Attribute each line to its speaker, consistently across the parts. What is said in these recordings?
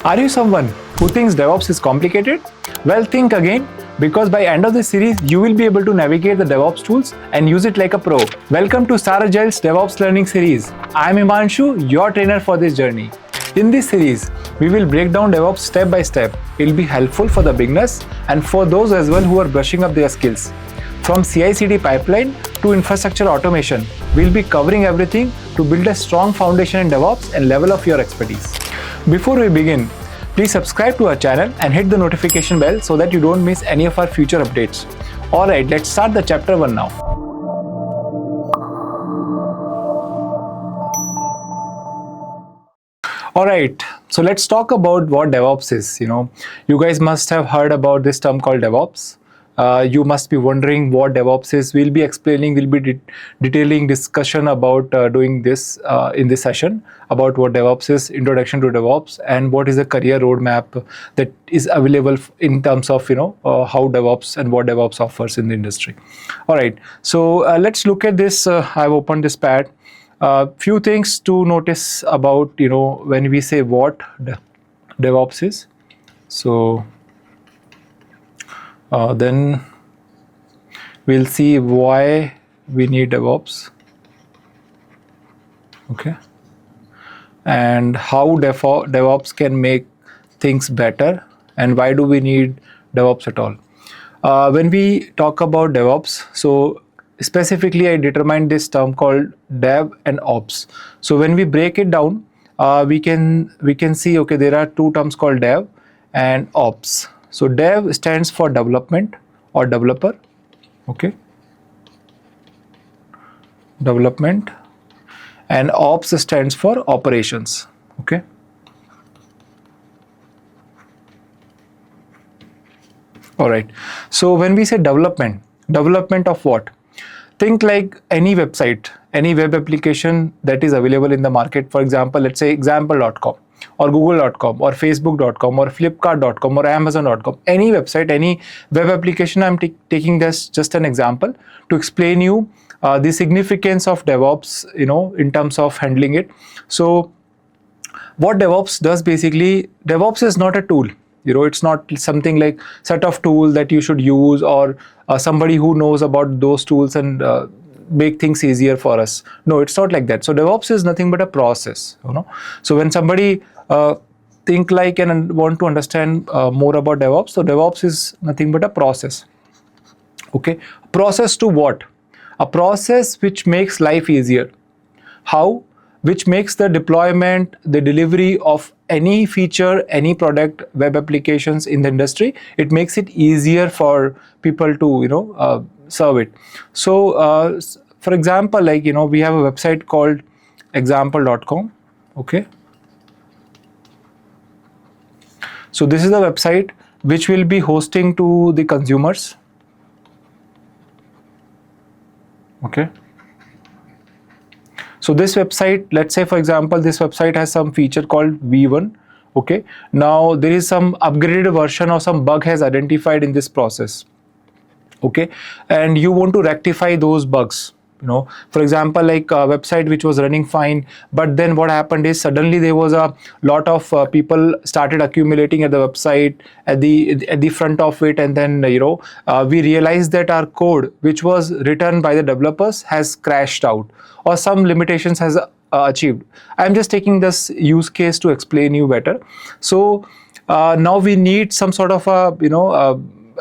Speaker 1: Are you someone who thinks DevOps is complicated? Well, think again, because by end of this series, you will be able to navigate the DevOps tools and use it like a pro. Welcome to Staragile's DevOps Learning Series. I am Imanshu, your trainer for this journey. In this series, we will break down DevOps step by step. It will be helpful for the beginners and for those as well who are brushing up their skills. From CI/CD pipeline to infrastructure automation, we'll be covering everything to build a strong foundation in DevOps and level up your expertise. Before we begin, please subscribe to our channel and hit the notification bell so that you don't miss any of our future updates. Alright, let's start the chapter 1 now. Alright, so let's talk about what DevOps is. You guys must have heard about this term called DevOps. You must be wondering what DevOps is. We'll be detailing discussion about doing this in this session about what DevOps is, introduction to DevOps, and what is the career roadmap that is available in terms of how DevOps and what DevOps offers in the industry. All right, so let's look at this. I've opened this pad. Few things to notice about when we say what DevOps is. So then we'll see why we need DevOps, okay, and how DevOps can make things better, and why do we need DevOps at all. When we talk about DevOps, so specifically I determined this term called Dev and Ops. So when we break it down, we can see, okay, there are two terms called Dev and Ops. So Dev stands for development or developer, okay, development, and Ops stands for operations, okay. All right, so when we say development of what? Think like any website, any web application that is available in the market. For example, let's say example.com or google.com or facebook.com or flipkart.com or amazon.com. Any website, any web application. I'm taking this just an example to explain you the significance of DevOps, in terms of handling it. So what DevOps does basically, DevOps is not a tool. It's not something like set of tools that you should use or somebody who knows about those tools and make things easier for us. No, it's not like that. So DevOps is nothing but a process. So when somebody think like and want to understand more about DevOps, so DevOps is nothing but a process. Okay, process to what? A process which makes life easier. How? Which makes the deployment, the delivery of any feature, any product, web applications in the industry, it makes it easier for people to serve it. So for example, like we have a website called example.com, okay. So this is the website which will be hosting to the consumers, okay. So this website, let's say for example, this website has some feature called V1, okay. Now there is some upgraded version or some bug has identified in this process, okay, and you want to rectify those bugs. For example, like a website which was running fine, but then what happened is suddenly there was a lot of people started accumulating at the website at the front of it, and then we realized that our code which was written by the developers has crashed out or some limitations has achieved. I'm just taking this use case to explain you better. So now we need some sort of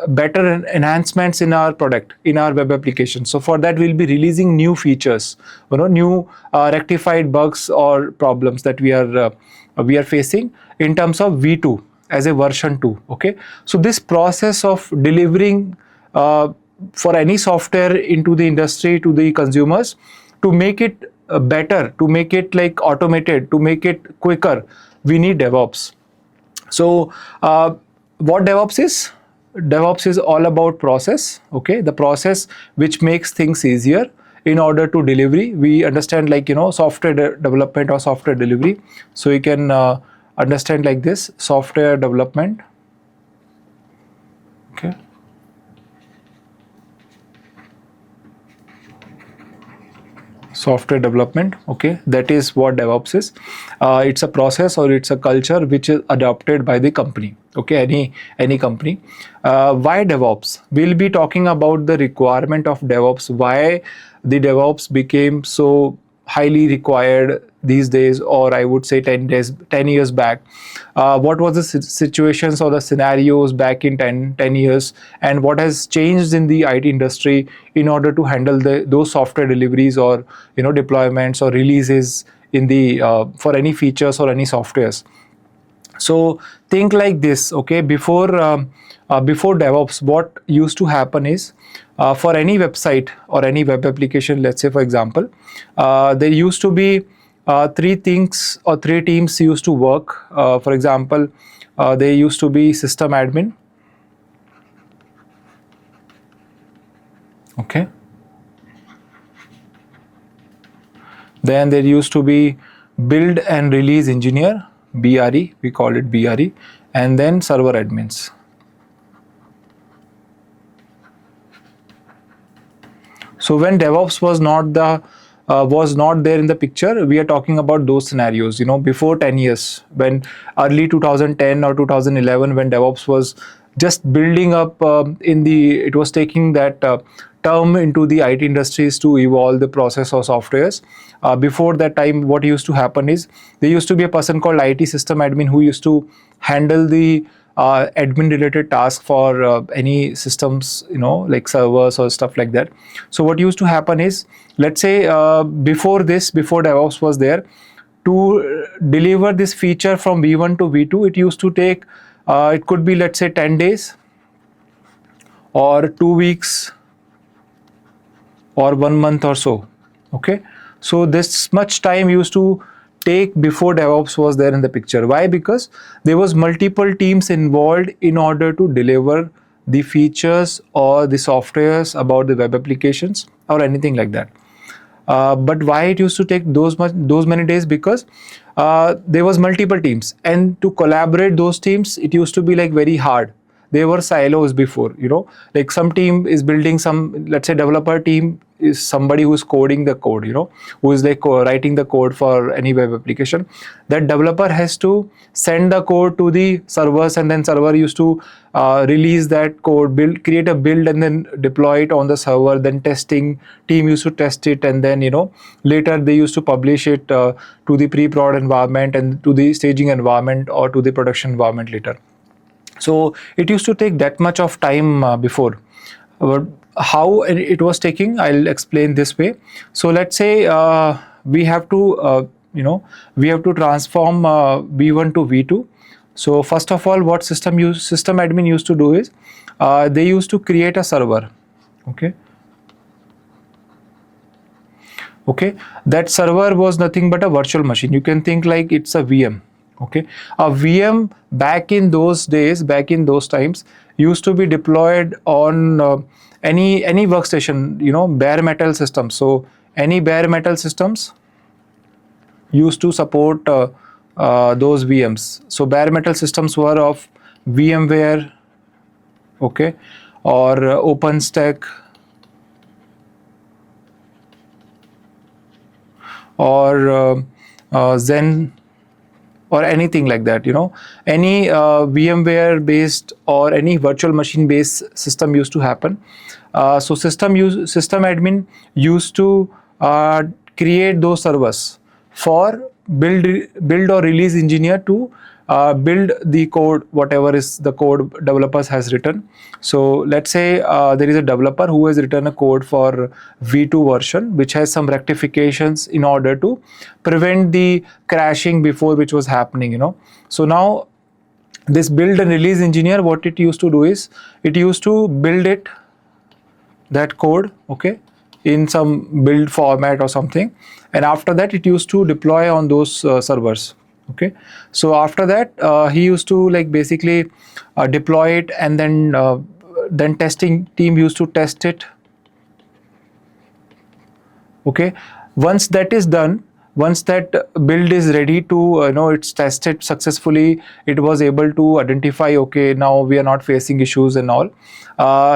Speaker 1: better enhancements in our product, in our web application. So for that we'll be releasing new features, new rectified bugs or problems that we are facing in terms of V2 as a version 2, okay. So this process of delivering for any software into the industry to the consumers, to make it better, to make it like automated, to make it quicker, we need DevOps. So what DevOps is? DevOps is all about process, okay, the process which makes things easier in order to delivery. We understand like software development or software delivery. So you can understand like this, software development, okay. software development. Okay, that is what DevOps is. It's a process or it's a culture which is adopted by the company. Okay, any company. Why DevOps? We'll be talking about the requirement of DevOps, why the DevOps became so highly required these days, or I would say 10 years back. What was the situations or the scenarios back in 10 years, and what has changed in the IT industry in order to handle those software deliveries or deployments or releases in the for any features or any softwares. So think like this. Okay, before DevOps, what used to happen is, for any website or any web application, let's say for example, there used to be three things or three teams used to work. For example, there used to be system admin. Okay. Then there used to be build and release engineer, BRE, we call it BRE, and then server admins. So when DevOps was not there in the picture, we are talking about those scenarios, before 10 years, when early 2010 or 2011, when DevOps was just building up it was taking that term into the IT industries to evolve the process of softwares. Before that time, what used to happen is, there used to be a person called IT system admin who used to handle the admin related tasks for any systems, like servers or stuff like that. So what used to happen is, let's say before DevOps was there, to deliver this feature from V1 to V2, it used to take, it could be, let's say 10 days or 2 weeks or 1 month or so. Okay, so this much time used to take before DevOps was there in the picture. Why? Because there was multiple teams involved in order to deliver the features or the softwares about the web applications or anything like that. But why it used to take those many days? Because there was multiple teams, and to collaborate those teams, it used to be like very hard. There were silos before, like some team is building some, let's say developer team is somebody who's coding the code, who is like writing the code for any web application. That developer has to send the code to the servers, and then server used to release that code, create a build and then deploy it on the server. Then testing team used to test it, and then later they used to publish it to the pre-prod environment and to the staging environment or to the production environment later. So it used to take that much of time before. How it was taking, I'll explain this way. So let's say we have to transform V1 to V2. So first of all, what system admin used to do is, they used to create a server. Okay, that server was nothing but a virtual machine. You can think like it's a VM. Okay, a VM back in those days, back in those times, used to be deployed on any workstation, bare metal systems. So any bare metal systems used to support those VMs. So bare metal systems were of VMware, okay, or OpenStack, or Zen, or anything like that, any VMware based or any virtual machine based system used to happen. So system admin used to create those servers for build or release engineer to build the code, whatever is the code developers has written. So let's say there is a developer who has written a code for V2 version, which has some rectifications in order to prevent the crashing before which was happening, So now this build and release engineer, what it used to do is, it used to build that code, okay, in some build format or something, and after that it used to deploy on those servers. Okay, so after that he used to like basically deploy it, and then testing team used to test it. Okay, once that is done, once that build is ready to it's tested successfully, it was able to identify, okay, now we are not facing issues and all,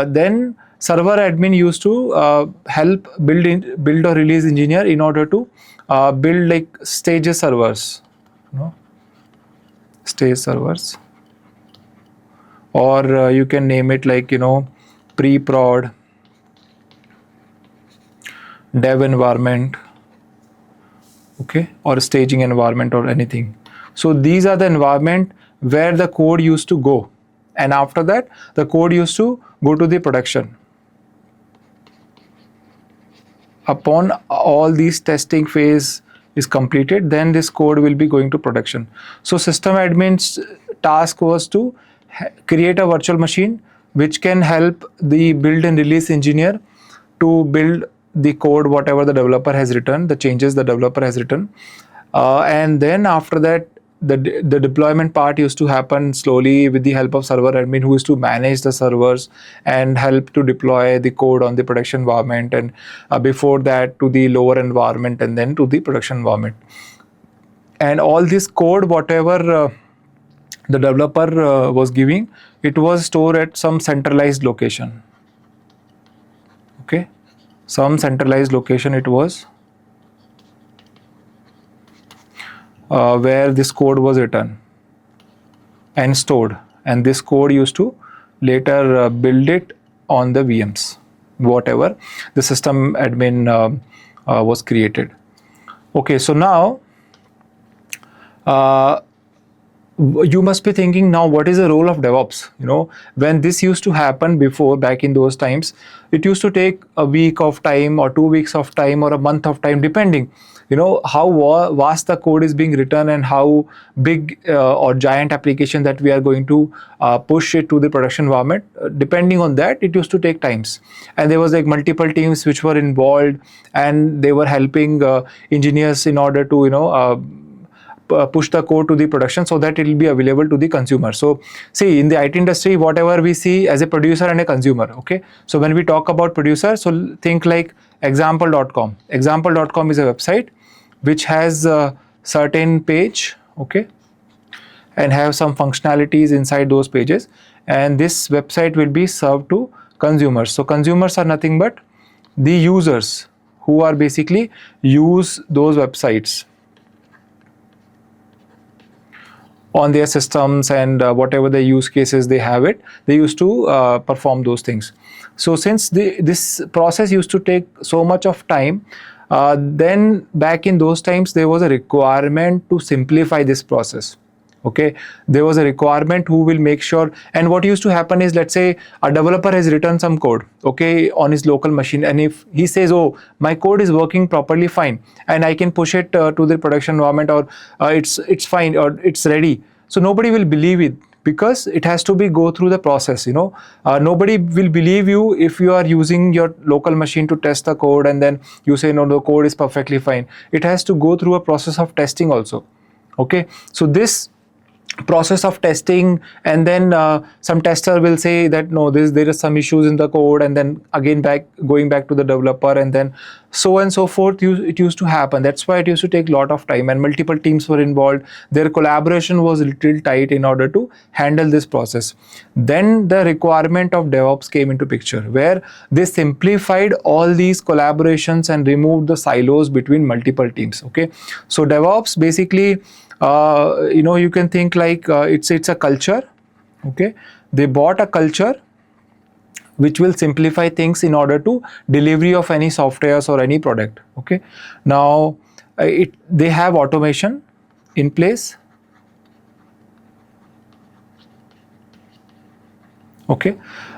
Speaker 1: then server admin used to help build or release engineer in order to build like stages servers, stage servers, or you can name it like pre-prod, dev environment, okay, or staging environment or anything. So these are the environment where the code used to go, and after that the code used to go to the production. Upon all these testing phase is completed, then this code will be going to production. So system admin's task was to create a virtual machine which can help the build and release engineer to build the code whatever the developer has written, the changes the developer has written, and then after that the deployment part used to happen slowly with the help of server admin, who is to manage the servers and help to deploy the code on the production environment, and before that to the lower environment, and then to the production environment. And all this code whatever the developer was giving, it was stored at some centralized location, okay, some centralized location it was, where this code was written and stored, and this code used to later build it on the VMs whatever the system admin was created. Okay, so now you must be thinking now, what is the role of DevOps? When this used to happen before, back in those times, it used to take a week of time or 2 weeks of time or a month of time, depending how vast the code is being written and how big or giant application that we are going to push it to the production environment. Depending on that, it used to take times, and there was like multiple teams which were involved, and they were helping engineers in order to push the code to the production so that it will be available to the consumer. So see, in the IT industry, whatever we see as a producer and a consumer, okay, so when we talk about producer, so think like example.com. Example.com is a website which has a certain page, okay, and have some functionalities inside those pages, and this website will be served to consumers. So consumers are nothing but the users who are basically use those websites on their systems, and whatever the use cases they have it, they used to perform those things. So since this process used to take so much of time, then back in those times there was a requirement to simplify this process. Okay, there was a requirement who will make sure, and what used to happen is, let's say a developer has written some code, okay, on his local machine, and if he says, oh, my code is working properly fine and I can push it to the production environment, or it's fine, or it's ready, so nobody will believe it, because it has to be go through the process. Nobody will believe you if you are using your local machine to test the code and then you say no, the code is perfectly fine. It has to go through a process of testing also. Okay, so this process of testing, and then some tester will say that no, there are some issues in the code, and then again going back to the developer, and then so on and so forth. It used to happen. That's why it used to take a lot of time, and multiple teams were involved. Their collaboration was a little tight in order to handle this process. Then the requirement of DevOps came into picture, where they simplified all these collaborations and removed the silos between multiple teams. Okay, so DevOps basically, you can think like it's a culture. Okay, they bought a culture which will simplify things in order to delivery of any softwares or any product. Okay, now they have automation in place. Okay,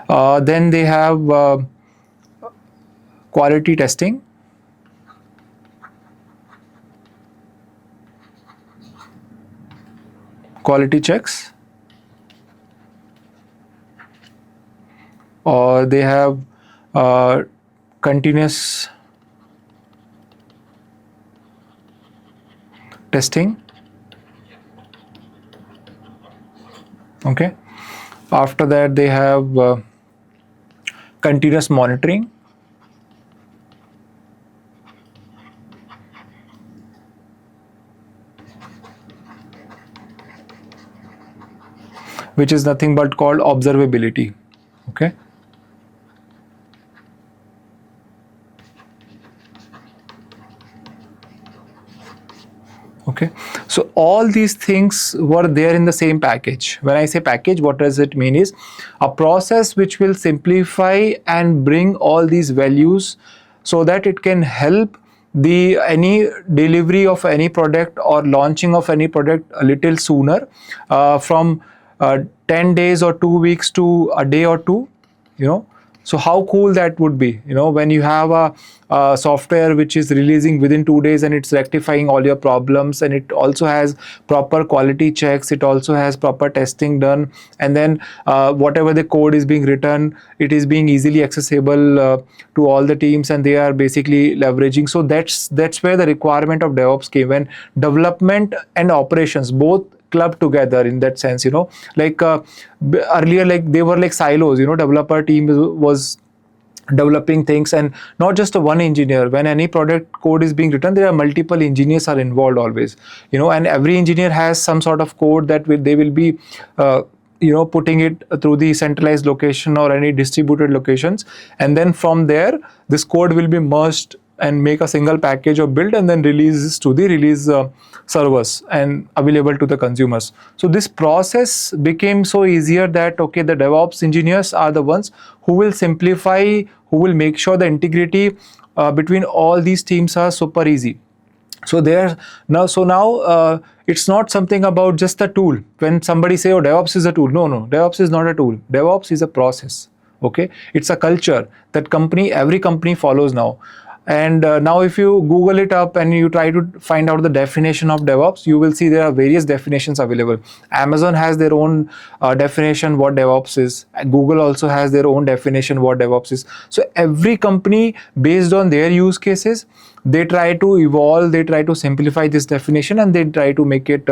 Speaker 1: then they have quality testing. Quality checks, or they have continuous testing. Okay, after that they have continuous monitoring. Which is nothing but called observability. Okay, So all these things were there in the same package. When I say package, what does it mean is a process which will simplify and bring all these values so that it can help the any delivery of any product or launching of any product a little sooner, from 10 days or 2 weeks to a day or two, you know. So how cool that would be, you know, when you have a software which is releasing within 2 days and it's rectifying all your problems, and it also has proper quality checks, it also has proper testing done, and then whatever the code is being written, it is being easily accessible to all the teams, and they are basically leveraging. So that's where the requirement of DevOps came, when development and operations both club together in that sense, you know. Like earlier, like they were like silos, you know, developer team was developing things, and not just a one engineer. When any product code is being written, there are multiple engineers are involved always, you know, and every engineer has some sort of code that they will be you know, putting it through the centralized location or any distributed locations, and then from there this code will be merged and make a single package or build, and then release to the release servers and available to the consumers. So this process became so easier that okay, the DevOps engineers are the ones who will simplify, who will make sure the integrity between all these teams are super easy. So there now, it's not something about just a tool. When somebody say, oh, DevOps is a tool, no, DevOps is not a tool. DevOps is a process. Okay, it's a culture that every company follows now. And now if you Google it up and you try to find out the definition of DevOps, you will see there are various definitions available. Amazon has their own definition what DevOps is. Google also has their own definition what DevOps is. So every company, based on their use cases, they try to evolve, they try to simplify this definition, and they try to make it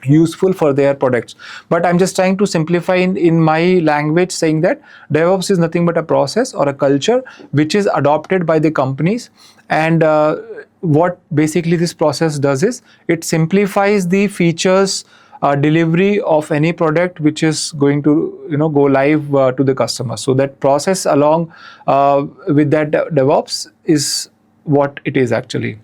Speaker 1: useful for their products. But I'm just trying to simplify in my language, saying that DevOps is nothing but a process or a culture which is adopted by the companies. And what basically this process does is it simplifies the features delivery of any product which is going to, you know, go live to the customer. So that process along with that DevOps is what it is actually.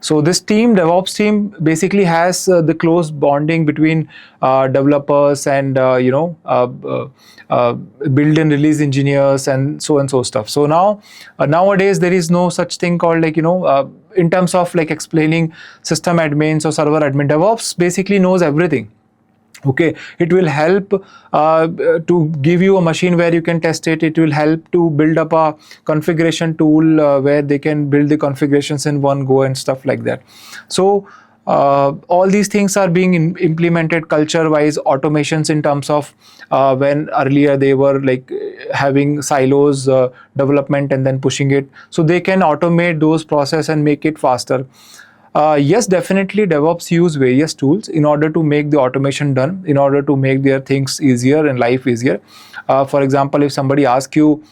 Speaker 1: So this team, DevOps team, basically has the close bonding between developers and build and release engineers and so stuff. So now nowadays there is no such thing called like, in terms of like explaining system admins or server admin. DevOps basically knows everything. Okay, it will help to give you a machine where you can test it. It will help to build up a configuration tool where they can build the configurations in one go and stuff like that. So all these things are being implemented culture-wise, automations in terms of when earlier they were like having silos, development and then pushing it. So they can automate those processes and make it faster. Yes, definitely DevOps use various tools in order to make the automation done, in order to make their things easier and life easier. For example, if somebody asks you,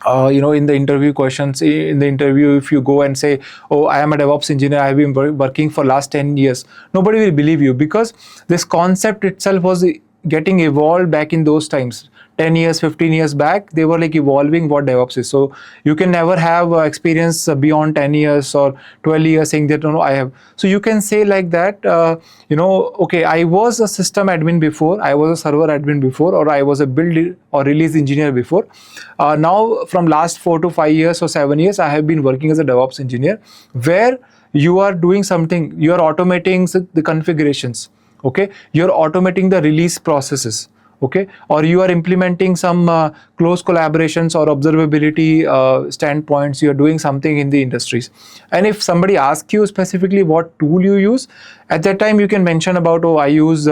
Speaker 1: in the interview questions, in the interview, if you go and say, oh, I am a DevOps engineer, I have been working for last 10 years, nobody will believe you, because this concept itself was getting evolved back in those times. 10 years, 15 years back, they were like evolving what DevOps is. So you can never have experience beyond 10 years or 12 years saying that, no, I have. So you can say like that, okay, I was a system admin before, I was a server admin before, or I was a build or release engineer before. Now from last 4 to 5 years or 7 years, I have been working as a DevOps engineer, where you are doing something, you are automating the configurations. Okay, you're automating the release processes. Okay, or you are implementing some close collaborations or observability standpoints. You are doing something in the industries. And if somebody asks you specifically what tool you use, at that time you can mention about, oh, I use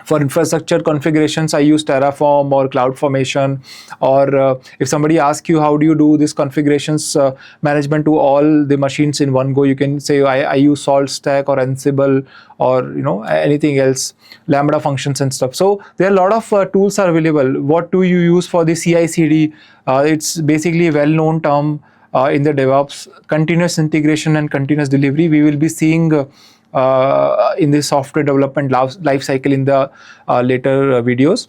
Speaker 1: for infrastructure configurations, I use Terraform or CloudFormation. Or if somebody asks you how do you do this configurations management to all the machines in one go, you can say I use SaltStack or Ansible or anything else, Lambda functions and stuff. So there are a lot of tools are available. What do you use for the CI/CD? It's basically a well-known term in the DevOps. Continuous integration and continuous delivery. We will be seeing in the software development life cycle in the later videos,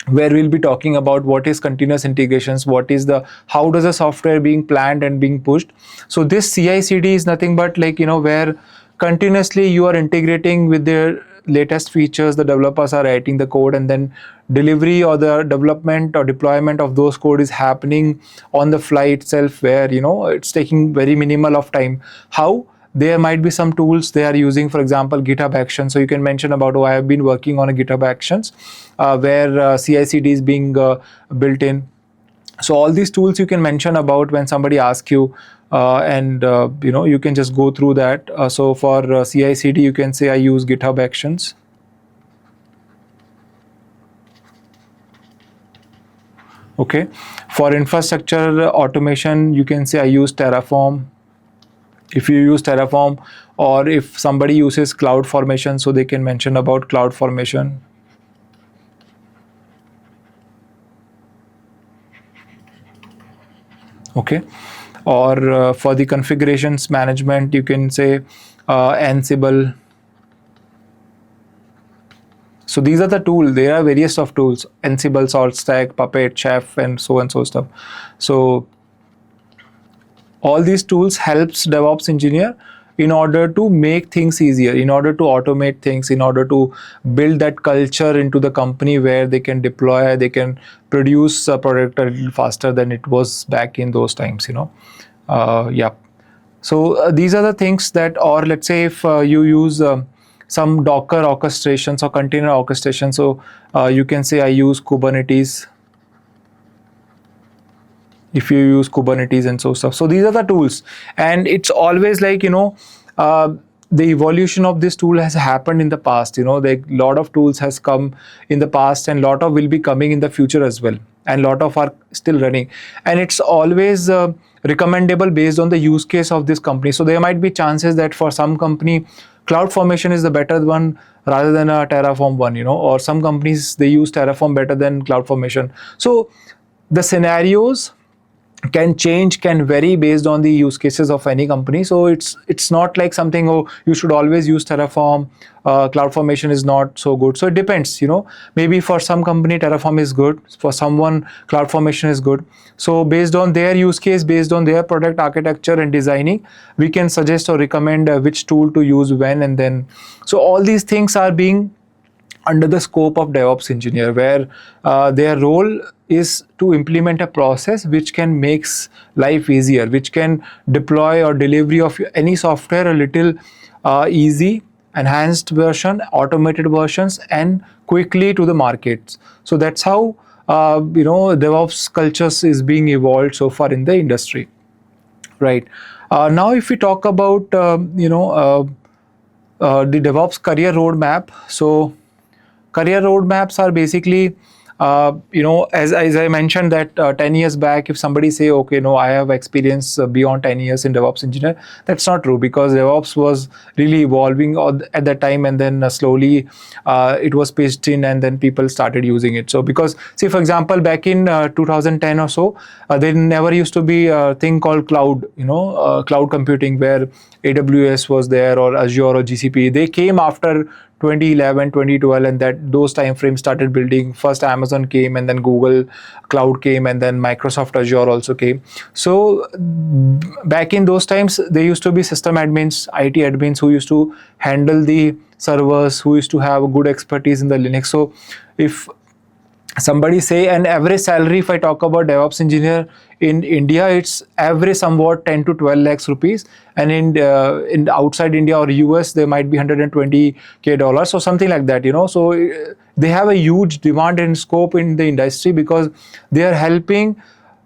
Speaker 1: where we'll be talking about what is continuous integrations, how does the software being planned and being pushed. So this CI/CD is nothing but like where continuously you are integrating with their latest features. The developers are writing the code, and then delivery or the development or deployment of those code is happening on the fly itself, where it's taking very minimal of time. How? There might be some tools they are using, for example GitHub Actions. So you can mention about, I have been working on a GitHub Actions where CI/CD is being built in. So all these tools you can mention about when somebody asks you, and you can just go through that. So for CI/CD, you can say I use GitHub Actions. Okay. For infrastructure automation, you can say I use Terraform. If you use Terraform, or if somebody uses CloudFormation, so they can mention about CloudFormation. Okay. Or for the configurations management, you can say Ansible. So these are the tools. There are various of tools: Ansible, SaltStack, Puppet, Chef, and so stuff. So all these tools helps DevOps engineer in order to make things easier, in order to automate things, in order to build that culture into the company where they can deploy, they can produce a product a little faster than it was back in those times. Yeah. So these are the things that, or let's say if you use some Docker orchestrations or container orchestration, so you can say I use Kubernetes. If you use Kubernetes and so stuff. So these are the tools, and it's always like the evolution of this tool has happened in the past. The lot of tools has come in the past, and lot of will be coming in the future as well, and lot of are still running, and it's always recommendable based on the use case of this company. So there might be chances that for some company CloudFormation is the better one rather than a Terraform one, or some companies they use Terraform better than CloudFormation. So the scenarios can change, can vary based on the use cases of any company. So it's not like something, you should always use Terraform, CloudFormation is not so good. So it depends, maybe for some company Terraform is good, for someone CloudFormation is good. So based on their use case, based on their product architecture and designing, we can suggest or recommend which tool to use when, and then. So all these things are being under the scope of DevOps engineer, where their role is to implement a process which can makes life easier, which can deploy or delivery of any software a little easy, enhanced version, automated versions, and quickly to the markets. So that's how DevOps cultures is being evolved so far in the industry, right? Now if we talk about the DevOps career roadmap, so career roadmaps are basically, as I mentioned that 10 years back, if somebody say, okay, no, I have experience beyond 10 years in DevOps engineer, that's not true, because DevOps was really evolving at that time, and then slowly it was pitched in, and then people started using it. So because, see, for example, back in 2010 or so, there never used to be a thing called cloud, cloud computing, where AWS was there, or Azure or GCP. They came after 2011, 2012, and that those time frames started building. First Amazon came, and then Google Cloud came, and then Microsoft Azure also came. So back in those times, there used to be system admins, IT admins, who used to handle the servers, who used to have a good expertise in the Linux. So if somebody say an average salary, if I talk about DevOps engineer in India, it's average somewhat 10 to 12 lakhs rupees, and in outside India or US, there might be $120K, so something like that. So they have a huge demand and scope in the industry, because they are helping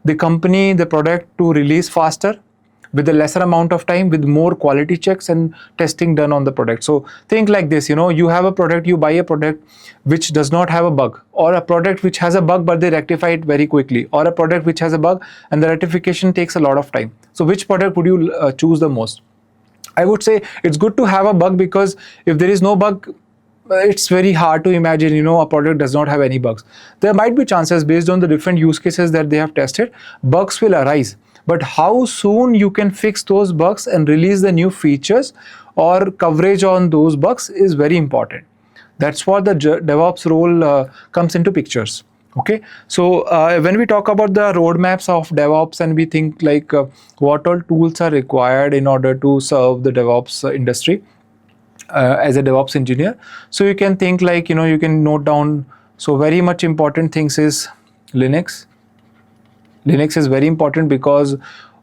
Speaker 1: the company, the product to release faster with a lesser amount of time, with more quality checks and testing done on the product. So think like this, you have a product, you buy a product which does not have a bug, or a product which has a bug but they rectify it very quickly, or a product which has a bug and the rectification takes a lot of time. So which product would you choose the most? I would say it's good to have a bug, because if there is no bug, it's very hard to imagine, a product does not have any bugs. There might be chances, based on the different use cases that they have tested, bugs will arise. But how soon you can fix those bugs and release the new features or coverage on those bugs is very important. That's what the DevOps role comes into pictures. Okay, so when we talk about the roadmaps of DevOps, and we think like what all tools are required in order to serve the DevOps industry. as a DevOps engineer. So you can think like, you can note down. So very much important things is Linux. Linux is very important because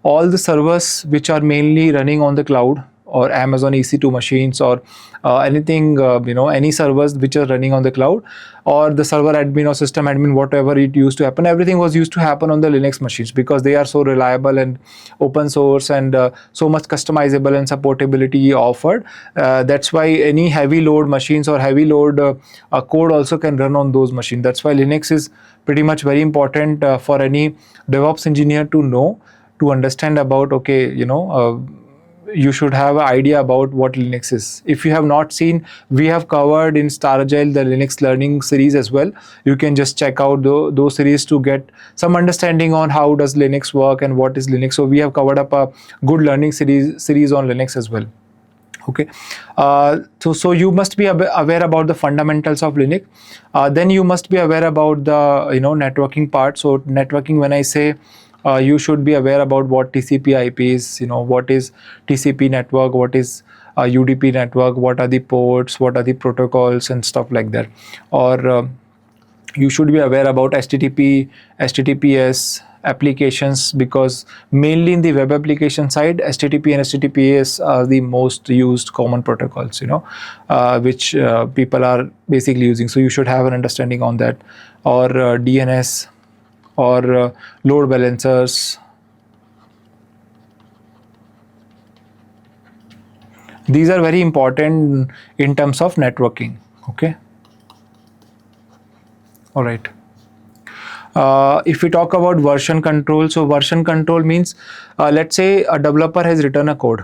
Speaker 1: all the servers which are mainly running on the cloud or Amazon EC2 machines or anything, any servers which are running on the cloud, or the server admin or system admin, whatever it used to happen, everything was used to happen on the Linux machines because they are so reliable and open source and so much customizable and supportability offered. That's why any heavy load machines or heavy load code also can run on those machines. That's why Linux is pretty much very important for any DevOps engineer to know, to understand about, okay, you should have an idea about what Linux is. If you have not seen, we have covered in Staragile the Linux learning series as well. You can just check out those series to get some understanding on how does Linux work and what is Linux. So we have covered up a good learning series on Linux as well. Okay, so you must be aware about the fundamentals of Linux. Then you must be aware about the networking part. So networking, when I say, you should be aware about what TCP IP is, what is TCP network, what is UDP network, what are the ports, what are the protocols and stuff like that. Or you should be aware about HTTP, HTTPS applications, because mainly in the web application side, HTTP and HTTPS are the most used common protocols, which people are basically using. So you should have an understanding on that. Or DNS, or load balancers. These are very important in terms of networking. Okay. All right. If we talk about version control, so version control means, let's say a developer has written a code.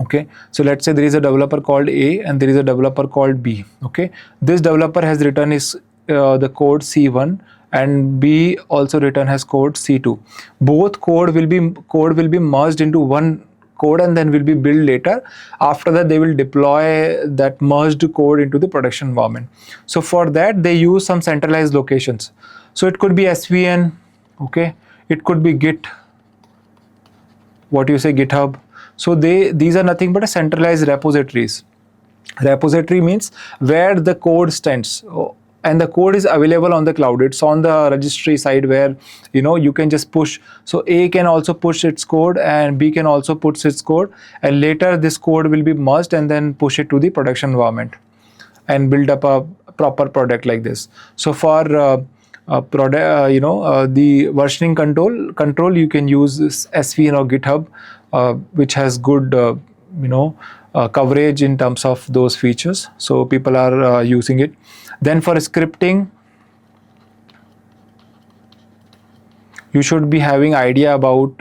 Speaker 1: Okay, so let's say there is a developer called A and there is a developer called B. Okay, this developer has written the code C1 and B also written as code C2. Both code will be merged into one code and then will be built later. After that, they will deploy that merged code into the production environment. So for that, they use some centralized locations. So it could be SVN, okay, it could be Git, GitHub. So these are nothing but a centralized repositories. Repository means where the code stands, and the code is available on the cloud. It's on the registry side where you can just push. So A can also push its code and B can also push its code, and later this code will be merged and then push it to the production environment and build up a proper product like this. So for the versioning control, you can use SVN or GitHub, which has good coverage in terms of those features. So people are using it. Then for scripting, you should be having idea about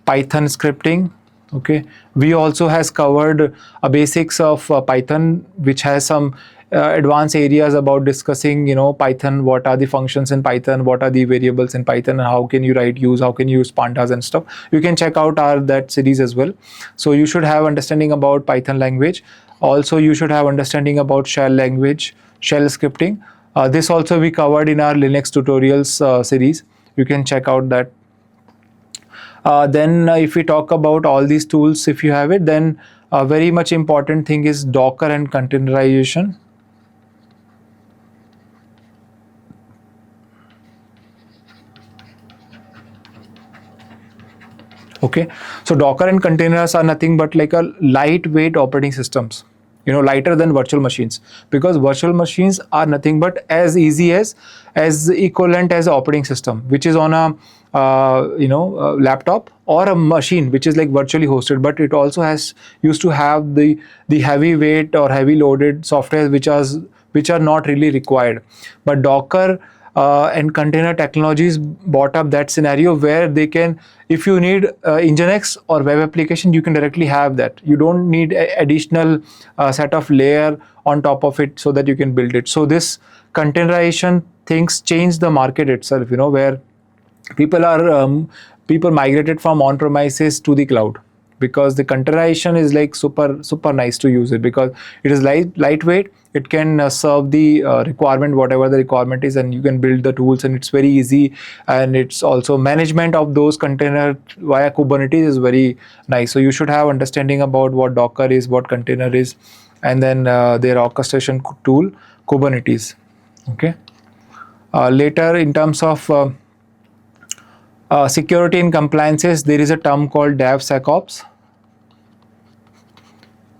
Speaker 1: Python scripting. Okay, we also has covered basics of Python, which has some advanced areas about discussing Python, what are the functions in Python, what are the variables in Python, and how can you how can you use pandas and stuff. You can check out that series as well. So you should have understanding about Python language. Also you should have understanding about shell language, shell scripting. This also we covered in our Linux tutorials series. You can check out that. Then if we talk about all these tools, if you have it, then a very much important thing is Docker and containerization. Okay, so Docker and containers are nothing but like a lightweight operating systems, lighter than virtual machines, because virtual machines are nothing but as easy as equivalent as an operating system, which is on a laptop or a machine which is like virtually hosted, but it also used to have the heavyweight or heavy loaded software which are not really required. But Docker and container technologies brought up that scenario where they can, if you need Nginx or web application, you can directly have that. You don't need additional set of layer on top of it so that you can build it. So this containerization things change the market itself, where people migrated from on-premises to the cloud, because the containerization is like super nice to use it, because it is lightweight. It can serve the requirement, whatever the requirement is, and you can build the tools, and it's very easy. And it's also management of those container via Kubernetes is very nice. So you should have understanding about what Docker is, what container is, and then their orchestration tool Kubernetes. Okay. Later, in terms of security and compliances, there is a term called DevSecOps.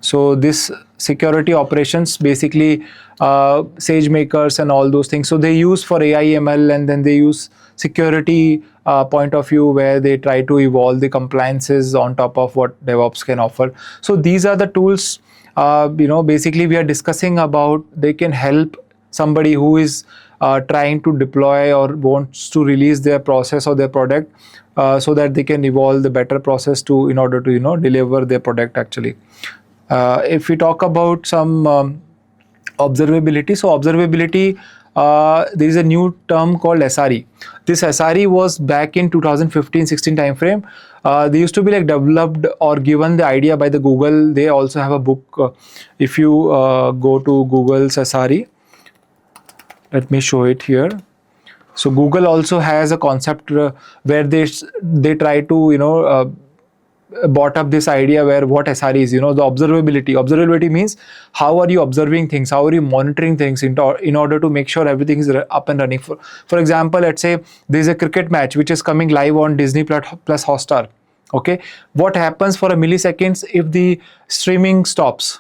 Speaker 1: So this security operations, basically SageMakers and all those things. So they use for AI ML, and then they use security point of view, where they try to evolve the compliances on top of what DevOps can offer. So these are the tools, basically we are discussing about. They can help somebody who is trying to deploy or wants to release their process or their product, so that they can evolve the better process to, in order to deliver their product actually. If we talk about some observability, so observability, there is a new term called SRE. This SRE was back in 2015-16 timeframe. They used to be like developed or given the idea by the Google. They also have a book. If you go to Google's SRE, let me show it here. So Google also has a concept where they try to brought up this idea where what SRE is, the observability. Observability means how are you observing things, how are you monitoring things in order to make sure everything is up and running. For example, let's say there's a cricket match which is coming live on Disney Plus Hotstar. Okay, what happens for a milliseconds if the streaming stops?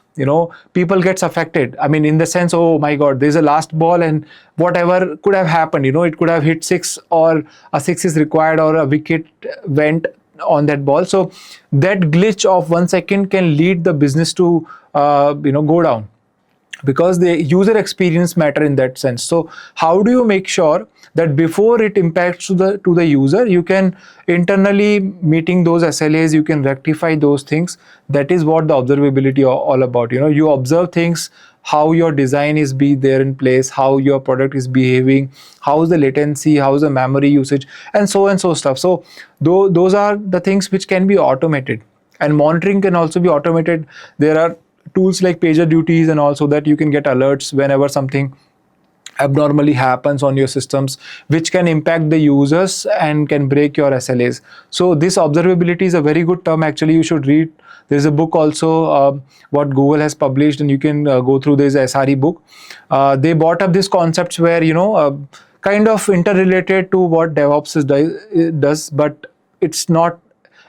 Speaker 1: People gets affected. I mean, in the sense, oh my God, there's a last ball and whatever could have happened. It could have hit 6, or a 6 is required, or a wicket went on that ball. So that glitch of 1 second can lead the business to go down, because the user experience matter in that sense. So how do you make sure that before it impacts to the user, you can internally meeting those SLAs, you can rectify those things? That is what the observability all about. You observe things, how your design is there in place, how your product is behaving, how's the latency, how's the memory usage, and so stuff. So those are the things which can be automated, and monitoring can also be automated. There are tools like PagerDuties and also that you can get alerts whenever something abnormally happens on your systems, which can impact the users and can break your SLAs. So this observability is a very good term. Actually, you should read. There's a book also what Google has published, and you can go through this SRE book. They brought up these concepts where kind of interrelated to what DevOps does, but it's not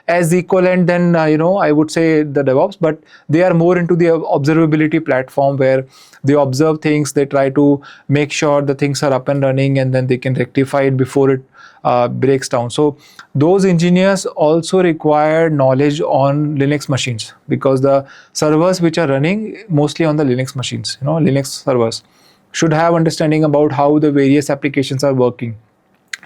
Speaker 1: as equivalent than I would say the DevOps, but they are more into the observability platform, where they observe things, they try to make sure the things are up and running, and then they can rectify it before it breaks down. So those engineers also require knowledge on Linux machines, because the servers which are running mostly on the Linux machines, Linux servers should have understanding about how the various applications are working.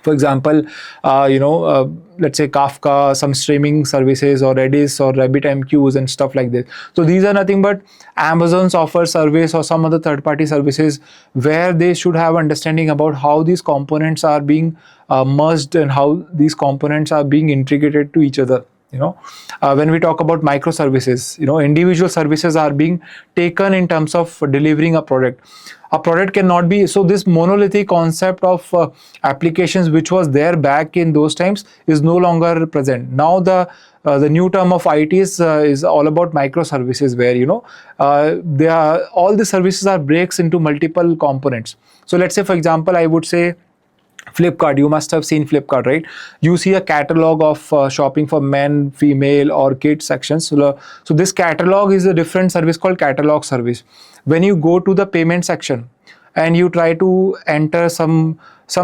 Speaker 1: For example, let's say Kafka, some streaming services, or Redis or RabbitMQs and stuff like this. So these are nothing but Amazon's offer service or some other third-party services, where they should have understanding about how these components are being merged and how these components are being integrated to each other. When we talk about microservices, individual services are being taken in terms of delivering a product. A product cannot be, so this monolithic concept of applications which was there back in those times is no longer present. Now the new term of IT is all about microservices, where they are, all the services are breaks into multiple components. So let's say, for example, I would say Flipkart. You must have seen Flipkart, right? You see a catalog of shopping for men, female, or kids sections. So this catalog is a different service called catalog service. When you go to the payment section and you try to enter some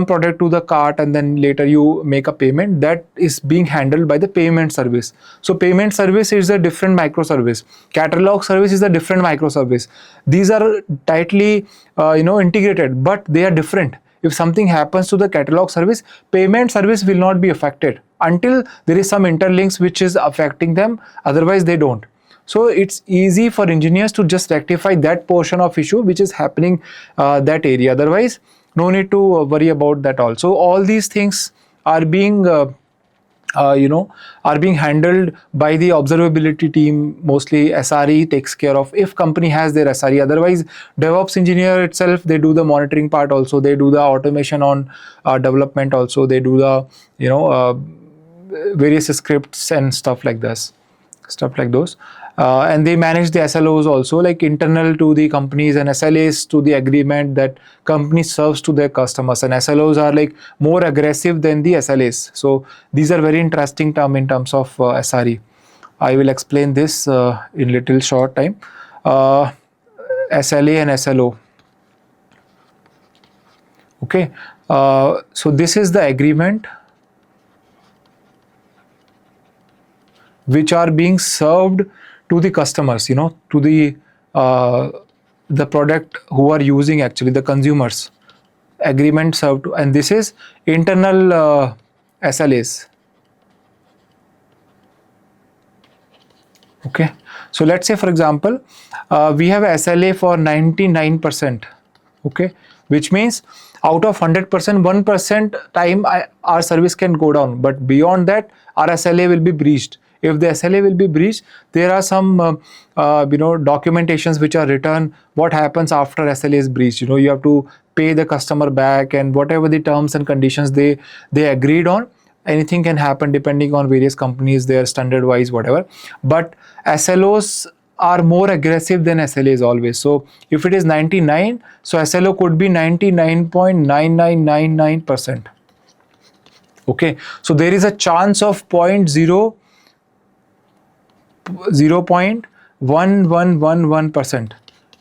Speaker 1: product to the cart, and then later you make a payment, that is being handled by the payment service. So payment service is a different microservice. Catalog service is a different microservice. These are tightly integrated, but they are different. If something happens to the catalog service, payment service will not be affected until there is some interlinks which is affecting them. Otherwise, they don't. So it's easy for engineers to just rectify that portion of issue which is happening that area. Otherwise, no need to worry about that also. All these things are being handled by the observability team. Mostly SRE takes care of, if company has their SRE. Otherwise, DevOps engineer itself, they do the monitoring part also, they do the automation on development also, they do the various scripts and stuff like those. And they manage the SLOs also, like internal to the companies, and SLAs to the agreement that company serves to their customers. And SLOs are like more aggressive than the SLAs. So these are very interesting term in terms of SRE. I will explain this in little short time. SLA and SLO. Okay, so this is the agreement which are being served to the customers, to the product who are using, actually the consumers. Agreement served to, and this is internal SLAs. Okay, so let's say for example we have SLA for 99%. Okay, which means out of 100%, 1% time our service can go down, but beyond that our SLA will be breached. If the SLA will be breached, there are some documentations which are written what happens after SLA is breached. You have to pay the customer back, and whatever the terms and conditions they agreed on, anything can happen depending on various companies, their standard wise, whatever. But SLOs are more aggressive than SLAs always. So if it is 99, so SLO could be 99.9999%. Okay, so there is a chance of 0.1111%.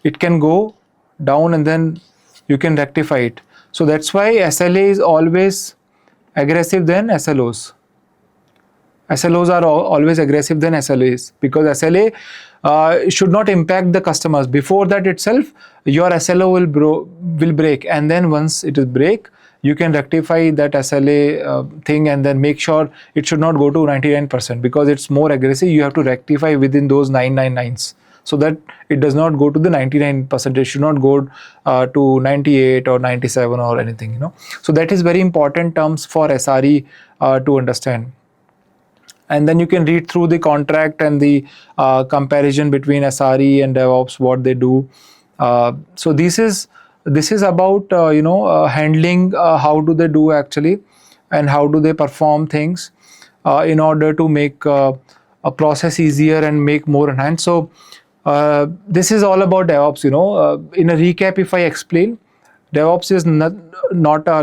Speaker 1: It can go down and then you can rectify it. So that's why SLA is always aggressive than SLOs. SLOs are always aggressive than SLAs, because SLA should not impact the customers. Before that itself, your SLO will break, and then once it is break, you can rectify that SLA thing, and then make sure it should not go to 99%, because it's more aggressive. You have to rectify within those 999s, so that it does not go to the 99%. It should not go to 98 or 97 or anything. So that is very important terms for SRE to understand. And then you can read through the contract and the comparison between SRE and DevOps, what they do. So this is about handling how do they do actually, and how do they perform things in order to make a process easier and make more enhanced. So this is all about DevOps. In a recap, if I explain, DevOps is not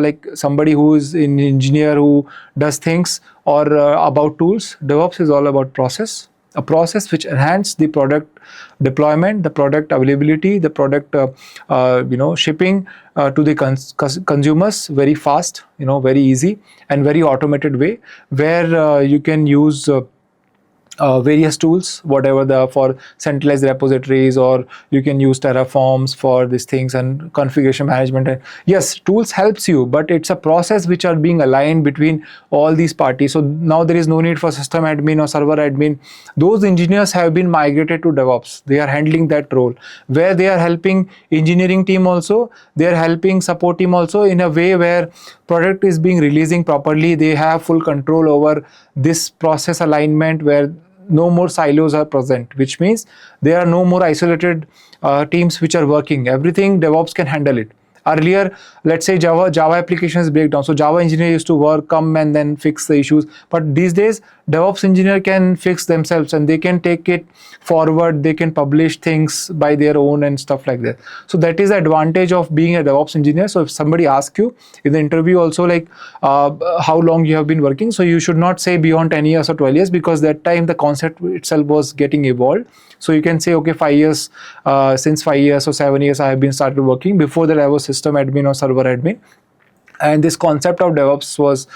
Speaker 1: like somebody who is an engineer who does things, or about tools. DevOps is all about process, a process which enhances the product deployment, the product availability, the product shipping to the consumers very fast, very easy and very automated way, where you can use various tools, whatever for centralized repositories, or you can use Terraforms for these things and configuration management. And yes, tools helps you, but it's a process which are being aligned between all these parties. So now there is no need for system admin or server admin. Those engineers have been migrated to DevOps. They are handling that role, where they are helping engineering team also, they are helping support team also, in a way where product is being releasing properly. They have full control over this process alignment, where no more silos are present, which means there are no more isolated teams which are working. Everything DevOps can handle it. Earlier, let's say Java applications break down, so Java engineer used to come and then fix the issues. But these days, DevOps engineer can fix themselves, and they can take it forward. They can publish things by their own and stuff like that. So that is the advantage of being a DevOps engineer. So if somebody asks you in the interview also, like how long you have been working, so you should not say beyond 10 years or 12 years, because that time the concept itself was getting evolved. So you can say, okay, 5 years, since 5 years or 7 years I have been started working. Before that I was system admin or server admin, and this concept of DevOps was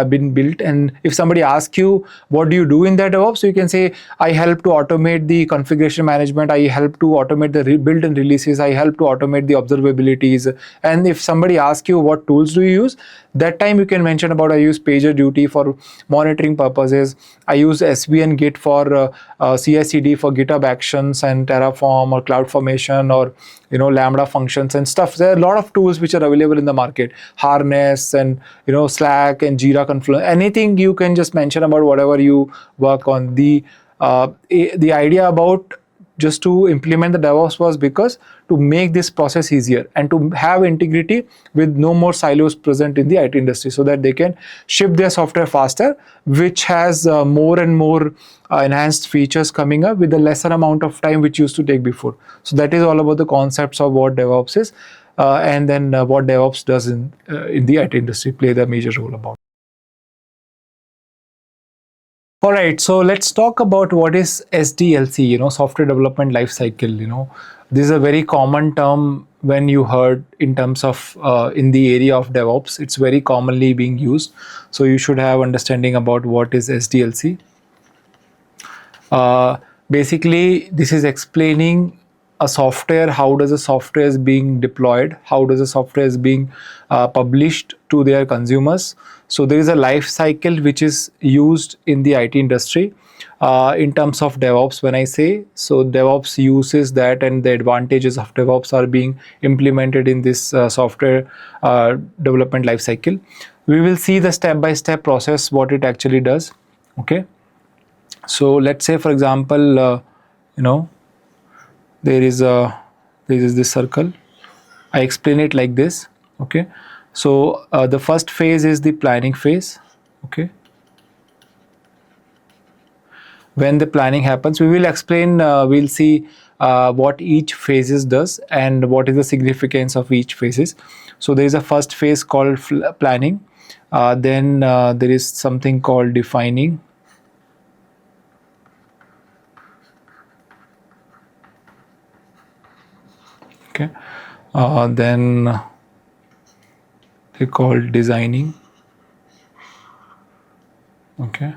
Speaker 1: been built. And if somebody asks you what do you do in that DevOps, so you can say, I help to automate the configuration management, I help to automate the build and releases, I help to automate the observabilities. And if somebody asks you what tools do you use, that time you can mention about, I use PagerDuty for monitoring purposes, I use SV and Git for CI/CD for GitHub Actions, and Terraform or CloudFormation, or Lambda functions and stuff. There are a lot of tools which are available in the market, Harness and Slack and Jira, Confluence, anything you can just mention about whatever you work on. The idea about just to implement the DevOps was because to make this process easier and to have integrity with no more silos present in the IT industry, so that they can ship their software faster, which has more and more enhanced features coming up with a lesser amount of time which used to take before. So that is all about the concepts of what DevOps is, and then what DevOps does in the IT industry, play the major role about. All right, so let's talk about what is SDLC, software development lifecycle. This is a very common term when you heard in terms of in the area of DevOps. It's very commonly being used. So you should have understanding about what is SDLC. Basically, this is explaining a software, how does a software is being deployed, how does a software is being published to their consumers. So there is a life cycle which is used in the IT industry in terms of DevOps. When I say so, DevOps uses that, and the advantages of DevOps are being implemented in this software development life cycle. We will see the step-by-step process, what it actually does. Okay. So let's say, for example, there is this circle. I explain it like this. Okay. So the first phase is the planning phase. Okay. When the planning happens, we will explain. We'll see what each phases does and what is the significance of each phases. So there is a first phase called planning. Then there is something called defining. Okay. Then they call designing. Okay.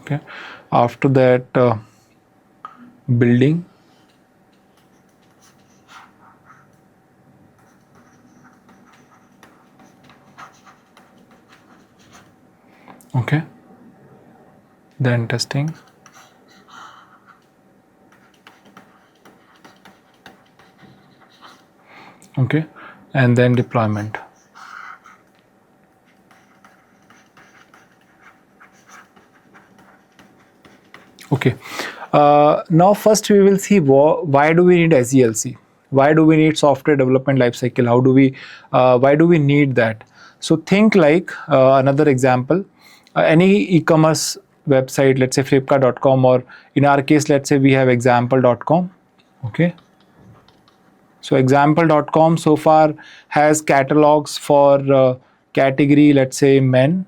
Speaker 1: Okay. After that, building. Okay. Then testing. Okay, and then deployment. Okay, now first we will see why do we need SDLC? Why do we need software development lifecycle? Why do we need that? So think like another example, any e-commerce website, let's say flipkart.com, or in our case, let's say we have example.com. Okay. So example.com so far has catalogs for category, let's say men,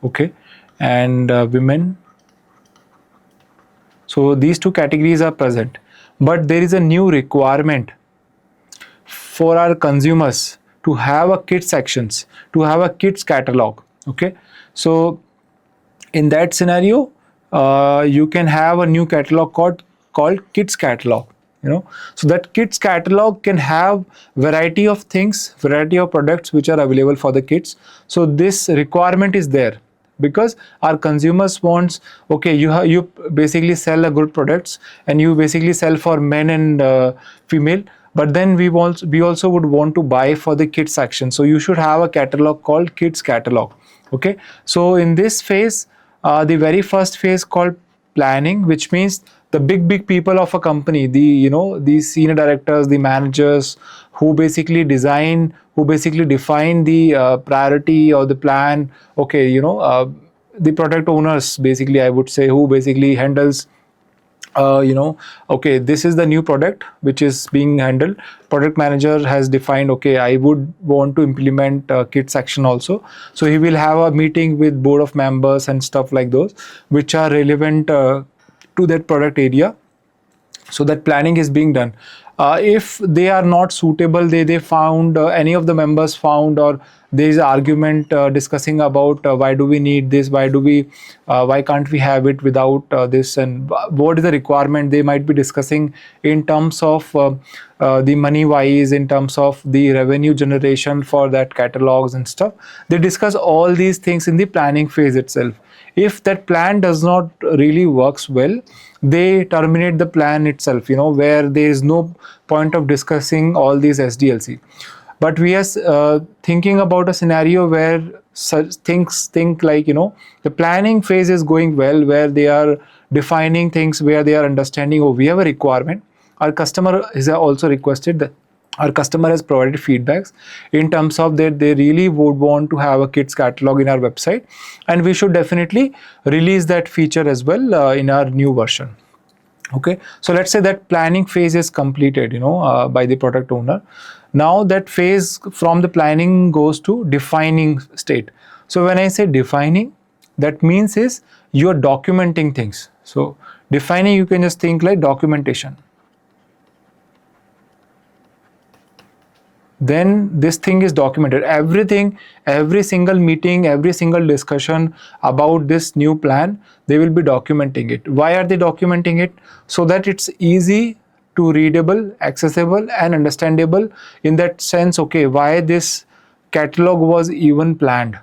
Speaker 1: okay, and women. So these two categories are present, but there is a new requirement for our consumers to have a kids sections, to have a kids catalog. Okay, so in that scenario, you can have a new catalog called kids catalog. So that kids catalog can have variety of things, variety of products which are available for the kids. So this requirement is there because our consumers wants, okay, you basically sell a good products and you basically sell for men and female, but then we also would want to buy for the kids section. So you should have a catalog called kids catalog. Okay, so in this phase, the very first phase called planning, which means the big people of a company, the senior directors, the managers who basically design, who basically define the priority or the plan. Okay, the product owners, basically I would say, who basically handles okay, this is the new product which is being handled. Product manager has defined, okay, I would want to implement kit section also. So he will have a meeting with board of members and stuff like those, which are relevant to that product area. So that planning is being done. If they are not suitable, they found, any of the members found, or there is an argument discussing about why do we need this, why can't we have it without this, and what is the requirement, they might be discussing in terms of the money wise, in terms of the revenue generation for that catalogs and stuff. They discuss all these things in the planning phase itself. If that plan does not really works well, they terminate the plan itself, where there is no point of discussing all these SDLC. but we are thinking about a scenario where such things think like, the planning phase is going well, where they are defining things, where they are understanding, oh, we have a requirement, our customer is also requested that, our customer has provided feedbacks in terms of that they really would want to have a kits catalog in our website, and we should definitely release that feature as well in our new version. Okay, so let's say that planning phase is completed, by the product owner. Now that phase from the planning goes to defining state. So when I say defining, that means is you are documenting things. So defining, you can just think like documentation. Then this thing is documented, everything, every single meeting, every single discussion about this new plan, they will be documenting it. Why are they documenting it? So that it's easy to readable, accessible and understandable, in that sense, okay, why this catalog was even planned,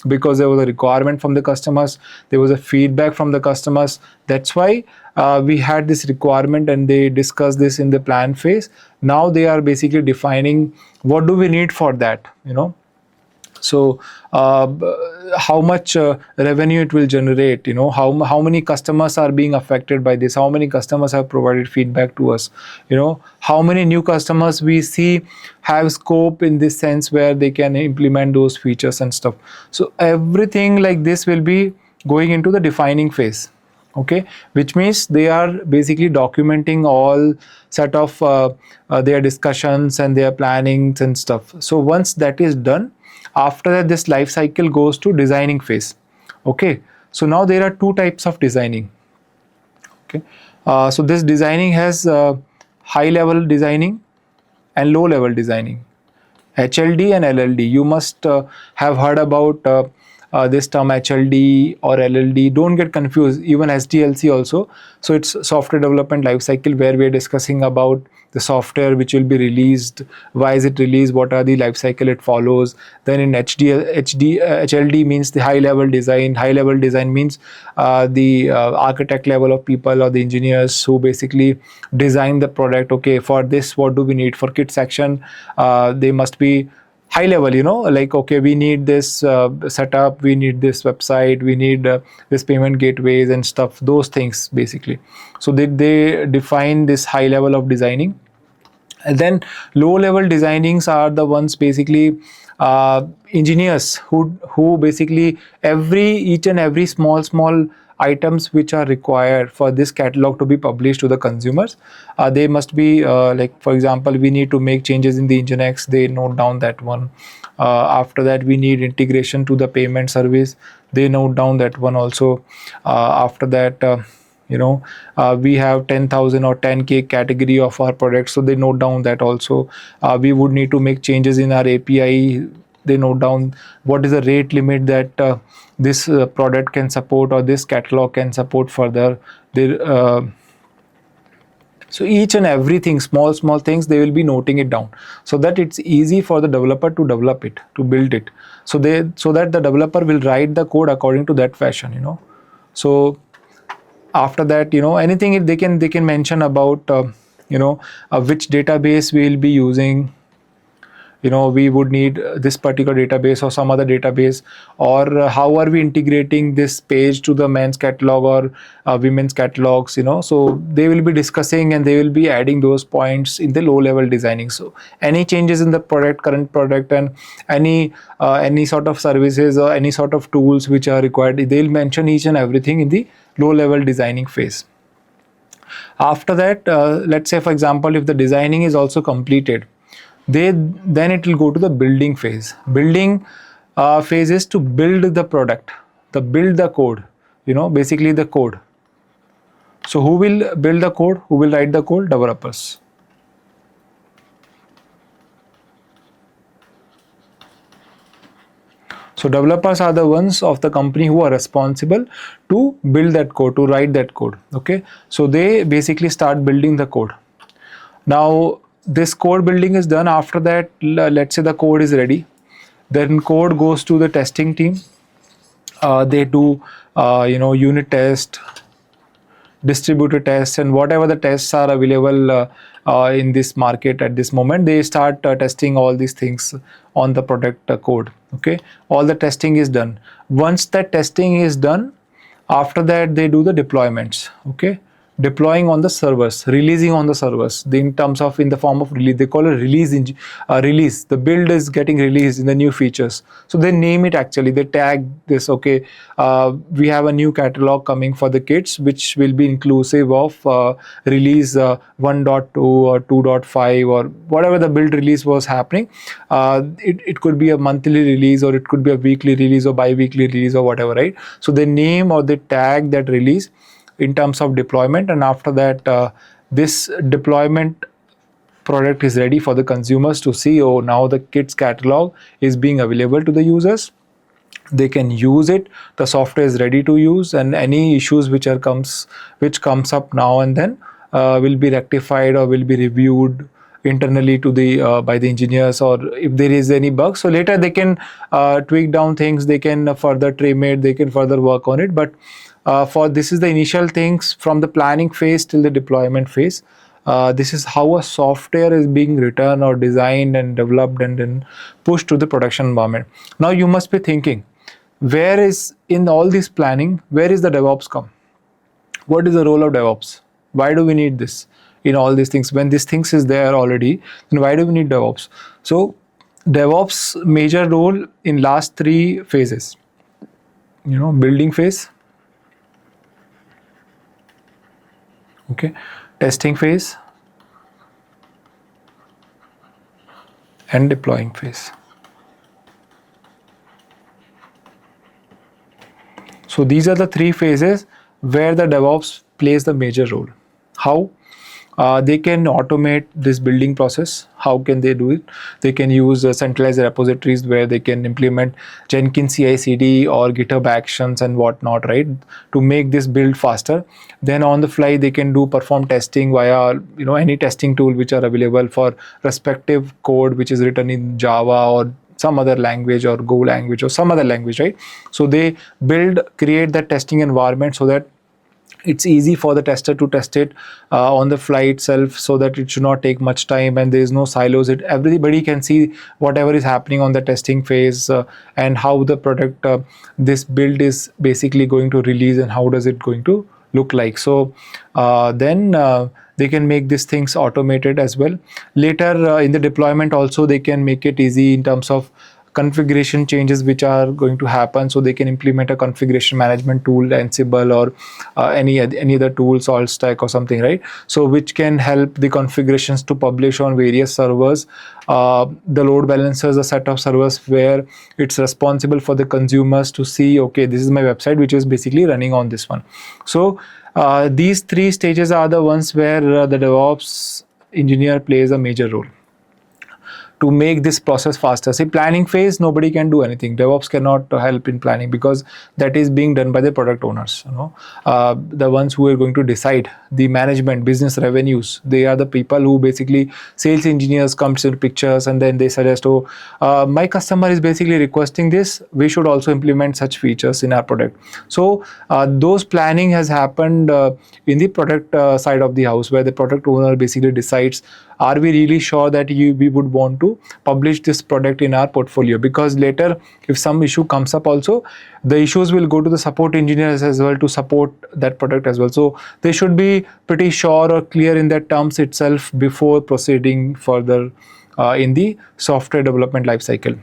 Speaker 1: because there was a requirement from the customers, there was a feedback from the customers, that's why we had this requirement, and they discussed this in the plan phase. Now they are basically defining what do we need for that, so how much revenue it will generate, how many customers are being affected by this, how many customers have provided feedback to us, how many new customers we see have scope in this sense where they can implement those features and stuff. So everything like this will be going into the defining phase. Okay, which means they are basically documenting all set of their discussions and their plannings and stuff. So once that is done, after that this life cycle goes to designing phase. Okay, so now there are two types of designing. Okay, so this designing has high level designing and low level designing, HLD and LLD. You must have heard about this term HLD or LLD. Don't get confused, even SDLC also. So it's software development lifecycle, where we're discussing about the software which will be released, why is it released, what are the lifecycle it follows. Then in HLD means the high level design. High level design means the architect level of people or the engineers who basically design the product. Okay, for this what do we need? For kit section, they must be high level, like, okay, we need this setup, we need this website, we need this payment gateways and stuff, those things basically. So they define this high level of designing. And then low level designings are the ones basically engineers who basically each and every small items which are required for this catalog to be published to the consumers, they must be like, for example, we need to make changes in the Nginx, they note down that one. After that, we need integration to the payment service, they note down that one also. After that, we have 10,000 or 10K category of our product, so they note down that also. We would need to make changes in our API, they note down what is the rate limit that this product can support or this catalog can support further. So each and everything, small things, they will be noting it down, so that it's easy for the developer to develop it, to build it, so that the developer will write the code according to that fashion. So after that, anything they can mention about which database we will be using. We would need this particular database or some other database, or how are we integrating this page to the men's catalog or women's catalogs. So they will be discussing and they will be adding those points in the low level designing. So any changes in the current product, and any sort of services or any sort of tools which are required, they'll mention each and everything in the low level designing phase. After that, let's say for example, if the designing is also completed, then it will go to the building phase. Building phase is to build the product, build the code, basically the code. So who will build the code? Who will write the code? Developers. So developers are the ones of the company who are responsible to build that code, to write that code. Okay, so they basically start building the code. Now this code building is done. After that, let's say the code is ready, then code goes to the testing team. They do unit test, distributed tests, and whatever the tests are available in this market at this moment, they start testing all these things on the product code. Okay, all the testing is done. Once that testing is done, after that they do the deployments. Okay, deploying on the servers, releasing on the servers. In terms of, in the form of release, they call it release. The build is getting released in the new features, so they name it, actually they tag this. Okay, we have a new catalog coming for the kids, which will be inclusive of release 1.2 or 2.5 or whatever the build release was happening. It could be a monthly release, or it could be a weekly release, or bi-weekly release, or whatever, right? So they name or they tag that release in terms of deployment, and after that this deployment product is ready for the consumers to see. Oh, now the kids catalog is being available to the users, they can use it, the software is ready to use, and any issues which comes up now and then will be rectified or will be reviewed internally to the by the engineers, or if there is any bug, so later they can tweak down things, they can further trim it, they can further work on it. But for this is the initial things from the planning phase till the deployment phase. This is how a software is being written or designed and developed and then pushed to the production environment. Now you must be thinking, where is, in all this planning, where is the DevOps come? What is the role of DevOps? Why do we need this in all these things? When these things is there already, then why do we need DevOps? So DevOps major role in last three phases, building phase, okay, testing phase, and deploying phase. So these are the three phases where the DevOps plays the major role. How? They can automate this building process. How can they do it? They can use centralized repositories where they can implement Jenkins CI/CD or GitHub Actions and whatnot, right, to make this build faster. Then on the fly, they can do perform testing via any testing tool which are available for respective code which is written in Java or some other language, or Go language, or some other language, right? So they create that testing environment so that it's easy for the tester to test it on the fly itself, so that it should not take much time and there is no silos. Everybody can see whatever is happening on the testing phase and how the product, this build is basically going to release, and how does it going to look like. So then they can make these things automated as well. Later in the deployment also, they can make it easy in terms of configuration changes which are going to happen, so they can implement a configuration management tool, Ansible, or any other tool, SaltStack or something, right? So which can help the configurations to publish on various servers. The load balancers, a set of servers where it's responsible for the consumers to see, okay, this is my website which is basically running on this one. So these three stages are the ones where the DevOps engineer plays a major role to make this process faster. See, planning phase, nobody can do anything. DevOps cannot help in planning because that is being done by the product owners. The ones who are going to decide the management, business revenues. They are the people who basically, sales engineers comes into pictures and then they suggest, oh, my customer is basically requesting this. We should also implement such features in our product. So those planning has happened in the product side of the house, where the product owner basically decides, are we really sure that we would want to publish this product in our portfolio? Because later, if some issue comes up also, the issues will go to the support engineers as well to support that product as well. So they should be pretty sure or clear in that terms itself before proceeding further in the software development lifecycle.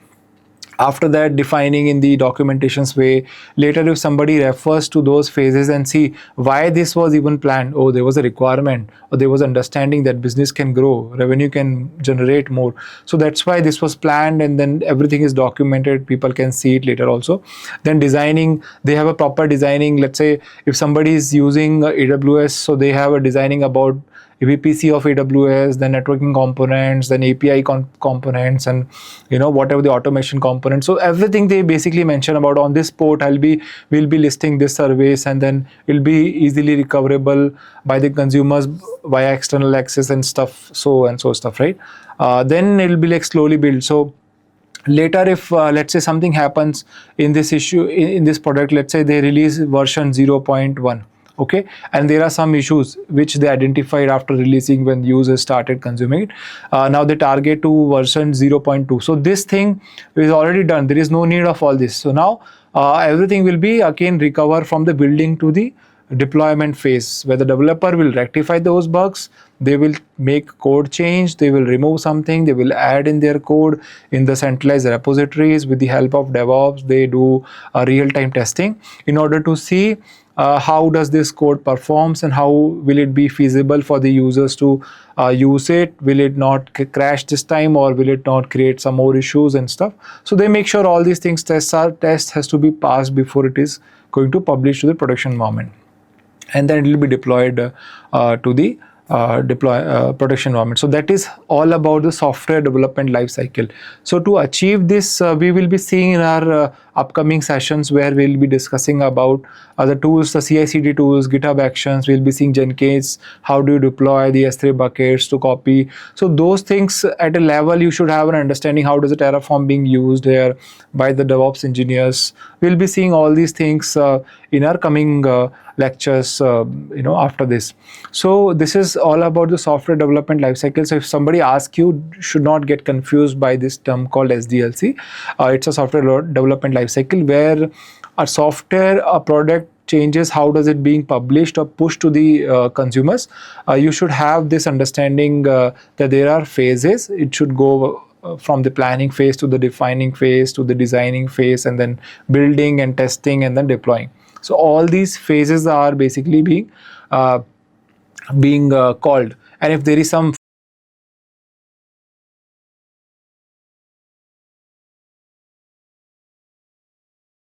Speaker 1: After that, defining in the documentations way. Later, if somebody refers to those phases and see why this was even planned, oh, there was a requirement, or there was understanding that business can grow, revenue can generate more. So that's why this was planned, and then everything is documented. People can see it later also. Then designing, they have a proper designing. Let's say if somebody is using AWS, so they have a designing about VPC of AWS, then networking components, then API components, and whatever the automation components. So everything they basically mention about on this port, we'll be listing this service, and then it'll be easily recoverable by the consumers via external access and stuff, so and so stuff, right? Then it'll be like slowly built. So later, if let's say something happens in this issue, in this product, let's say they release version 0.1. okay, and there are some issues which they identified after releasing when users started consuming it. Now they target to version 0.2. So this thing is already done. There is no need of all this. So now everything will be again recover from the building to the deployment phase, where the developer will rectify those bugs. They will make code change, they will remove something, they will add in their code in the centralized repositories. With the help of DevOps, they do real-time testing in order to see how does this code performs and how will it be feasible for the users to use it. Will it not crash this time, or will it not create some more issues and stuff? So they make sure all these things test has to be passed before it is going to publish to the production environment, and then it will be deployed to the production environment. So that is all about the software development lifecycle. So to achieve this, we will be seeing in our upcoming sessions where we will be discussing about the tools, the CI/CD tools, GitHub Actions. We'll be seeing Jenkins, how do you deploy the S3 buckets to copy. So those things at a level you should have an understanding. How does the Terraform being used here by the DevOps engineers? We'll be seeing all these things in our coming lectures after this. So this is all about the software development lifecycle. So if somebody asks you, should not get confused by this term called SDLC. It's a software development lifecycle where a software, a product changes, how does it being published or pushed to the consumers. You should have this understanding that there are phases. It should go from the planning phase to the defining phase to the designing phase, and then building and testing and then deploying. So all these phases are basically being called. And if there is some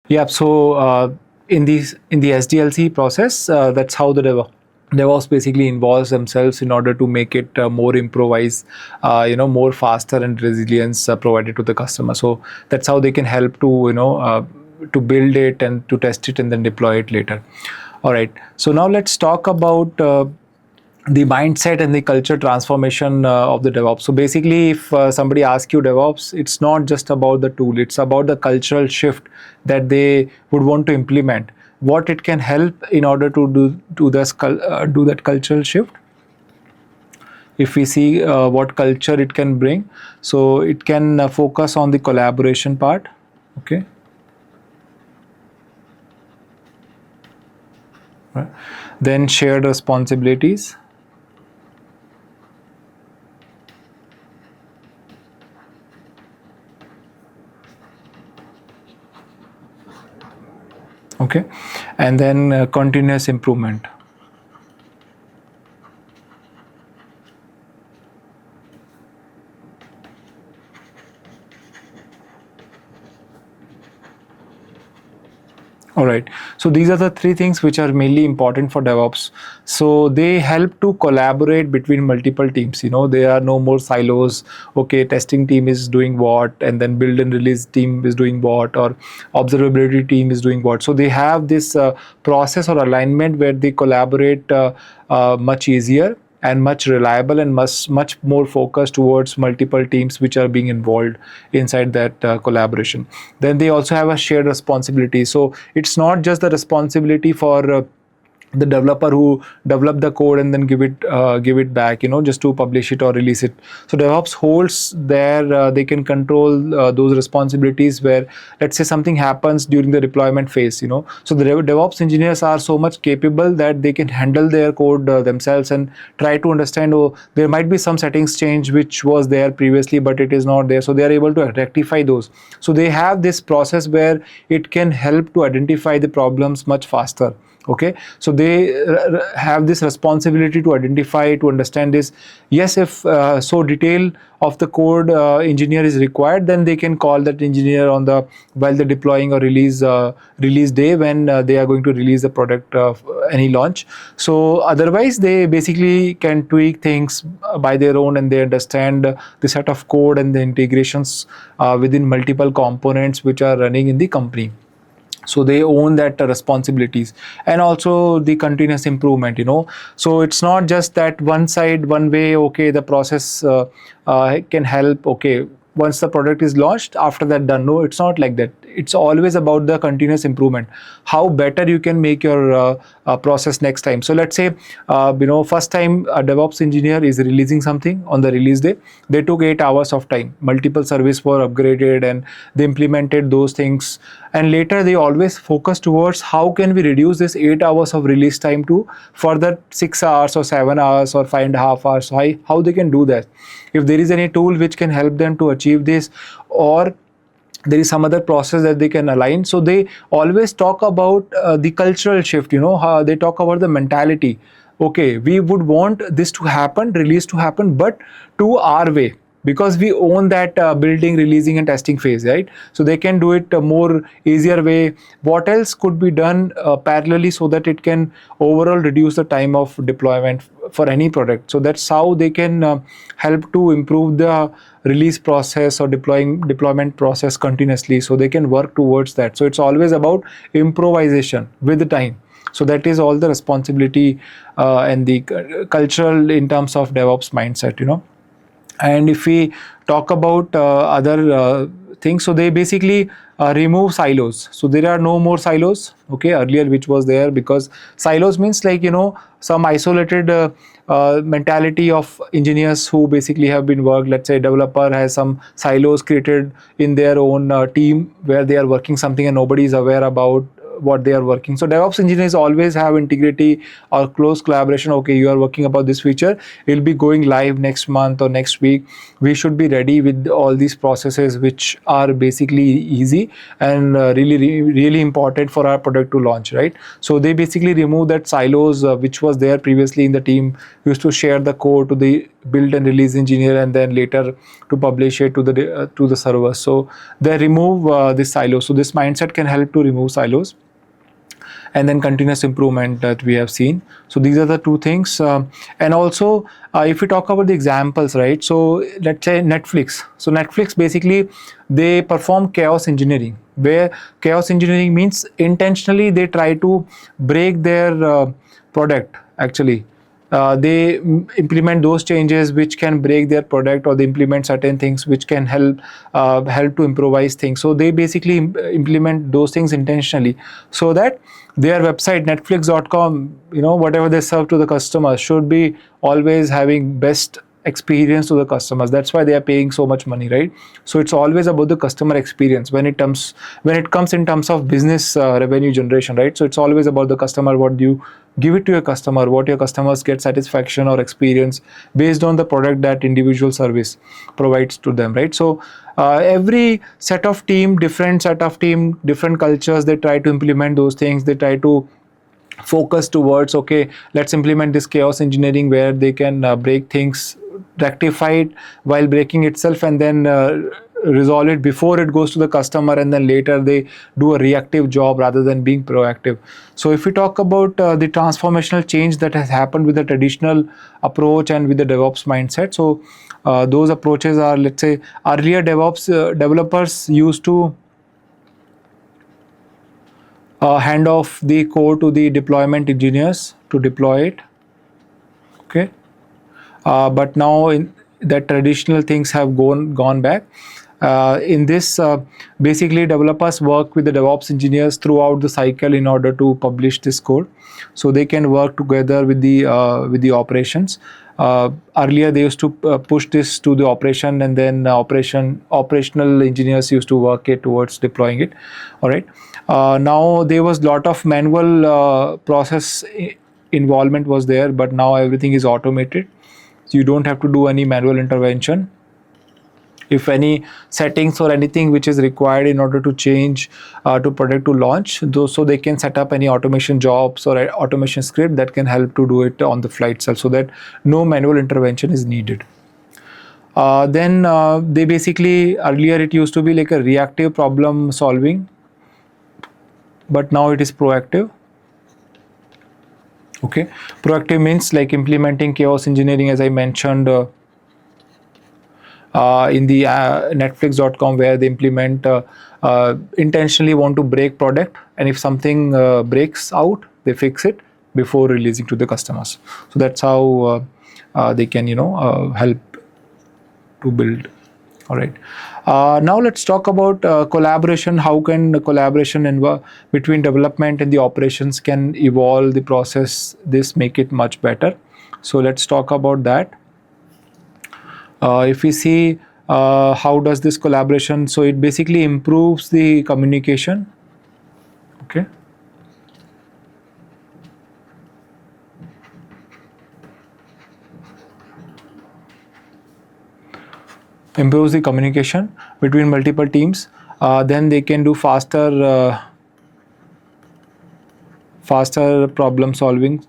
Speaker 1: in the SDLC process, that's how the DevOps basically involves themselves in order to make it more improvised, more faster and resilience provided to the customer. So that's how they can help to to build it and to test it and then deploy it later. All right. So now let's talk about the mindset and the culture transformation of the DevOps. So basically, if somebody asks you DevOps, it's not just about the tool, it's about the cultural shift that they would want to implement. What it can help in order to do that cultural shift. If we see what culture it can bring, so it can focus on the collaboration part, okay. Right. Then shared responsibilities. Okay, and then continuous improvement. All right, so these are the three things which are mainly important for DevOps. So they help to collaborate between multiple teams. There are no more silos. Okay, testing team is doing what, and then build and release team is doing what, or observability team is doing what. So they have this process or alignment where they collaborate much easier and much reliable and much more focused towards multiple teams which are being involved inside that collaboration. Then they also have a shared responsibility. So it's not just the responsibility for the developer who developed the code and then give it back, just to publish it or release it. So DevOps holds there, they can control those responsibilities where, let's say, something happens during the deployment phase, So the DevOps engineers are so much capable that they can handle their code themselves and try to understand, there might be some settings change which was there previously, but it is not there. So they are able to rectify those. So they have this process where it can help to identify the problems much faster. Okay, so they have this responsibility to identify, to understand this. Yes, if so detail of the code engineer is required, then they can call that engineer on while they're deploying or release day when they are going to release the product of any launch. So otherwise, they basically can tweak things by their own, and they understand the set of code and the integrations within multiple components which are running in the company. So they own that responsibilities, and also the continuous improvement. So it's not just that one side, one way. Okay, the process can help. Okay, once the product is launched, after that done. No, it's not like that. It's always about the continuous improvement, how better you can make your process next time. So let's say first time a DevOps engineer is releasing something on the release day, they took 8 hours of time, multiple services were upgraded and they implemented those things, and later they always focus towards how can we reduce this 8 hours of release time to further 6 hours or 7 hours or 5.5 hours. How they can do that, if there is any tool which can help them to achieve this, or there is some other process that they can align. So they always talk about the cultural shift, how they talk about the mentality. Okay, we would want this to happen, release to happen, but to our way, because we own that building, releasing and testing phase, right? So they can do it a more easier way. What else could be done parallelly so that it can overall reduce the time of deployment for any product? So that's how they can help to improve the release process or deployment process continuously, so they can work towards that. So it's always about improvisation with the time. So that is all the responsibility and the cultural in terms of DevOps mindset. And if we talk about other things, so they basically remove silos. So there are no more silos, okay, earlier which was there, because silos means like some isolated mentality of engineers who basically have been worked. Let's say developer has some silos created in their own team where they are working something and nobody is aware about what they are working. So DevOps engineers always have integrity or close collaboration. Okay, you are working about this feature, it will be going live next month or next week. We should be ready with all these processes which are basically easy and really important for our product to launch, right? So they basically remove that silos which was there previously in the team, used to share the code to the build and release engineer and then later to publish it to the server. So they remove this silo. So this mindset can help to remove silos, and then continuous improvement that we have seen. So these are the two things. And also if we talk about the examples, right? So let's say Netflix. So Netflix basically they perform chaos engineering, where chaos engineering means intentionally they try to break their product. Actually they implement those changes which can break their product, or they implement certain things which can help to improvise things. So they basically implement those things intentionally, so that their website netflix.com, whatever they serve to the customers, should be always having best experience to the customers. That's why they are paying so much money, right? So it's always about the customer experience when it comes in terms of business revenue generation, right? So it's always about the customer. What do you give it to your customer, what your customers get satisfaction or experience based on the product that individual service provides to them, right? So every set of team, different cultures, they try to implement those things. They try to focus towards, okay, let's implement this chaos engineering where they can break things, rectify it while breaking itself, and then resolve it before it goes to the customer, and then later they do a reactive job rather than being proactive. So if we talk about the transformational change that has happened with the traditional approach and with the DevOps mindset, so those approaches are, let's say, earlier DevOps developers used to hand off the code to the deployment engineers to deploy it, okay, but now in that traditional things have gone back. In this basically developers work with the DevOps engineers throughout the cycle in order to publish this code, so they can work together with the operations. Earlier they used to push this to the operation, and then operational engineers used to work it towards deploying it. All right, now there was lot of manual process involvement was there, but now everything is automated, so you don't have to do any manual intervention. If any settings or anything which is required in order to change to product to launch, so they can set up any automation jobs or automation script that can help to do it on the fly itself, so that no manual intervention is needed. Then they basically, earlier it used to be like a reactive problem solving, but now it is proactive. Okay, proactive means like implementing chaos engineering, as I mentioned in the netflix.com, where they implement intentionally want to break product, and if something breaks out, they fix it before releasing to the customers. So that's how they can help to build. All right. Now let's talk about collaboration. How can the collaboration between development and the operations can evolve the process, this make it much better. So let's talk about that. If we see how does this collaboration, so it basically improves the communication. Okay. Improves the communication between multiple teams. Then they can do faster problem solving.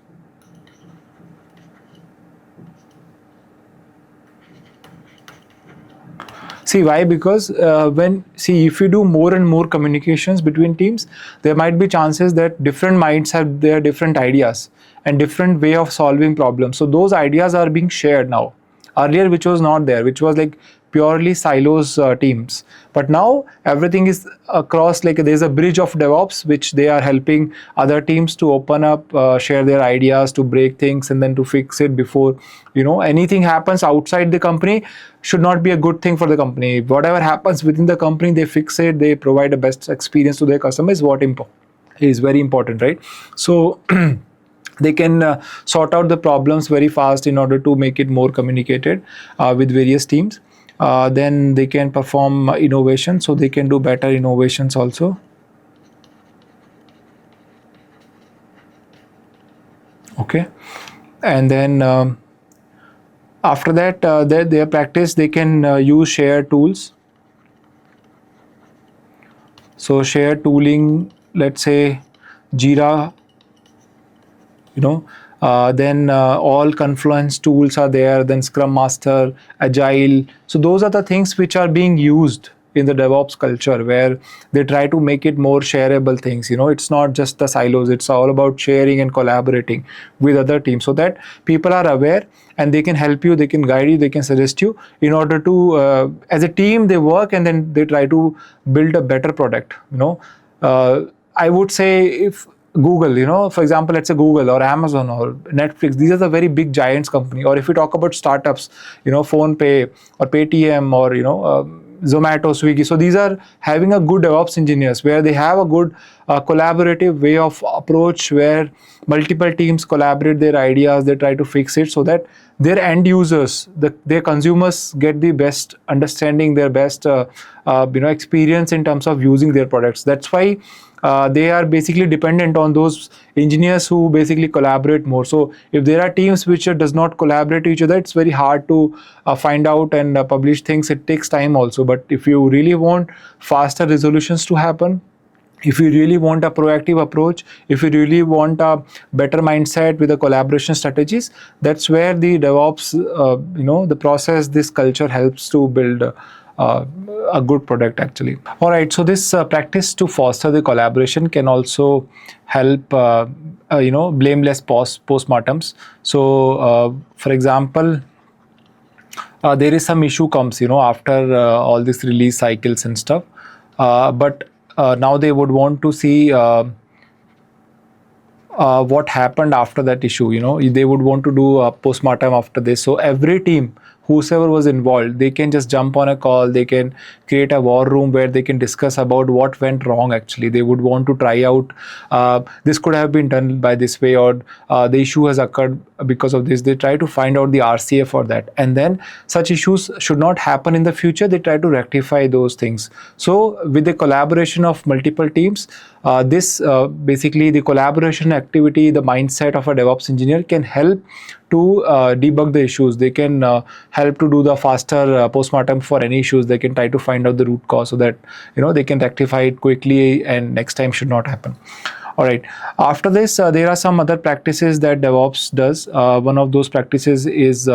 Speaker 1: See why? Because if you do more and more communications between teams, there might be chances that different minds have their different ideas and different way of solving problems. So those ideas are being shared now. Earlier, which was not there, which was like purely silos teams. But now everything is across, like there's a bridge of DevOps, which they are helping other teams to open up, share their ideas, to break things and then to fix it before, anything happens outside the company should not be a good thing for the company. Whatever happens within the company, they fix it, they provide the best experience to their customers, is very important, right? So they can sort out the problems very fast in order to make it more communicated with various teams. Then they can perform innovation, so they can do better innovations also. Okay. And then after that, their practice, they can use shared tools. So shared tooling, let's say Jira, then all Confluence tools are there, then Scrum Master, Agile. So those are the things which are being used in the DevOps culture, where they try to make it more shareable things. It's not just the silos, it's all about sharing and collaborating with other teams, so that people are aware and they can help you, they can guide you, they can suggest you in order to, as a team, they work and then they try to build a better product. I would say, if Google, for example, let's say Google or Amazon or Netflix, these are the very big giants company. Or if we talk about startups, PhonePe or Paytm or, Zomato, Swiggy. So these are having a good DevOps engineers, where they have a good collaborative way of approach, where multiple teams collaborate their ideas, they try to fix it so that their end users, their consumers get the best understanding, their best experience in terms of using their products. That's why they are basically dependent on those engineers who basically collaborate more. So if there are teams which does not collaborate with each other, it's very hard to find out and publish things. It takes time also. But if you really want faster resolutions to happen, if you really want a proactive approach, if you really want a better mindset with the collaboration strategies, that's where the DevOps, the process, this culture helps to build a good product actually. All right, so this practice to foster the collaboration can also help blameless postmortems. So for example, there is some issue comes after all these release cycles and stuff, but now they would want to see what happened after that issue. They would want to do a postmortem after this. So every team, whosoever was involved, they can just jump on a call, they can create a war room where they can discuss about what went wrong actually. They would want to try out, this could have been done by this way, or the issue has occurred because of this. They try to find out the RCA for that, and then such issues should not happen in the future. They try to rectify those things. So with the collaboration of multiple teams, this basically the collaboration activity, the mindset of a DevOps engineer can help to debug the issues. They can help to do the faster postmortem for any issues. They can try to find out the root cause so that they can rectify it quickly and next time should not happen. All right. After this, there are some other practices that DevOps does. One of those practices is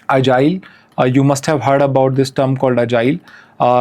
Speaker 1: Agile. You must have heard about this term called Agile.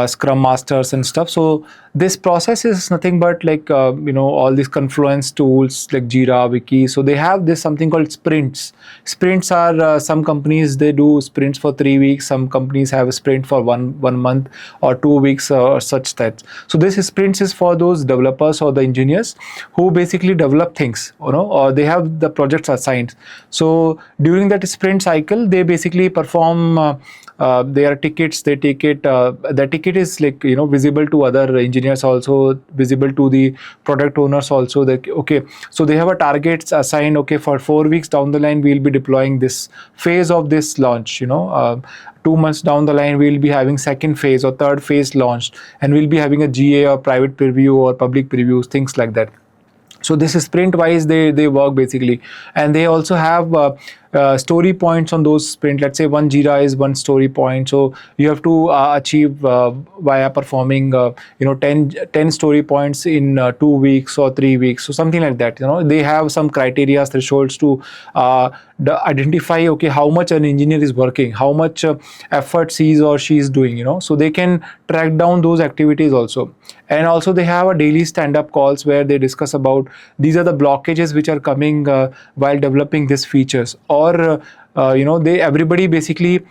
Speaker 1: scrum masters and stuff. So this process is nothing but like all these confluence tools like Jira, Wiki. So they have this something called sprints. Sprints are some companies, they do sprints for 3 weeks, some companies have a sprint for one month or 2 weeks or such that. So this sprints is for those developers or the engineers who basically develop things, or they have the projects assigned. So during that sprint cycle, they basically perform their tickets. They take it, the ticket is like visible to other engineers, also visible to the product owners also, that okay, so they have a targets assigned. Okay, for 4 weeks down the line we'll be deploying this phase of this launch. 2 months down the line we'll be having second phase or third phase launched, and we'll be having a GA or private preview or public previews, things like that. So this is sprint wise, they work basically. And they also have story points on those sprint. Let's say one Jira is one story point, so you have to achieve via performing 10 story points in 2 weeks or 3 weeks, so something like that. They have some criteria, thresholds to identify, okay, how much an engineer is working, how much effort he or she is doing, so they can track down those activities also. And also they have a daily stand-up calls where they discuss about these are the blockages which are coming while developing these features. Or they everybody basically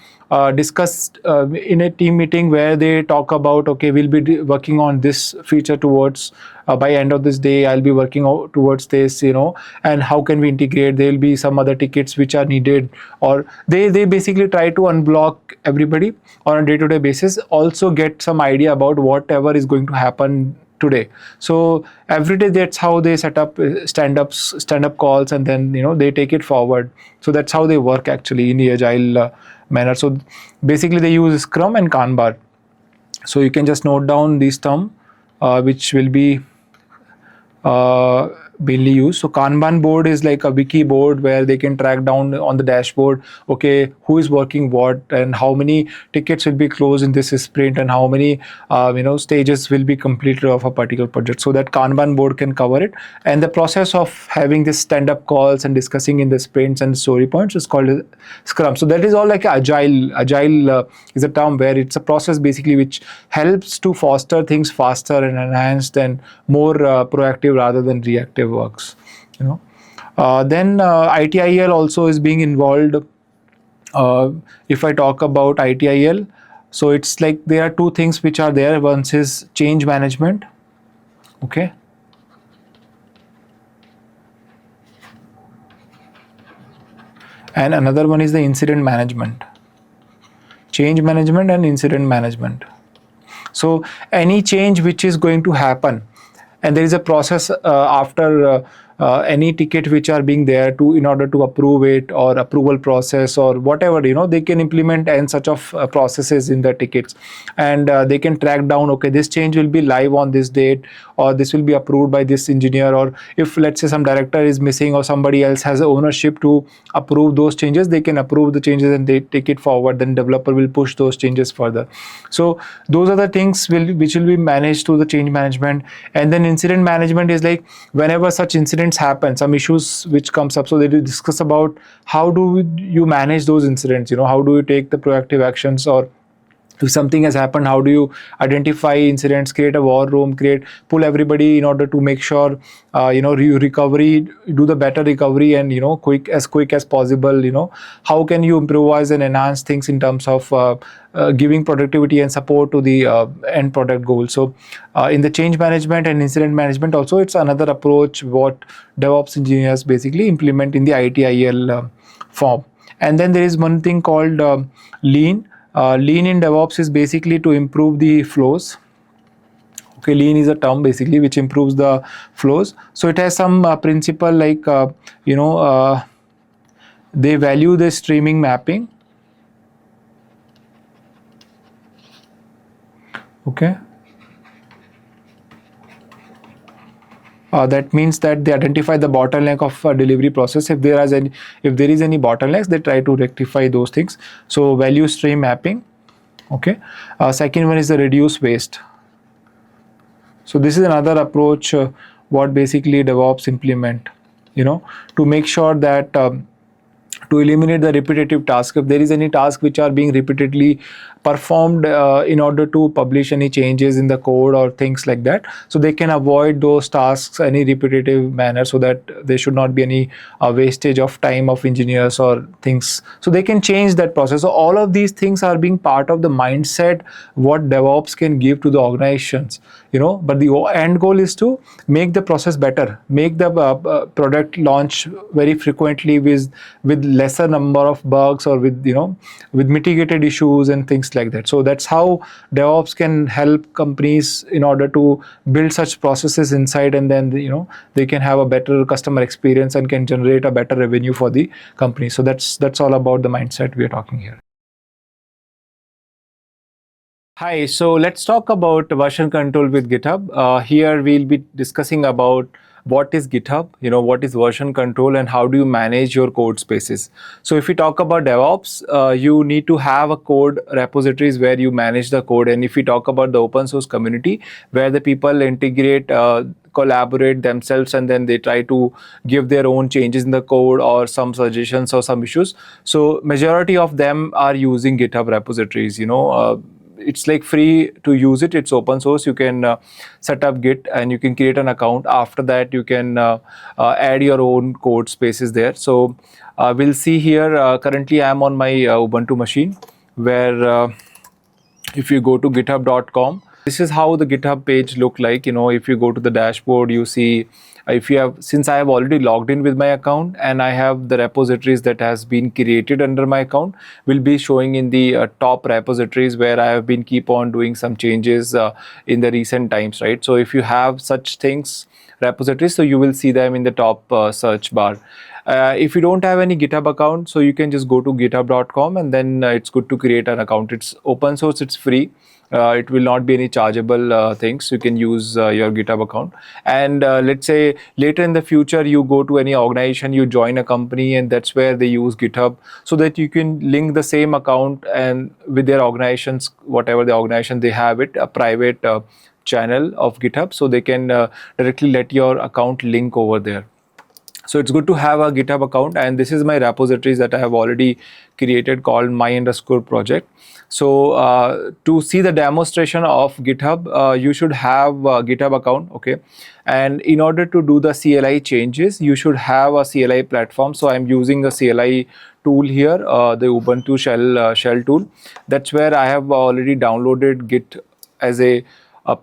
Speaker 1: discuss in a team meeting where they talk about, okay, we'll be working on this feature towards by end of this day, I'll be working towards this, and how can we integrate. There will be some other tickets which are needed, or they basically try to unblock everybody on a day-to-day basis, also get some idea about whatever is going to happen today. So every day, that's how they set up stand-up calls, and then they take it forward. So that's how they work actually in the agile manner. So basically they use Scrum and Kanban. So you can just note down these terms which will be mainly used. So Kanban board is like a wiki board where they can track down on the dashboard, okay, who is working what, and how many tickets will be closed in this sprint, and how many stages will be completed of a particular project. So that Kanban board can cover it. And the process of having this stand-up calls and discussing in the sprints and story points is called Scrum. So that is all like Agile. Agile is a term where it's a process basically which helps to foster things faster and enhanced and more proactive rather than reactive works. Then ITIL also is being involved. If I talk about ITIL, so it's like there are two things which are there. One is change management, okay, and another one is the incident management. Change management and incident management. So any change which is going to happen, and there is a process after any ticket which are being there to in order to approve it, or approval process or whatever, they can implement and such of processes in the tickets, and they can track down, okay, this change will be live on this date, or this will be approved by this engineer, or if let's say some director is missing or somebody else has ownership to approve those changes, they can approve the changes and they take it forward, then developer will push those changes further. So those are the things which will be managed through the change management. And then incident management is like whenever such incidents happen, some issues which comes up, so they will discuss about how do you manage those incidents, how do you take the proactive actions, or if something has happened, how do you identify incidents, create a war room, pull everybody in order to make sure recovery, do the better recovery, and quick as possible. How can you improvise and enhance things in terms of giving productivity and support to the end product goal. So in the change management and incident management also, it's another approach what DevOps engineers basically implement in the ITIL form. And then there is one thing called lean. Lean in DevOps is basically to improve the flows. Okay, lean is a term basically which improves the flows. So it has some principle like they value the streaming mapping. Okay. That means that they identify the bottleneck of a delivery process. If there is any bottlenecks, they try to rectify those things. So value stream mapping. Okay. Second one is the reduce waste. So this is another approach what basically DevOps implement, to make sure that to eliminate the repetitive task. If there is any task which are being repeatedly performed in order to publish any changes in the code or things like that, so they can avoid those tasks any repetitive manner, so that there should not be any wastage of time of engineers or things, so they can change that process. So all of these things are being part of the mindset what DevOps can give to the organizations, but the end goal is to make the process better, make the product launch very frequently with lesser number of bugs, or with mitigated issues and things like that. So that's how DevOps can help companies in order to build such processes inside, and then they can have a better customer experience and can generate a better revenue for the company. So that's all about the mindset we are talking here. Hi, so let's talk about version control with GitHub. Here we'll be discussing about what is GitHub, what is version control, and how do you manage your code spaces. So if we talk about DevOps, you need to have a code repositories where you manage the code. And if we talk about the open source community, where the people integrate, collaborate themselves, and then they try to give their own changes in the code or some suggestions or some issues. So majority of them are using GitHub repositories. It's like free to use it. It's open source. You can set up Git and you can create an account. After that, you can add your own code spaces there. So we'll see here. Currently, I'm on my Ubuntu machine, where if you go to github.com, this is how the GitHub page look like. If you go to the dashboard, you see, since I have already logged in with my account and I have the repositories that has been created under my account, will be showing in the top repositories where I have been keep on doing some changes in the recent times, right? So if you have such things, repositories, so you will see them in the top search bar. If you don't have any GitHub account, so you can just go to github.com, and then it's good to create an account. It's open source, it's free. It will not be any chargeable things. You can use your GitHub account. And let's say later in the future, you go to any organization, you join a company, and that's where they use GitHub, so that you can link the same account and with their organizations, whatever the organization they have it, a private channel of GitHub, so they can directly let your account link over there. So it's good to have a GitHub account, and this is my repositories that I have already created called my_project. So to see the demonstration of GitHub, you should have a GitHub account, okay? And in order to do the CLI changes, you should have a CLI platform. So I'm using a CLI tool here, the Ubuntu shell tool. That's where I have already downloaded Git as a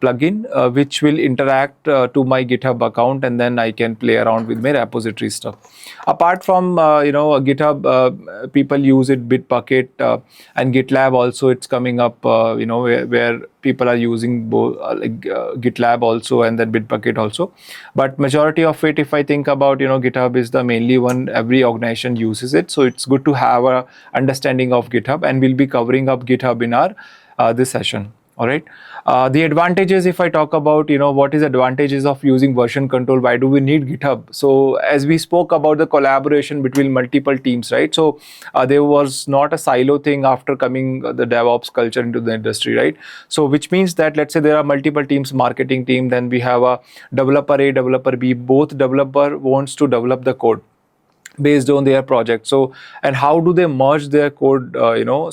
Speaker 1: plugin which will interact to my GitHub account, and then I can play around with my repository stuff. Apart from GitHub, people use it Bitbucket and GitLab also. It's coming up, where people are using both GitLab also and then Bitbucket also. But majority of it, if I think about, GitHub is the mainly one. Every organization uses it, so it's good to have a understanding of GitHub, and we'll be covering up GitHub in our this session. All right. The advantages, if I talk about, what is advantages of using version control, why do we need GitHub? So as we spoke about the collaboration between multiple teams, right? So there was not a silo thing after coming the DevOps culture into the industry, right? So which means that, let's say there are multiple teams, marketing team, then we have a developer A, developer B, both developer wants to develop the code based on their project. So, and how do they merge their code,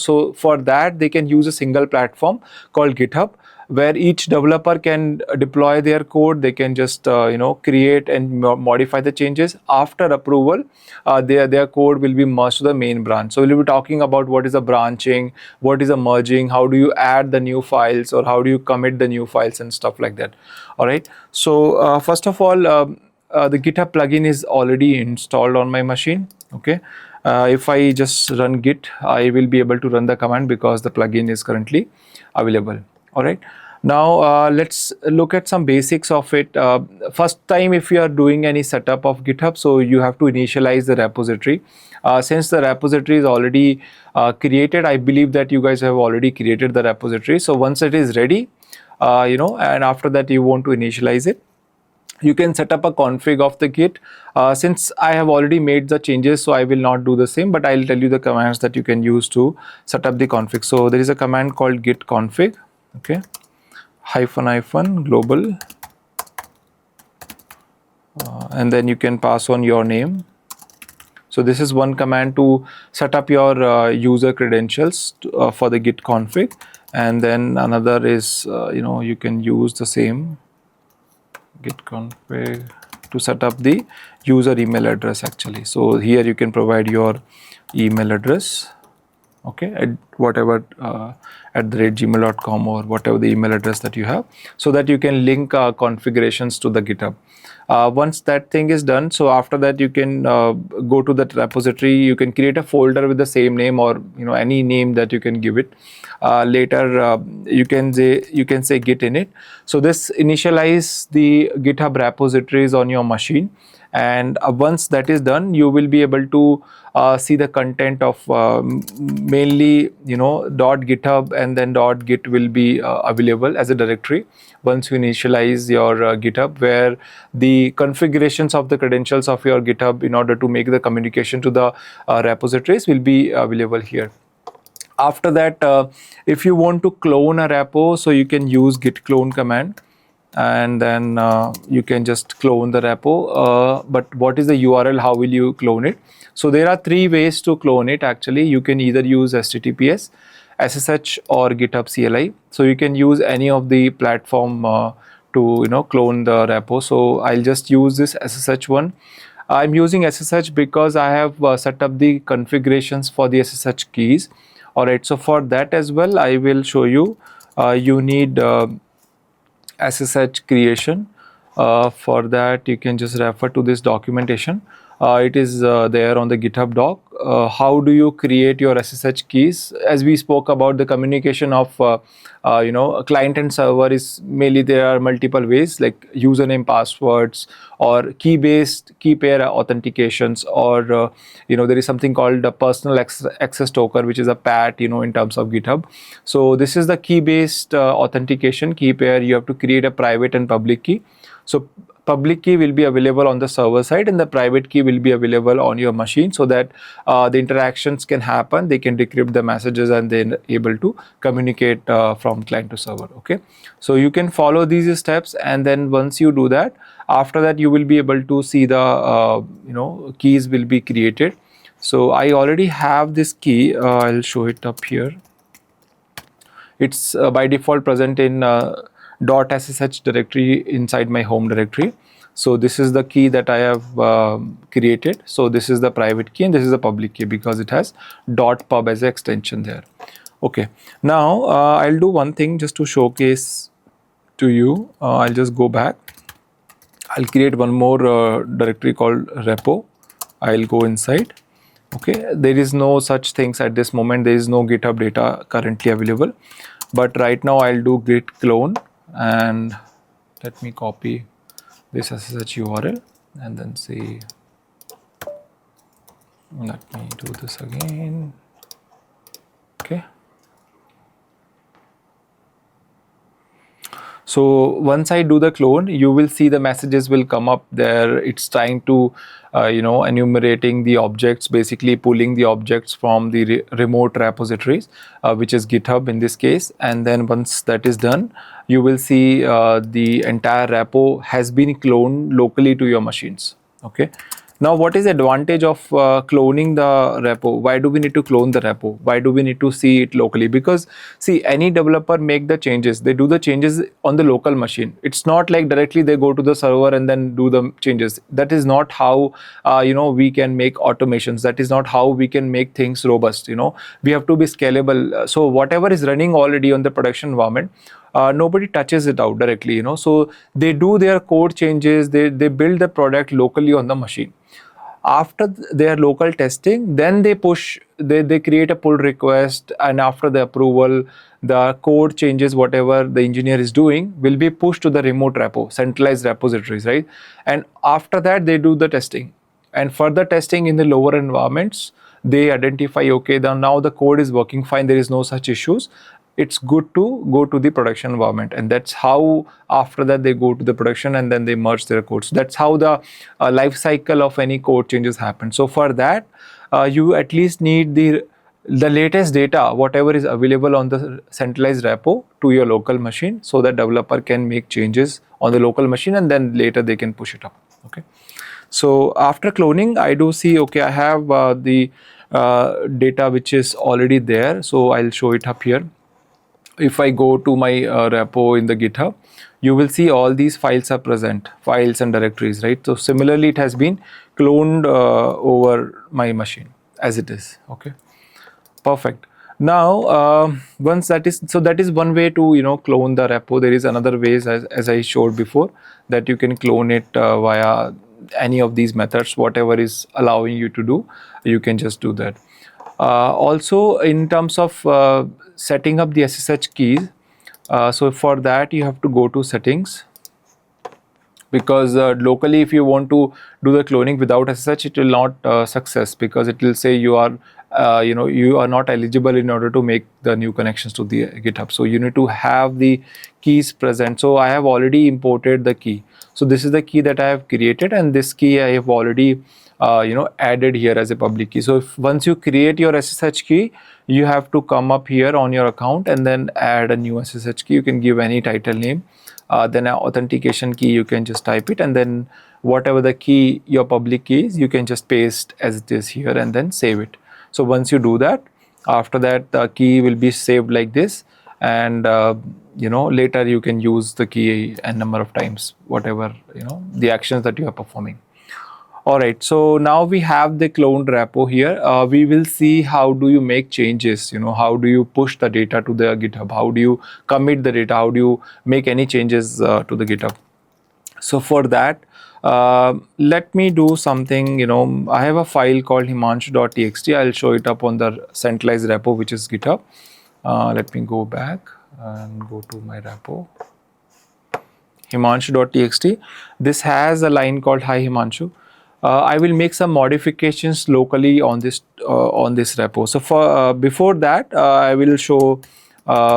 Speaker 1: so for that they can use a single platform called GitHub, where each developer can deploy their code. They can just create and modify the changes. After approval, their code will be merged to the main branch. So we'll be talking about what is a branching, what is a merging, how do you add the new files, or how do you commit the new files and stuff like that. All right. So first of all, the GitHub plugin is already installed on my machine, okay? If I just run Git, I will be able to run the command because the plugin is currently available. All right. Now let's look at some basics of it. First time, if you are doing any setup of GitHub, so you have to initialize the repository. Since the repository is already created, I believe that you guys have already created the repository. So once it is ready, and after that you want to initialize it, you can set up a config of the Git. Since I have already made the changes, so I will not do the same, but I'll tell you the commands that you can use to set up the config. So there is a command called git config, okay, -- global, and then you can pass on your name. So this is one command to set up your user credentials for the git config, and then another is you can use the same git config to set up the user email address actually. So here you can provide your email address, okay, at whatever at the rate gmail.com or whatever the email address that you have, so that you can link configurations to the GitHub. Once that thing is done, so after that you can go to that repository. You can create a folder with the same name, or any name that you can give it. Later you can say git init. So this initialize the GitHub repositories on your machine, and once that is done, you will be able to see the content of mainly .github, and then .git will be available as a directory once you initialize your GitHub, where the configurations of the credentials of your GitHub in order to make the communication to the repositories will be available here. After that, if you want to clone a repo, so you can use git clone command, and then you can just clone the repo. But what is the URL? How will you clone it? So there are three ways to clone it actually. You can either use HTTPS, SSH, or GitHub CLI. So you can use any of the platform to clone the repo. So I'll just use this SSH one. I'm using SSH because I have set up the configurations for the SSH keys. Alright, so for that as well, I will show you. You need SSH creation. For that, you can just refer to this documentation. It is there on the GitHub doc. How do you create your SSH keys? As we spoke about, the communication of client and server is mainly, there are multiple ways like username, passwords, or key pair authentications, or there is something called a personal access token, which is a PAT in terms of GitHub. So this is the key based authentication key pair. You have to create a private and public key. So public key will be available on the server side, and the private key will be available on your machine, so that the interactions can happen. They can decrypt the messages, and then able to communicate from client to server. Okay, so you can follow these steps, and then once you do that, after that you will be able to see the keys will be created. So I already have this key. I'll show it up here. It's by default present in .ssh directory inside my home directory. So this is the key that I have created. So this is the private key, and this is the public key because it has .pub as an extension there. Okay, now I'll do one thing just to showcase to you. I'll just go back. I'll create one more directory called repo. I'll go inside. Okay, there is no such things at this moment. There is no GitHub data currently available, but right now I'll do git clone, and let me copy this SSH URL and then say, let me do this again. Okay. So once I do the clone, you will see the messages will come up there. It's trying to enumerating the objects, basically pulling the objects from the remote repositories, which is GitHub in this case. And then once that is done, you will see the entire repo has been cloned locally to your machines. Okay. Now, what is the advantage of cloning the repo? Why do we need to clone the repo? Why do we need to see it locally? Because see, any developer make the changes. They do the changes on the local machine. It's not like directly they go to the server and then do the changes. That is not how we can make automations. That is not how we can make things robust. We have to be scalable. So whatever is running already on the production environment, nobody touches it out directly. So they do their code changes. They build the product locally on the machine. After their local testing, then they create a pull request, and after the approval, the code changes, whatever the engineer is doing will be pushed to the remote repo, centralized repositories, right? And after that, they do the testing, and further testing in the lower environments, they identify, okay, now the code is working fine, there is no such issues. It's good to go to the production environment, and that's how after that they go to the production, and then they merge their codes. That's how the life cycle of any code changes happen. So for that, you at least need the latest data, whatever is available on the centralized repo, to your local machine, so that developer can make changes on the local machine, and then later they can push it up. Okay. So after cloning, I do see, okay, I have the data which is already there. So I'll show it up here. If I go to my repo in the GitHub, you will see all these files are present, files and directories, right? So similarly, it has been cloned over my machine as it is. Okay, perfect. Now, once that is, so that is one way to, clone the repo. There is another ways, as I showed before, that you can clone it via any of these methods. Whatever is allowing you to do, you can just do that. Also, in terms of setting up the SSH keys, so for that you have to go to settings, because locally, if you want to do the cloning without SSH, it will not success, because it will say you are you are not eligible in order to make the new connections to the GitHub. So you need to have the keys present. So I have already imported the key. So this is the key that I have created, and this key I have already added here as a public key. So once you create your SSH key, you have to come up here on your account and then add a new SSH key. You can give any title name. Then an authentication key, you can just type it, and then whatever the key, your public key is, you can just paste as it is here and then save it. So once you do that, after that the key will be saved like this, and later you can use the key a number of times, whatever the actions that you are performing. All right, so now we have the cloned repo here. We will see how do you make changes, how do you push the data to the GitHub, how do you commit the data, how do you make any changes to the GitHub. So for that, let me do something. I have a file called himanshu.txt. I'll show it up on the centralized repo, which is GitHub. Let me go back and go to my repo. Himanshu.txt. This has a line called hi Himanshu. I will make some modifications locally on this repo. So for before that, I will show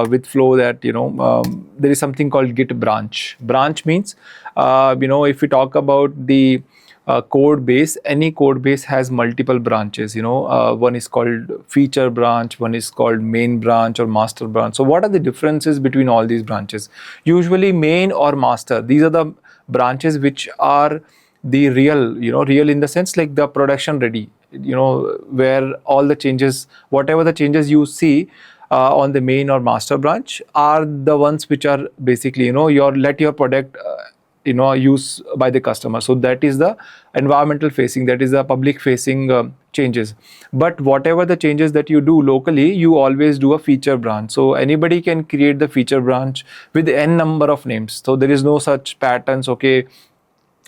Speaker 1: with flow that there is something called git branch. Branch means if we talk about the code base, any code base has multiple branches. One is called feature branch, one is called main branch or master branch. So what are the differences between all these branches? Usually main or master, these are the branches which are the real in the sense like the production ready, where all the changes, whatever the changes you see on the main or master branch are the ones which are basically your product use by the customer. So that is the environmental facing, that is the public facing changes. But whatever the changes that you do locally, you always do a feature branch. So anybody can create the feature branch with n number of names. So there is no such patterns, okay,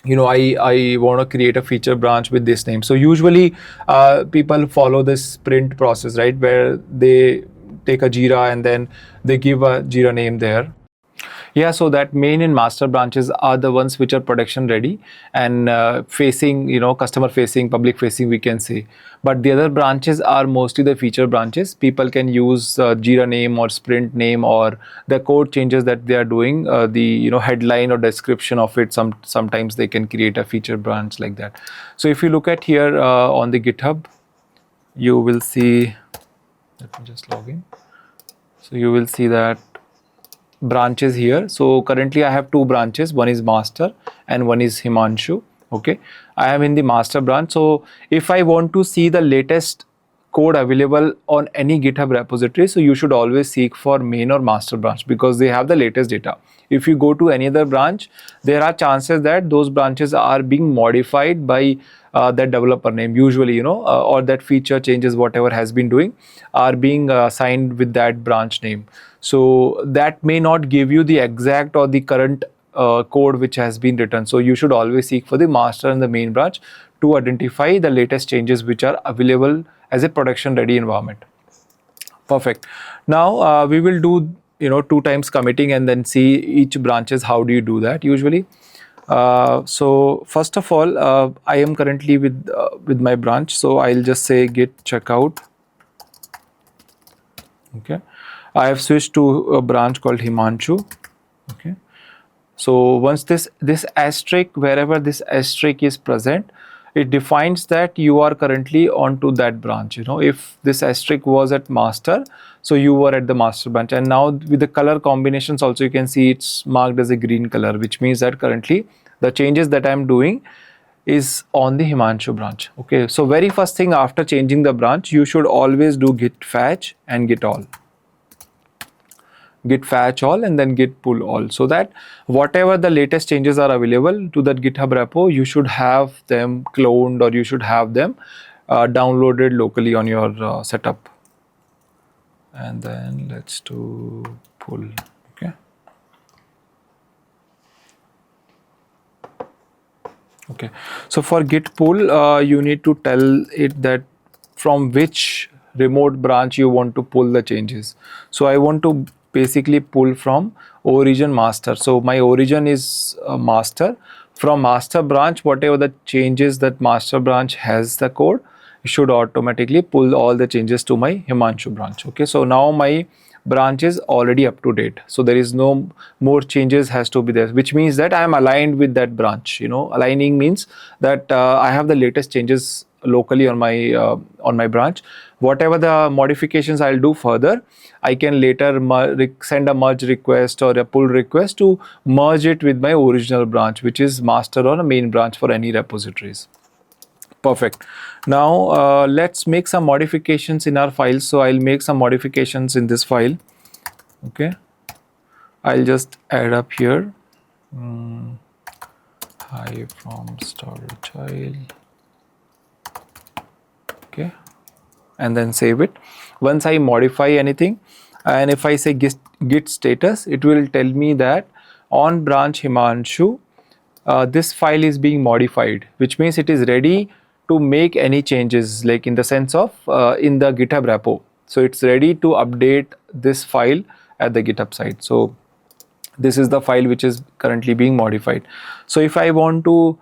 Speaker 1: I want to create a feature branch with this name. So usually people follow this sprint process, right, where they take a Jira and then they give a Jira name there. Yeah, so that main and master branches are the ones which are production ready and facing, customer facing, public facing, we can say. But the other branches are mostly the feature branches. People can use Jira name or sprint name or the code changes that they are doing, the headline or description of it. Sometimes they can create a feature branch like that. So if you look at here on the GitHub, you will see. Let me just log in. So you will see that branches here. So currently I have two branches, one is master and one is Himanshu. Okay, I am in the master branch. So if I want to see the latest code available on any GitHub repository, so you should always seek for main or master branch because they have the latest data. If you go to any other branch, there are chances that those branches are being modified by that developer name usually, or that feature changes, whatever has been doing, are being assigned with that branch name. So that may not give you the exact or the current code which has been written. So you should always seek for the master and the main branch to identify the latest changes which are available as a production ready environment. Perfect. Now we will do 2 times committing and then see each branches. How do you do that usually? So first of all, I am currently with my branch, so I'll just say git checkout. Okay, I have switched to a branch called Himanshu. Okay, so once this asterisk, wherever this asterisk is present, it defines that you are currently onto that branch. If this asterisk was at master, so you were at the master branch, and now with the color combinations also you can see it's marked as a green color, which means that currently the changes that I'm doing is on the Himanshu branch. Okay, so very first thing after changing the branch, you should always do git fetch and git all. Git fetch all and then git pull all, so that whatever the latest changes are available to that GitHub repo, you should have them cloned or you should have them downloaded locally on your setup. And then let's do pull. Okay. Okay. So for git pull, you need to tell it that from which remote branch you want to pull the changes. So I want to basically pull from origin master. So my origin is master. From master branch, whatever the changes that master branch has the code, it should automatically pull all the changes to my Himanshu branch. Okay, so now my branch is already up to date, so there is no more changes has to be there, which means that I am aligned with that branch. Aligning means that I have the latest changes locally on my branch. Whatever the modifications I'll do further, I can later send a merge request or a pull request to merge it with my original branch, which is master or a main branch for any repositories. Perfect. Now let's make some modifications in our files. So I'll make some modifications in this file. Okay, I'll just add up here hi from Staragile. Okay, and then save it. Once I modify anything, and if I say git status, it will tell me that on branch Himanshu this file is being modified, which means it is ready to make any changes, like in the sense of in the GitHub repo. So it's ready to update this file at the GitHub site. So this is the file which is currently being modified. So if I want to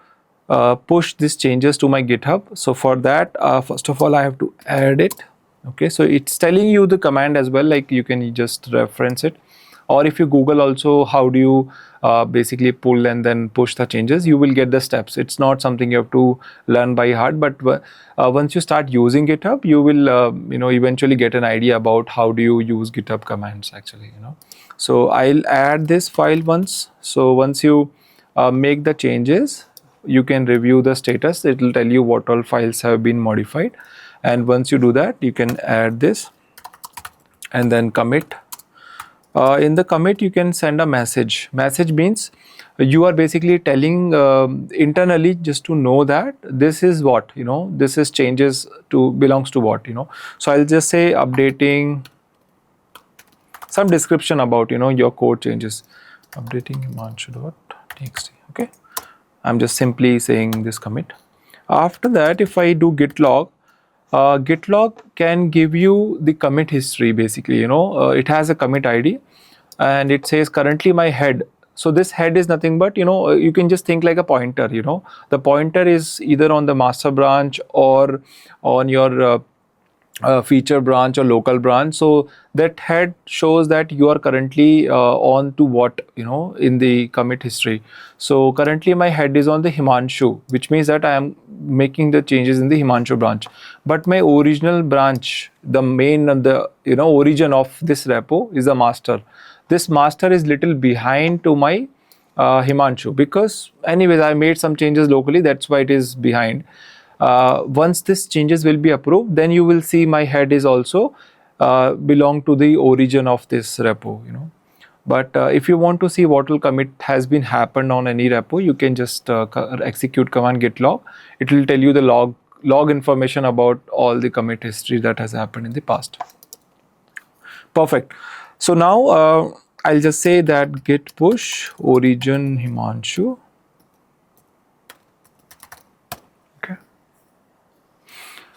Speaker 1: push these changes to my GitHub, so for that first of all I have to add it. Okay, so it's telling you the command as well, like you can just reference it, or if you Google also how do you basically pull and then push the changes, you will get the steps. It's not something you have to learn by heart, but once you start using GitHub, you will eventually get an idea about how do you use GitHub commands actually. So I'll add this file once. So once you make the changes, you can review the status. It will tell you what all files have been modified, and once you do that, you can add this and then commit. In the commit, you can send a message. Message means you are basically telling internally just to know that this is what, this is changes to belongs to what, So I'll just say updating, some description about, your code changes. Updating himanshu.txt. Okay. I'm just simply saying this commit. After that, if I do git log, git log can give you the commit history basically. It has a commit ID and it says currently my head. So this head is nothing but, you can just think like a pointer. The pointer is either on the master branch or on your feature branch or local branch. So that head shows that you are currently on to what, in the commit history. So currently my head is on the Himanshu, which means that I am making the changes in the Himanshu branch. But my original branch, the main and the origin of this repo is the master. This master is little behind to my Himanshu, because anyways I made some changes locally, that's why it is behind. Once this changes will be approved, then you will see my head is also belong to the origin of this repo. But if you want to see what will commit has been happened on any repo, you can just execute command git log. It will tell you the log information about all the commit history that has happened in the past. Perfect. So now I'll just say that git push origin Himanshu.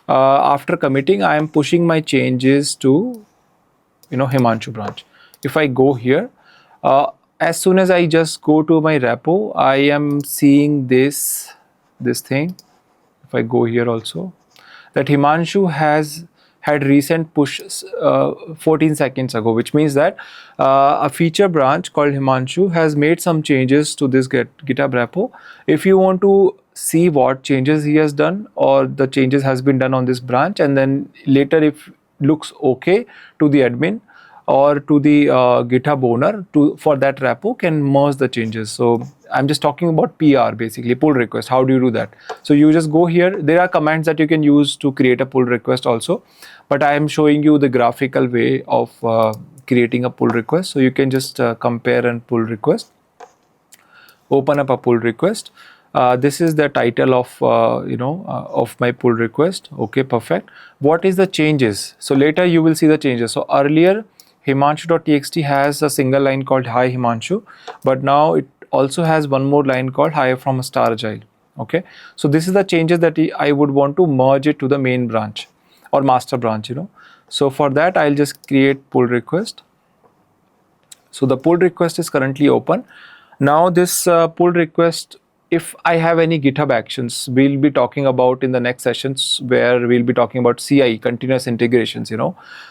Speaker 1: After committing, I am pushing my changes to Himanshu branch. If I go here, as soon as I just go to my repo, I am seeing this thing. If I go here also, that Himanshu has had recent push 14 seconds ago, which means that a feature branch called Himanshu has made some changes to this GitHub repo. If you want to see what changes he has done or the changes has been done on this branch, and then later if looks okay to the admin, or to the GitHub owner for that repo can merge the changes. So I'm just talking about PR, basically pull request. How do you do that? So you just go here. There are commands that you can use to create a pull request also, but I am showing you the graphical way of creating a pull request. So you can just compare and pull request. Open up a pull request. This is the title of of my pull request. Okay, perfect. What is the changes? So later you will see the changes. So earlier Himanshu.txt has a single line called hi Himanshu, but now it also has one more line called hi from Staragile. Okay, so this is the changes that I would want to merge it to the main branch or master branch. So for that I'll just create pull request. So the pull request is currently open. Now this pull request, if I have any GitHub actions, we'll be talking about in the next sessions where we'll be talking about CI, continuous integrations.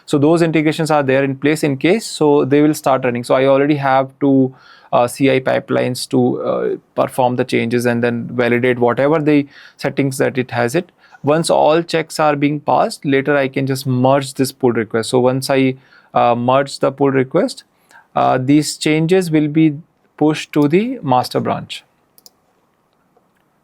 Speaker 1: So those integrations are there in place in case, so they will start running. So I already have two CI pipelines to perform the changes and then validate whatever the settings that it has it. Once all checks are being passed, later I can just merge this pull request. So once I merge the pull request, these changes will be pushed to the master branch.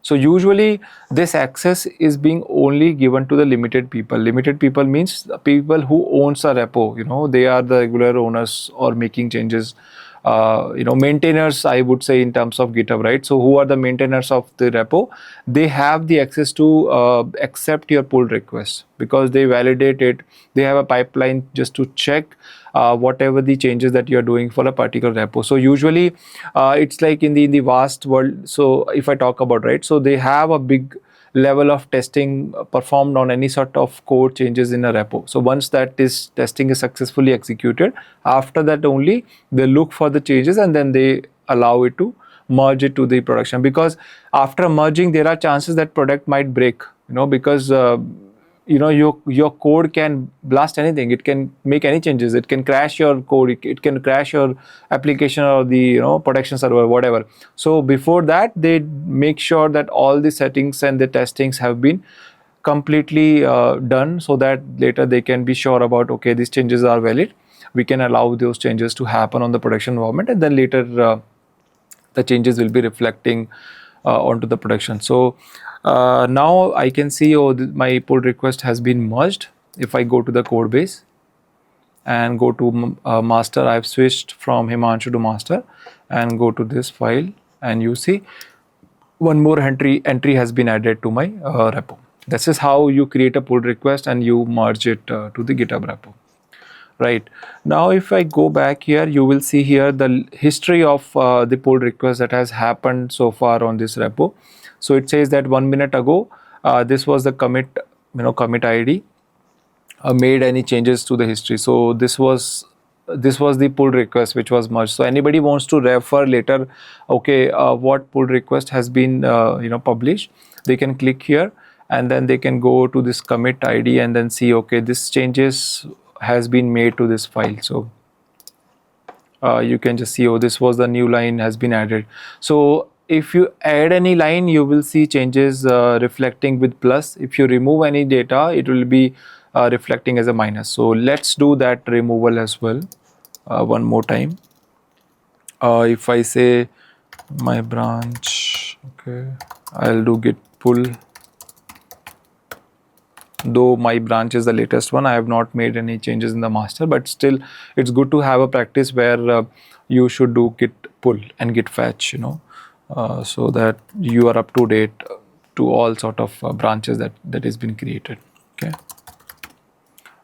Speaker 1: So usually this access is being only given to the limited people. Limited people means the people who owns a repo. They are the regular owners or making changes. Maintainers, I would say, in terms of GitHub, right? So who are the maintainers of the repo? They have the access to accept your pull request because they validate it. They have a pipeline just to check whatever the changes that you are doing for a particular repo. So usually it's like in the vast world. So if I talk about, right, so they have a big level of testing performed on any sort of code changes in a repo. So once that testing is successfully executed, after that only they look for the changes and then they allow it to merge it to the production, because after merging there are chances that product might break, because your code can blast anything. It can make any changes. It can crash your code. It can crash your application or the production server, whatever. So before that, they make sure that all the settings and the testings have been completely done, so that later they can be sure about, okay, these changes are valid. We can allow those changes to happen on the production environment, and then later the changes will be reflecting onto the production. So now I can see, my pull request has been merged. If I go to the code base and go to master, I've switched from Himanshu to master and go to this file, and you see one more entry has been added to my repo. This is how you create a pull request and you merge it to the GitHub repo. Right now, if I go back here, you will see here the history of the pull request that has happened so far on this repo. So it says that 1 minute ago, this was the commit, commit ID, made any changes to the history. So this was the pull request which was merged. So anybody wants to refer later, okay, what pull request has been published, they can click here and then they can go to this commit ID and then see, okay, this changes has been made to this file. So you can just see, oh, this was the new line has been added. So if you add any line, you will see changes reflecting with plus. If you remove any data, it will be reflecting as a minus. So let's do that removal as well one more time. If I say my branch, okay, I'll do git pull. Though my branch is the latest one, I have not made any changes in the master, but still it's good to have a practice where you should do git pull and git fetch, so that you are up to date to all sort of branches that has been created. Okay.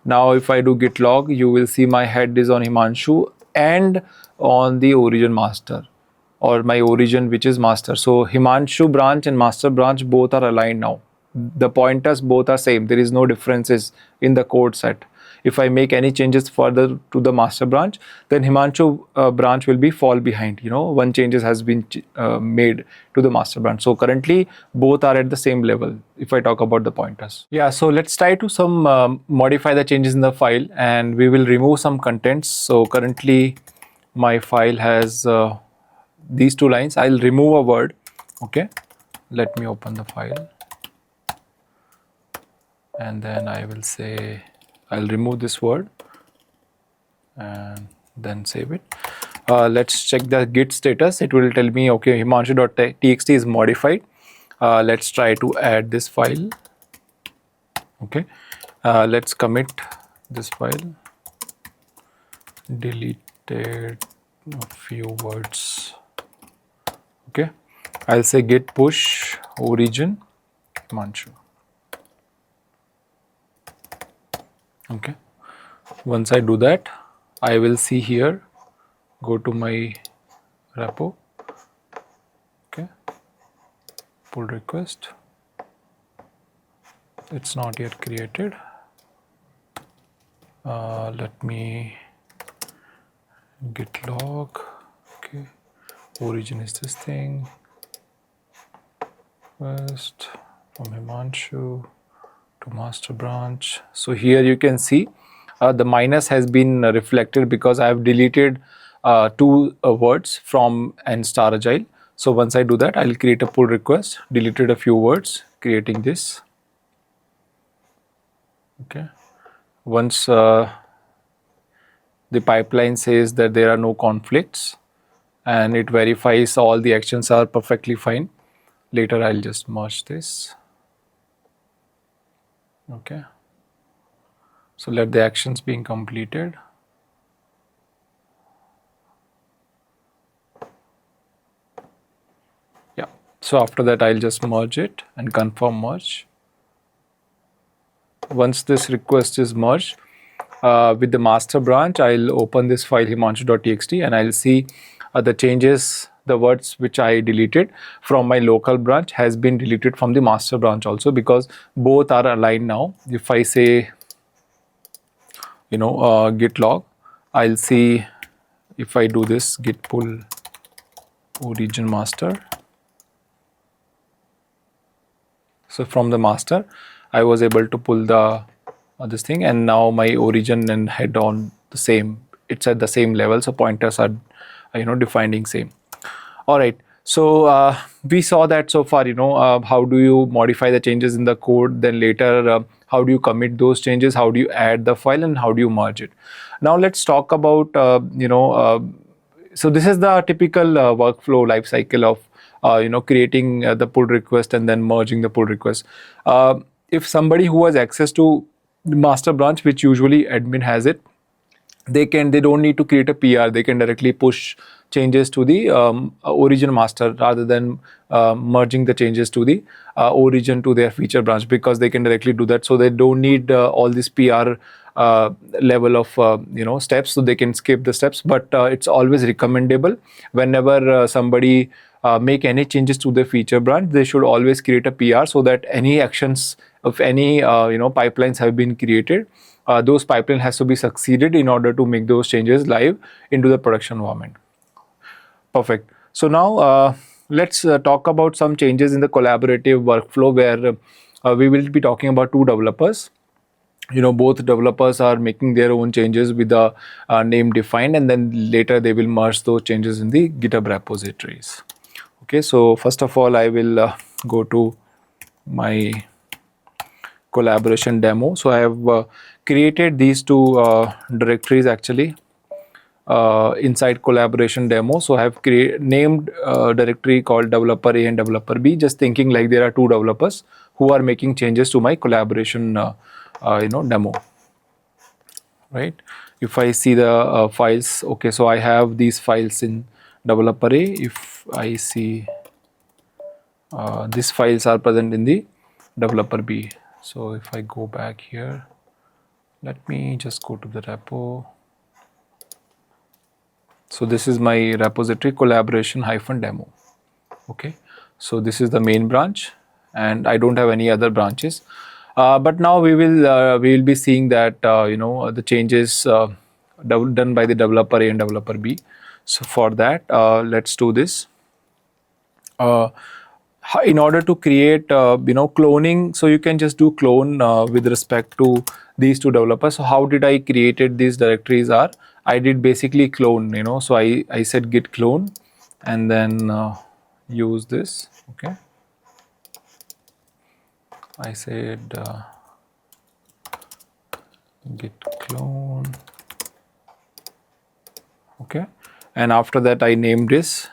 Speaker 1: Now if I do git log, you will see my head is on Himanshu and on the origin master, or my origin which is master. So Himanshu branch and master branch both are aligned now. The pointers both are same. There is no differences in the code set. If I make any changes further to the master branch, then Himanshu branch will be fall behind. One changes has been made to the master branch. So currently both are at the same level if I talk about the pointers. Yeah, so let's try to modify the changes in the file, and we will remove some contents. So currently my file has these two lines. I'll remove a word. Okay, let me open the file. And then I will say, I'll remove this word. and then save it. Let's check the git status. It will tell me, okay, himanshu.txt is modified. Let's try to add this file. Okay, let's commit this file. Deleted a few words. Okay, I'll say git push origin himanshu. Okay, once I do that, I will see here, go to my repo. Okay, pull request. It's not yet created. Let me git log. Okay, origin is this thing. First from himanshu to master branch. So here you can see the minus has been reflected because I have deleted two words from and Staragile. So once I do that, I'll create a pull request, deleted a few words, creating this. Okay, once the pipeline says that there are no conflicts and it verifies all the actions are perfectly fine, later I'll just merge this. Okay, so let the actions being completed. Yeah, so after that I'll just merge it and confirm merge. Once this request is merged with the master branch, I'll open this file himanshu.txt and I'll see the changes, the words which I deleted from my local branch has been deleted from the master branch also, because both are aligned now. If I say, git log, I'll see if I do this git pull origin master. So from the master, I was able to pull the this thing, and now my origin and head on the same. It's at the same level, so pointers are defining same. All right. So we saw that so far. How do you modify the changes in the code? Then later, how do you commit those changes? How do you add the file, and how do you merge it? Now let's talk about so this is the typical workflow lifecycle of creating the pull request and then merging the pull request. If somebody who has access to the master branch, which usually admin has it, they don't need to create a PR. They can directly push changes to the origin master rather than merging the changes to the origin to their feature branch, because they can directly do that. So they don't need all this PR level of steps, so they can skip the steps. But it's always recommendable whenever somebody make any changes to the feature branch, they should always create a PR, so that any actions of any pipelines have been created, those pipeline has to be succeeded in order to make those changes live into the production environment. Perfect. So now let's talk about some changes in the collaborative workflow, where we will be talking about two developers. Both developers are making their own changes with the name defined, and then later they will merge those changes in the GitHub repositories. Okay, so first of all, I will go to my collaboration demo. So I have created these two directories actually inside collaboration demo. So I have named a directory called developer A and developer B, just thinking like there are two developers who are making changes to my collaboration demo, right? If I see the files, okay, so I have these files in developer A. If I see these files are present in the developer B. So if I go back here, let me just go to the repo. So this is my repository collaboration-demo. Okay, so this is the main branch, and I don't have any other branches. But now we will be seeing that the changes done by the developer A and developer B. So for that, let's do this. In order to create cloning, so you can just do clone with respect to these two developers. So how did I created these directories are, I did basically clone, so I said git clone and then use this. Okay, I said git clone okay, and after that I named this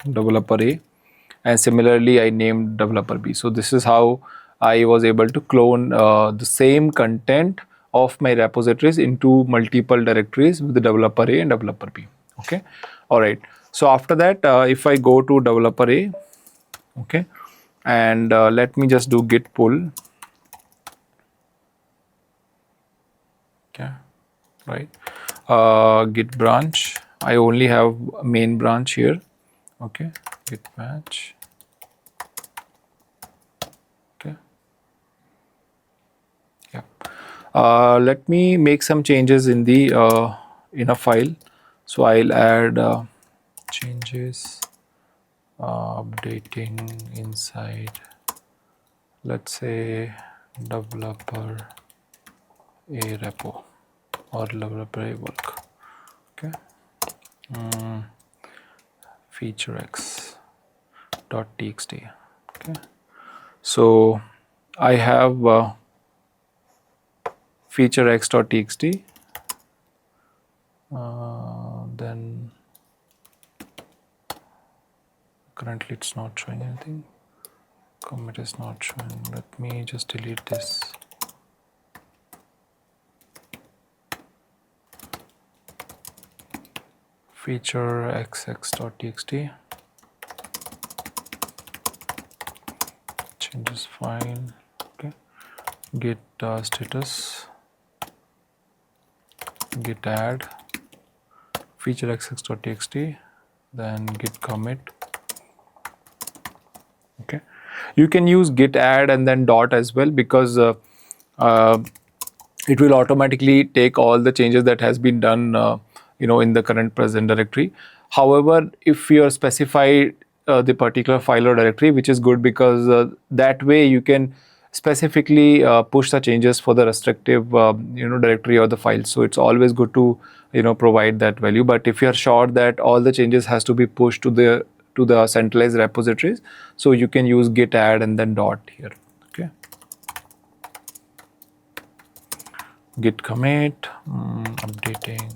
Speaker 1: developer A, and similarly I named developer B. So this is how I was able to clone the same content of my repositories into multiple directories with the developer A and developer B. Okay, all right. So after that, if I go to developer A, okay, and let me just do git pull. Okay, right. Git branch. I only have main branch here. Okay, git patch. Okay. Yeah. Let me make some changes in the in a file. So I'll add changes, updating inside, let's say developer A repo or developer A work. Okay. Feature x dot txt. Okay. So I have feature x dot txt. Then currently it's not showing anything. Commit is not showing. Let me just delete this. Feature xx.txt. Changes fine. Okay. Git status. Git add. Feature xx.txt. Then git commit. Okay. You can use git add and then dot as well, because it will automatically take all the changes that has been done in the current present directory. However, if you specify the particular file or directory, which is good, because that way you can specifically push the changes for the restrictive directory or the file. So it's always good to provide that value. But if you are sure that all the changes has to be pushed to the centralized repositories, so you can use git add and then dot here. Okay. Git commit, updating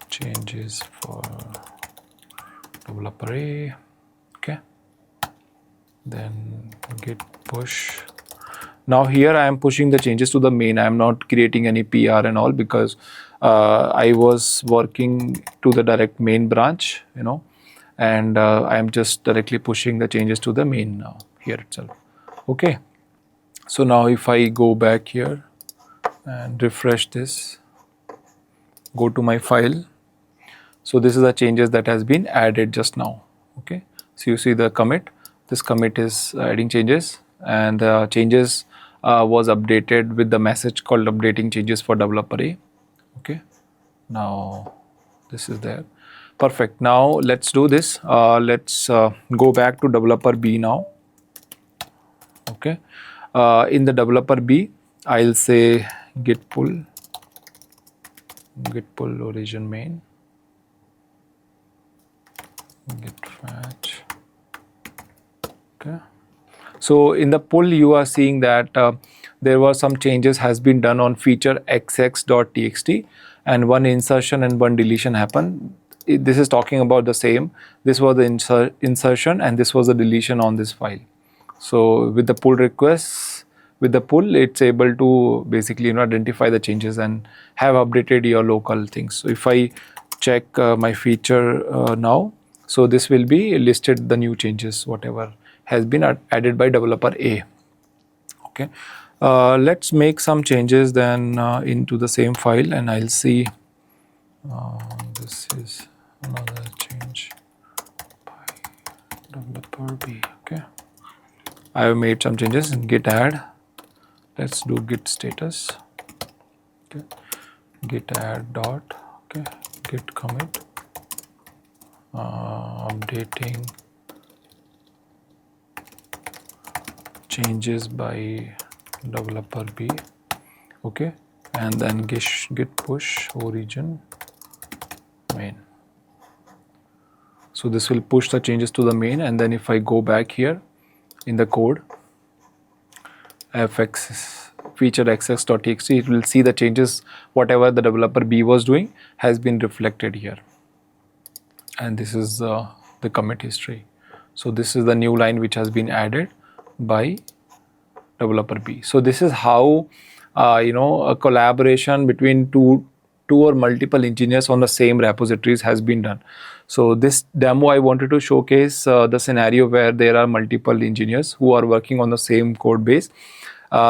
Speaker 1: changes for developer A. Okay. Then git push. Now here I am pushing the changes to the main. I am not creating any PR and all, because I was working to the direct main branch, and I am just directly pushing the changes to the main now here itself. Okay. So now if I go back here and refresh this, go to my file. So this is the changes that has been added just now. Okay. So you see the commit. This commit is adding changes, and the changes was updated with the message called updating changes for developer A. Okay. Now this is there. Perfect. Now let's do this. Let's go back to developer B now. Okay. In the developer B, I'll say git pull origin main, git fetch. Okay. So in the pull, you are seeing that there were some changes has been done on feature xx.txt, and one insertion and one deletion happened. This is talking about the same. This was the insertion and this was the deletion on this file. So with the pull requests, with the pull, it's able to basically identify the changes and have updated your local things. So if I check my feature now, so this will be listed the new changes, whatever has been added by developer A. Okay. Let's make some changes then into the same file, and I'll see this is another change by developer B. Okay. I have made some changes in git add. Let's do git status. Okay. Git add dot. Okay. Git commit. Updating changes by developer B. Okay. And then git push origin main. So this will push the changes to the main, and then if I go back here in the code, fx feature xx.txt, it will see the changes, whatever the developer B was doing has been reflected here. and this is the commit history. So this is the new line which has been added by developer B. So this is how a collaboration between two or multiple engineers on the same repositories has been done. So this demo I wanted to showcase the scenario where there are multiple engineers who are working on the same code base.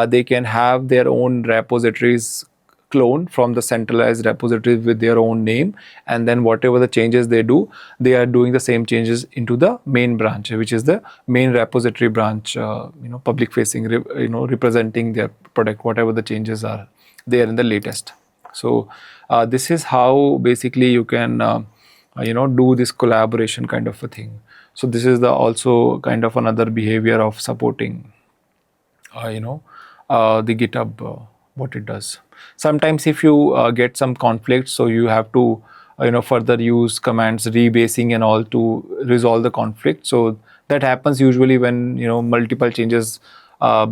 Speaker 1: They can have their own repositories clone from the centralized repository with their own name, and then whatever the changes they do, they are doing the same changes into the main branch, which is the main repository branch, public facing, representing their product, whatever the changes are there in the latest. So this is how basically you can do this collaboration kind of a thing. So this is the also kind of another behavior of supporting the GitHub, what it does. Sometimes if you get some conflicts, so you have to further use commands rebasing and all to resolve the conflict. So that happens usually when multiple changes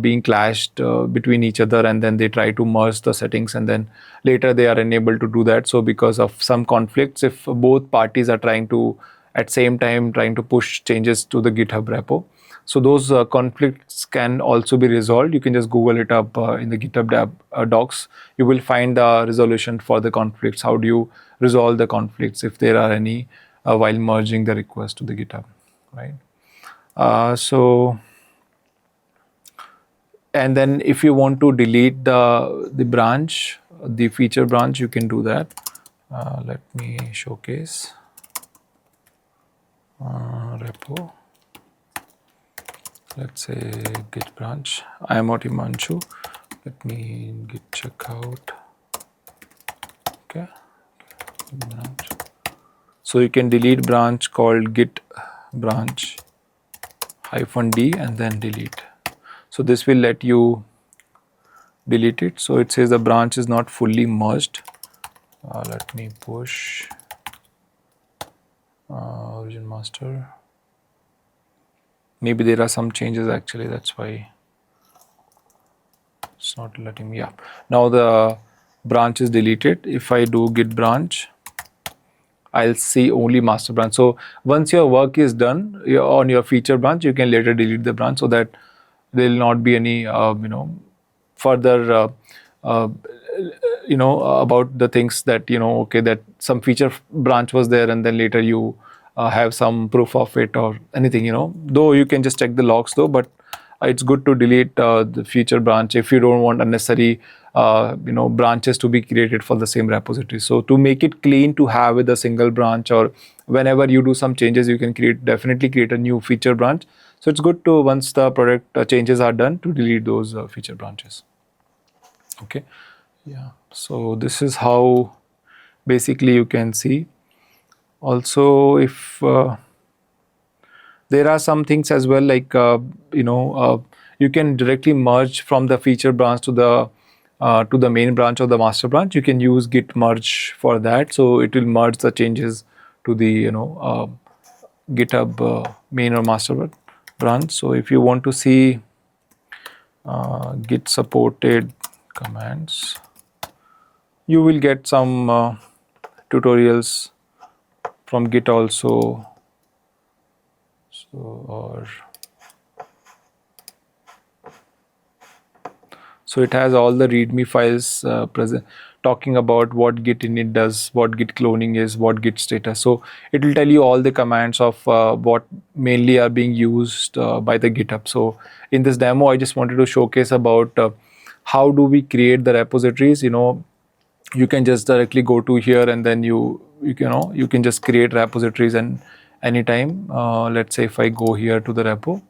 Speaker 1: being clashed between each other, and then they try to merge the settings, and then later they are unable to do that. So because of some conflicts, if both parties are trying to at same time trying to push changes to the GitHub repo, so those conflicts can also be resolved. You can just Google it up in the GitHub docs. You will find the resolution for the conflicts. How do you resolve the conflicts if there are any while merging the request to the GitHub, right? And then if you want to delete the branch, the feature branch, you can do that. Let me showcase repo. Let's say git branch. I am not Himanshu. Let me git checkout. Okay. Branch. So you can delete branch called git branch -d and then delete. So this will let you delete it. So it says the branch is not fully merged. Let me push origin master. Maybe there are some changes actually, that's why it's not letting me. Yeah, now the branch is deleted. If I do git branch, I'll see only master branch. So once your work is done on your feature branch, you can later delete the branch so that there will not be any further about the things that okay, that some feature branch was there and then later you have some proof of it or anything, though you can just check the logs though, but it's good to delete the feature branch if you don't want unnecessary branches to be created for the same repository. So to make it clean to have with a single branch, or whenever you do some changes, you can definitely create a new feature branch. So it's good to, once the product changes are done, to delete those feature branches. Okay, yeah. So this is how basically you can see. Also, if there are some things as well, like you can directly merge from the feature branch to the main branch or the master branch. You can use git merge for that. So it will merge the changes to the GitHub main or master branch. So if you want to see git supported commands, you will get some tutorials from Git also. So it has all the README files present, talking about what git init does, what git cloning is, what git status. So it will tell you all the commands of what mainly are being used by the GitHub. So in this demo, I just wanted to showcase about how do we create the repositories. You can just directly go to here and then you can just create repositories, and anytime, let's say if I go here to the repo,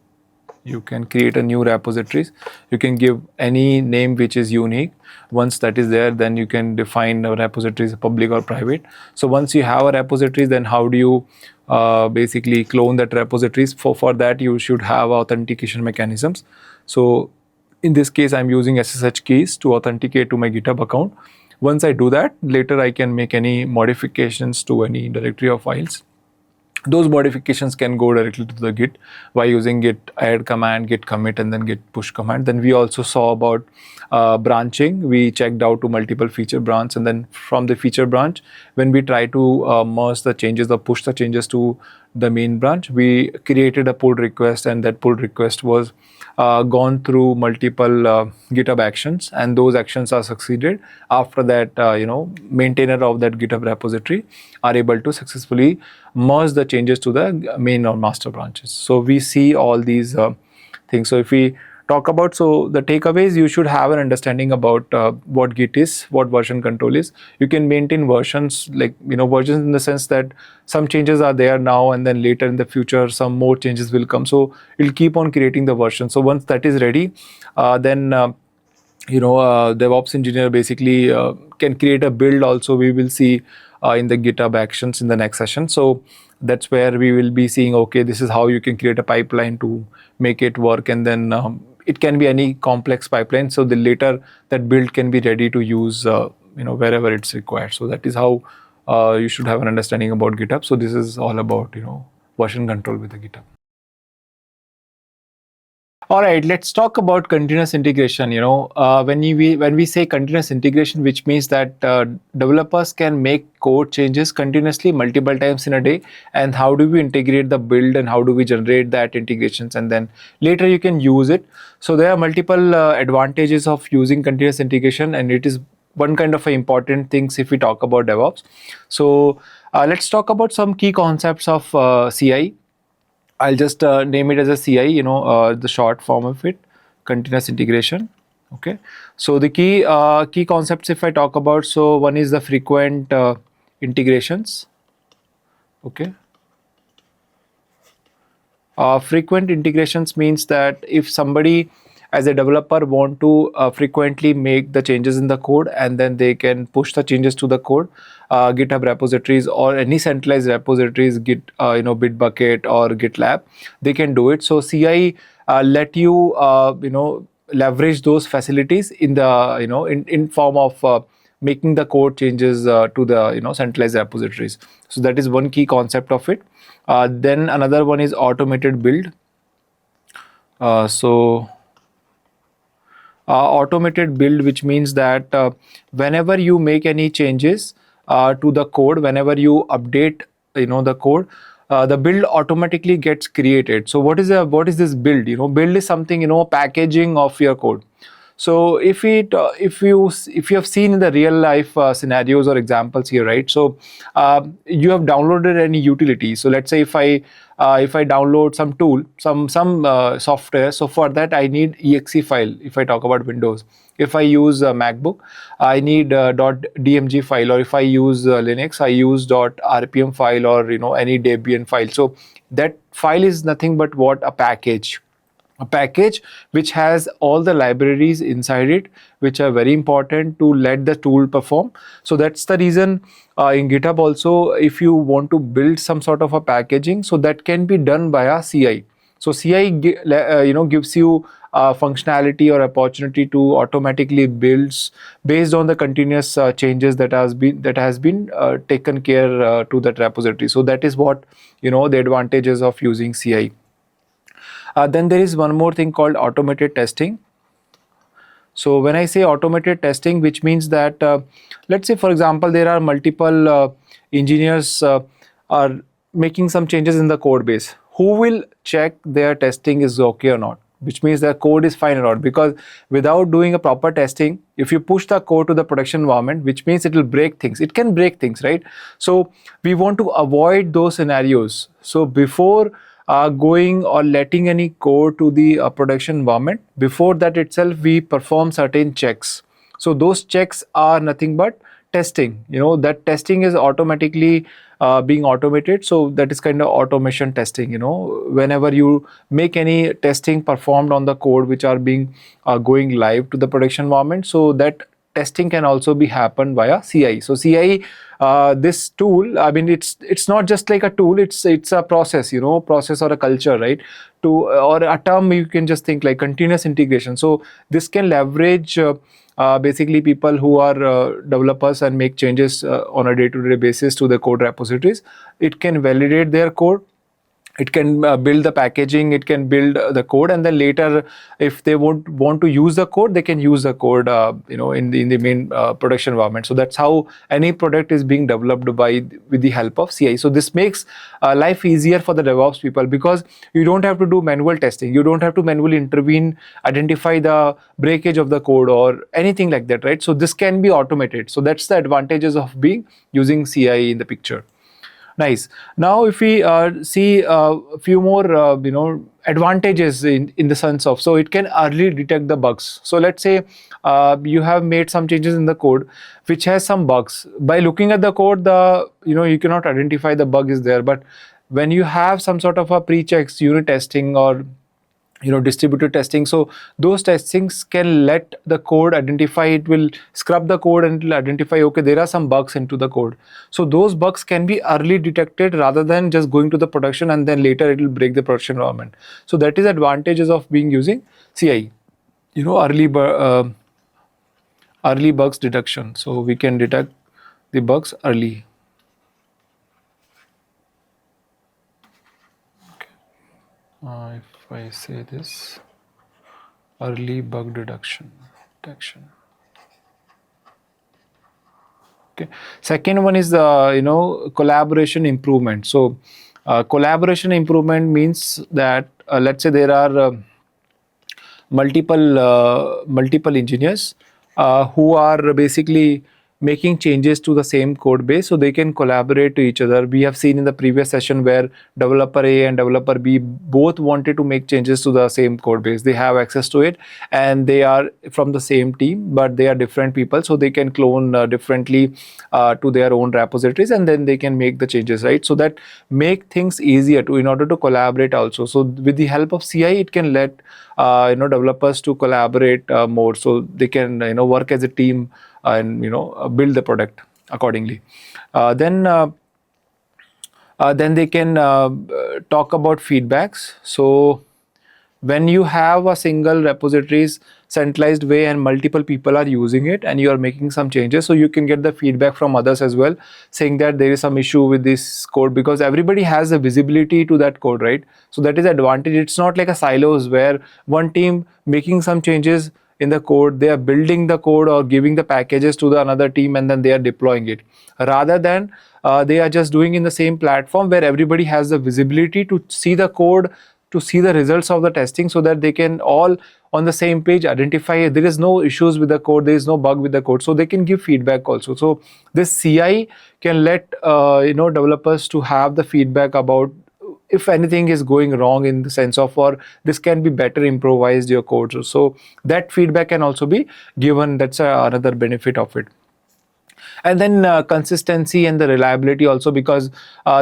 Speaker 1: you can create a new repositories. You can give any name which is unique. Once that is there, then you can define a repository as public or private. So once you have a repository, then how do you basically clone that repositories? For that, you should have authentication mechanisms. So in this case, I'm using SSH keys to authenticate to my GitHub account. Once I do that, later I can make any modifications to any directory of files those modifications can go directly to the Git by using git add command, git commit, and then git push command. Then we also saw about branching. We checked out to multiple feature branch, and then from the feature branch, when we try to merge the changes or push the changes to the main branch, we created a pull request, and that pull request was gone through multiple GitHub actions, and those actions are succeeded. After that, maintainer of that GitHub repository are able to successfully merge the changes to the main or master branches. So we see all these things. So if we talk about, so the takeaways, you should have an understanding about what Git is, what version control is. You can maintain versions, like versions in the sense that some changes are there now, and then later in the future some more changes will come. So it'll keep on creating the version. So once that is ready, then DevOps engineer basically can create a build also. We will see in the GitHub actions in the next session. So that's where we will be seeing, okay, this is how you can create a pipeline to make it work, and then it can be any complex pipeline. So the later that build can be ready to use wherever it's required. So that is how you should have an understanding about GitHub. So this is all about version control with the GitHub. All right, let's talk about continuous integration. When we say continuous integration, which means that developers can make code changes continuously multiple times in a day, and how do we integrate the build, and how do we generate that integrations, and then later you can use it. So there are multiple advantages of using continuous integration, and it is one kind of important things if we talk about DevOps. So let's talk about some key concepts of CI. I'll just name it as a CI, the short form of it, continuous integration. Okay. So the key concepts, if I talk about, so one is the frequent integrations. Okay. Frequent integrations means that if somebody as a developer want to frequently make the changes in the code, and then they can push the changes to the code, GitHub repositories or any centralized repositories, Git, Bitbucket or GitLab, they can do it. So CI let you, leverage those facilities in the, in form of making the code changes to the, centralized repositories. So that is one key concept of it. Then another one is automated build. Automated build, which means that whenever you make any changes to the code, whenever you update the code, the build automatically gets created. So what is this build? Build is something, packaging of your code. So if you have seen in the real life scenarios or examples here, right? So you have downloaded any utility. So let's say if I download some tool, some software, so for that I need exe file. If I talk about Windows, if I use MacBook, I need .dmg file, or if I use Linux, I use .rpm file, or any Debian file. So that file is nothing but what? A package which has all the libraries inside it, which are very important to let the tool perform. So that's the reason in GitHub also, if you want to build some sort of a packaging, so that can be done via CI. So CI gives you functionality or opportunity to automatically builds based on the continuous changes that has been taken care to that repository. So that is what the advantages of using CI. Then there is one more thing called automated testing. So when I say automated testing, which means that let's say, for example, there are multiple engineers are making some changes in the code base. Who will check their testing is okay or not? Which means their code is fine or not? Because without doing a proper testing, if you push the code to the production environment, which means it will break things. It can break things, right? So we want to avoid those scenarios. So before going or letting any code to the production environment, before that itself we perform certain checks. So those checks are nothing but testing. That testing is automatically being automated. So that is kind of automation testing. Whenever you make any testing performed on the code which are being going live to the production environment, so that testing can also be happened via CI. So CI, this tool, I mean, it's not just like a tool, it's a process, process or a culture, right? Or a term you can just think like continuous integration. So this can leverage basically people who are developers and make changes on a day-to-day basis to the code repositories. It can validate their code, it can build the packaging, it can build the code, and then later if they want to use the code, they can use the code in the main production environment. So that's how any product is being developed with the help of CI. So this makes life easier for the DevOps people, because you don't have to do manual testing, you don't have to manually intervene, identify the breakage of the code or anything like that, right? So this can be automated. So that's the advantages of using CI in the picture. Nice. Now, if we see a few more, advantages in the sense of, so it can early detect the bugs. So let's say you have made some changes in the code which has some bugs. By looking at the code, you cannot identify the bug is there. But when you have some sort of a pre-checks, unit testing or distributed testing, so those testings can let the code identify, it will scrub the code and it will identify, okay, there are some bugs into the code. So those bugs can be early detected rather than just going to the production and then later it will break the production environment. So that is advantages of using CI, early bugs detection. So we can detect the bugs early. If I say this, early bug detection. Okay. Second one is the collaboration improvement. So collaboration improvement means that let's say there are multiple engineers who are basically making changes to the same code base, so they can collaborate to each other. We have seen in the previous session where developer A and developer B both wanted to make changes to the same code base. They have access to it and they are from the same team, but they are different people, so they can clone differently to their own repositories, and then they can make the changes, right? So that make things easier in order to collaborate also. So with the help of CI, it can let developers to collaborate more, so they can work as a team and build the product accordingly. Then they can talk about feedbacks. So when you have a single repositories centralized way and multiple people are using it and you are making some changes, so you can get the feedback from others as well, saying that there is some issue with this code, because everybody has the visibility to that code, right? So that is advantage. It's not like a silos where one team making some changes in the code, they are building the code or giving the packages to the another team and then they are deploying it, rather than they are just doing in the same platform where everybody has the visibility to see the code, to see the results of the testing, so that they can all on the same page identify there is no issues with the code, there is no bug with the code, so they can give feedback also. So this CI can let developers to have the feedback about if anything is going wrong, in the sense of, or this can be better improvised your code. So that feedback can also be given. That's another benefit of it. And then consistency and the reliability also, because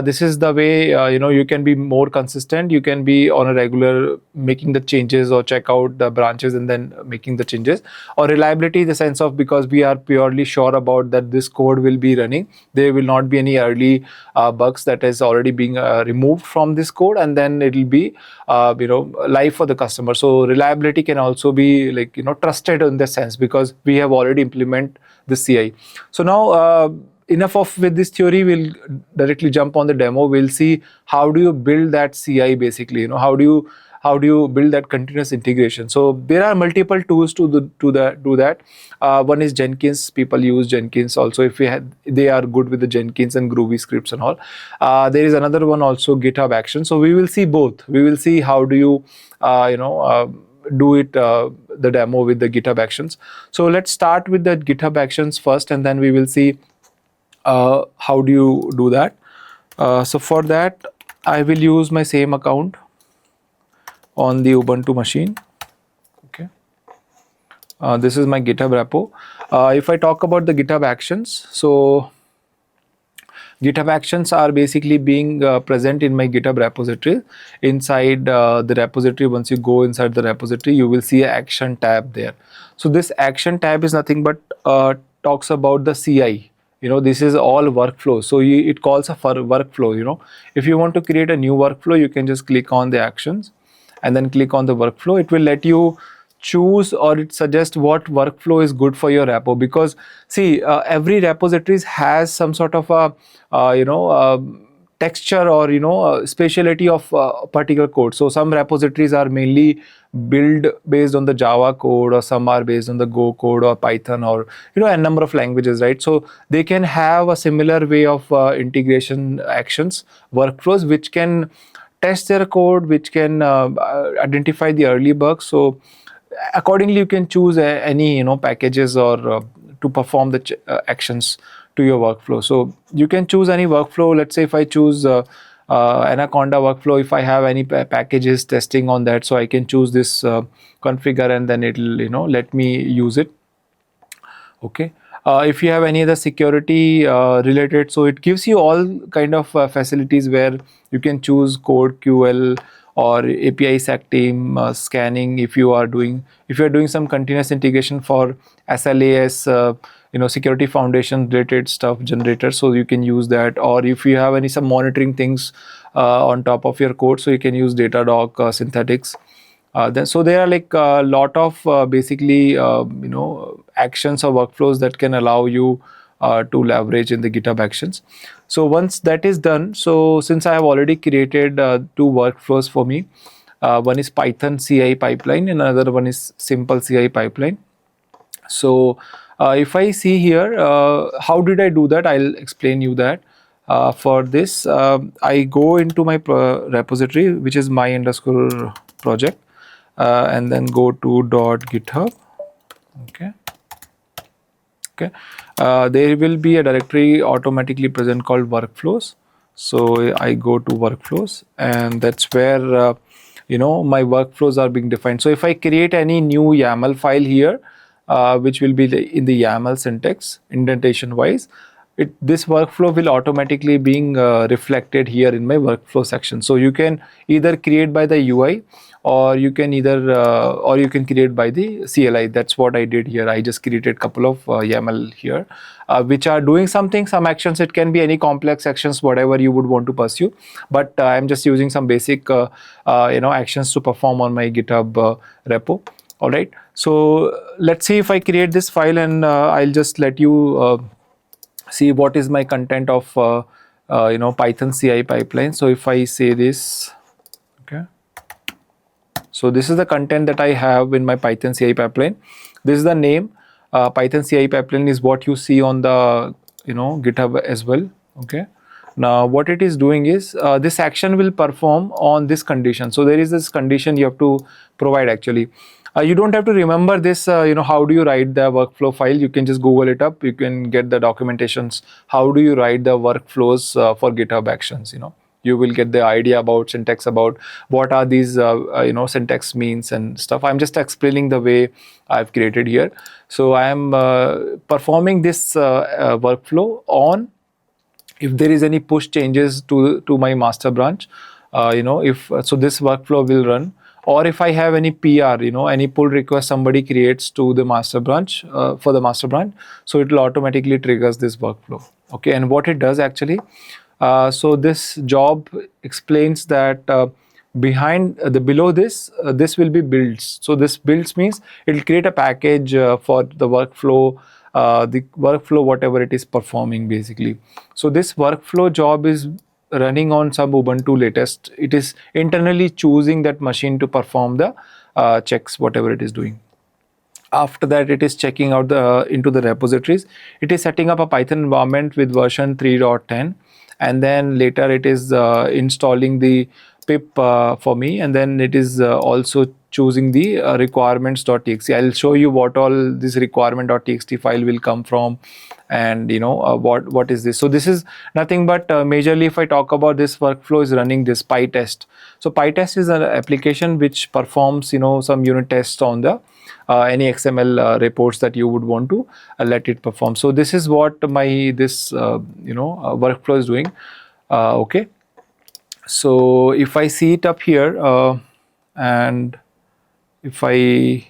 Speaker 1: this is the way you can be more consistent, you can be on a regular making the changes or check out the branches and then making the changes. Or reliability in the sense of, because we are purely sure about that this code will be running, there will not be any early bugs that is already being removed from this code, and then it will be live for the customer. So reliability can also be like trusted in the sense, because we have already implement the CI. So now enough of with this theory, we'll directly jump on the demo. We'll see how do you build that CI basically, how do you build that continuous integration. So there are multiple tools to do that. One is Jenkins. People use Jenkins also, if they are good with the Jenkins and Groovy scripts and all. There is another one also, GitHub Action. So we will see both. We will see how do you do it, the demo with the GitHub Actions. So let's start with the GitHub Actions first, and then we will see how do you do that. So for that, I will use my same account on the Ubuntu machine. Okay. This is my GitHub repo. If I talk about the GitHub Actions, so GitHub actions are basically being present in my GitHub repository. Inside the repository, once you go inside the repository, you will see an action tab there. So this action tab is nothing but talks about the CI. This is all workflow. So it calls a for workflow. If you want to create a new workflow, you can just click on the actions and then click on the workflow. It will let you choose, or it suggests what workflow is good for your repo, because see, every repository has some sort of a texture, or speciality of particular code. So some repositories are mainly built based on the Java code, or some are based on the Go code or Python, or a number of languages, right? So they can have a similar way of integration actions, workflows, which can test their code, which can identify the early bugs. So accordingly, you can choose any packages, or to perform the actions to your workflow. So you can choose any workflow. Let's say if I choose Anaconda workflow, if I have any packages testing on that, so I can choose this configure, and then it'll let me use it. Okay. If you have any other security related, so it gives you all kind of facilities where you can choose code QL or API stack team scanning. If you are doing some continuous integration for SLAS, security foundation related stuff generator, so you can use that. Or if you have some monitoring things on top of your code, so you can use Datadog synthetics. So there are like a lot of basically actions or workflows that can allow you to leverage in the GitHub actions. So once that is done, so since I have already created two workflows for me, one is Python CI pipeline and another one is simple CI pipeline. So if I see here, how did I do that? I'll explain you that. For this, I go into my repository, which is my underscore project. And then go to .github. Okay. There will be a directory automatically present called workflows. So I go to workflows, and that's where my workflows are being defined. So if I create any new YAML file here, which will be in the YAML syntax indentation wise, this workflow will automatically being reflected here in my workflow section. So you can either create by the UI, or you can create by the CLI. That's what I did here. I just created a couple of YAML here, which are doing some actions. It can be any complex actions, whatever you would want to pursue. But I'm just using some basic actions to perform on my GitHub repo. All right. So let's see if I create this file, and I'll just let you see what is my content of Python CI pipeline. So if I say this, okay. So this is the content that I have in my Python CI pipeline. This is the name. Python CI pipeline is what you see on the GitHub as well. Okay. Now what it is doing is this action will perform on this condition. So there is this condition you have to provide actually. You don't have to remember this, how do you write the workflow file? You can just Google it up. You can get the documentations. How do you write the workflows for GitHub actions? You will get the idea about syntax, about what are these, syntax means and stuff. I'm just explaining the way I've created here. So I am performing this workflow on if there is any push changes to my master branch. If so, this workflow will run. Or if I have any PR, any pull request somebody creates to the master branch for the master branch, so it will automatically triggers this workflow. Okay, and what it does actually, so this job explains that below this, this will be builds. So this builds means it will create a package for the workflow, whatever it is performing basically. So this workflow job is running on some Ubuntu latest. It is internally choosing that machine to perform the checks, whatever it is doing. After that, it is checking out into the repositories. It is setting up a Python environment with version 3.10, and then later it is installing the pip for me, and then it is also choosing the requirements.txt. I'll show you what all this requirement.txt file will come from, and what is this. So this is nothing but majorly, if I talk about this workflow, is running this PyTest. So PyTest is an application which performs some unit tests on the any XML reports that you would want to let it perform. So this is what my this workflow is doing. Okay, so if I see it up here and if I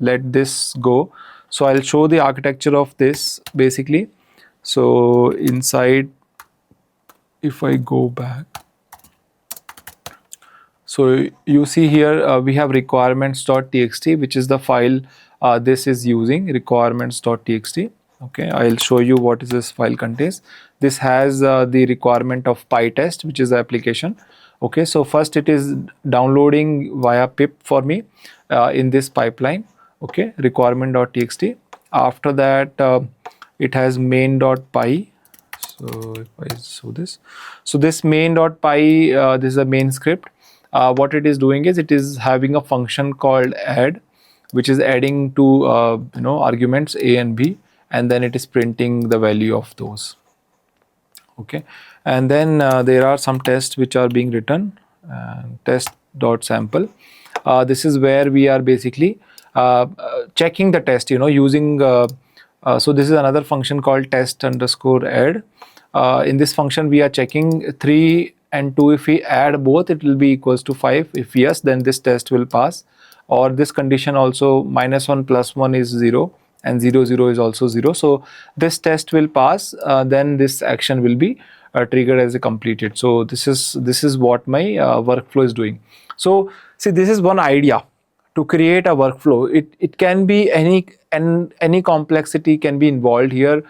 Speaker 1: let this go, so I'll show the architecture of this basically. So inside, if I go back, so you see here we have requirements.txt, which is the file this is using, requirements.txt. Okay, I'll show you what is this file contains. This has the requirement of PyTest, which is the application. Okay, so first it is downloading via pip for me in this pipeline. Okay, requirement.txt. After that it has main.py. So if I show this, so this main.py, this is a main script. What it is doing is it is having a function called add, which is adding two arguments a and b, and then it is printing the value of those. Okay, and then there are some tests which are being written. Test.sample. This is where we are basically checking the test, using so this is another function called test_add. In this function we are checking 3 and 2. If we add both, it will be equals to 5. If yes, then this test will pass. Or this condition also, -1 + 1 is 0 and 0 0 is also 0. So this test will pass, then this action will be triggered as a completed. So this is what my workflow is doing. So see, this is one idea to create a workflow. It can be any complexity can be involved here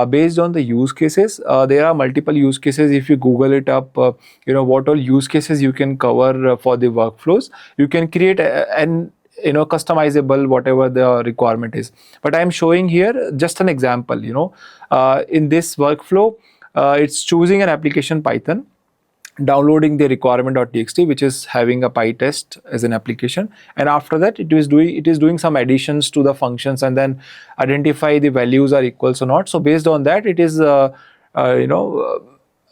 Speaker 1: based on the use cases. There are multiple use cases. If you Google it up, what all use cases you can cover for the workflows. You can create an customizable whatever the requirement is. But I am showing here just an example. In this workflow, it's choosing an application Python, downloading the requirement.txt, which is having a PyTest as an application, and after that it is doing some additions to the functions and then identify the values are equals or not. So based on that, it is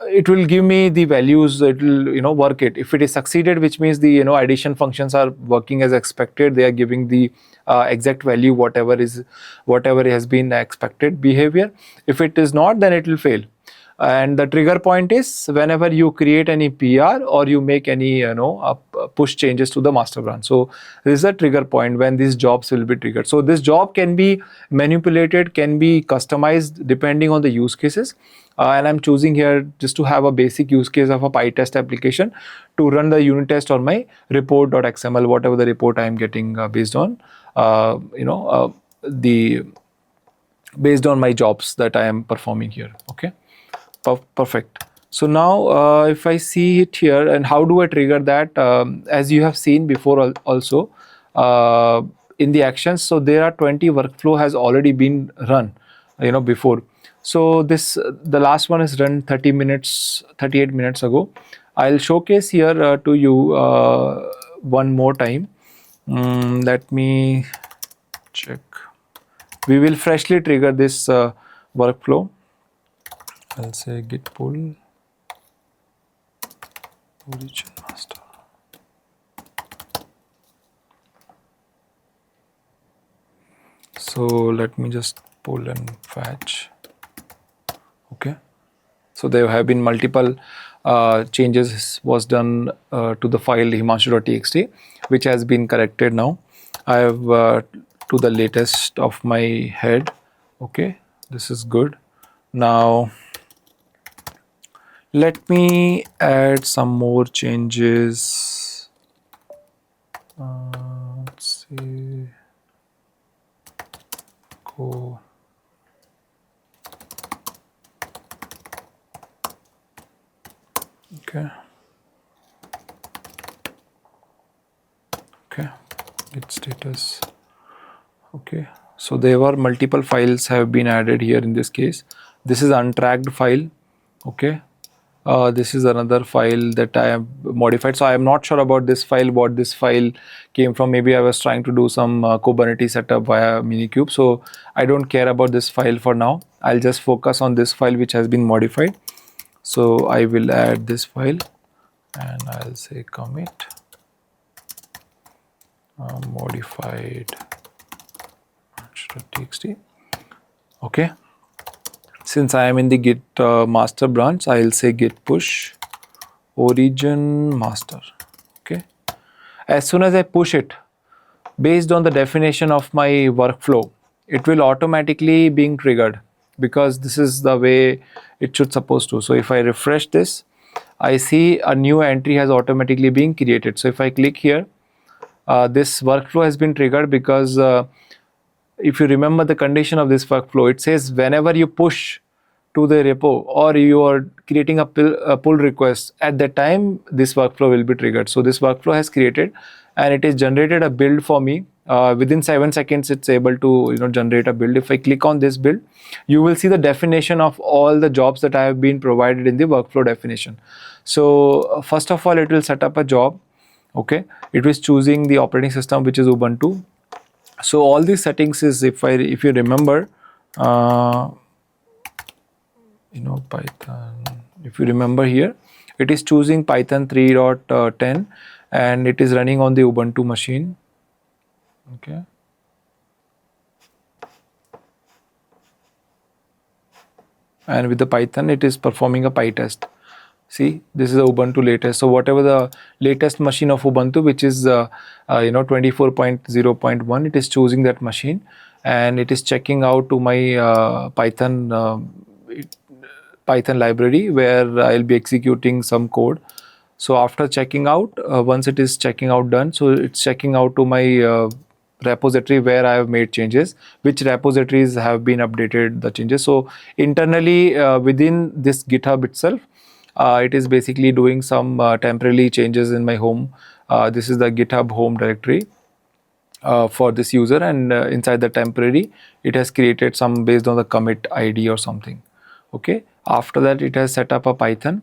Speaker 1: it will give me the values. It will work it. If it is succeeded, which means the addition functions are working as expected, they are giving the exact value whatever has been expected behavior. If it is not, then it will fail. And the trigger point is whenever you create any PR or you make any push changes to the master branch. So this is a trigger point when these jobs will be triggered. So this job can be manipulated, can be customized depending on the use cases. And I'm choosing here just to have a basic use case of a PyTest application to run the unit test on my report.xml, whatever the report I am getting based on based on my jobs that I am performing here. Okay. Perfect. So now if I see it here, and how do I trigger that? As you have seen before also in the actions, so there are 20 workflow has already been run before. So the last one is run 38 minutes ago. I'll showcase here to you one more time. Let me check. We will freshly trigger this workflow. I'll say git pull origin master. So let me just pull and fetch. Okay. So there have been multiple changes was done to the file himanshu.txt, which has been corrected now. I have to the latest of my head. Okay. This is good. Now let me add some more changes. Let's see. Go. Okay. Okay. Git status. Okay. So there were multiple files have been added here in this case. This is untracked file. Okay. This is another file that I have modified. So I am not sure about this file, what this file came from. Maybe I was trying to do some Kubernetes setup via Minikube. So I don't care about this file for now. I'll just focus on this file which has been modified. So I will add this file and I'll say commit modified master.txt. Okay. Since I am in the git master branch, I will say git push origin master. Okay. As soon as I push it, based on the definition of my workflow, it will automatically being triggered, because this is the way it should supposed to. So if I refresh this, I see a new entry has automatically been created. So if I click here, this workflow has been triggered, because if you remember the condition of this workflow, it says whenever you push to the repo or you are creating a pull request, at that time this workflow will be triggered. So this workflow has created, and it is generated a build for me. Within 7 seconds it's able to generate a build. If I click on this build, you will see the definition of all the jobs that I have been provided in the workflow definition. So first of all, it will set up a job. Okay, it was choosing the operating system, which is Ubuntu. So all these settings is, if you remember, Python, if you remember here, it is choosing Python 3.10 and it is running on the Ubuntu machine. Okay. And with the Python, it is performing a PyTest. See, this is the Ubuntu latest. So whatever the latest machine of Ubuntu, which is 24.0.1, it is choosing that machine, and it is checking out to my Python library where I'll be executing some code. So after checking out, once it is checking out done, so it's checking out to my repository where I have made changes, which repositories have been updated the changes. So internally within this GitHub itself, it is basically doing some temporary changes in my home. This is the GitHub home directory for this user, and inside the temporary, it has created some based on the commit ID or something. Okay. After that, it has set up a Python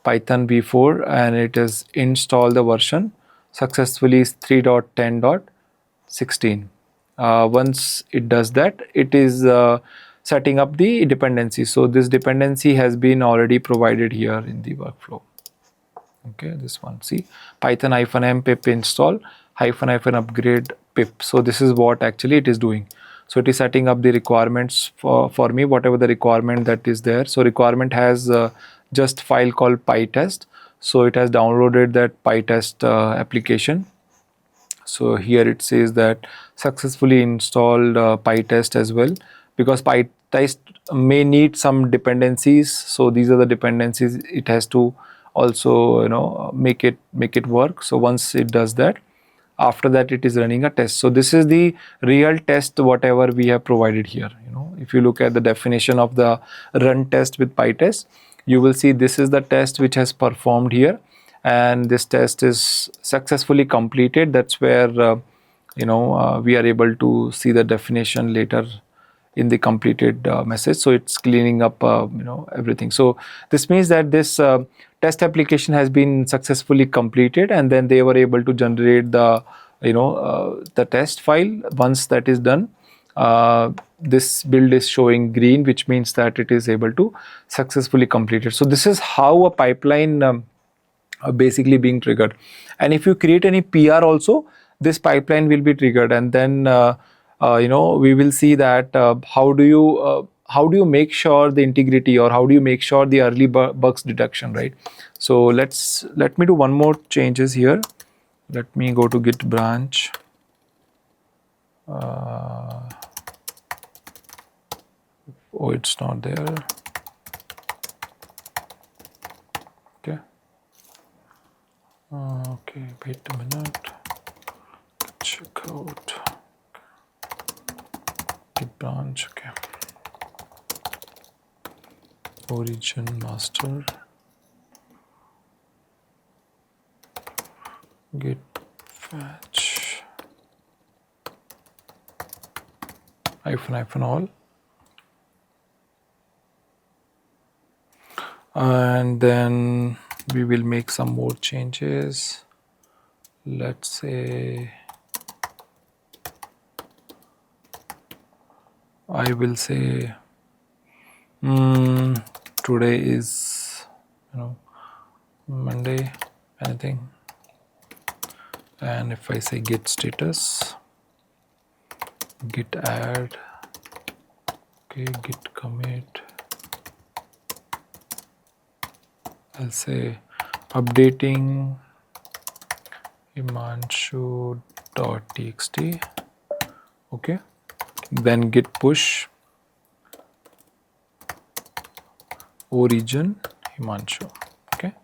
Speaker 1: v4, and it has installed the version successfully is 3.10.16. Once it does that, it is setting up the dependency. So this dependency has been already provided here in the workflow. Okay, this one, see, Python -m pip install --upgrade pip. So this is what actually it is doing. So it is setting up the requirements for me, whatever the requirement that is there. So requirement has just file called PyTest. So it has downloaded that PyTest application. So here it says that successfully installed PyTest as well, because PyTest may need some dependencies. So these are the dependencies it has to also make it work. So once it does that, after that it is running a test. So this is the real test whatever we have provided here. If you look at the definition of the run test with PyTest, you will see this is the test which has performed here, and this test is successfully completed. That's where we are able to see the definition later in the completed message. So it's cleaning up everything. So this means that this test application has been successfully completed, and then they were able to generate the the test file. Once that is done, this build is showing green, which means that it is able to successfully complete it. So this is how a pipeline basically being triggered. And if you create any PR also, this pipeline will be triggered, and then we will see that how do you make sure the integrity, or how do you make sure the early bugs detection, right? So let me do one more changes here. Let me go to git branch. Oh, it's not there. Okay. Okay, wait a minute. Check out git branch. Okay. Origin master. Git fetch -all. And then we will make some more changes. Let's say I will say today is Monday, anything. And if I say git status, git add Okay, git commit. I'll say updating himanshu.txt. Okay, then git push origin himanshu. Okay,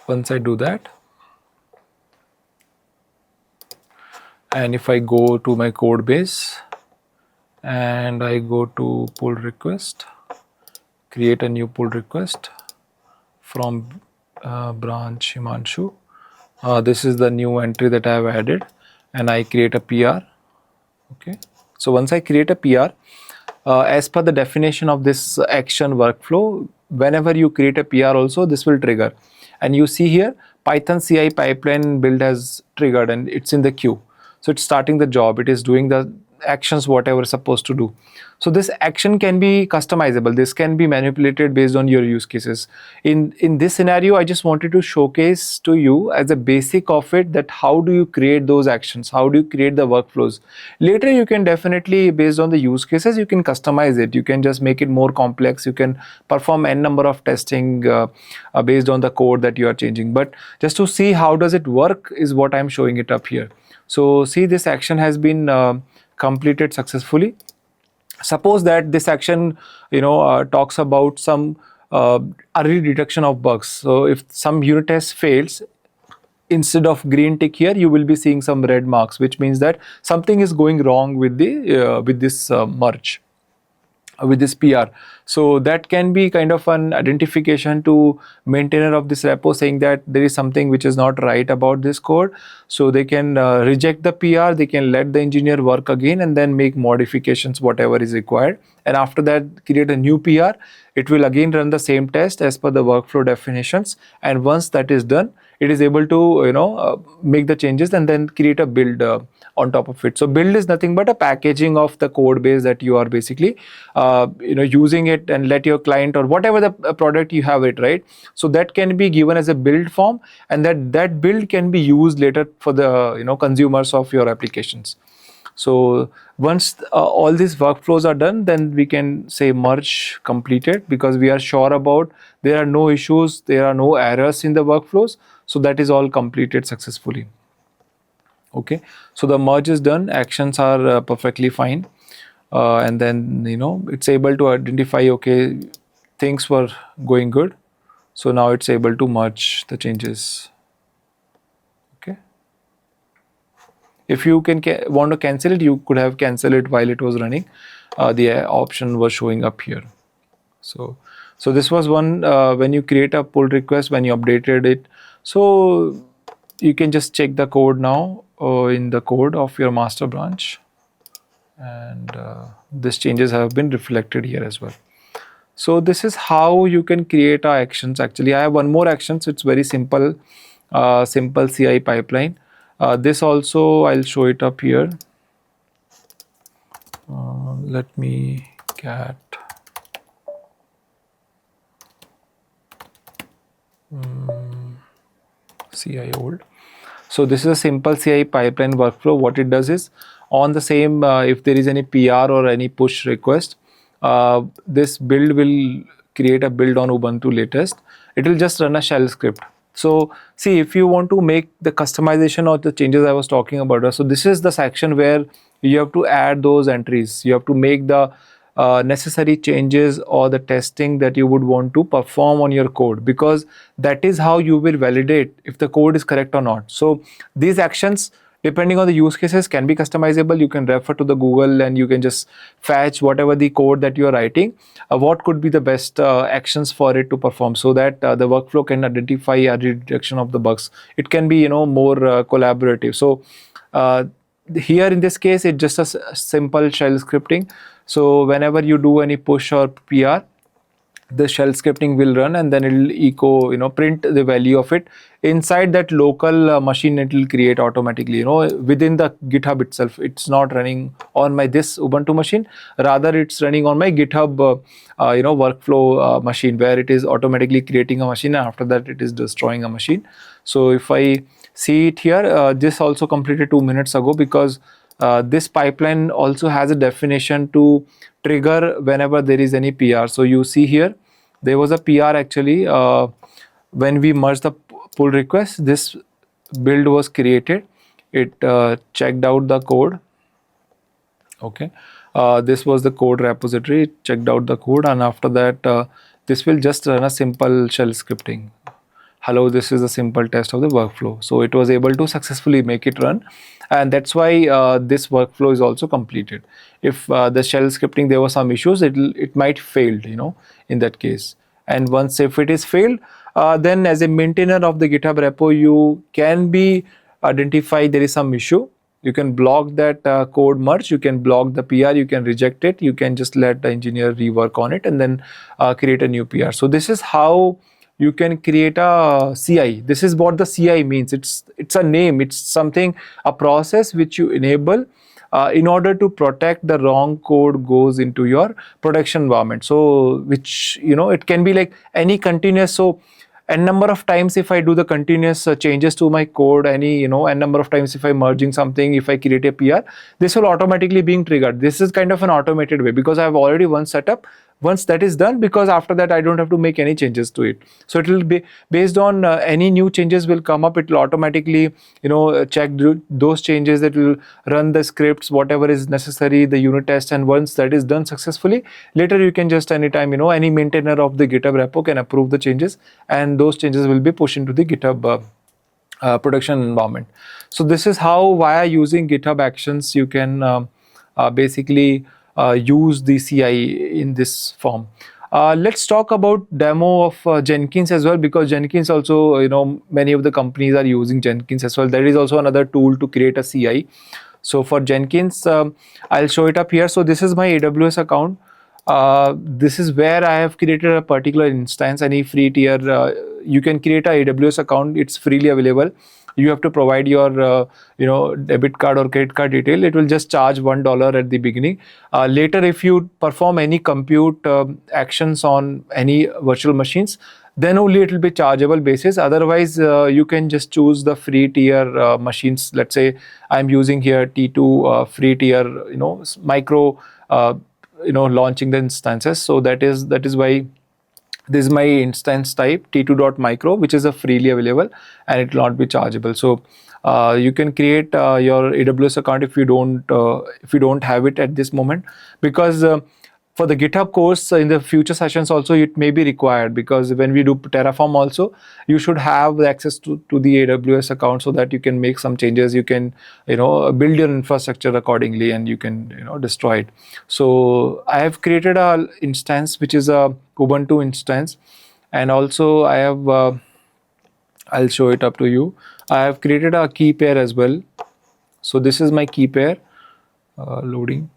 Speaker 1: once I do that, and if I go to my code base and I go to pull request, create a new pull request from branch himanshu. This is the new entry that I have added, and I create a PR. Okay, so once I create a PR, as per the definition of this action workflow, whenever you create a PR also, this will trigger. And you see here Python CI pipeline build has triggered and it's in the queue. So it's starting the job, it is doing the actions whatever it's supposed to do. So this action can be customizable, this can be manipulated based on your use cases. In this scenario, I just wanted to showcase to you as a basic of it, that how do you create those actions, how do you create the workflows. Later you can definitely, based on the use cases, you can customize it, you can just make it more complex, you can perform n number of testing based on the code that you are changing. But just to see how does it work is what I'm showing it up here. So see, this action has been completed successfully. Suppose that this action talks about some early detection of bugs. So if some unit test fails, instead of green tick here, you will be seeing some red marks, which means that something is going wrong with the with this merge, with this PR. So that can be kind of an identification to maintainer of this repo, saying that there is something which is not right about this code. So they can reject the PR, they can let the engineer work again and then make modifications whatever is required, and after that create a new PR. It will again run the same test as per the workflow definitions, and once that is done, it is able to make the changes and then create a build on top of it. So build is nothing but a packaging of the code base that you are basically using it, and let your client or whatever the product you have it, right? So that can be given as a build form, and that build can be used later for the consumers of your applications. So once all these workflows are done, then we can say merge completed, because we are sure about there are no issues, there are no errors in the workflows. So that is all completed successfully. Okay, so the merge is done, actions are perfectly fine, and then it's able to identify, okay, things were going good, so now it's able to merge the changes. Okay, if you can want to cancel it, you could have canceled it while it was running. The option was showing up here. So this was one when you create a pull request, when you updated it. So you can just check the code now in the code of your master branch, and these changes have been reflected here as well. So this is how you can create our actions. Actually, I have one more action, so it's very simple, simple CI pipeline. This also I'll show it up here. Let me get CI old. So this is a simple CI pipeline workflow. What it does is, on the same if there is any PR or any push request, this build will create a build on Ubuntu latest. It will just run a shell script. So see, if you want to make the customization or the changes I was talking about, so this is the section where you have to add those entries. You have to make the necessary changes or the testing that you would want to perform on your code, because that is how you will validate if the code is correct or not. So these actions, depending on the use cases, can be customizable. You can refer to the Google and you can just fetch whatever the code that you are writing, what could be the best actions for it to perform, so that the workflow can identify a detection of the bugs. It can be more collaborative. So here in this case, it's just a simple shell scripting. So whenever you do any push or PR, the shell scripting will run, and then it will echo, print the value of it inside that local machine. It will create automatically, within the GitHub itself. It's not running on this Ubuntu machine, rather it's running on my GitHub workflow machine, where it is automatically creating a machine, and after that it is destroying a machine. So if I see it here, this also completed 2 minutes ago, because this pipeline also has a definition to trigger whenever there is any PR. So you see here, there was a PR actually when we merged the pull request. This build was created. It checked out the code. Okay, this was the code repository. It checked out the code, and after that, this will just run a simple shell scripting. Hello, this is a simple test of the workflow. So it was able to successfully make it run, and that's why this workflow is also completed. If the shell scripting there were some issues, it might failed, in that case. And once if it is failed, then as a maintainer of the GitHub repo, you can be identify there is some issue. You can block that code merge, you can block the PR, you can reject it, you can just let the engineer rework on it and then create a new PR. So this is how you can create a CI. This is what the CI means. It's a name, it's something, a process which you enable in order to protect the wrong code goes into your production environment. So which, it can be like any continuous. So n number of times if I do the continuous changes to my code, any, n number of times if I merging something, if I create a PR, this will automatically being triggered. This is kind of an automated way because I have already one setup. Once that is done, because after that I don't have to make any changes to it. So it will be based on any new changes will come up, it will automatically check those changes. It will run the scripts, whatever is necessary, the unit test, and once that is done successfully, later you can just anytime, any maintainer of the GitHub repo can approve the changes, and those changes will be pushed into the GitHub production environment. So this is how via using GitHub Actions you can basically use the CI in this form. Let's talk about demo of Jenkins as well, because Jenkins also, many of the companies are using Jenkins as well. There is also another tool to create a CI. So for Jenkins, I'll show it up here. So this is my AWS account. This is where I have created a particular instance. Any free tier, you can create a AWS account. It's freely available. You have to provide your debit card or credit card detail. It will just charge $1 at the beginning. Later, if you perform any compute actions on any virtual machines, then only it will be chargeable basis. Otherwise, you can just choose the free tier machines. Let's say I'm using here T2 free tier, micro, launching the instances. So that is why this is my instance type T2.micro, which is a freely available and it will not be chargeable. So you can create your AWS account if you don't have it at this moment, because for the GitHub course in the future sessions also it may be required, because when we do Terraform also you should have access to the AWS account so that you can make some changes. You can build your infrastructure accordingly and you can destroy it. So I have created a instance which is a Ubuntu instance, and also I have I'll show it up to you. I have created a key pair as well. So this is my key pair loading.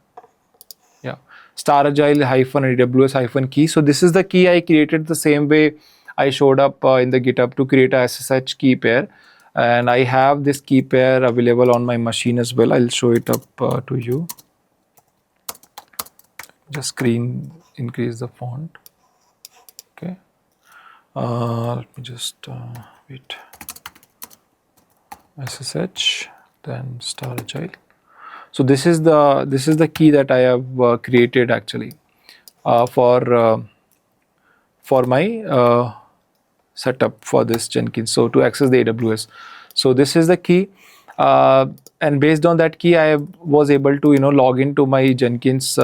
Speaker 1: Yeah, Staragile -AWS -key. So this is the key I created the same way I showed up in the GitHub to create a SSH key pair, and I have this key pair available on my machine as well. I'll show it up to you. Just increase the font. Okay, let me just wait. SSH, then Staragile. So this is the key that I have created actually for my setup for this Jenkins. So to access the AWS. So this is the key, and based on that key, I was able to log into my Jenkins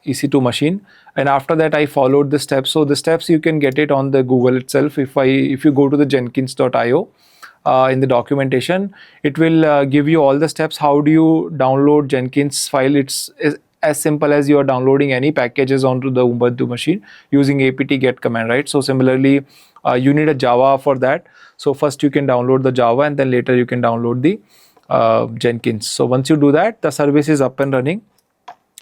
Speaker 1: EC2 machine, and after that I followed the steps. So the steps you can get it on the Google itself. If you go to the jenkins.io. In the documentation, it will give you all the steps. How do you download Jenkins file? It's as simple as you are downloading any packages onto the Ubuntu machine using apt-get command, right? So similarly, you need a Java for that. So first you can download the Java, and then later you can download the Jenkins. So once you do that, the service is up and running.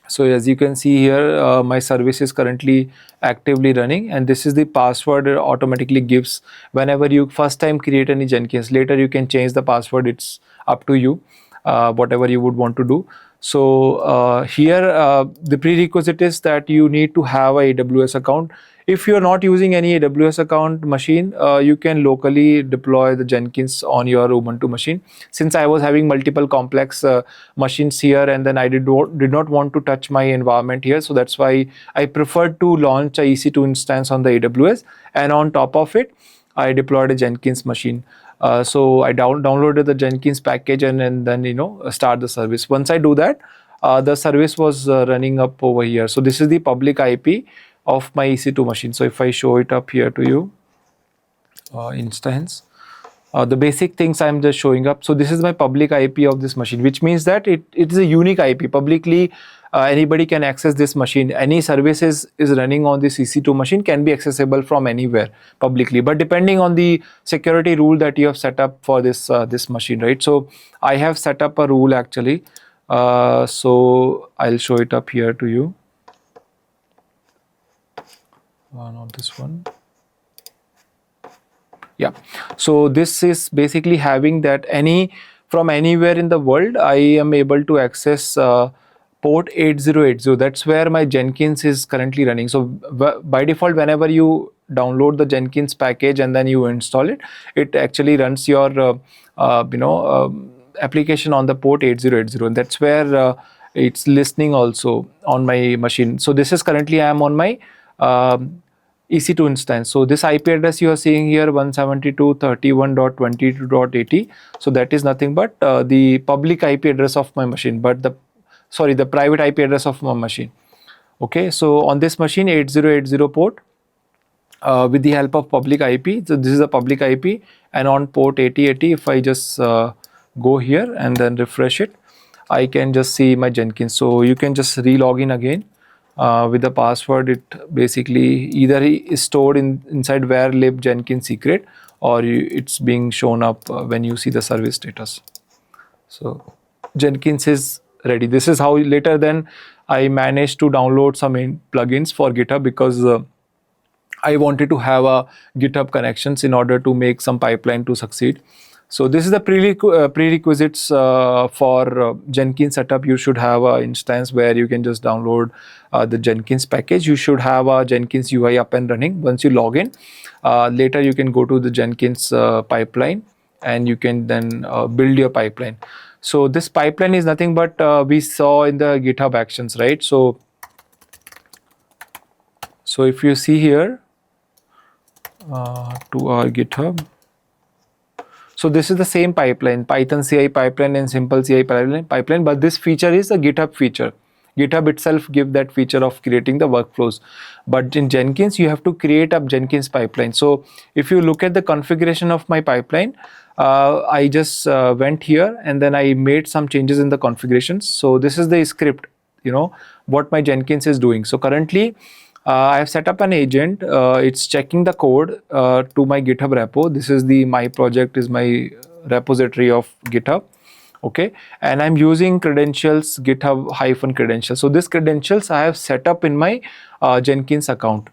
Speaker 1: So as you can see here, my service is currently actively running, and this is the password it automatically gives whenever you first time create any Jenkins. Later you can change the password. It's up to you, whatever you would want to do. So here the prerequisite is that you need to have a AWS account. if you're not using any AWS account machine, you can locally deploy the Jenkins on your Ubuntu machine. Since I was having multiple complex machines here, and then I did not want to touch my environment here, so that's why I preferred to launch a EC2 instance on the AWS, and on top of it, I deployed a Jenkins machine. So I downloaded the Jenkins package and then start the service. Once I do that, the service was running up over here. So this is the public IP of my EC2 machine. So if I show it up here to you, instance, the basic things I'm just showing up. So this is my public IP of this machine, which means that it is a unique IP. Publicly, anybody can access this machine. Any services is running on this EC2 machine can be accessible from anywhere publicly, but depending on the security rule that you have set up for this this machine, right? So I have set up a rule actually. So I'll show it up here to you. Not this one. Yeah, so this is basically having that from anywhere in the world I am able to access port 8080. That's where my Jenkins is currently running. So by default, whenever you download the Jenkins package and then you install it, it actually runs your application on the port 8080, and that's where it's listening also on my machine. So this is currently I am on my EC2 instance. So this IP address you are seeing here, 172.31.22.80. So that is nothing but the public IP address of my machine, but the private IP address of my machine. Okay, so on this machine 8080 port, with the help of public IP. So this is a public IP, and on port 8080, if I just go here and then refresh it, I can just see my Jenkins. So you can just re-log in again. With the password, it basically either is stored inside where lib Jenkins secret, or it's being shown up when you see the service status. So Jenkins is ready. This is how later then I managed to download some plugins for GitHub, because I wanted to have a GitHub connections in order to make some pipeline to succeed. So this is the prerequisites for Jenkins setup. You should have an instance where you can just download the Jenkins package. You should have a Jenkins UI up and running. Once you log in, later you can go to the Jenkins pipeline, and you can then build your pipeline. So this pipeline is nothing but we saw in the GitHub actions, right? So if you see here to our GitHub, so this is the same pipeline, Python CI pipeline and simple CI pipeline, but this feature is a GitHub feature. GitHub itself give that feature of creating the workflows. But in Jenkins, you have to create a Jenkins pipeline. So if you look at the configuration of my pipeline, I just went here and then I made some changes in the configurations. So this is the script, what my Jenkins is doing. So currently, I have set up an agent. It's checking the code to my GitHub repo. This is my project is my repository of GitHub. Okay, and I'm using credentials GitHub-credentials. So this credentials I have set up in my Jenkins account.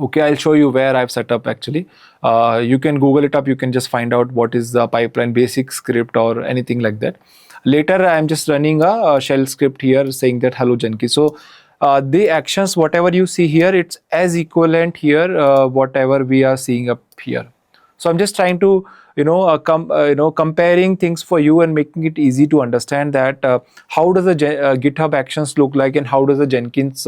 Speaker 1: Okay, I'll show you where I've set up actually. You can Google it up. You can just find out what is the pipeline basic script or anything like that. Later, I'm just running a shell script here saying that hello Jenkins. So the actions, whatever you see here, it's as equivalent here, whatever we are seeing up here. So I'm just trying to, comparing things for you and making it easy to understand that how does the GitHub actions look like, and how does the Jenkins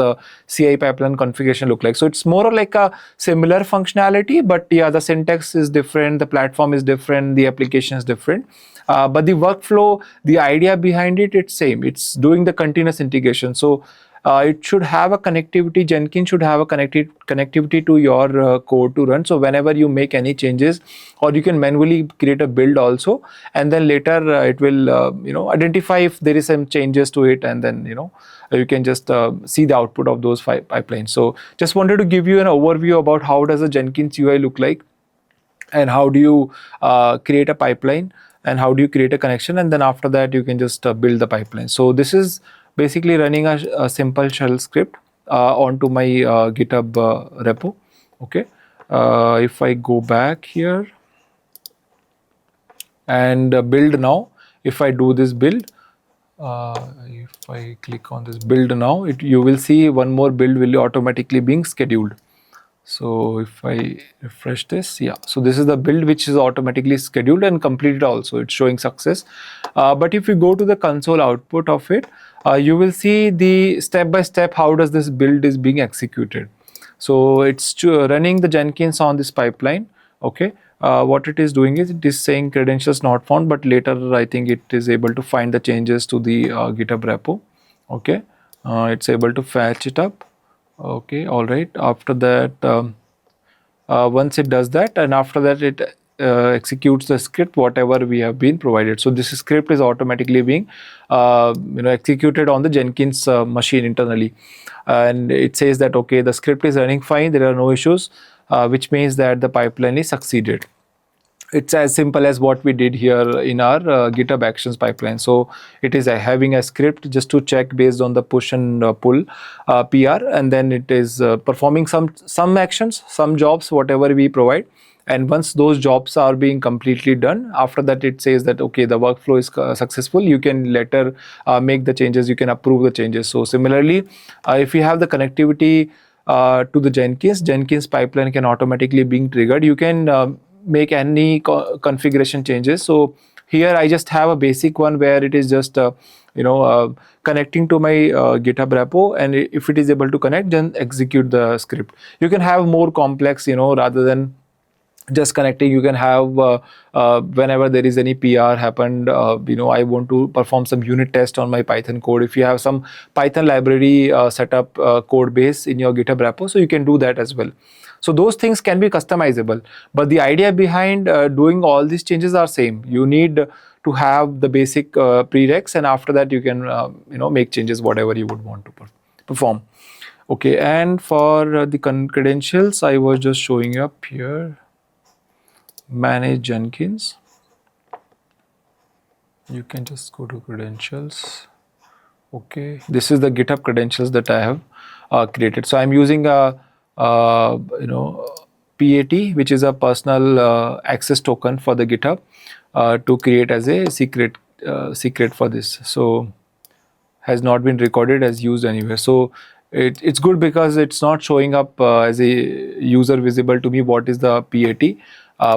Speaker 1: CI pipeline configuration look like. So it's more like a similar functionality, but yeah, the syntax is different, the platform is different, the application is different. But the workflow, the idea behind it, it's same. It's doing the continuous integration. So it should have a connectivity. Jenkins should have a connectivity to your code to run. So whenever you make any changes, or you can manually create a build also, and then later it will identify if there is some changes to it, and then you can just see the output of those pipelines. So just wanted to give you an overview about how does a Jenkins UI look like, and how do you create a pipeline, and how do you create a connection, and then after that you can just build the pipeline. So this is basically running a simple shell script onto my GitHub repo. Okay, if I go back here and build now, if I do this build, if I click on this build now, you will see one more build will automatically being scheduled. So if I refresh this, yeah, so this is the build which is automatically scheduled and completed also. It's showing success. But if you go to the console output of it, you will see the step by step how does this build is being executed. So it's running the Jenkins on this pipeline. Okay. What it is doing is it is saying credentials not found, but later I think it is able to find the changes to the GitHub repo. Okay. It's able to fetch it up. Okay, all right. After that, once it does that, and after that it executes the script whatever we have been provided. So this script is automatically being executed on the Jenkins machine internally, and it says that okay, the script is running fine, there are no issues, which means that the pipeline is succeeded. It's as simple as what we did here in our GitHub Actions pipeline. So it is having a script just to check based on the push and pull PR, and then it is performing some actions, some jobs, whatever we provide. And once those jobs are being completely done, after that it says that okay, the workflow is successful. You can later make the changes, you can approve the changes. So similarly, if you have the connectivity to the Jenkins pipeline can automatically being triggered. You can make any configuration changes. So here I just have a basic one where it is just connecting to my GitHub repo, and if it is able to connect, then execute the script. You can have more complex, rather than just connecting. You can have whenever there is any PR happened, I want to perform some unit test on my Python code. If you have some Python library set up code base in your GitHub repo, so you can do that as well. So those things can be customizable, but the idea behind doing all these changes are same. You need to have the basic prereqs, and after that you can make changes whatever you would want to perform. Okay, and for the credentials, I was just showing up here. Manage Jenkins. You can just go to credentials. Okay, this is the GitHub credentials that I have created. So I'm using a PAT, which is a personal access token for the GitHub, to create as a secret for this. So has not been recorded as used anywhere. So it's good because it's not showing up as a user visible to me what is the PAT,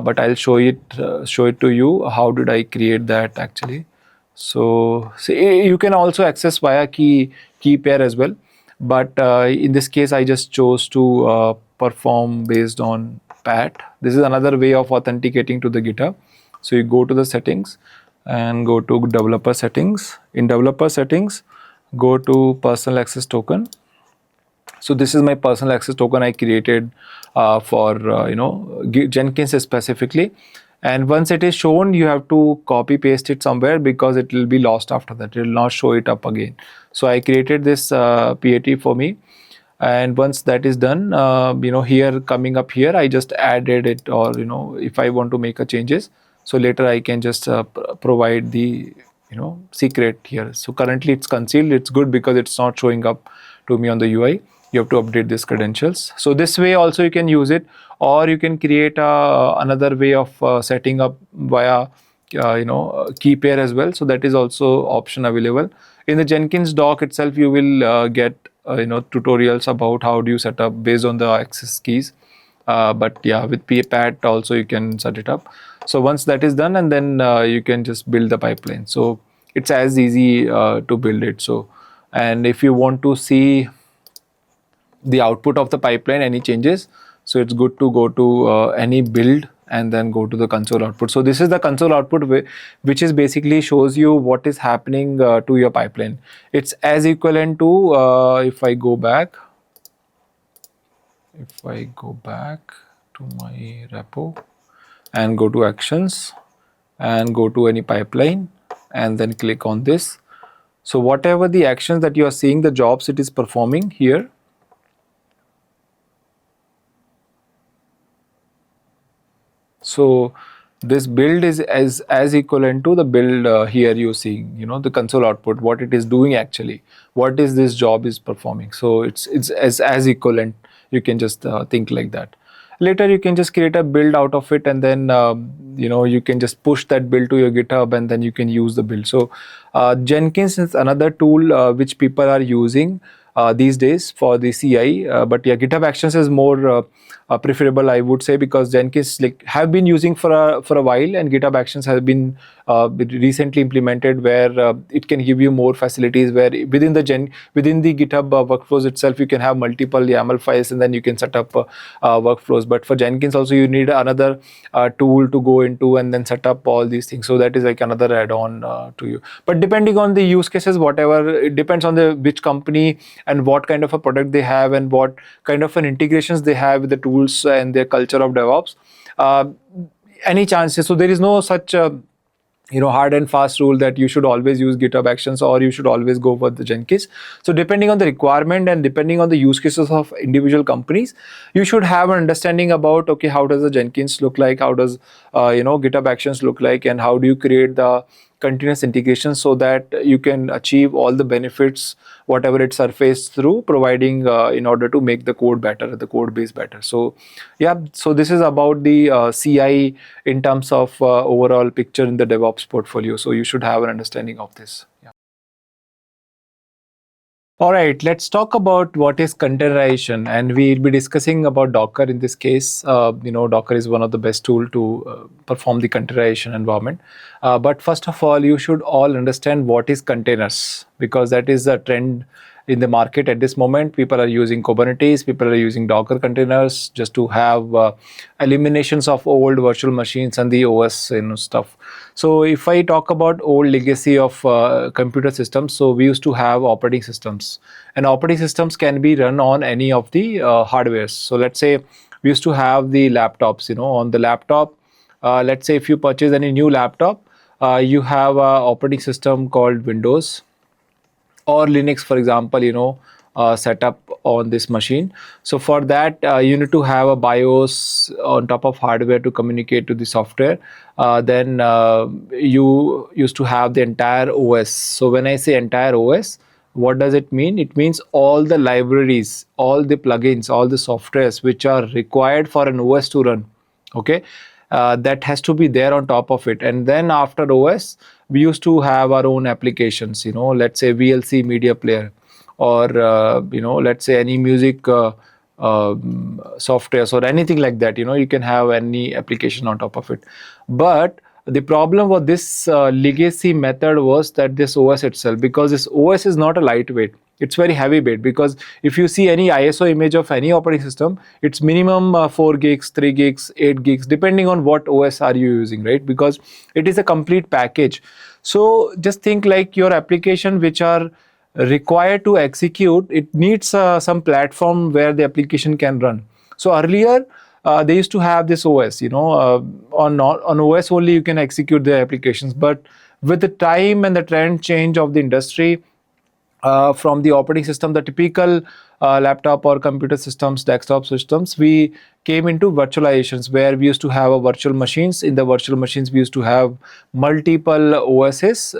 Speaker 1: but I'll show it to you. How did I create that actually? So you can also access via key pair as well, but in this case I just chose to perform based on PAT. This is another way of authenticating to the GitHub. So you go to the settings and go to developer settings. In developer settings, go to personal access token. So this is my personal access token I created for Jenkins specifically. And once it is shown, you have to copy paste it somewhere because it will be lost after that. It will not show it up again. So I created this PAT for me. And once that is done, here coming up here, I just added it, or if I want to make a changes, so later I can just provide the secret here. So currently it's concealed. It's good because it's not showing up to me on the UI. You have to update these credentials. So this way also you can use it, or you can create another way of setting up via key pair as well. So that is also option available in the Jenkins doc itself. You will get tutorials about how do you set up based on the access keys. But yeah, with PAT also you can set it up. So once that is done, and then you can just build the pipeline. So it's as easy to build it. So, and if you want to see the output of the pipeline, any changes, so it's good to go to any build and then go to the console output. So this is the console output, which is basically shows you what is happening to your pipeline. It's as equivalent to if I go back to my repo and go to actions and go to any pipeline and then click on this. So whatever the actions that you are seeing, the jobs it is performing here, so this build is as equivalent to the build here you're seeing, the console output, what it is doing actually, what is this job is performing. So it's as equivalent. You can just think like that. Later you can just create a build out of it, and then you can just push that build to your GitHub, and then you can use the build. So Jenkins is another tool which people are using these days for the CI, but yeah, GitHub Actions is more preferable, I would say, because Jenkins like have been using for a while, and GitHub Actions has been recently implemented, where it can give you more facilities, where within the GitHub workflows itself you can have multiple YAML files, and then you can set up workflows. But for Jenkins also you need another tool to go into and then set up all these things. So that is like another add-on to you. But depending on the use cases, whatever, it depends on the which company and what kind of a product they have and what kind of an integrations they have with the tools and their culture of DevOps. Any chances? So there is no such hard and fast rule that you should always use GitHub Actions or you should always go for the Jenkins. So depending on the requirement and depending on the use cases of individual companies, you should have an understanding about, okay, how does the Jenkins look like, how does GitHub Actions look like, and how do you create the continuous integration so that you can achieve all the benefits whatever it surfaced through providing in order to make the code better, the code base better. So yeah, so this is about the CI in terms of overall picture in the DevOps portfolio. So you should have an understanding of this. Yeah. All right, let's talk about what is containerization, and we'll be discussing about Docker in this case. Docker is one of the best tool to perform the containerization environment. But first of all, you should all understand what is containers, because that is a trend in the market at this moment. People are using Kubernetes, people are using Docker containers just to have eliminations of old virtual machines and the OS stuff. So if I talk about old legacy of computer systems, so we used to have operating systems, and operating systems can be run on any of the hardwares. So let's say we used to have the laptops, on the laptop. Let's say if you purchase any new laptop, you have an operating system called Windows or Linux, for example, set up on this machine. So for that, you need to have a BIOS on top of hardware to communicate to the software. Then you used to have the entire OS. So when I say entire OS, what does it mean? It means all the libraries, all the plugins, all the softwares which are required for an OS to run. Okay. That has to be there on top of it. And then after OS, we used to have our own applications, let's say VLC media player, or let's say any music softwares or anything like that. You can have any application on top of it. But the problem with this legacy method was that this OS itself, because this OS is not a lightweight, it's very heavy weight, because if you see any ISO image of any operating system, it's minimum 4 gigs, 3 gigs, 8 gigs, depending on what OS are you using, right? Because it is a complete package. So just think like your application which are required to execute, it needs some platform where the application can run. So earlier, they used to have this OS, on OS only you can execute the applications. But with the time and the trend change of the industry, from the operating system, the typical laptop or computer systems, desktop systems, we came into virtualizations, where we used to have a virtual machines. In the virtual machines, we used to have multiple OSs.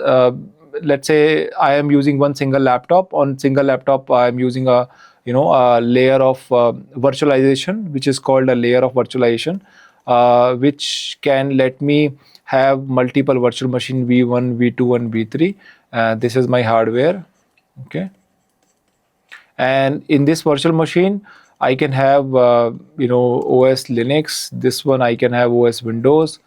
Speaker 1: Let's say I am using one single laptop. On single laptop, I am using a layer of virtualization, which is called a layer of virtualization, which can let me have multiple virtual machine V1, V2, and V3. This is my hardware. Okay, and in this virtual machine, I can have OS Linux. This one I can have OS Windows.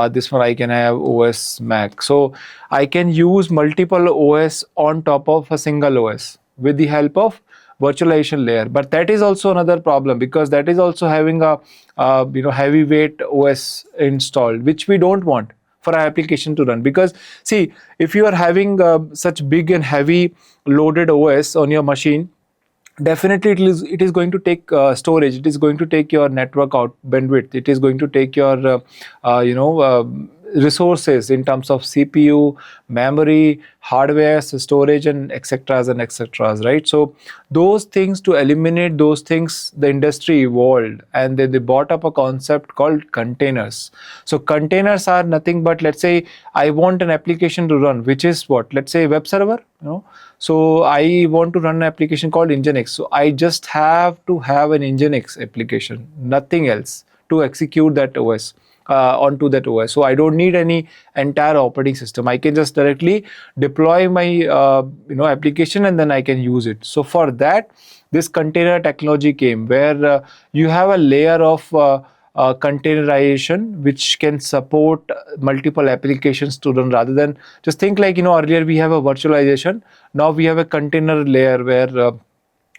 Speaker 1: This one I can have OS Mac. So I can use multiple OS on top of a single OS with the help of virtualization layer. But that is also another problem, because that is also having a heavyweight OS installed, which we don't want for our application to run. Because see, if you are having such big and heavy loaded OS on your machine, definitely it is going to take storage, it is going to take your network out bandwidth, it is going to take your resources in terms of CPU, memory, hardware, storage, and etc. and etc. Right? So those things, to eliminate those things, the industry evolved, and then they brought up a concept called containers. So containers are nothing but, let's say I want an application to run, which is what, let's say web server. So I want to run an application called Nginx. So I just have to have an Nginx application, nothing else, to execute that OS. onto that OS. So I don't need any entire operating system. I can just directly deploy my application, and then I can use it. So for that, this container technology came, where you have a layer of containerization which can support multiple applications to run, rather than just think like, earlier we have a virtualization. Now we have a container layer where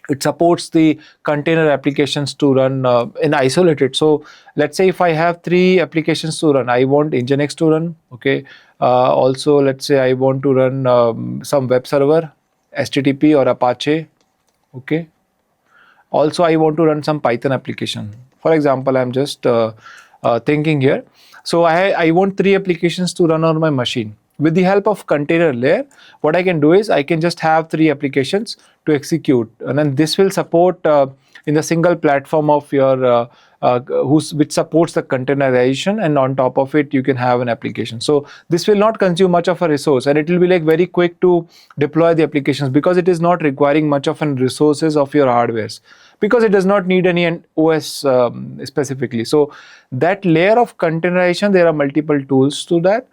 Speaker 1: it supports the container applications to run in isolated. So let's say if I have 3 applications to run, I want Nginx to run, okay. Also, let's say I want to run some web server, HTTP or Apache, okay. Also, I want to run some Python application. For example, I'm just thinking here. So I want 3 applications to run on my machine. With the help of container layer, what I can do is I can just have 3 applications to execute, and then this will support in the single platform of your which supports the containerization, and on top of it you can have an application. So this will not consume much of a resource, and it will be like very quick to deploy the applications, because it is not requiring much of an resources of your hardwares, because it does not need any OS specifically. So that layer of containerization, there are multiple tools to that.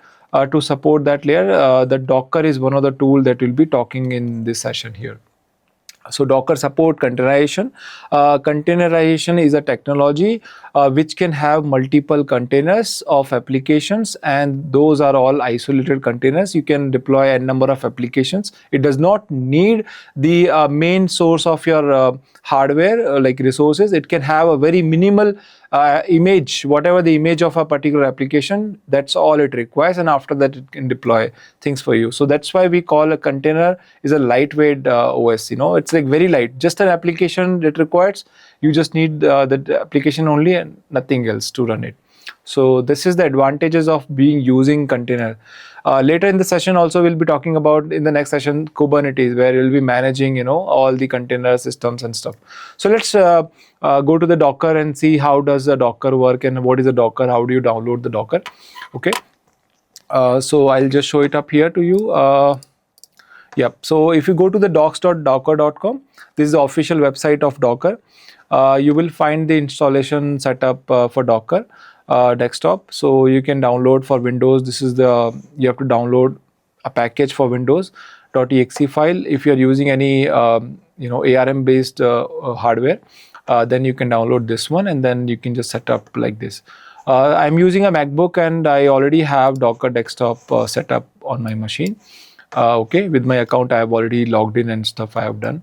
Speaker 1: To support that layer, the Docker is one of the tools that we'll be talking in this session here. So Docker support containerization. Containerization is a technology which can have multiple containers of applications, and those are all isolated containers. You can deploy a number of applications. It does not need the main source of your hardware like resources. It can have a very minimal image, whatever the image of a particular application, that's all it requires, and after that it can deploy things for you. So that's why we call a container is a lightweight OS. It's like very light, just an application that requires, you just need that application only and nothing else to run it. So this is the advantages of using container. Later in the session also we'll be talking about, in the next session, Kubernetes, where you'll be managing all the container systems and stuff. So let's go to the Docker and see how does the Docker work, and what is the Docker, how do you download the Docker. Okay, so I'll just show it up here to you. Yep. So if you go to the docs.docker.com, this is the official website of Docker. You will find the installation setup for Docker desktop. So you can download for Windows. This is you have to download a package for Windows .exe file. If you're using any ARM based hardware, then you can download this one, and then you can just set up like this. I'm using a MacBook, and I already have Docker desktop set up on my machine. Okay, with my account I have already logged in and stuff I have done.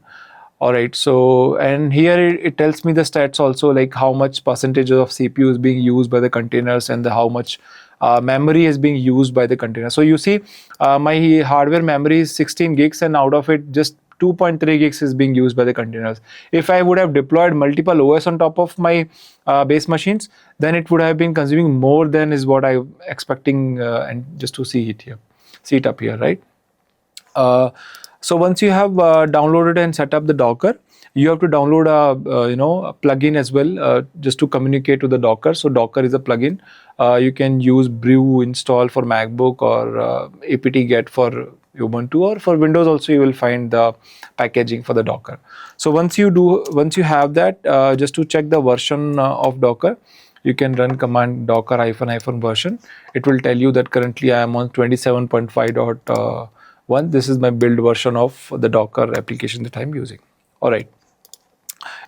Speaker 1: All right, so and here it tells me the stats also, like how much percentage of CPU is being used by the containers, and how much memory is being used by the container. So you see my hardware memory is 16 gigs, and out of it just 2.3 gigs is being used by the containers. If I would have deployed multiple OS on top of my base machines, then it would have been consuming more than is what I'm expecting, and just to see it up here, right? So once you have downloaded and set up the Docker, you have to download a plugin as well, just to communicate to the Docker. So Docker is a plugin. You can use brew install for MacBook, or apt-get for Ubuntu, or for Windows also you will find the packaging for the Docker. So once you have that, just to check the version of Docker, you can run command docker -- version. It will tell you that currently I am on 27.5.1. This is my build version of the Docker application that I'm using. All right.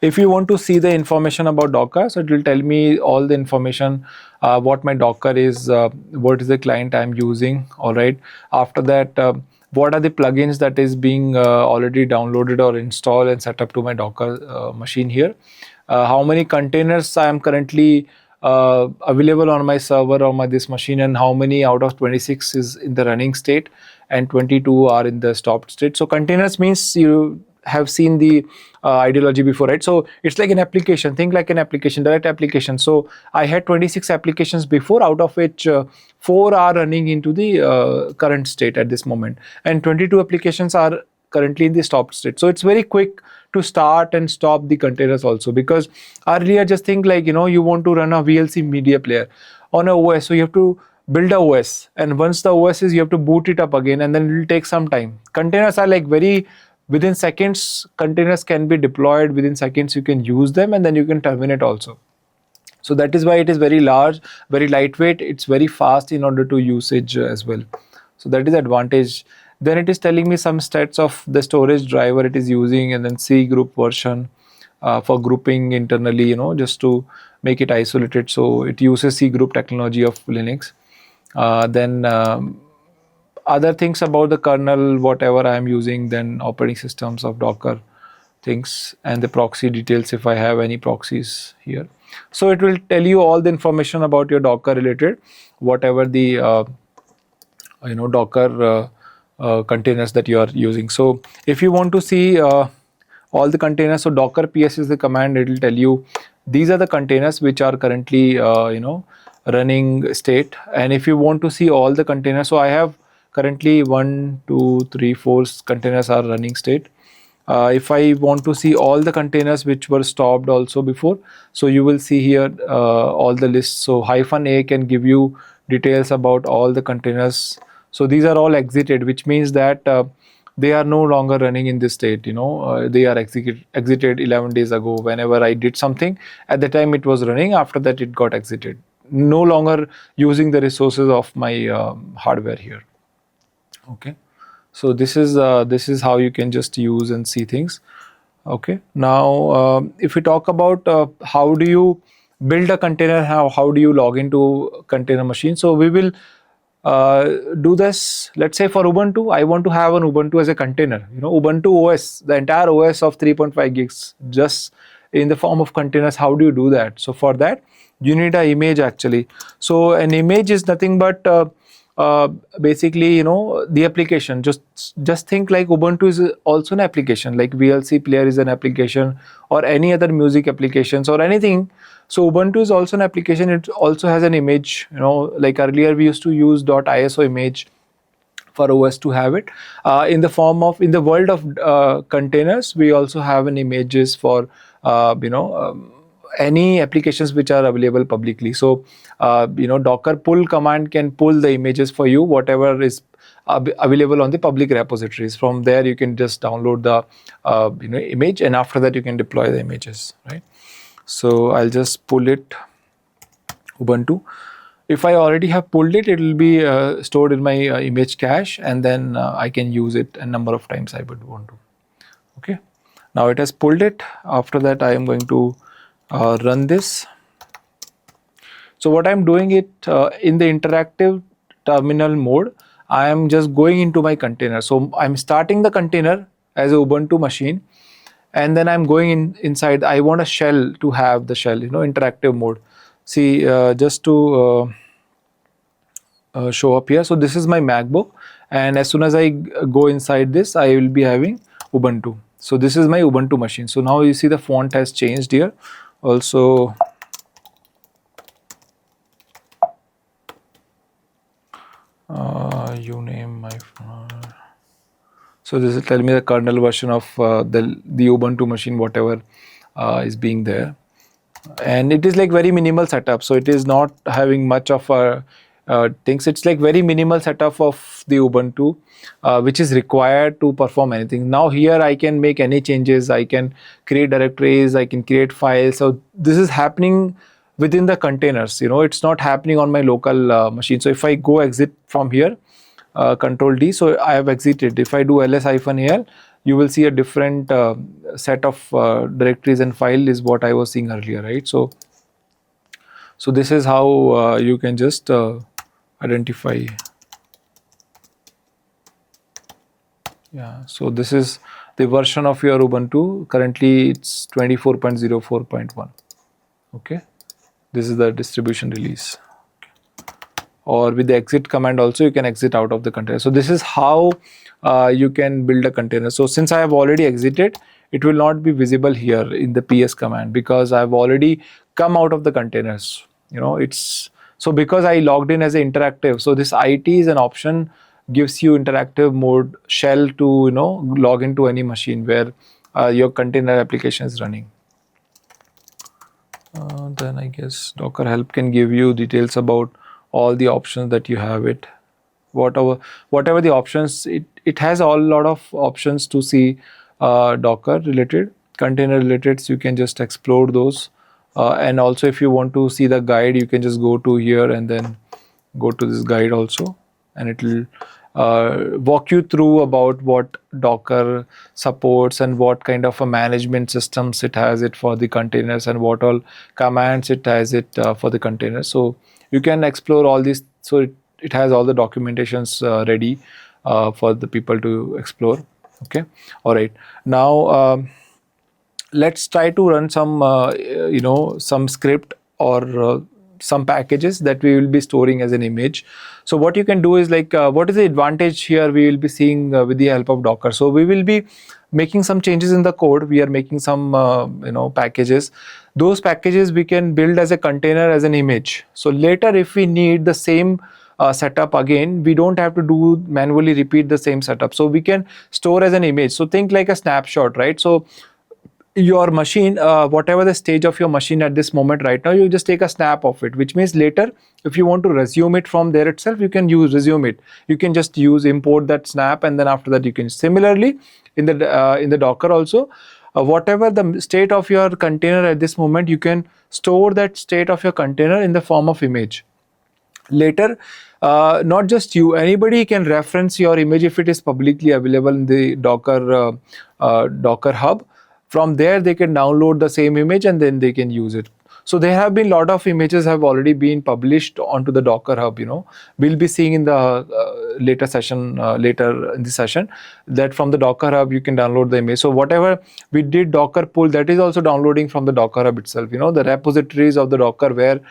Speaker 1: If you want to see the information about Docker, so it will tell me all the information, what my Docker is, what is the client I'm using. All right. After that, what are the plugins that is being already downloaded or installed and set up to my Docker machine here. How many containers I am currently available on my server or this machine, and how many out of 26 is in the running state, and 22 are in the stopped state. So containers means you have seen the ideology before, right? So it's like an application. Think like an application, direct application. So I had 26 applications before, out of which 4 are running into the current state at this moment, and 22 applications are currently in the stopped state. So it's very quick to start and stop the containers also, because earlier just think like, you want to run a VLC media player on a OS. So you have to build a OS, and once the OS is, you have to boot it up again, and then it will take some time. Containers are like within seconds, containers can be deployed within seconds. You can use them, and then you can terminate also. So that is why it is very large, very lightweight, it's very fast in order to usage as well. So that is advantage. Then it is telling me some stats of the storage driver it is using, and then C group version for grouping internally, just to make it isolated. So it uses C group technology of Linux. Then other things about the kernel, whatever I am using, then operating systems of Docker things, and the proxy details if I have any proxies here. So it will tell you all the information about your Docker related, whatever the Docker containers that you are using. So if you want to see all the containers, so Docker PS is the command. It will tell you these are the containers which are currently running state. And if you want to see all the containers, so I have currently 1, 2, 3, 4 containers are running state. If I want to see all the containers which were stopped also before, so you will see here all the lists. So -a can give you details about all the containers. So these are all exited, which means that they are no longer running in this state. They are exited 11 days ago. Whenever I did something, at the time it was running. After that, it got exited. No longer using the resources of my hardware here. Okay. So this is how you can just use and see things. Okay. Now, if we talk about how do you build a container, how do you log into container machine? So we will do this. Let's say for Ubuntu, I want to have an Ubuntu as a container. Ubuntu OS, the entire OS of 3.5 gigs, just in the form of containers. How do you do that? So for that, you need an image actually. So an image is nothing but basically the application. Just think like Ubuntu is also an application, like VLC player is an application, or any other music applications or anything. So Ubuntu is also an application. It also has an image. Like earlier we used to use .iso image for OS to have it. In the world of containers, we also have an images for any applications which are available publicly. So Docker pull command can pull the images for you, whatever is available on the public repositories. From there you can just download the image, and after that you can deploy the images, right? So I'll just pull it, Ubuntu. If I already have pulled it, it will be stored in my image cache, and then I can use it a number of times I would want to. Okay. Now it has pulled it. After that, I am going to run this. So what I'm doing it in the interactive terminal mode, I am just going into my container. So I'm starting the container as a Ubuntu machine, and then I'm going inside. I want a shell to have the shell, interactive mode. See, just to show up here. So this is my MacBook, and as soon as I go inside this, I will be having Ubuntu. So this is my Ubuntu machine. So now you see the font has changed here. Also, you name my. So this will tell me the kernel version of the Ubuntu machine, whatever is being there, and it is like very minimal setup. So it is not having much of things. It's like very minimal setup of the Ubuntu, which is required to perform anything. Now here I can make any changes. I can create directories. I can create files. So this is happening within the containers. It's not happening on my local machine. So if I go exit from here, Control D. So I have exited. If I do ls-al, you will see a different set of directories and file is what I was seeing earlier, right? So this is how you can just identify. Yeah, so this is the version of your Ubuntu. Currently it's 24.04.1. Okay, this is the distribution release. Or with the exit command also you can exit out of the container. So this is how you can build a container. So since I have already exited, it will not be visible here in the ps command because I have already come out of the containers. It's so because I logged in as an interactive. So this IT is an option, gives you interactive mode shell to log into any machine where your container application is running. Then I guess Docker help can give you details about all the options that you have it. Whatever the options, it has a lot of options to see Docker related, container related. So you can just explore those. And also if you want to see the guide, you can just go to here and then go to this guide also, and it will walk you through about what Docker supports and what kind of a management systems it has it for the containers, and what all commands it has it for the containers. So you can explore all these. So it has all the documentations ready for the people to explore. Okay, all right. Now let's try to run some some script or some packages that we will be storing as an image. So what you can do is like what is the advantage here we will be seeing with the help of Docker. So we will be making some changes in the code. We are making some packages. Those packages we can build as a container as an image. So later if we need the same setup again, we don't have to do manually repeat the same setup. So we can store as an image. So think like a snapshot, right? So your machine, whatever the stage of your machine at this moment right now, you just take a snap of it, which means later if you want to resume it from there itself, you can use resume it. You can just use import that snap, and then after that you can similarly in the Docker also, whatever the state of your container at this moment, you can store that state of your container in the form of image. Later not just you, anybody can reference your image if it is publicly available in the Docker hub. From there they can download the same image and then they can use it. So there have been a lot of images have already been published onto the Docker hub. We'll be seeing in the later in the session that from the Docker hub you can download the image. So whatever we did Docker pull, that is also downloading from the Docker hub itself. The repositories of the Docker where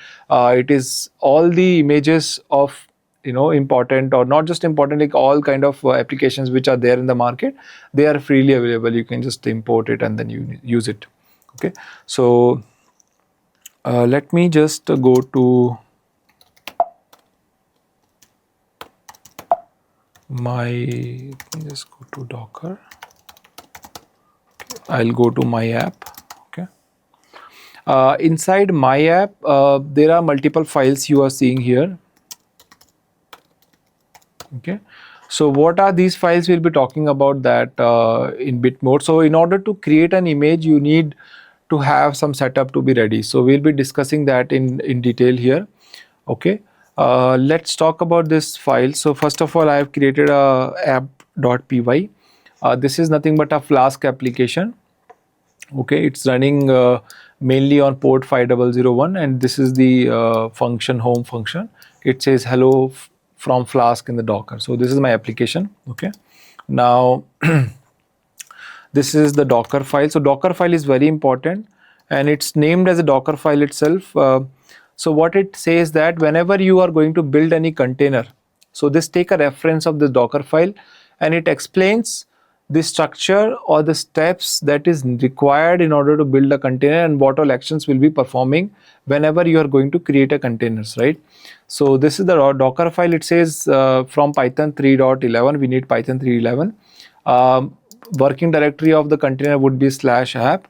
Speaker 1: it is all the images of important or not just important, like all kind of applications which are there in the market, they are freely available. You can just import it and then you use it. Okay, so let me just go to just go to Docker. Okay, I'll go to my app. Okay, inside my app there are multiple files you are seeing here. Okay, so what are these files? We'll be talking about that in bit more. So in order to create an image, you need to have some setup to be ready. So we'll be discussing that in detail here. Okay, let's talk about this file. So first of all, I have created a app.py. This is nothing but a Flask application. Okay, it's running mainly on port 5001, and this is the function, home function. It says hello from Flask in the Docker. So this is my application. Okay, now this is the Docker file. So Docker file is very important, and it's named as a Docker file itself. So what it says that whenever you are going to build any container, so this take a reference of the Docker file, and it explains the structure or the steps that is required in order to build a container and what all actions will be performing whenever you are going to create a containers, right? So this is the Docker file. It says from Python 3.11, we need Python 3.11. Working directory of the container would be /app.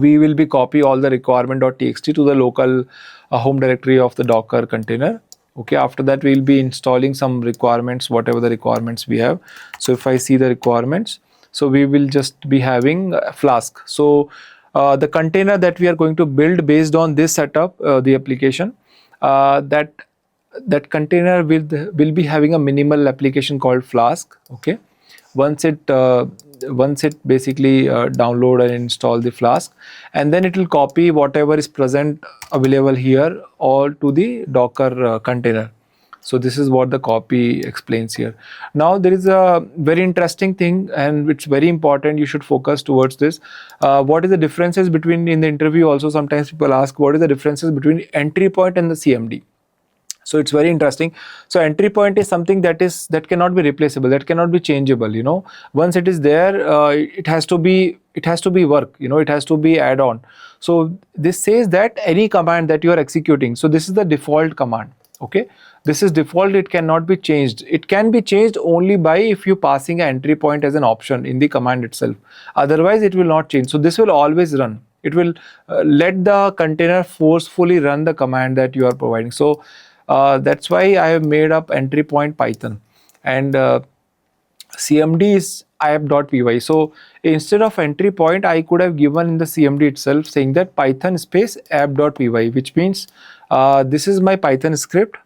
Speaker 1: We will be copy all the requirement.txt to the local home directory of the Docker container. Okay, after that we will be installing some requirements, whatever the requirements we have. So if I see the requirements, so we will just be having Flask. So the container that we are going to build based on this setup, the application, that container will be having a minimal application called Flask. Okay, once it basically download and install the Flask, and then it will copy whatever is present available here all to the Docker container. So this is what the copy explains here. Now there is a very interesting thing, and it's very important you should focus towards this. What is the differences between, in the interview also sometimes people ask what is the differences between entry point and the CMD. So it's very interesting. So entry point is something that cannot be replaceable, that cannot be changeable. Once it is there, it has to be work, it has to be add on. So this says that any command that you are executing, so this is the default command. Okay, this is default, it cannot be changed. It can be changed only by if you passing an entry point as an option in the command itself. Otherwise it will not change. So this will always run. It will let the container forcefully run the command that you are providing. So that's why I have made up entry point Python, and CMD is app.py. So instead of entry point, I could have given in the CMD itself saying that Python space app.py, which means this is my Python script.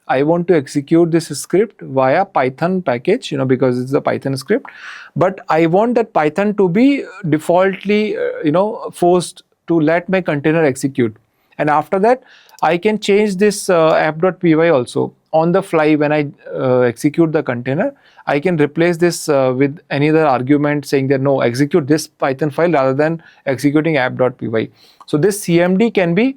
Speaker 1: I want to execute this script via Python package, because it's a Python script, but I want that Python to be defaultly, forced to let my container execute. And after that, I can change this app.py also on the fly. When I execute the container, I can replace this with any other argument saying that no, execute this Python file rather than executing app.py. So this CMD can be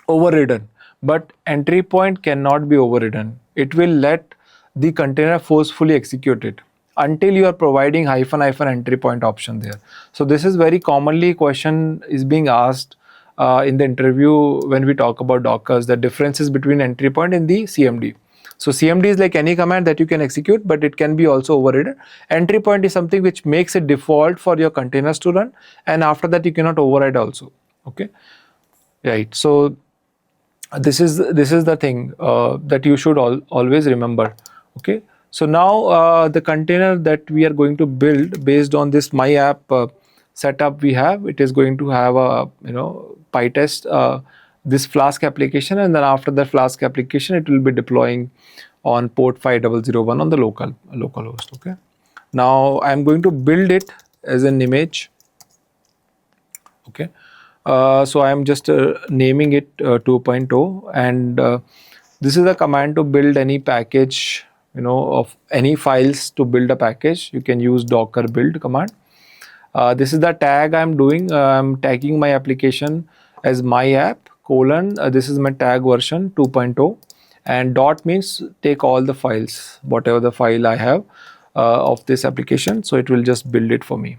Speaker 1: overridden, but entry point cannot be overridden. It will let the container forcefully execute it until you are providing hyphen entry point option there. So this is very commonly question is being asked in the interview when we talk about Dockers, the differences between entry point and the CMD. So CMD is like any command that you can execute, but it can be also overridden. Entry point is something which makes it default for your containers to run, and after that you cannot override also. Okay, right. So this is the thing that you should always remember. Okay, so now the container that we are going to build based on this my app setup we have, it is going to have a PyTest this Flask application, and then after the Flask application it will be deploying on port 5001 on the local host. Okay, now I am going to build it as an image. Okay, so I am just naming it 2.0, and this is a command to build any package, of any files. To build a package, you can use docker build command. This is the tag I'm doing. I'm tagging my application as my app colon. This is my tag version 2.0, and dot means take all the files, whatever the file I have of this application. So it will just build it for me.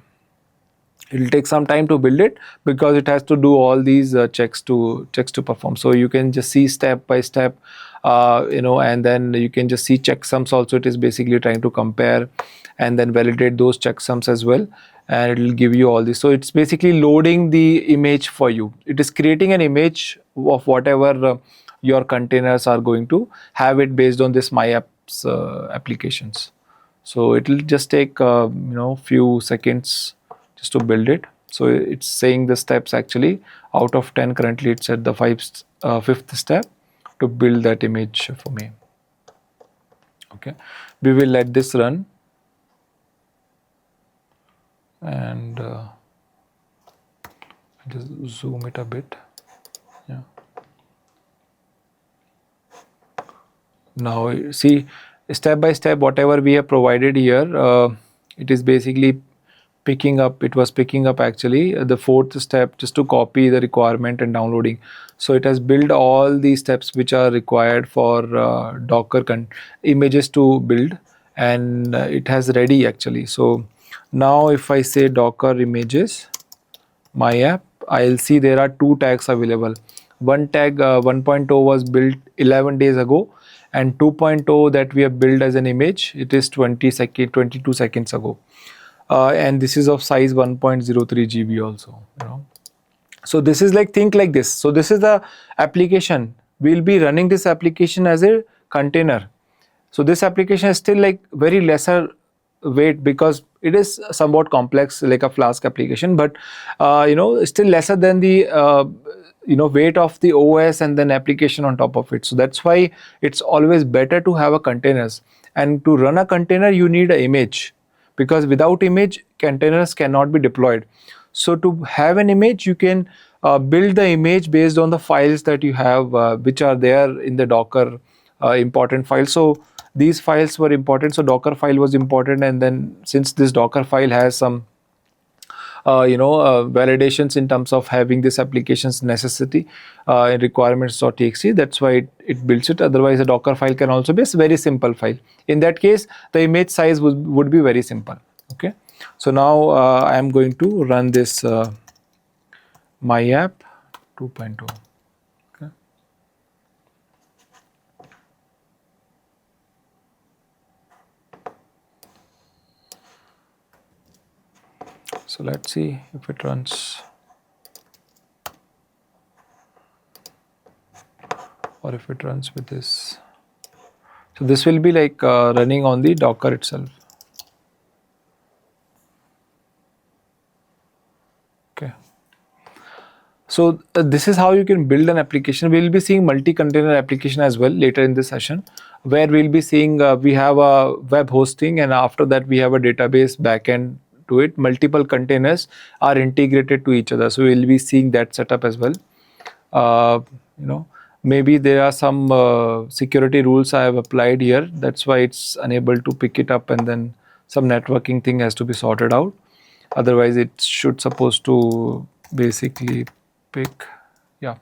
Speaker 1: It will take some time to build it because it has to do all these checks to perform. So you can just see step by step, and then you can just see checksums also. It is basically trying to compare and then validate those checksums as well, and it will give you all this. So it's basically loading the image for you. It is creating an image of whatever your containers are going to have it based on this my apps applications. So it will just take few seconds just to build it. So it's saying the steps actually out of 10. Currently it's at the fifth step to build that image for me. Okay, we will let this run, and just zoom it a bit. Yeah. Now see, step by step whatever we have provided here, it is basically picking up. It was picking up actually the fourth step just to copy the requirement and downloading. So it has built all these steps which are required for Docker images to build, and it has ready actually. So now if I say Docker images my app, I'll see there are two tags available. One tag 1.0 was built 11 days ago, and 2.0 that we have built as an image, it is 22 seconds ago. And this is of size 1.03 GB also. So this is like, think like this. So this is the application. We'll be running this application as a container. So this application is still like very lesser weight because it is somewhat complex like a Flask application, but still lesser than the weight of the OS and then application on top of it. So that's why it's always better to have a containers, and to run a container you need an image, because without image containers cannot be deployed. So to have an image, you can build the image based on the files that you have which are there in the Docker important files. So these files were important, so Docker file was important, and then since this Docker file has some validations in terms of having this application's necessity in requirements.txt, that's why it builds it. Otherwise a Docker file can also be a very simple file. In that case the image size would be very simple. Okay, so now I am going to run this my app 2.0. Okay, so let's see if it runs, or if it runs with this. So this will be like running on the Docker itself. Okay. So this is how you can build an application. We'll be seeing multi-container application as well later in this session, where we'll be seeing we have a web hosting, and after that we have a database backend to it. Multiple containers are integrated to each other. So we'll be seeing that setup as well. You know, maybe there are some security rules I have applied here. That's why it's unable to pick it up, and then some networking thing has to be sorted out. Otherwise, it should supposed to basically pick. Yeah,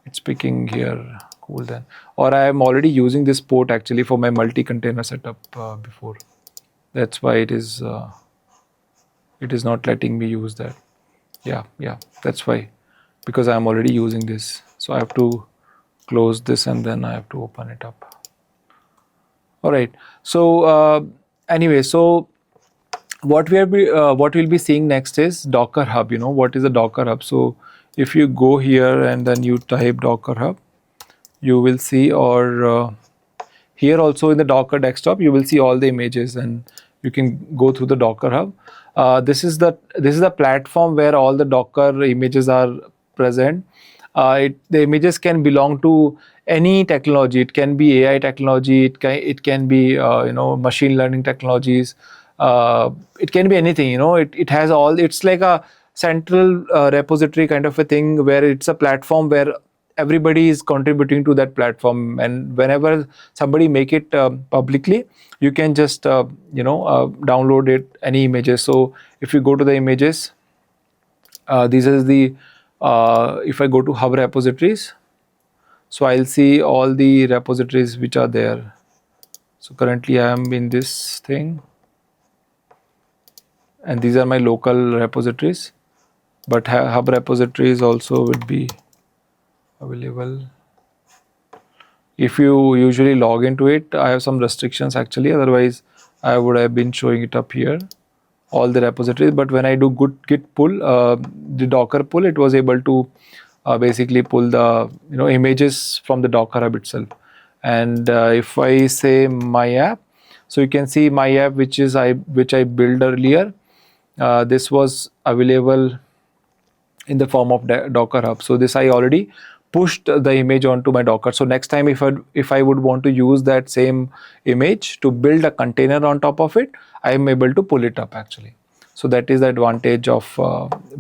Speaker 1: it's picking here. Cool then. Or I am already using this port actually for my multi-container setup before. That's why it is not letting me use that. Yeah, that's why, because I am already using this. So I have to close this and then I have to open it up. All right. So anyway, so what we'll be seeing next is Docker Hub. What is a Docker Hub? So if you go here and then you type Docker Hub, you will see, or here also in the Docker desktop, you will see all the images, and you can go through the Docker Hub. This is the platform where all the Docker images are present. The images can belong to any technology. It can be AI technology. It can be machine learning technologies. It can be anything. It has all. It's like a central repository kind of a thing, where it's a platform where everybody is contributing to that platform, and whenever somebody make it publicly, you can just download it, any images. So if you go to the images, this is the if I go to hub repositories, so I'll see all the repositories which are there. So currently I am in this thing, and these are my local repositories, but hub repositories also would be available. If you usually log into it, I have some restrictions actually, otherwise I would have been showing it up here, all the repositories. But when I do git pull, the Docker pull, it was able to basically pull the images from the Docker Hub itself. And if I say my app, so you can see my app, which I built earlier. This was available in the form of Docker Hub. So this I already pushed the image onto my Docker. So next time if I would want to use that same image to build a container on top of it, I am able to pull it up actually. So that is the advantage of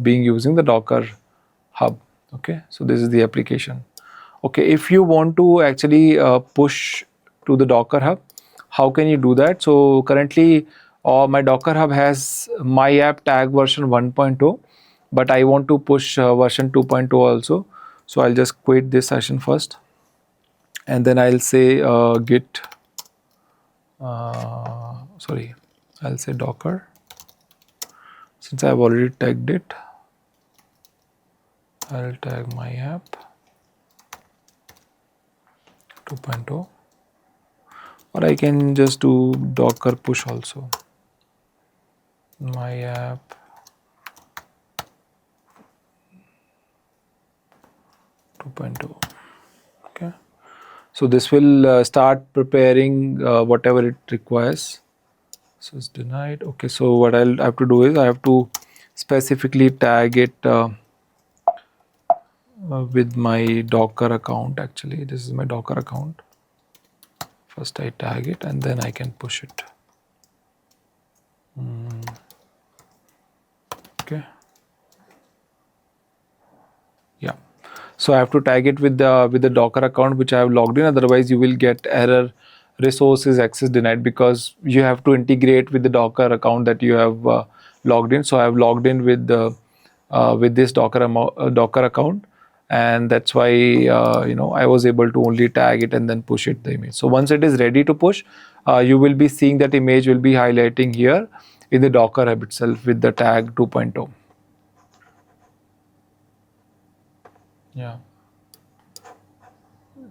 Speaker 1: being using the Docker Hub. Okay, so this is the application. Okay, if you want to actually push to the Docker Hub, how can you do that? So currently my Docker Hub has my app tag version 1.0, but I want to push version 2.0 also. So I'll just quit this session first, and then I'll say git, sorry, I'll say Docker. Since I've already tagged it, I'll tag my app 2.0, or I can just do Docker push also. My app 2.0. Okay, so this will start preparing whatever it requires. So it's denied. Okay, so what I'll have to do is I have to specifically tag it with my Docker account. Actually, this is my Docker account. First I tag it and then I can push it. Okay. Yeah. So I have to tag it with the Docker account which I have logged in. Otherwise, you will get error resources access denied, because you have to integrate with the Docker account that you have logged in. So I have logged in with this Docker account, and that's why I was able to only tag it and then push it the image. So once it is ready to push, you will be seeing that image will be highlighting here in the Docker Hub itself with the tag 2.0. Yeah,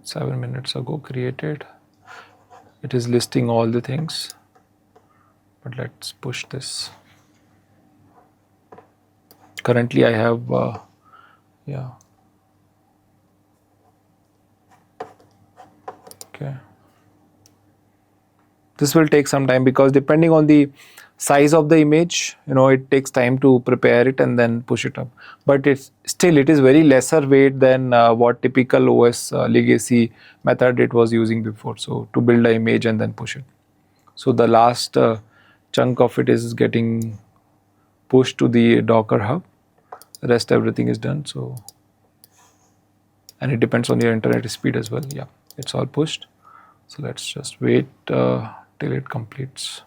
Speaker 1: 7 minutes ago created. It is listing all the things, but let's push this. Currently I have yeah, okay, This will take some time because depending on the size of the image, it takes time to prepare it and then push it up. But it is very lesser weight than what typical OS legacy method it was using before. So to build an image and then push it. So the last chunk of it is getting pushed to the Docker Hub. The rest everything is done. So, and it depends on your internet speed as well. Yeah, it's all pushed. So let's just wait till it completes.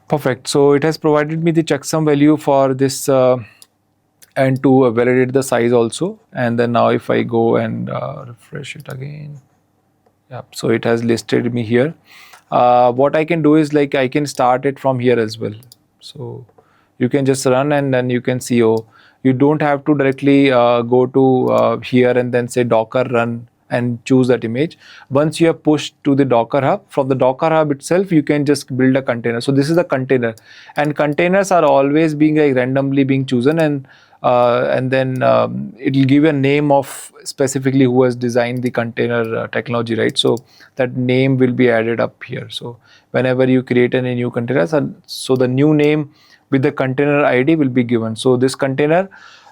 Speaker 1: Perfect. So it has provided me the checksum value for this and to validate the size also. And then now if I go and refresh it again, yeah, so it has listed me here. What I can do is like I can start it from here as well. So you can just run and then you can see, oh, you don't have to directly go to here and then say Docker run and choose that image. Once you have pushed to the Docker Hub, from the Docker Hub itself, you can just build a container. So this is the container, and containers are always being like randomly being chosen, and then it will give a name of specifically who has designed the container technology, right? So that name will be added up here. So whenever you create any new container, so the new name with the container ID will be given. So this container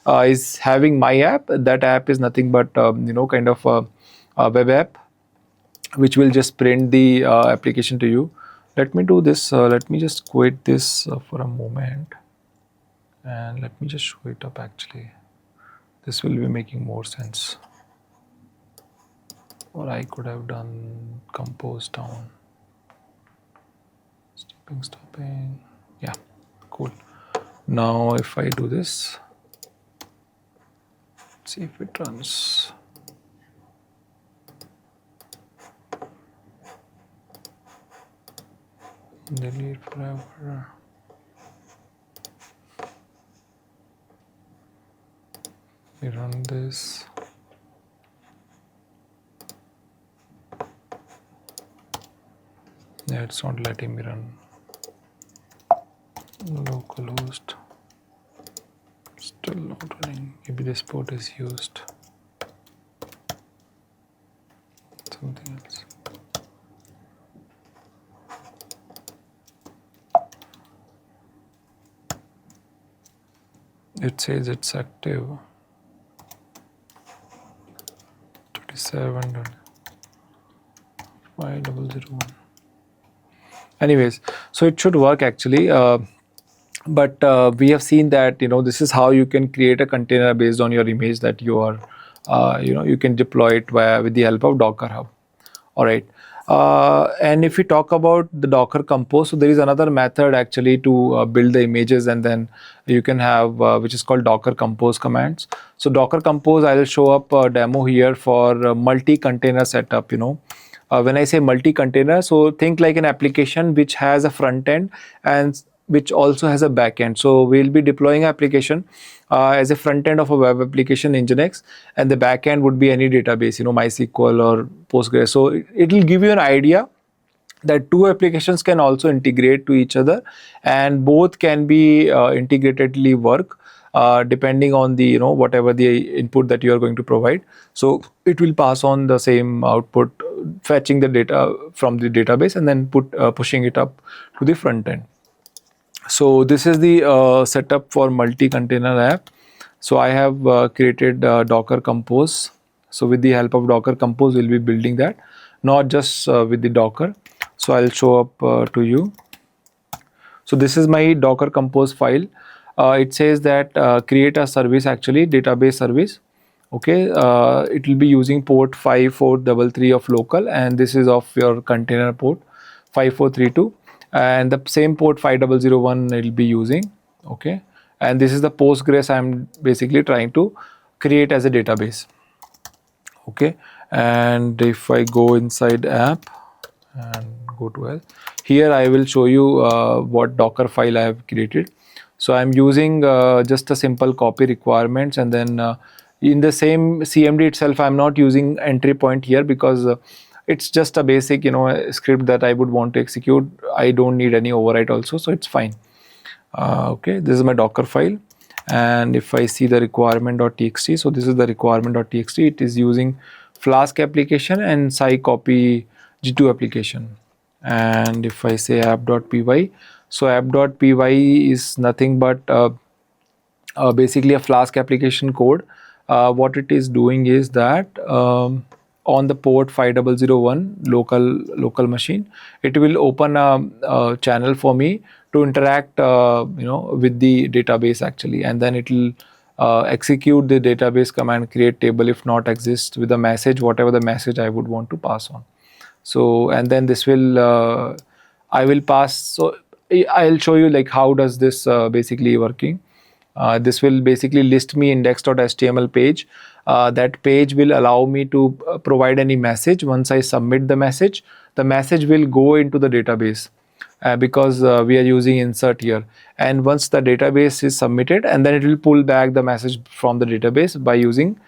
Speaker 1: is having my app. That app is nothing but kind of a web app which will just print the application to you. Let me do this. Let me just quit this for a moment, and let me just show it up. Actually, this will be making more sense. Or I could have done compose down. Stopping. Yeah, cool. Now if I do this, see if it runs. Delete forever. We run this. Yeah, it's not letting me run. Localhost. Still not running. Maybe this port is used. Something else. It says it's active. 27 5001. Anyways, so it should work actually. But we have seen that this is how you can create a container based on your image that you are you can deploy it with the help of Docker Hub. All right. And if we talk about the Docker Compose, so there is another method actually to build the images, and then you can have which is called Docker Compose commands. So Docker Compose, I will show up a demo here for multi-container setup. When I say multi-container, so think like an application which has a front end and which also has a back end. So we'll be deploying application as a front end of a web application in Nginx, and the back end would be any database, MySQL or Postgres. So it will give you an idea that two applications can also integrate to each other, and both can be integratedly work depending on the whatever the input that you are going to provide. So it will pass on the same output, fetching the data from the database and then pushing it up to the front end. So this is the setup for multi-container app. So I have created Docker Compose. So with the help of Docker Compose, we'll be building that, not just with the Docker. So I'll show up to you. So this is my Docker Compose file. It says that create a service, actually database service. Okay, it will be using port 5433 of local, and this is of your container port 5432. And the same port 5001 it will be using. Okay, and this is the Postgres I'm basically trying to create as a database. Okay, and if I go inside app and go to L, here I will show you what Docker file I have created. So I'm using just a simple copy requirements, and then in the same CMD itself I'm not using entry point here because it's just a basic script that I would want to execute. I don't need any override also, so it's fine. Okay, this is my Docker file, and if I see the requirement.txt, so this is the requirement.txt. It is using Flask application and scicopy G2 application. And if I say app.py, so app.py is nothing but basically a Flask application code. What it is doing is that on the port 5001 local machine, it will open a channel for me to interact with the database actually, and then it will execute the database command create table if not exists with a message, whatever the message I would want to pass on. So and then this will I will pass. So I'll show you like how does this basically working. This will basically list me index.html page. That page will allow me to provide any message. Once I submit the message will go into the database because we are using insert here. And once the database is submitted, and then it will pull back the message from the database by using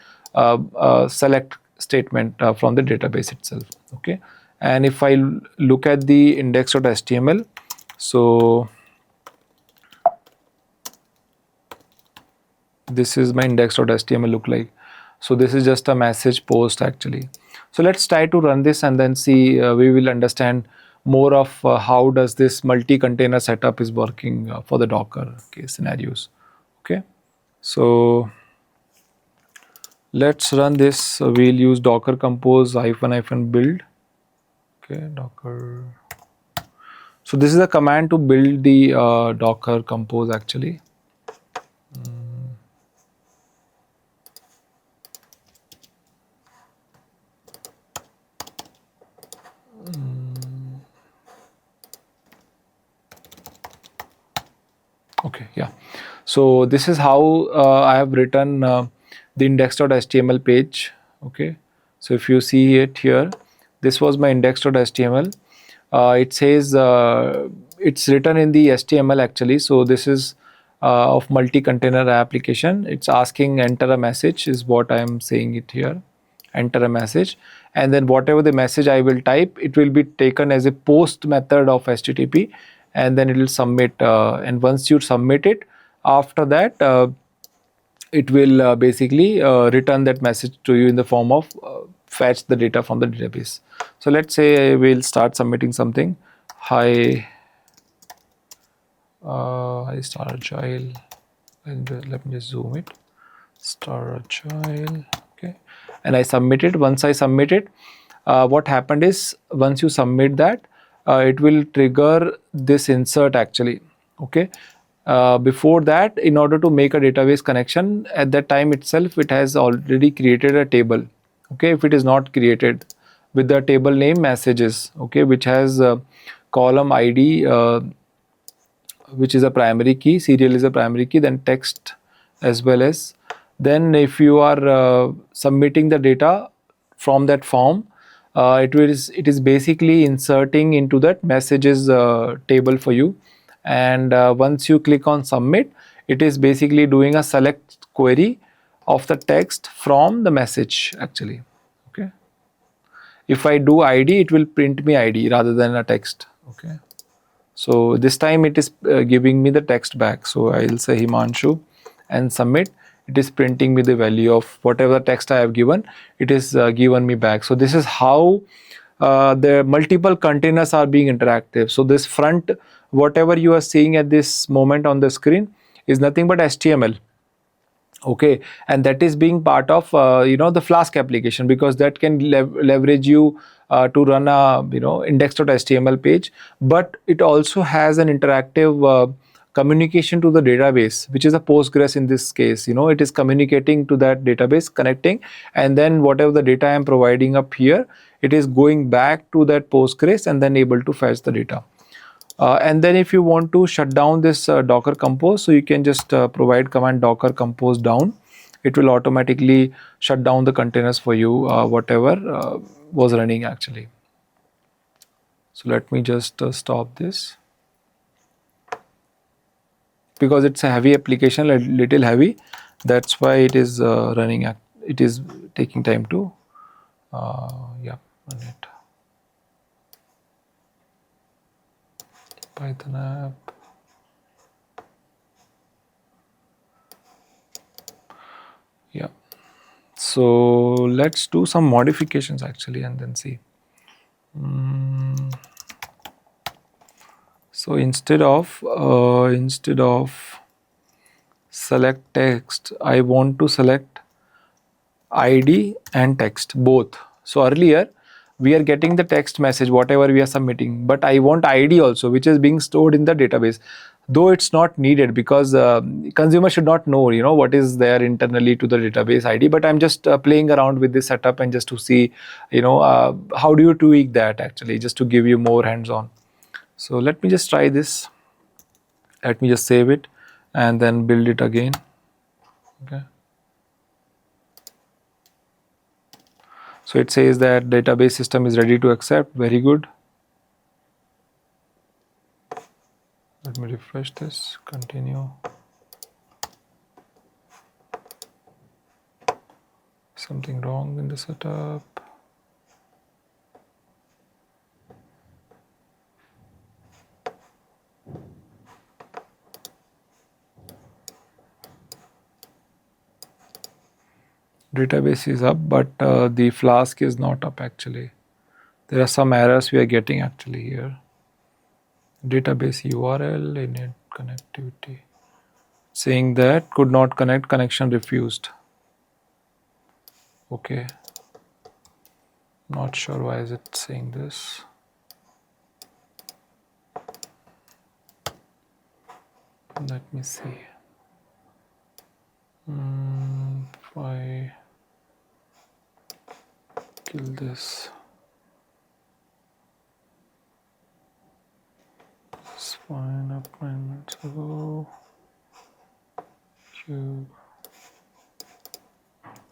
Speaker 1: select statement from the database itself. Okay. And if I look at the index.html, so this is my index.html look like. So this is just a message post actually. So let's try to run this and then see, we will understand more of how does this multi-container setup is working for the Docker case scenarios. Okay, so let's run this. We'll use docker compose --- build. Okay, docker. So this is a command to build the docker compose actually. Okay, yeah. So this is how I have written the index.html page. Okay, so if you see it here, this was my index.html. It says it's written in the HTML actually. So this is of multi-container application. It's asking enter a message is what I am saying it here. Enter a message, and then whatever the message I will type, it will be taken as a post method of HTTP, and then it will submit. And once you submit it, after that it will basically return that message to you in the form of fetch the data from the database. So let's say we'll start submitting something. Hi Staragile, and let me just zoom it. Staragile. Okay, and I submit it. Once I submit it, what happened is once you submit that, it will trigger this insert actually. Okay, before that, in order to make a database connection, at that time itself it has already created a table. Okay, if it is not created with the table name messages, okay, which has column ID, which is a primary key, serial is a primary key, then text as well as. Then if you are submitting the data from that form, it is basically inserting into that messages table for you. And once you click on submit, it is basically doing a select query of the text from the message actually. Okay, if I do ID, it will print me ID rather than a text. Okay, so this time it is giving me the text back. So I'll say Himanshu and submit. It is printing me the value of whatever text I have given. It is given me back. So this is how the multiple containers are being interactive. So this front, whatever you are seeing at this moment on the screen, is nothing but HTML. Okay, and that is being part of the Flask application, because that can leverage you to run a index.html page, but it also has an interactive communication to the database, which is a Postgres in this case. It is communicating to that database, connecting, and then whatever the data I am providing up here, it is going back to that Postgres and then able to fetch the data. And then if you want to shut down this docker compose, so you can just provide command docker compose down. It will automatically shut down the containers for you, whatever was running actually. So let me just stop this, because it's a heavy application, a little heavy. That's why it is running. It is taking time to run it. Python app. Yeah. So let's do some modifications actually and then see. So instead of select text, I want to select ID and text both. So earlier we are getting the text message whatever we are submitting, but I want ID also, which is being stored in the database, though it's not needed because consumer should not know, you know, what is there internally to the database ID. But I'm just playing around with this setup and just to see, you know, how do you tweak that actually, just to give you more hands-on. So let me just try this. Let me just save it and then build it again. Okay. So it says that database system is ready to accept. Very good. Let me refresh this. Continue. Something wrong in the setup. Database is up, but the Flask is not up actually. There are some errors we are getting actually here. Database URL, init connectivity, saying that could not connect, connection refused. Okay. Not sure why is it saying this. Let me see. If I kill this. It's fine, up 9 minutes ago. Cube.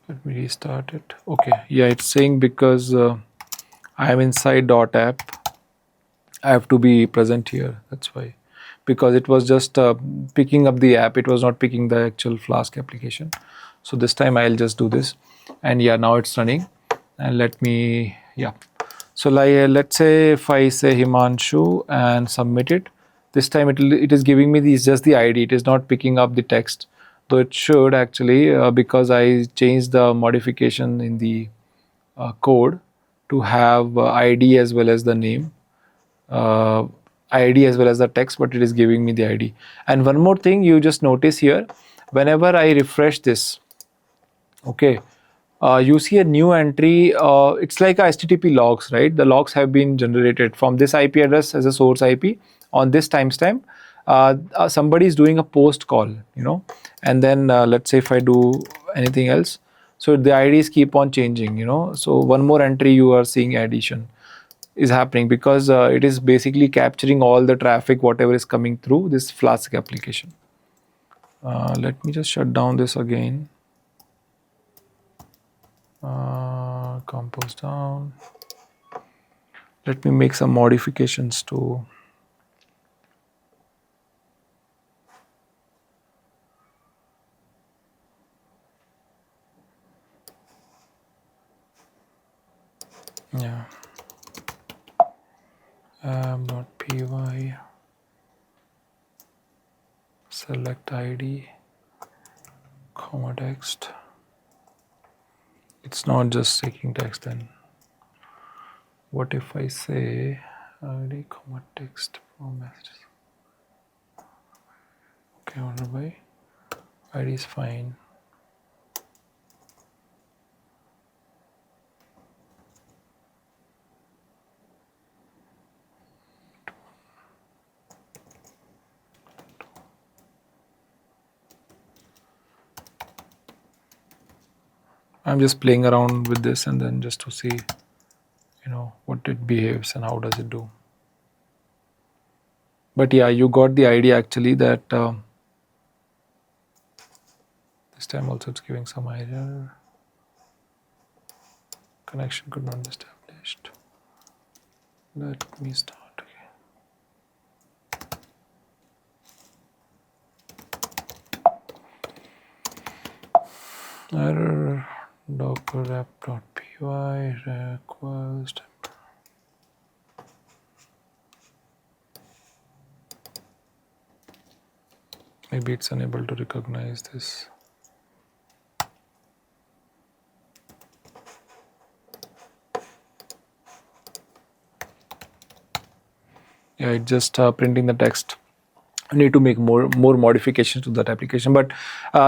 Speaker 1: Let me restart it. Okay, yeah, it's saying because I am inside .app, I have to be present here. That's why, because it was just picking up the app. It was not picking the actual Flask application. So this time I'll just do this, and yeah, now it's running. And let me, yeah. So like, let's say if I say Himanshu and submit it, this time it is giving me just the ID. It is not picking up the text, though it should actually, because I changed the modification in the code to have ID as well as the name, ID as well as the text, but it is giving me the ID. And one more thing you just notice here, whenever I refresh this, okay, you see a new entry. It's like a HTTP logs, right? The logs have been generated from this IP address as a source IP on this timestamp. Somebody is doing a post call, you know, and then let's say if I do anything else, so the IDs keep on changing, you know. So one more entry you are seeing addition is happening because it is basically capturing all the traffic whatever is coming through this Flask application. Let me just shut down this again. Compose down. Let me make some modifications to yeah, app.py, select ID, comma text. It's not just taking text then. What if I say ID, comma text from messages? Okay, order by ID is fine. I'm just playing around with this and then just to see, you know, what it behaves and how does it do. But yeah, you got the idea actually that this time also it's giving some error. Connection could not be established. Let me start again. Error docker app.py request. Maybe it's unable to recognize this. Yeah, it's just printing the text. I need to make more modifications to that application, but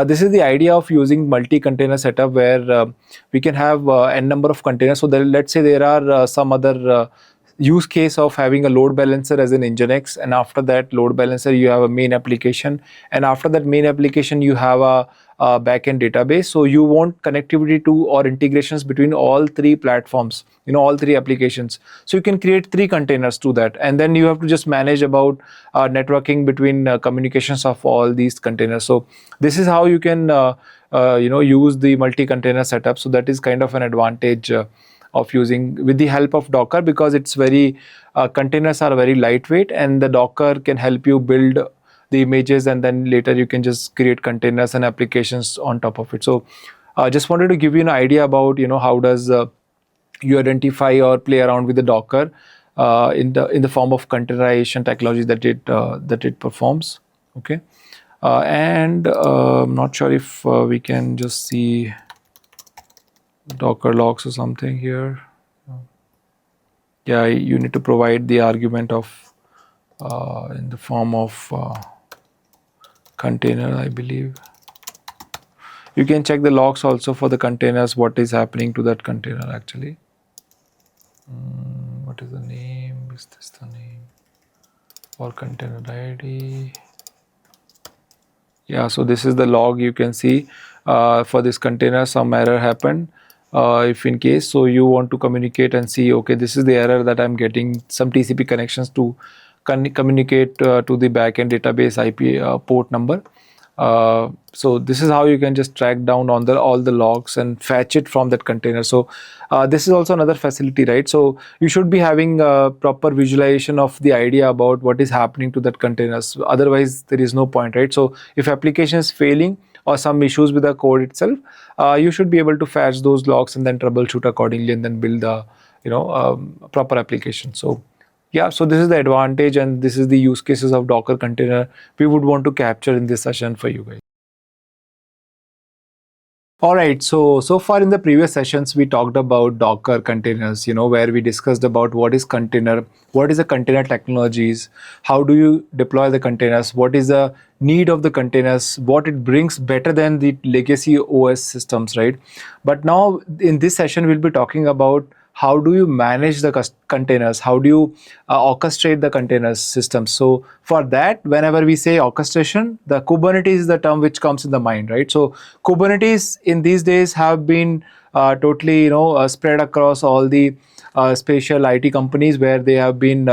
Speaker 1: this is the idea of using multi-container setup where we can have n number of containers. So let's say there are some other use case of having a load balancer as an Nginx, and after that load balancer you have a main application, and after that main application you have a backend database. So you want connectivity to or integrations between all three platforms, all three applications. So you can create 3 containers to that, and then you have to just manage about networking between communications of all these containers. So this is how you can use the multi-container setup. So that is kind of an advantage of using with the help of Docker, because it's very containers are very lightweight, and the Docker can help you build the images, and then later you can just create containers and applications on top of it. So just wanted to give you an idea about how does you identify or play around with the Docker in the form of containerization technology that it performs. Okay, and I'm not sure if we can just see Docker logs or something here. Yeah, you need to provide the argument of in the form of container, I believe. You can check the logs also for the containers, what is happening to that container actually. What is the name? Is this the name? Or container ID? Yeah, so this is the log. You can see for this container some error happened. If in case, so you want to communicate and see, okay, this is the error that I'm getting, some TCP connections to communicate to the backend database IP port number. So this is how you can just track down on all the logs and fetch it from that container. So this is also another facility, right? So you should be having a proper visualization of the idea about what is happening to that containers. Otherwise, there is no point, right? So if application is failing or some issues with the code itself, you should be able to fetch those logs and then troubleshoot accordingly, and then build the proper application. So yeah, so this is the advantage, and this is the use cases of Docker container we would want to capture in this session for you guys. All right, so far in the previous sessions we talked about Docker containers, where we discussed about what is container, what is the container technologies, how do you deploy the containers, what is the need of the containers, what it brings better than the legacy OS systems, right? But now in this session we'll be talking about how do you manage the containers, how do you orchestrate the containers systems. So for that, whenever we say orchestration, the Kubernetes is the term which comes in the mind, right? So Kubernetes in these days have been totally spread across all the spatial IT companies, where they have been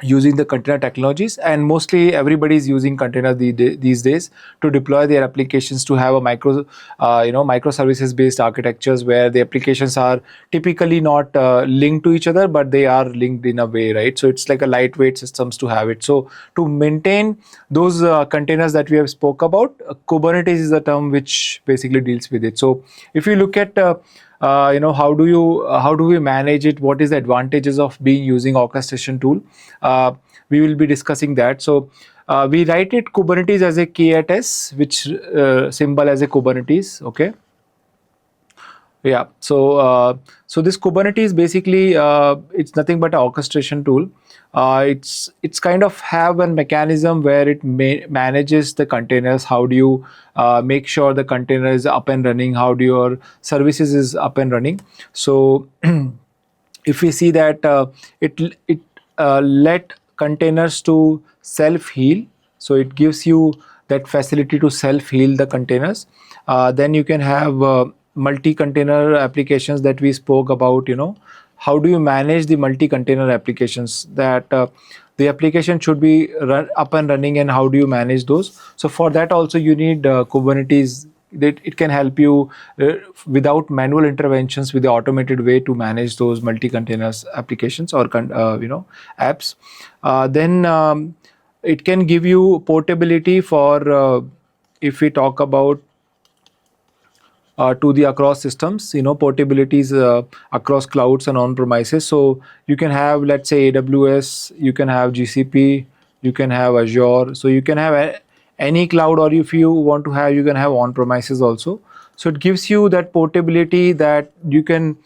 Speaker 1: using the container technologies, and mostly everybody is using container these days to deploy their applications, to have a microservices based architectures, where the applications are typically not linked to each other, but they are linked in a way, right? So it's like a lightweight systems to have it. So to maintain those containers that we have spoke about, Kubernetes is the term which basically deals with it. So if you look at how do we manage it, what is the advantages of being using orchestration tool, we will be discussing that. So we write it Kubernetes as a K8s, which symbol as a Kubernetes. Okay, yeah, so this Kubernetes basically it's nothing but an orchestration tool. It's kind of have a mechanism where it manages the containers. How do you make sure the container is up and running, how do your services is up and running. So if we see that it let containers to self heal, so it gives you that facility to self heal the containers. Then you can have multi-container applications that we spoke about. How do you manage the multi-container applications, that the application should be up and running, and how do you manage those. So for that also you need Kubernetes, that it can help you without manual interventions, with the automated way to manage those multi-containers applications or apps. Then it can give you portability for if we talk about to the across systems, portabilities across clouds and on premises. So you can have, let's say, AWS, you can have GCP, you can have Azure, so you can have any cloud, or if you want to have, you can have on premises also. So it gives you that portability, that you can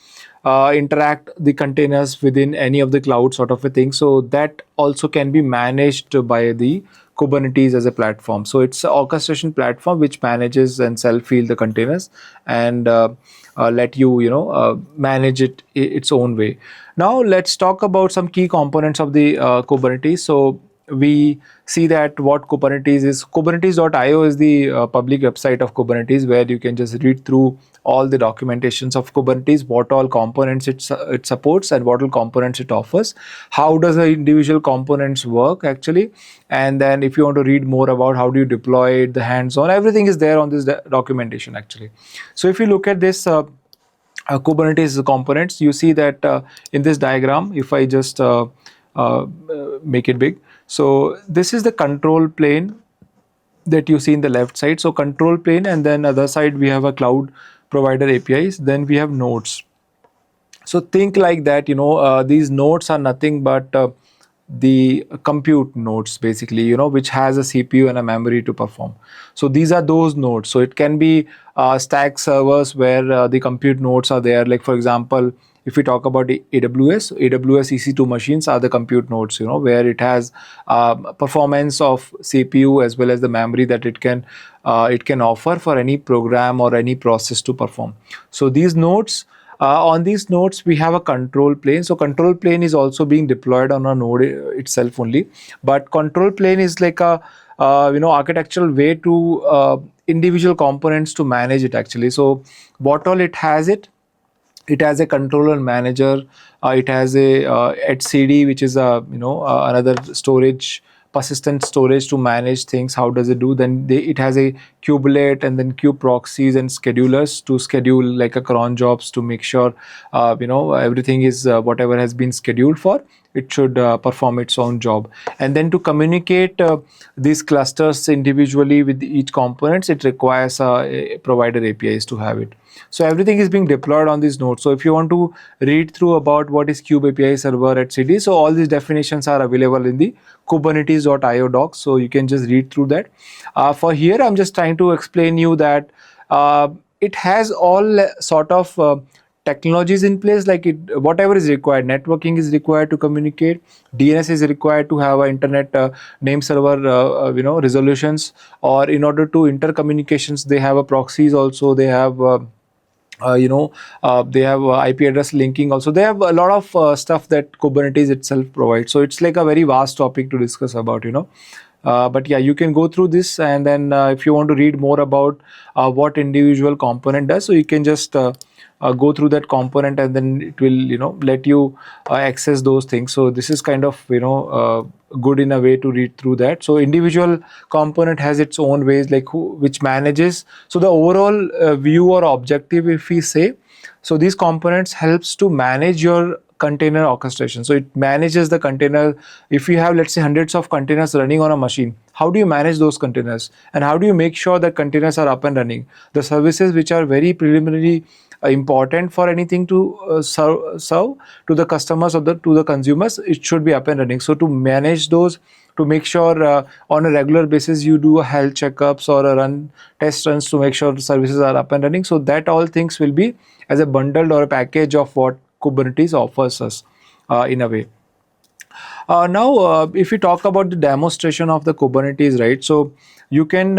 Speaker 1: interact the containers within any of the cloud sort of a thing. So that also can be managed by the Kubernetes as a platform. So it's an orchestration platform which manages and self-heal the containers and let you, manage it its own way. Now let's talk about some key components of the Kubernetes. So we see that what Kubernetes is. Kubernetes.io is the public website of Kubernetes, where you can just read through all the documentations of Kubernetes, what all components it supports and what all components it offers. How does the individual components work actually? And then if you want to read more about how do you deploy it, the hands-on, everything is there on this documentation actually. So if you look at this Kubernetes components, you see that in this diagram, if I just make it big. So this is the control plane that you see in the left side. So control plane, and then other side we have a cloud provider APIs. Then we have nodes. So think like that, these nodes are nothing but the compute nodes basically, which has a CPU and a memory to perform. So these are those nodes. So it can be stack servers where the compute nodes are there. Like for example, if we talk about the AWS EC2 machines are the compute nodes, where it has performance of CPU as well as the memory that it can offer for any program or any process to perform. So these nodes, on these nodes, we have a control plane. So control plane is also being deployed on a node itself only. But control plane is like a architectural way to individual components to manage it actually. So what all it has, it has a controller manager. It has a etcd, which is a another storage, persistent storage to manage things. How does it do? Then it has a kubelet and then kube proxies and schedulers to schedule like a cron jobs to make sure everything is whatever has been scheduled for, it should perform its own job. And then to communicate these clusters individually with each components, it requires a provider APIs to have it. So everything is being deployed on this node. So if you want to read through about what is kube API server etcd, so all these definitions are available in the Kubernetes.io docs. So you can just read through that. For here, I'm just trying to explain you that it has all sort of technologies in place, like whatever is required. Networking is required to communicate. DNS is required to have an internet name server resolutions, or in order to intercommunications, they have a proxies also. They have they have IP address linking also. They have a lot of stuff that Kubernetes itself provides. So it's like a very vast topic to discuss about, but yeah, you can go through this, and then if you want to read more about what individual component does, so you can just go through that component, and then it will let you access those things. So this is kind of good in a way to read through that. So individual component has its own ways, like which manages. So the overall view or objective, if we say, so these components helps to manage your container orchestration. So it manages the container. If you have, let's say, hundreds of containers running on a machine, how do you manage those containers, and how do you make sure that containers are up and running? The services which are very preliminary important for anything to serve to the customers or to the consumers, it should be up and running. So to manage those, to make sure on a regular basis you do a health checkups or a test runs to make sure the services are up and running. So that all things will be as a bundled or a package of what Kubernetes offers us in a way. Now, if we talk about the demonstration of the Kubernetes, right? So you can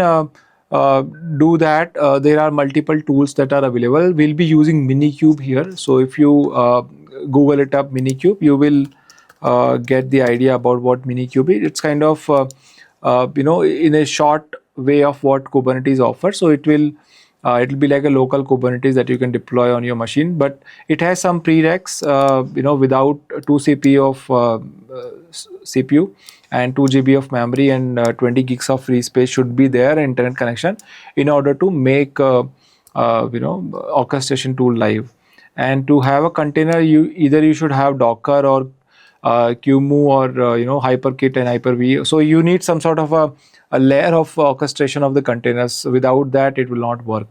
Speaker 1: do that. There are multiple tools that are available. We'll be using Minikube here. So if you Google it up, Minikube, you will get the idea about what Minikube is. It's kind of in a short way of what Kubernetes offers. So it will be like a local Kubernetes that you can deploy on your machine, but it has some prereqs, without 2 CPU of CPU and 2 GB of memory and 20 gigs of free space should be there, internet connection, in order to make orchestration tool live. And to have a container, you should have Docker or QEMU or HyperKit and Hyper-V. So you need some sort of a layer of orchestration of the containers. Without that, it will not work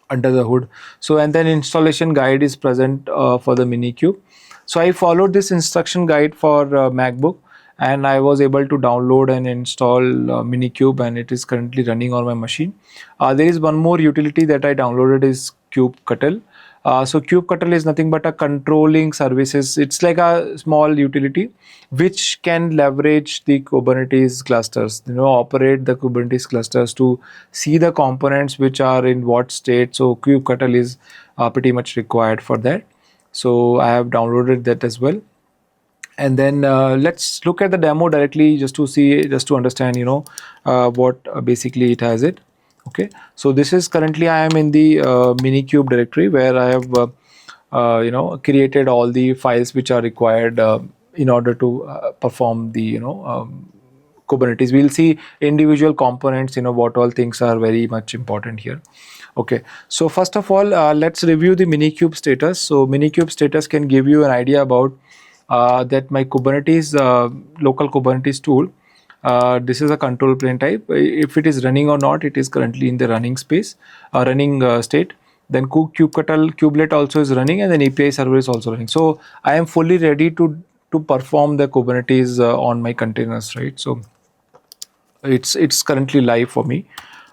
Speaker 1: under the hood. So, and then installation guide is present for the Minikube. So I followed this instruction guide for MacBook, and I was able to download and install Minikube, and it is currently running on my machine. There is one more utility that I downloaded, is kubectl. So kubectl is nothing but a controlling services. It's like a small utility which can leverage the Kubernetes clusters, operate the Kubernetes clusters to see the components which are in what state. So kubectl is pretty much required for that. So I have downloaded that as well. And then let's look at the demo directly just to see, just to understand, what basically it has it. Okay, so this is currently I am in the minikube directory where I have created all the files which are required in order to perform the Kubernetes. We'll see individual components, what all things are very much important here. Okay, so first of all, let's review the minikube status. So minikube status can give you an idea about that my Kubernetes local Kubernetes tool. This is a control plane type. If it is running or not, it is currently in the running space, running state. Then kubelet also is running, and then API server is also running. So I am fully ready to perform the Kubernetes on my containers, right? So it's currently live for me.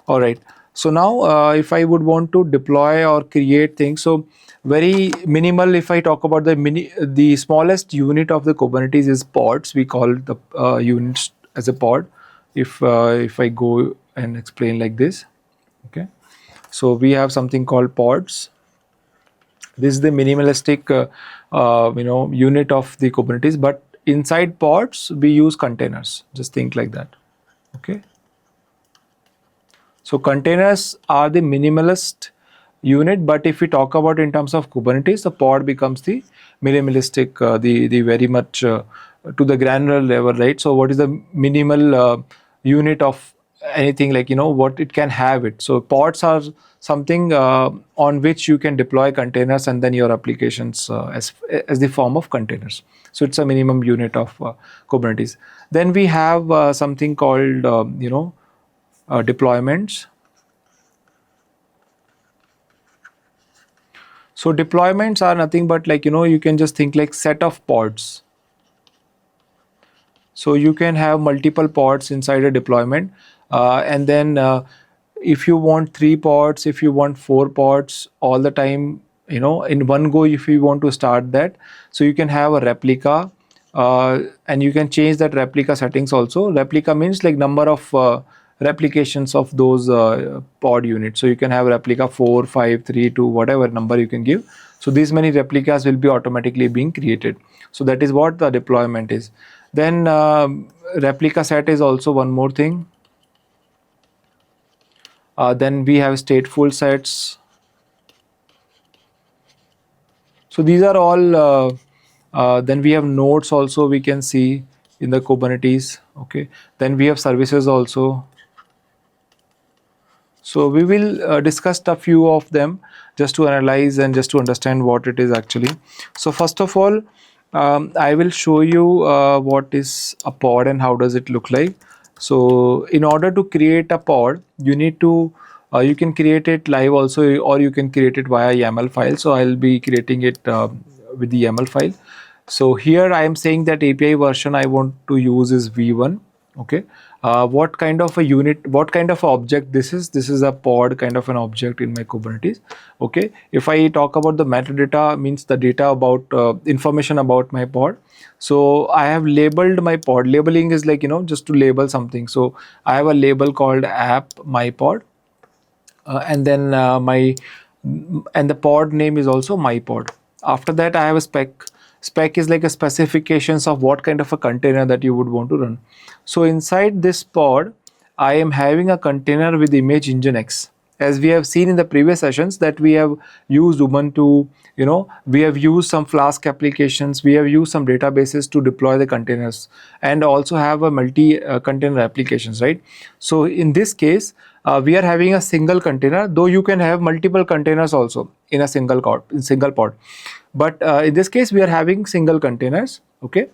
Speaker 1: All right. So now if I would want to deploy or create things, so very minimal. If I talk about the smallest unit of the Kubernetes is pods. We call the units as a pod. If I go and explain like this, okay. So we have something called pods. This is the minimalistic unit of the Kubernetes, but inside pods we use containers. Just think like that. Okay. So containers are the minimalist unit, but if we talk about in terms of Kubernetes, the pod becomes the minimalistic, the very much to the granular level, right? So what is the minimal unit of anything, like what it can have it. So pods are something on which you can deploy containers and then your applications as the form of containers. So it's a minimum unit of Kubernetes. Then we have something called deployments. So deployments are nothing but like, you can just think like set of pods. So you can have multiple pods inside a deployment, and then if you want 3 pods, if you want 4 pods all the time, in one go, if you want to start that, so you can have a replica, and you can change that replica settings also. Replica means like number of replications of those pod units. So you can have replica 4, 5, 3, 2, whatever number you can give. So these many replicas will be automatically being created. So that is what the deployment is. Then replica set is also one more thing. Then we have stateful sets. So these are all. Then we have nodes also, we can see in the Kubernetes. Okay. Then we have services also. So we will discuss a few of them just to analyze and just to understand what it is actually. So first of all, I will show you what is a pod and how does it look like. So in order to create a pod, you need to you can create it live also, or you can create it via YAML file. So I'll be creating it with the YAML file. So here I am saying that API version I want to use is v1. Okay. What kind of a unit, what kind of object this is a pod kind of an object in my Kubernetes. Okay. If I talk about the metadata, means the data about information about my pod. So I have labeled my pod. Labeling is like, just to label something. So I have a label called app my pod, and then and the pod name is also my pod. After that I have a spec is like a specifications of what kind of a container that you would want to run. So inside this pod I am having a container with image nginx. As we have seen in the previous sessions that we have used Ubuntu, we have used some Flask applications, we have used some databases to deploy the containers, and also have a multi container applications, right? So in this case we are having a single container, though you can have multiple containers also in a single pod. But in this case we are having single containers. Okay.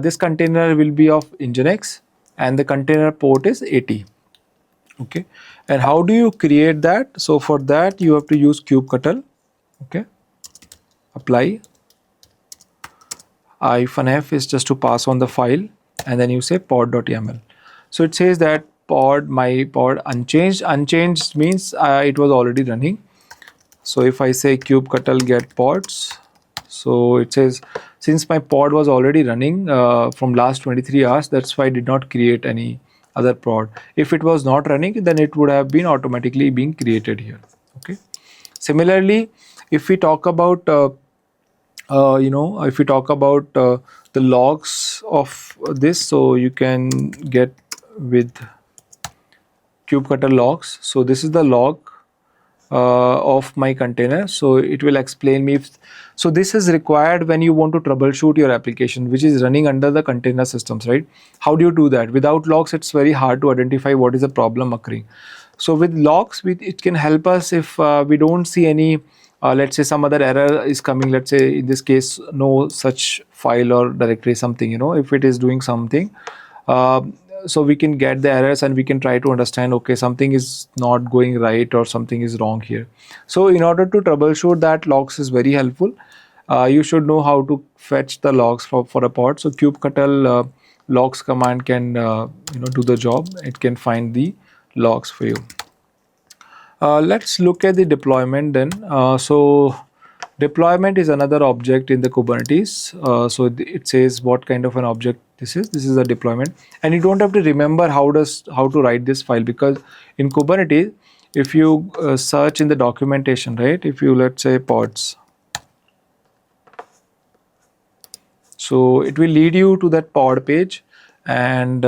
Speaker 1: This container will be of nginx and the container port is 80. Okay. And how do you create that? So for that you have to use kubectl. Okay. Apply. -f is just to pass on the file, and then you say pod.yaml. So it says that my pod unchanged means it was already running. So if I say kubectl get pods, so it says since my pod was already running from last 23 hours, that's why I did not create any other pod. If it was not running, then it would have been automatically being created here. Okay. Similarly, if we talk about if we talk about the logs of this, so you can get with kubectl logs. So this is the log of my container. So it will explain me if, so this is required when you want to troubleshoot your application which is running under the container systems, right? How do you do that? Without logs, it's very hard to identify what is the problem occurring. So with logs, it can help us if we don't see any let's say some other error is coming, let's say in this case no such file or directory, something, if it is doing something, uh, so we can get the errors and we can try to understand, okay, something is not going right or something is wrong here. So in order to troubleshoot that, logs is very helpful. You should know how to fetch the logs for a pod. So kubectl logs command can do the job. It can find the logs for you. Let's look at the deployment then. So deployment is another object in the Kubernetes. So it says what kind of an object this is. This is a deployment, and you don't have to remember how to write this file, because in Kubernetes, if you search in the documentation, right? If you, let's say, pods, so it will lead you to that pod page, and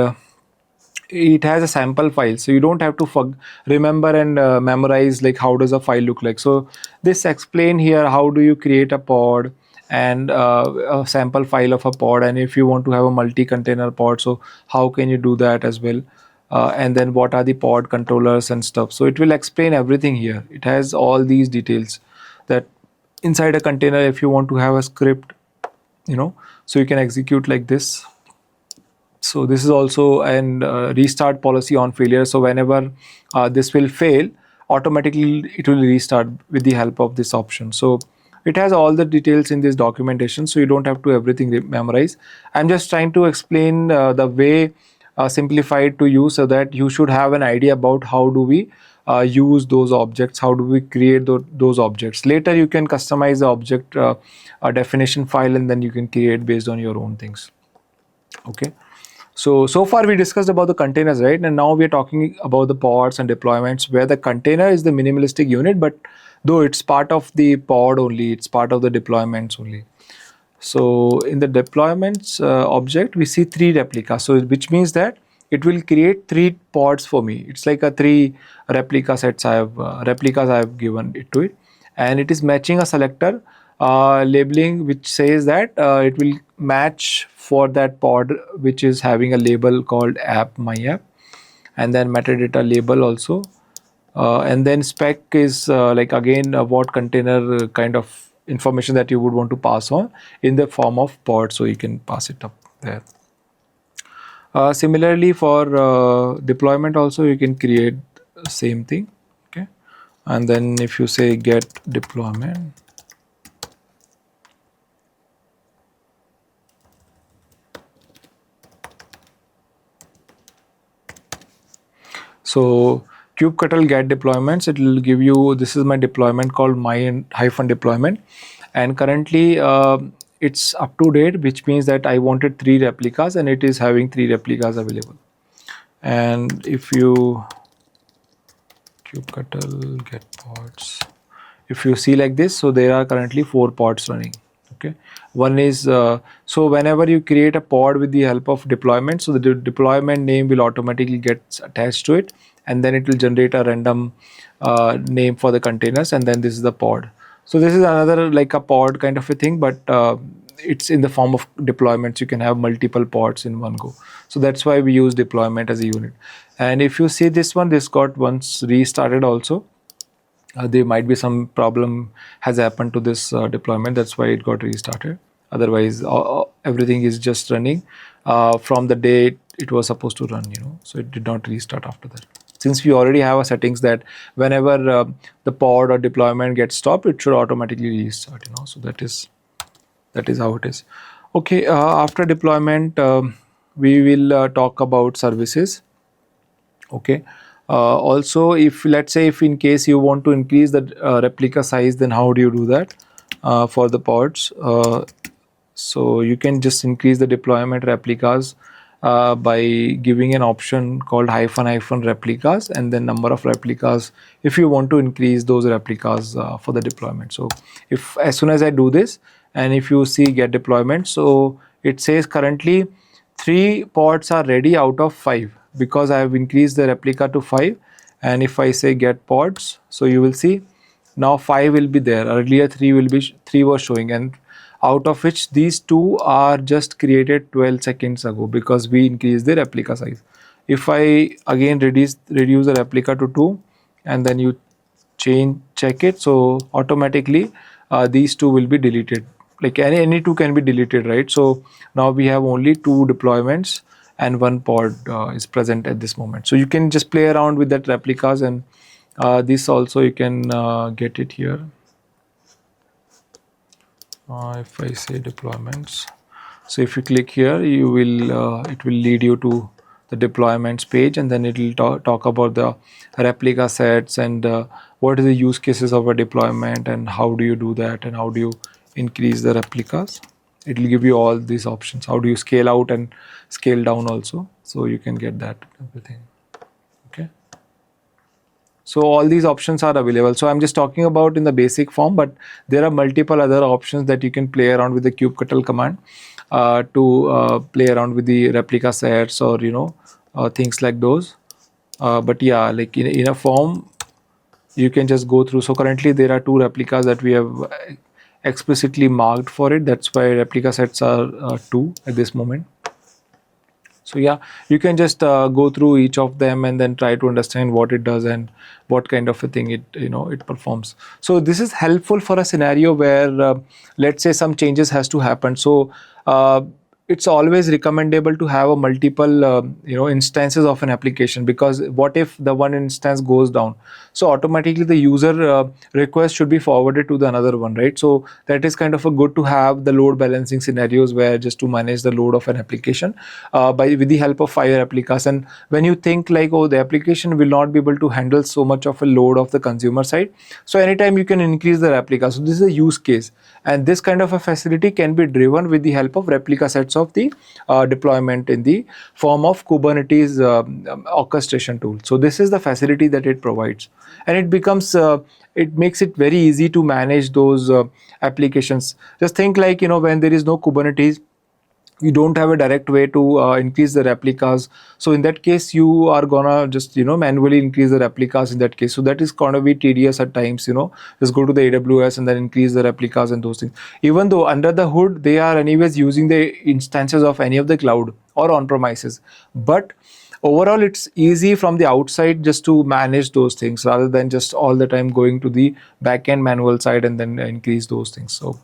Speaker 1: it has a sample file, so you don't have to remember and memorize like how does a file look like. So this explain here how do you create a pod and a sample file of a pod, and if you want to have a multi-container pod, so how can you do that as well, and then what are the pod controllers and stuff. So it will explain everything here. It has all these details that inside a container, if you want to have a script, so you can execute like this. So this is also an restart policy on failure. So whenever this will fail, automatically it will restart with the help of this option. So it has all the details in this documentation, so you don't have to everything memorize. I'm just trying to explain the way simplified to use, so that you should have an idea about how do we use those objects, how do we create those objects. Later you can customize the object a definition file, and then you can create based on your own things. Okay. So far we discussed about the containers, right? And now we are talking about the pods and deployments, where the container is the minimalistic unit, but though it's part of the pod only, it's part of the deployments only. So in the deployments object, we see 3 replicas. So which means that it will create 3 pods for me. It's like a 3 replica sets replicas I have given it to it, and it is matching a selector labeling which says that it will match for that pod which is having a label called app, my app, and then metadata label also, and then spec is like again what container kind of information that you would want to pass on in the form of pod, so you can pass it up there. Similarly for deployment also you can create same thing. Okay, and then if you say get deployment, so kubectl get deployments, it will give you, this is my deployment called my hyphen deployment, and currently it's up to date, which means that I wanted 3 replicas and it is having 3 replicas available. And if you kubectl get pods, if you see like this, so there are currently 4 pods running. Okay, one is so whenever you create a pod with the help of deployment, so the deployment name will automatically get attached to it, and then it will generate a random name for the containers, and then this is the pod. So this is another like a pod kind of a thing, but it's in the form of deployments. You can have multiple pods in one go, so that's why we use deployment as a unit. And if you see this one, this got once restarted also. There might be some problem has happened to this deployment, that's why it got restarted. Otherwise everything is just running from the day it was supposed to run, so it did not restart after that, since we already have a settings that whenever the pod or deployment gets stopped, it should automatically restart, so that is how it is. Okay, after deployment we will talk about services. Okay, Also, if let's say if in case you want to increase the replica size, then how do you do that for the pods? So you can just increase the deployment replicas by giving an option called -- replicas, and then number of replicas if you want to increase those replicas for the deployment. So if as soon as I do this, and if you see get deployment, so it says currently 3 pods are ready out of 5 because I have increased the replica to 5. And if I say get pods, so you will see now 5 will be there. Earlier 3 were showing, and out of which these 2 are just created 12 seconds ago because we increased the replica size. If I again reduce the replica to 2, and then you check it, so automatically these 2 will be deleted. Like any 2 can be deleted, right? So now we have only 2 deployments and 1 pod is present at this moment. So you can just play around with that replicas, and this also you can get it here. If I say deployments, so if you click here, you will it will lead you to the deployments page, and then it will talk about the replica sets and what are the use cases of a deployment and how do you do that and how do you increase the replicas. It will give you all these options. How do you scale out and scale down also, so you can get that everything. Okay. So all these options are available. So I'm just talking about in the basic form, but there are multiple other options that you can play around with the kubectl command to play around with the replica sets or things like those. But yeah, like in a form, you can just go through. So currently there are 2 replicas that we have explicitly marked for it. That's why replica sets are 2 at this moment. So yeah, you can just go through each of them and then try to understand what it does and what kind of a thing it performs. So this is helpful for a scenario where let's say some changes has to happen. So it's always recommendable to have a multiple instances of an application, because what if the one instance goes down, so automatically the user request should be forwarded to the another one, right? So that is kind of a good to have the load balancing scenarios where just to manage the load of an application with the help of 5 replicas. And when you think like, oh, the application will not be able to handle so much of a load of the consumer side, so anytime you can increase the replica. So this is a use case, and this kind of a facility can be driven with the help of replica sets of the deployment in the form of Kubernetes orchestration tool. So this is the facility that it provides, and it becomes it makes it very easy to manage those applications. Just think like when there is no Kubernetes, you don't have a direct way to increase the replicas. So in that case, you are gonna just manually increase the replicas in that case. So that is gonna be tedious at times. Just go to the AWS and then increase the replicas and those things. Even though under the hood they are anyways using the instances of any of the cloud or on premises, but overall it's easy from the outside just to manage those things rather than just all the time going to the backend manual side and then increase those things. So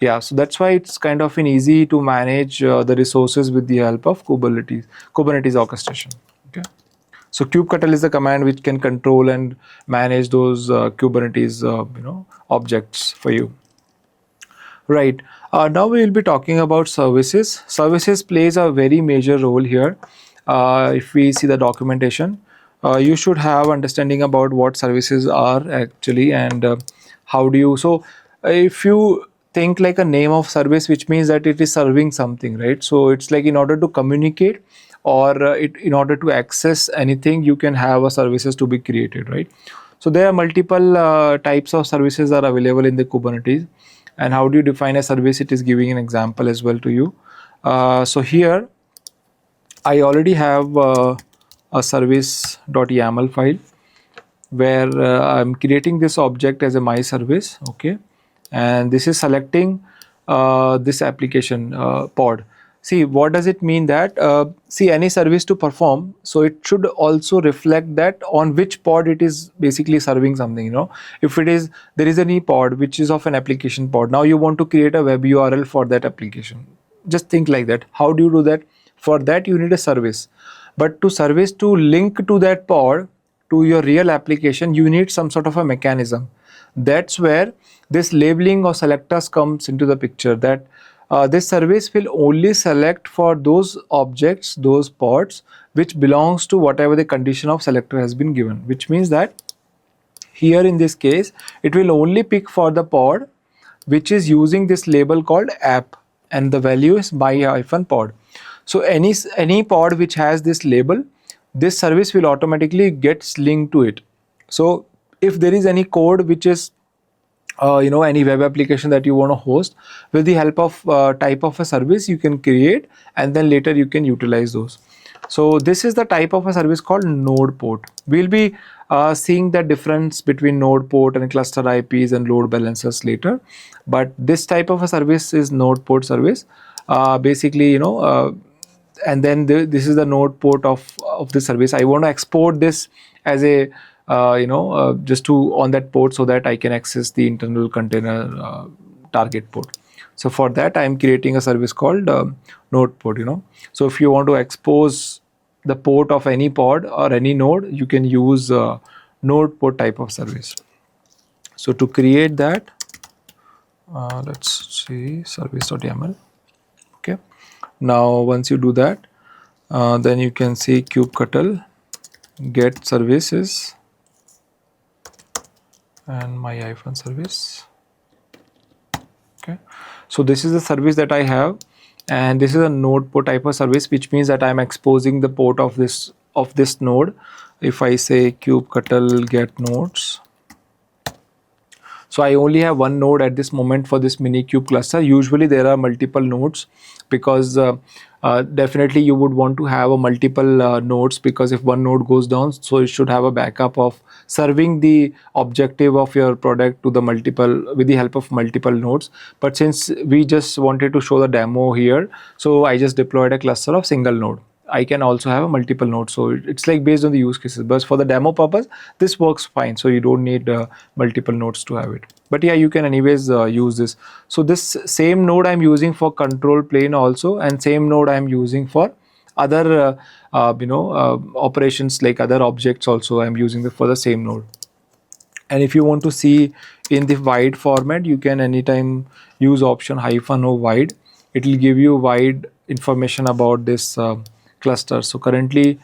Speaker 1: yeah, so that's why it's kind of easy to manage the resources with the help of Kubernetes orchestration. Okay, so kubectl is the command which can control and manage those Kubernetes objects for you. Right. Now we will be talking about services. Services plays a very major role here. If we see the documentation, you should have understanding about what services are actually and how do you. So if you think like a name of service, which means that it is serving something, right? So it's like in order to communicate or in order to access anything, you can have a services to be created, right? So there are multiple types of services are available in the Kubernetes. And how do you define a service? It is giving an example as well to you. So here I already have a service.yaml file where I'm creating this object as a my service. Okay, and this is selecting this application pod. See, what does it mean that see any service to perform, so it should also reflect that on which pod it is basically serving something. If it is there is any pod which is of an application pod, now you want to create a web URL for that application. Just think like that. How do you do that? For that you need a service, but to service to link to that pod to your real application, you need some sort of a mechanism. That's where this labeling or selectors comes into the picture, that this service will only select for those objects, those pods which belongs to whatever the condition of selector has been given, which means that here in this case it will only pick for the pod which is using this label called app, and the value is my-pod. So any pod which has this label, this service will automatically get linked to it. So if there is any code which is any web application that you want to host, with the help of type of a service you can create, and then later you can utilize those. So this is the type of a service called node port. We'll be seeing the difference between node port and cluster IPs and load balancers later, but this type of a service is node port service. Basically, and then this is the node port of the service. I want to export this as a just to on that port so that I can access the internal container target port. So for that I am creating a service called node port. So if you want to expose the port of any pod or any node, you can use node port type of service. So to create that, let's see service.yaml. Okay, now once you do that, then you can see kubectl get services and my -service. Okay, so this is the service that I have, and this is a node port type of service, which means that I am exposing the port of this node. If I say kubectl get nodes, so I only have one node at this moment for this Minikube cluster. Usually there are multiple nodes, because definitely you would want to have a multiple nodes, because if one node goes down, so you should have a backup of serving the objective of your product to the multiple with the help of multiple nodes. But since we just wanted to show the demo here, so I just deployed a cluster of single node. I can also have a multiple node, so it's like based on the use cases, but for the demo purpose this works fine, so you don't need multiple nodes to have it. But yeah, you can anyways use this. So this same node I'm using for control plane also, and same node I'm using for other operations like other objects also. I'm using for the same node. And if you want to see in the wide format, you can anytime use option -o wide. It will give you wide information about this cluster. So currently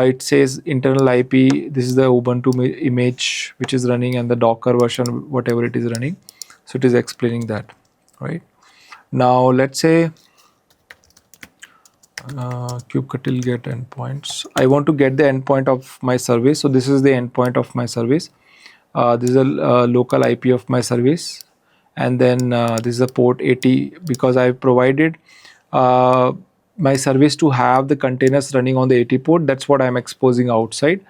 Speaker 1: it says internal IP, this is the Ubuntu image which is running, and the Docker version whatever it is running. So it is explaining that, right? Now let's say kubectl get endpoints. I want to get the endpoint of my service. So this is the endpoint of my service. This is a local IP of my service, and then this is a port 80, because I provided my service to have the containers running on the 80 port. That's what I'm exposing outside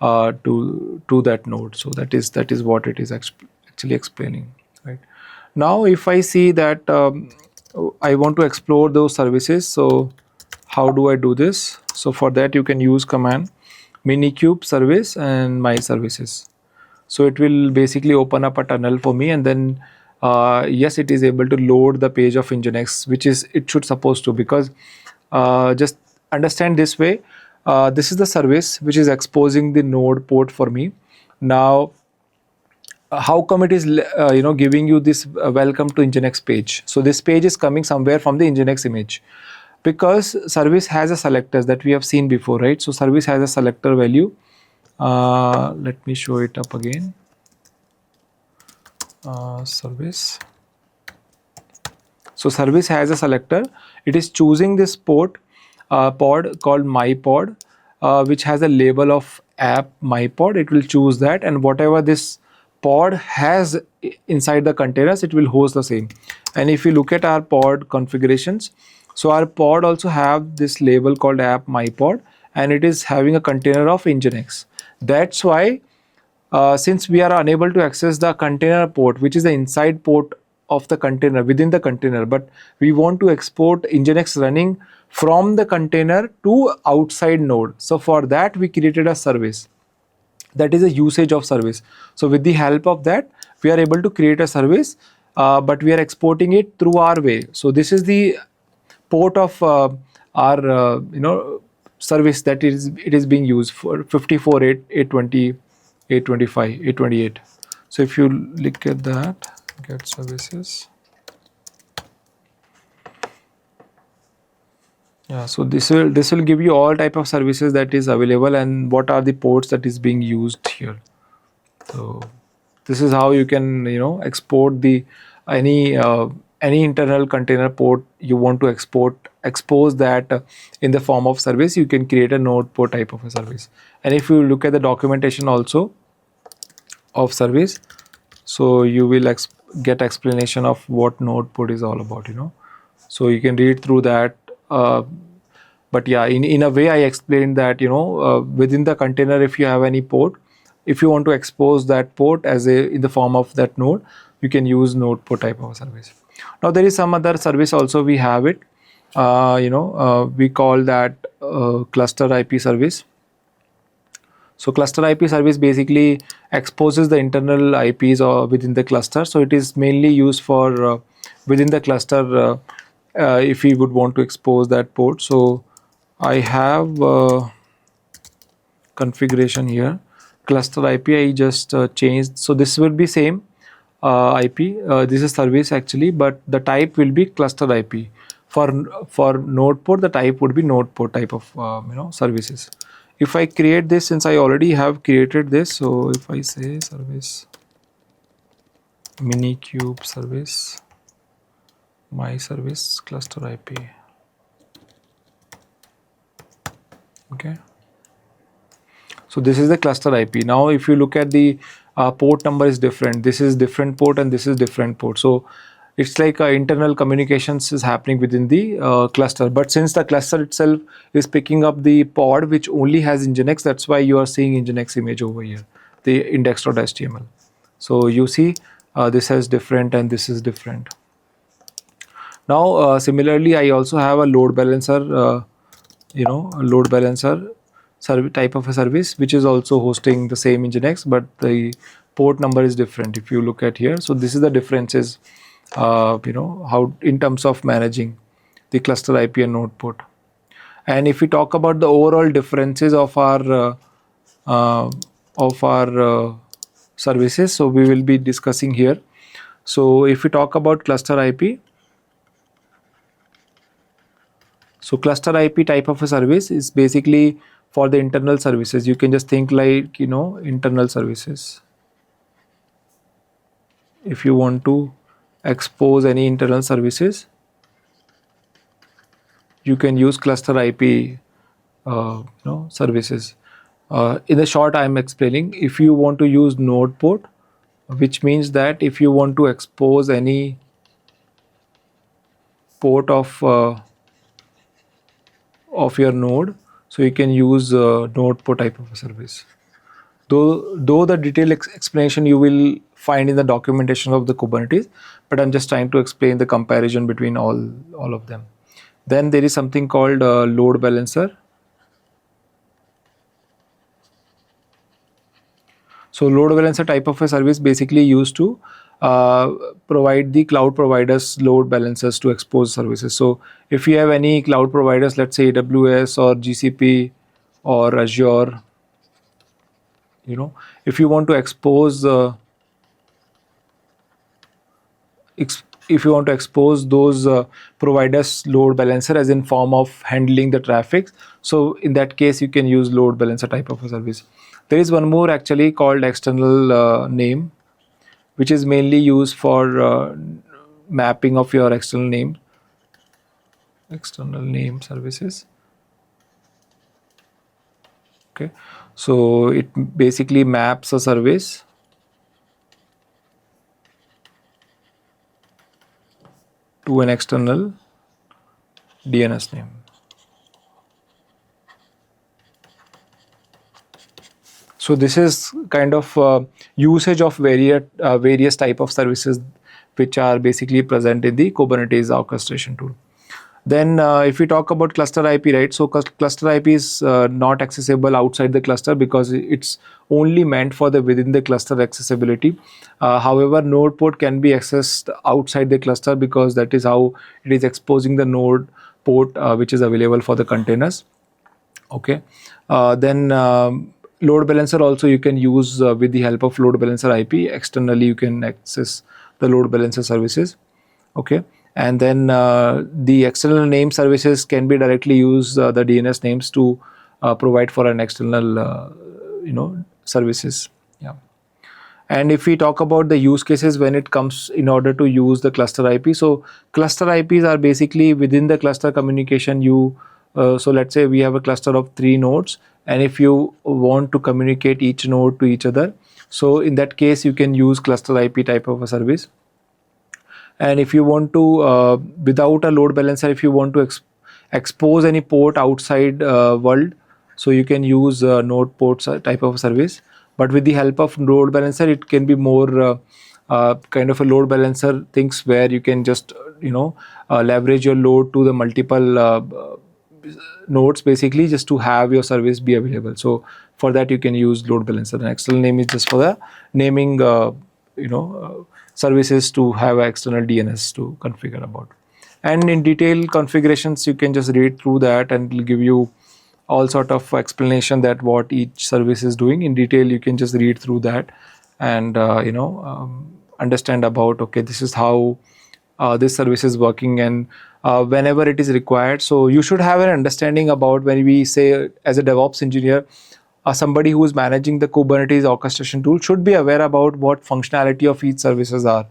Speaker 1: to that node. So that is what it is actually explaining, right? Now if I see that I want to explore those services, so how do I do this? So for that you can use command minikube service and my services. So it will basically open up a tunnel for me, and then yes, it is able to load the page of Nginx, which is it should supposed to, because just understand this way. This is the service which is exposing the node port for me. Now how come it is giving you this welcome to Nginx page? So this page is coming somewhere from the Nginx image, because service has a selectors that we have seen before, right? So service has a selector value. Let me show it up again. Service. So service has a selector. It is choosing this pod called my-pod, which has a label of app my-pod. It will choose that, and whatever this pod has inside the containers, it will host the same. And if you look at our pod configurations, so our pod also have this label called app my-pod, and it is having a container of Nginx. That's why since we are unable to access the container port, which is the inside port of the container within the container, but we want to export Nginx running from the container to outside node. So for that we created a service. That is a usage of service. So with the help of that, we are able to create a service, but we are exporting it through our way. So this is the port of our service that it is being used for 54, 820, 825, 828. So if you look at that, get services. Yeah, so this will give you all type of services that is available and what are the ports that is being used here. So this is how you can export the any uh, any internal container port you want to expose that in the form of service. You can create a node port type of a service. And if you look at the documentation also of service, so you will get explanation of what node port is all about. So you can read through that. But yeah, in a way I explained that within the container, if you have any port, if you want to expose that port as a in the form of that node, you can use node port type of service. Now there is some other service also we have it. We call that cluster IP service. So cluster IP service basically exposes the internal IPs or within the cluster. So it is mainly used for within the cluster if we would want to expose that port. So I have configuration here. Cluster IP I just changed. So this will be same IP. This is service actually, but the type will be cluster IP. For node port, the type would be node port type of services. If I create this, since I already have created this, so if I say service minikube service my service cluster IP, okay. So this is the cluster IP. Now if you look at the port number is different. This is different port and this is different port. So it's like internal communications is happening within the cluster. But since the cluster itself is picking up the pod which only has Nginx, that's why you are seeing Nginx image over here, the index.html. So you see this has different and this is different. Now similarly, I also have a load balancer, a load balancer type of a service which is also hosting the same Nginx, but the port number is different. If you look at here, so this is the differences, how in terms of managing the cluster IP and node port. And if we talk about the overall differences of our services, so we will be discussing here. So if we talk about cluster IP, so cluster IP type of a service is basically for the internal services. You can just think like internal services. If you want to expose any internal services, you can use cluster IP services. In the short, I am explaining. If you want to use node port, which means that if you want to expose any port of your node, so you can use node port type of a service. Though the detailed explanation you will find in the documentation of the Kubernetes, but I'm just trying to explain the comparison between all of them. Then there is something called load balancer. So load balancer type of a service basically used to provide the cloud providers load balancers to expose services. So if you have any cloud providers, let's say AWS or GCP or Azure, if you want to expose those providers load balancer as in form of handling the traffic, so in that case you can use load balancer type of a service. There is one more actually called external name, which is mainly used for mapping of your external name services. Okay, so it basically maps a service to an external DNS name. So this is kind of usage of various type of services which are basically present in the Kubernetes orchestration tool. Then if we talk about cluster IP, right? So cluster IP is not accessible outside the cluster because it's only meant for the within the cluster accessibility. However, node port can be accessed outside the cluster because that is how it is exposing the node port which is available for the containers. Okay. Then load balancer also you can use with the help of load balancer IP. Externally, you can access the load balancer services. Okay. and then the external name services can be directly use the DNS names to provide for an external services. Yeah. And if we talk about the use cases when it comes in order to use the cluster IP, so cluster IPs are basically within the cluster communication. So let's say we have a cluster of 3 nodes, and if you want to communicate each node to each other, so in that case you can use cluster IP type of a service. And if you want to without a load balancer, if you want to expose any port outside world, so you can use node ports type of service. But with the help of load balancer, it can be more kind of a load balancer things where you can just leverage your load to the multiple nodes basically, just to have your service be available. So for that you can use load balancer. An external name is just for the naming services to have external DNS to configure about. And in detail configurations you can just read through that, and it will give you all sort of explanation that what each service is doing in detail. You can just read through that and understand about, okay, this is how this service is working, and whenever it is required. So you should have an understanding about, when we say as a DevOps engineer, somebody who is managing the Kubernetes orchestration tool should be aware about what functionality of each services are.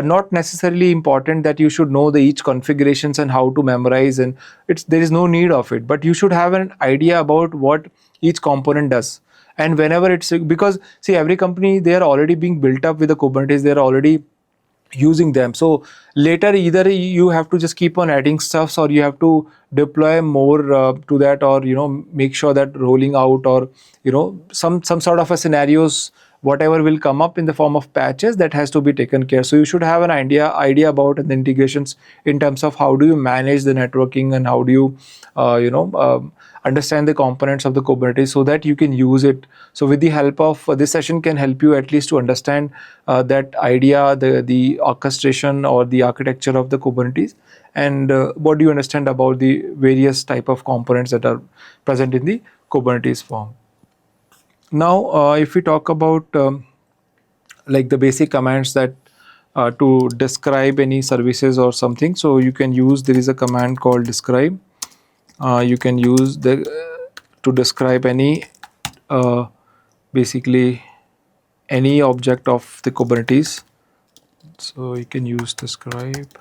Speaker 1: Not necessarily important that you should know the each configurations and how to memorize, and there is no need of it, but you should have an idea about what each component does. And whenever it's, because see, every company, they are already being built up with the Kubernetes, they are already using them. So later either you have to just keep on adding stuffs, or you have to deploy more to that, or make sure that rolling out, or some sort of a scenarios, whatever will come up in the form of patches, that has to be taken care. So you should have an idea about the integrations in terms of how do you manage the networking, and how do you understand the components of the Kubernetes so that you can use it. So with the help of this session can help you at least to understand that idea, the orchestration or the architecture of the Kubernetes, and what do you understand about the various type of components that are present in the Kubernetes form. Now if we talk about like the basic commands that to describe any services or something, so you can use, there is a command called describe. You can use to describe any basically any object of the Kubernetes. So you can use describe.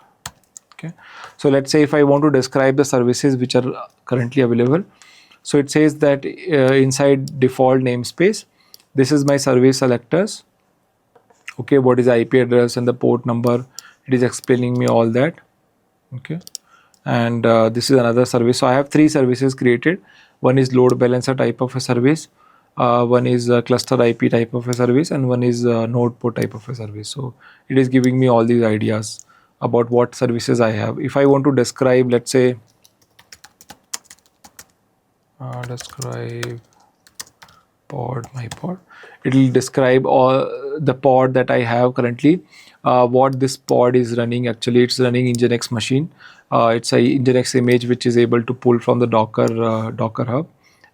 Speaker 1: Okay, so let's say if I want to describe the services which are currently available, so it says that inside default namespace, this is my service selectors. Okay, what is the IP address and the port number, it is explaining me all that. Okay, and this is another service. So I have 3 services created. One is load balancer type of a service, one is cluster IP type of a service, and one is node port type of a service. So it is giving me all these ideas about what services I have. If I want to describe, let's say describe pod, my pod, it will describe all the pod that I have currently, what this pod is running. Actually it's running Nginx machine. It's a Nginx image which is able to pull from the Docker hub,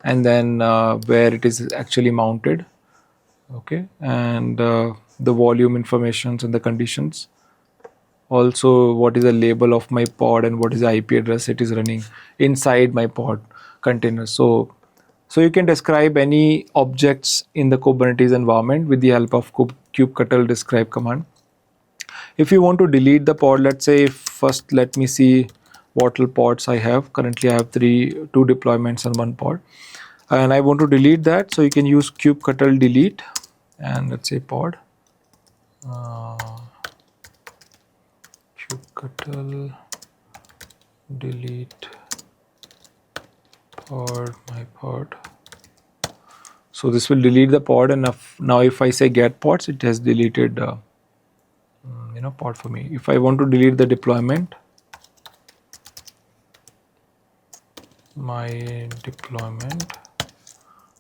Speaker 1: and then where it is actually mounted. Okay, and the volume informations and the conditions. Also, what is the label of my pod and what is the IP address it is running inside my pod container. So you can describe any objects in the Kubernetes environment with the help of kubectl describe command. If you want to delete the pod, let's say first let me see what all pods I have. Currently I have 2 deployments and 1 pod, and I want to delete that. So you can use kubectl delete, and let's say pod kubectl delete pod, my pod. So this will delete the pod, and now if I say get pods, it has deleted pod for me. If I want to delete the deployment, my deployment,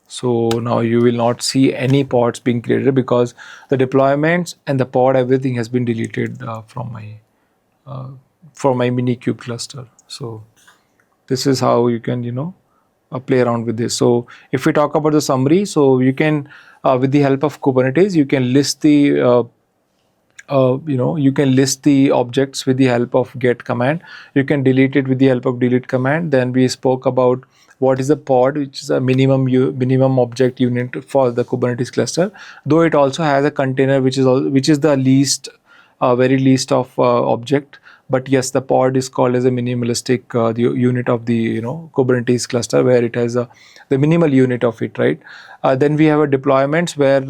Speaker 1: so now you will not see any pods being created because the deployments and the pod, everything has been deleted from my Minikube cluster. So this is how you can play around with this. So if we talk about the summary, so you can with the help of Kubernetes, you can list the you can list the objects with the help of get command. You can delete it with the help of delete command. Then we spoke about what is a pod, which is a minimum object unit for the Kubernetes cluster. Though it also has a container, which is the least, very least of object. But yes, the pod is called as a minimalistic the unit of the Kubernetes cluster, where it has the minimal unit of it, right? Then we have a deployments where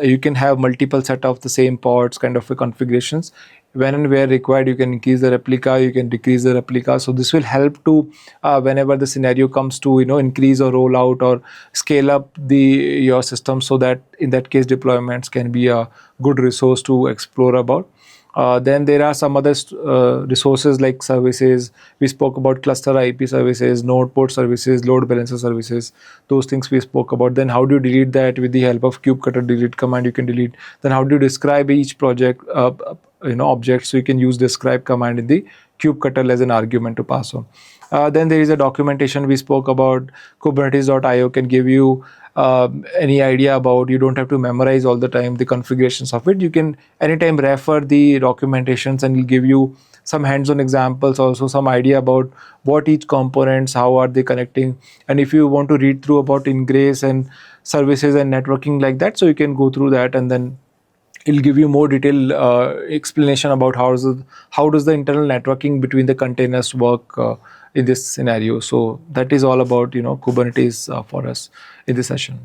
Speaker 1: you can have multiple set of the same pods kind of a configurations. When and where required, you can increase the replica, you can decrease the replica. So this will help to whenever the scenario comes to increase or roll out or scale up your system, so that in that case deployments can be a good resource to explore about. Then there are some other resources like services. We spoke about cluster IP services, node port services, load balancer services. Those things we spoke about. Then how do you delete that with the help of kubectl delete command? You can delete. Then how do you describe each project object? So you can use describe command in the kubectl as an argument to pass on. Then there is a documentation we spoke about. Kubernetes.io can give you any idea about. You don't have to memorize all the time the configurations of it. You can anytime refer the documentations, and it'll give you some hands-on examples, also some idea about what each components, how are they connecting. And if you want to read through about ingress and services and networking like that, so you can go through that, and then it'll give you more detailed explanation about how does the internal networking between the containers work in this scenario. So that is all about Kubernetes for us in this session.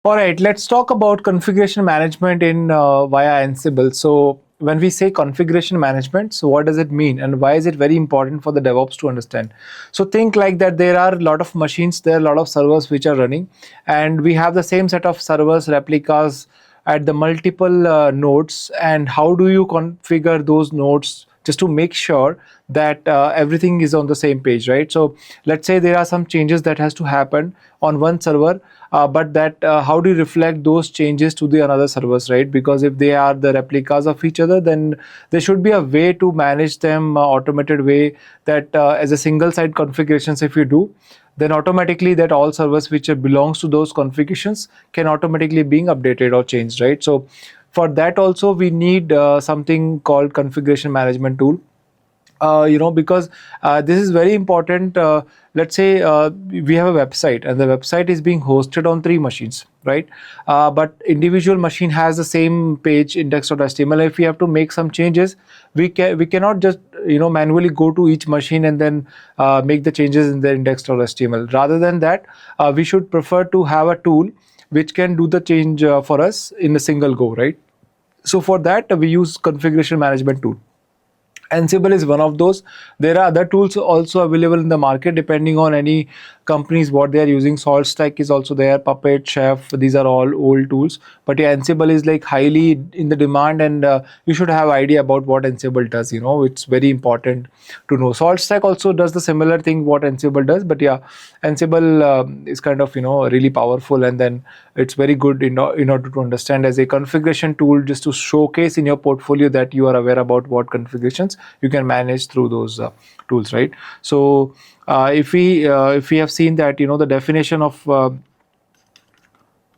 Speaker 1: All right, let's talk about configuration management in via Ansible. So when we say configuration management, so what does it mean, and why is it very important for the DevOps to understand? So think like that there are a lot of machines, there are a lot of servers which are running, and we have the same set of servers, replicas at the multiple nodes. And how do you configure those nodes just to make sure that everything is on the same page, right? So let's say there are some changes that has to happen on one server, but that how do you reflect those changes to the another servers, right? Because if they are the replicas of each other, then there should be a way to manage them, automated way, that as a single site configurations if you do, then automatically that all servers which belongs to those configurations can automatically being updated or changed, right? So for that also we need something called configuration management tool. Because this is very important. Let's say we have a website, and the website is being hosted on 3 machines, right? But individual machine has the same page index.html. If we have to make some changes, we cannot just manually go to each machine and then make the changes in the index.html. Rather than that, we should prefer to have a tool which can do the change for us in a single go, right? So for that we use configuration management tool. Ansible is one of those. There are other tools also available in the market depending on any companies what they are using. SaltStack is also there, Puppet, Chef. These are all old tools, but yeah, Ansible is like highly in the demand, and you should have idea about what Ansible does. It's very important to know. SaltStack also does the similar thing what Ansible does, but yeah, Ansible is kind of really powerful, and then it's very good in order to understand as a configuration tool, just to showcase in your portfolio that you are aware about what configurations you can manage through those tools, right? So if we have seen that the definition of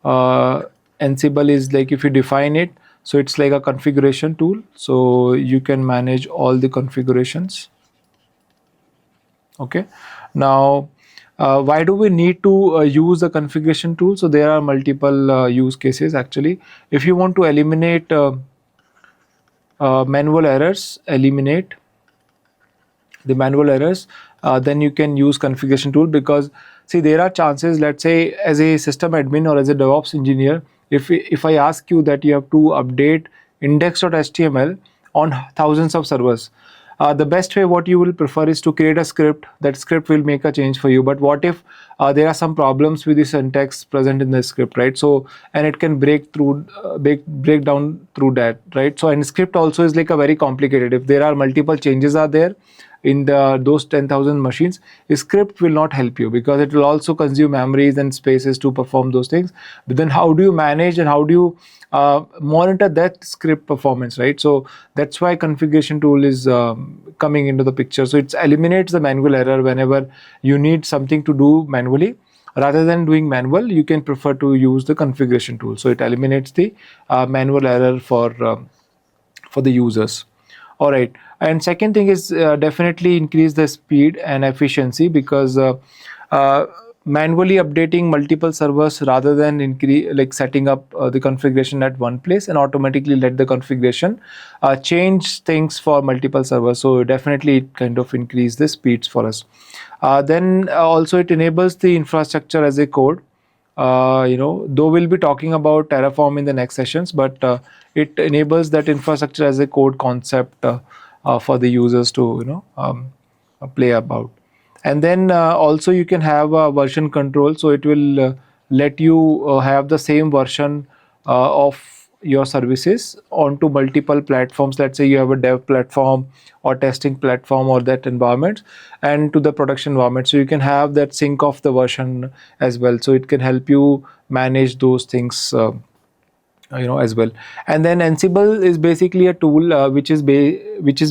Speaker 1: Ansible is like, if you define it, so it's like a configuration tool, so you can manage all the configurations. Okay, now why do we need to use the configuration tool? So there are multiple use cases actually. If you want to eliminate manual errors, eliminate the manual errors, then you can use configuration tool. Because see, there are chances, let's say as a system admin or as a DevOps engineer, if I ask you that you have to update index.html on thousands of servers, the best way what you will prefer is to create a script. That script will make a change for you. But what if there are some problems with the syntax present in the script, right? So, and it can break down through that, right? So, and script also is like a very complicated. If there are multiple changes are there in those 10,000 machines, a script will not help you, because it will also consume memories and spaces to perform those things. But then how do you manage and how do you monitor that script performance, right? So that's why configuration tool is coming into the picture. So it eliminates the manual error whenever you need something to do manually. rather than doing manual, you can prefer to use the configuration tool. So it eliminates the manual error for the users. All right, and second thing is definitely increase the speed and efficiency, because uh, manually updating multiple servers rather than like setting up the configuration at one place and automatically let the configuration change things for multiple servers. So definitely it kind of increase the speeds for us. Then also it enables the infrastructure as a code. Though we'll be talking about Terraform in the next sessions, but it enables that infrastructure as a code concept for the users to play about. And then also you can have a version control, so it will let you have the same version of your services onto multiple platforms. Let's say you have a dev platform or testing platform or that environment, and to the production environment, so you can have that sync of the version as well. So it can help you manage those things as well. And then Ansible is basically a tool which is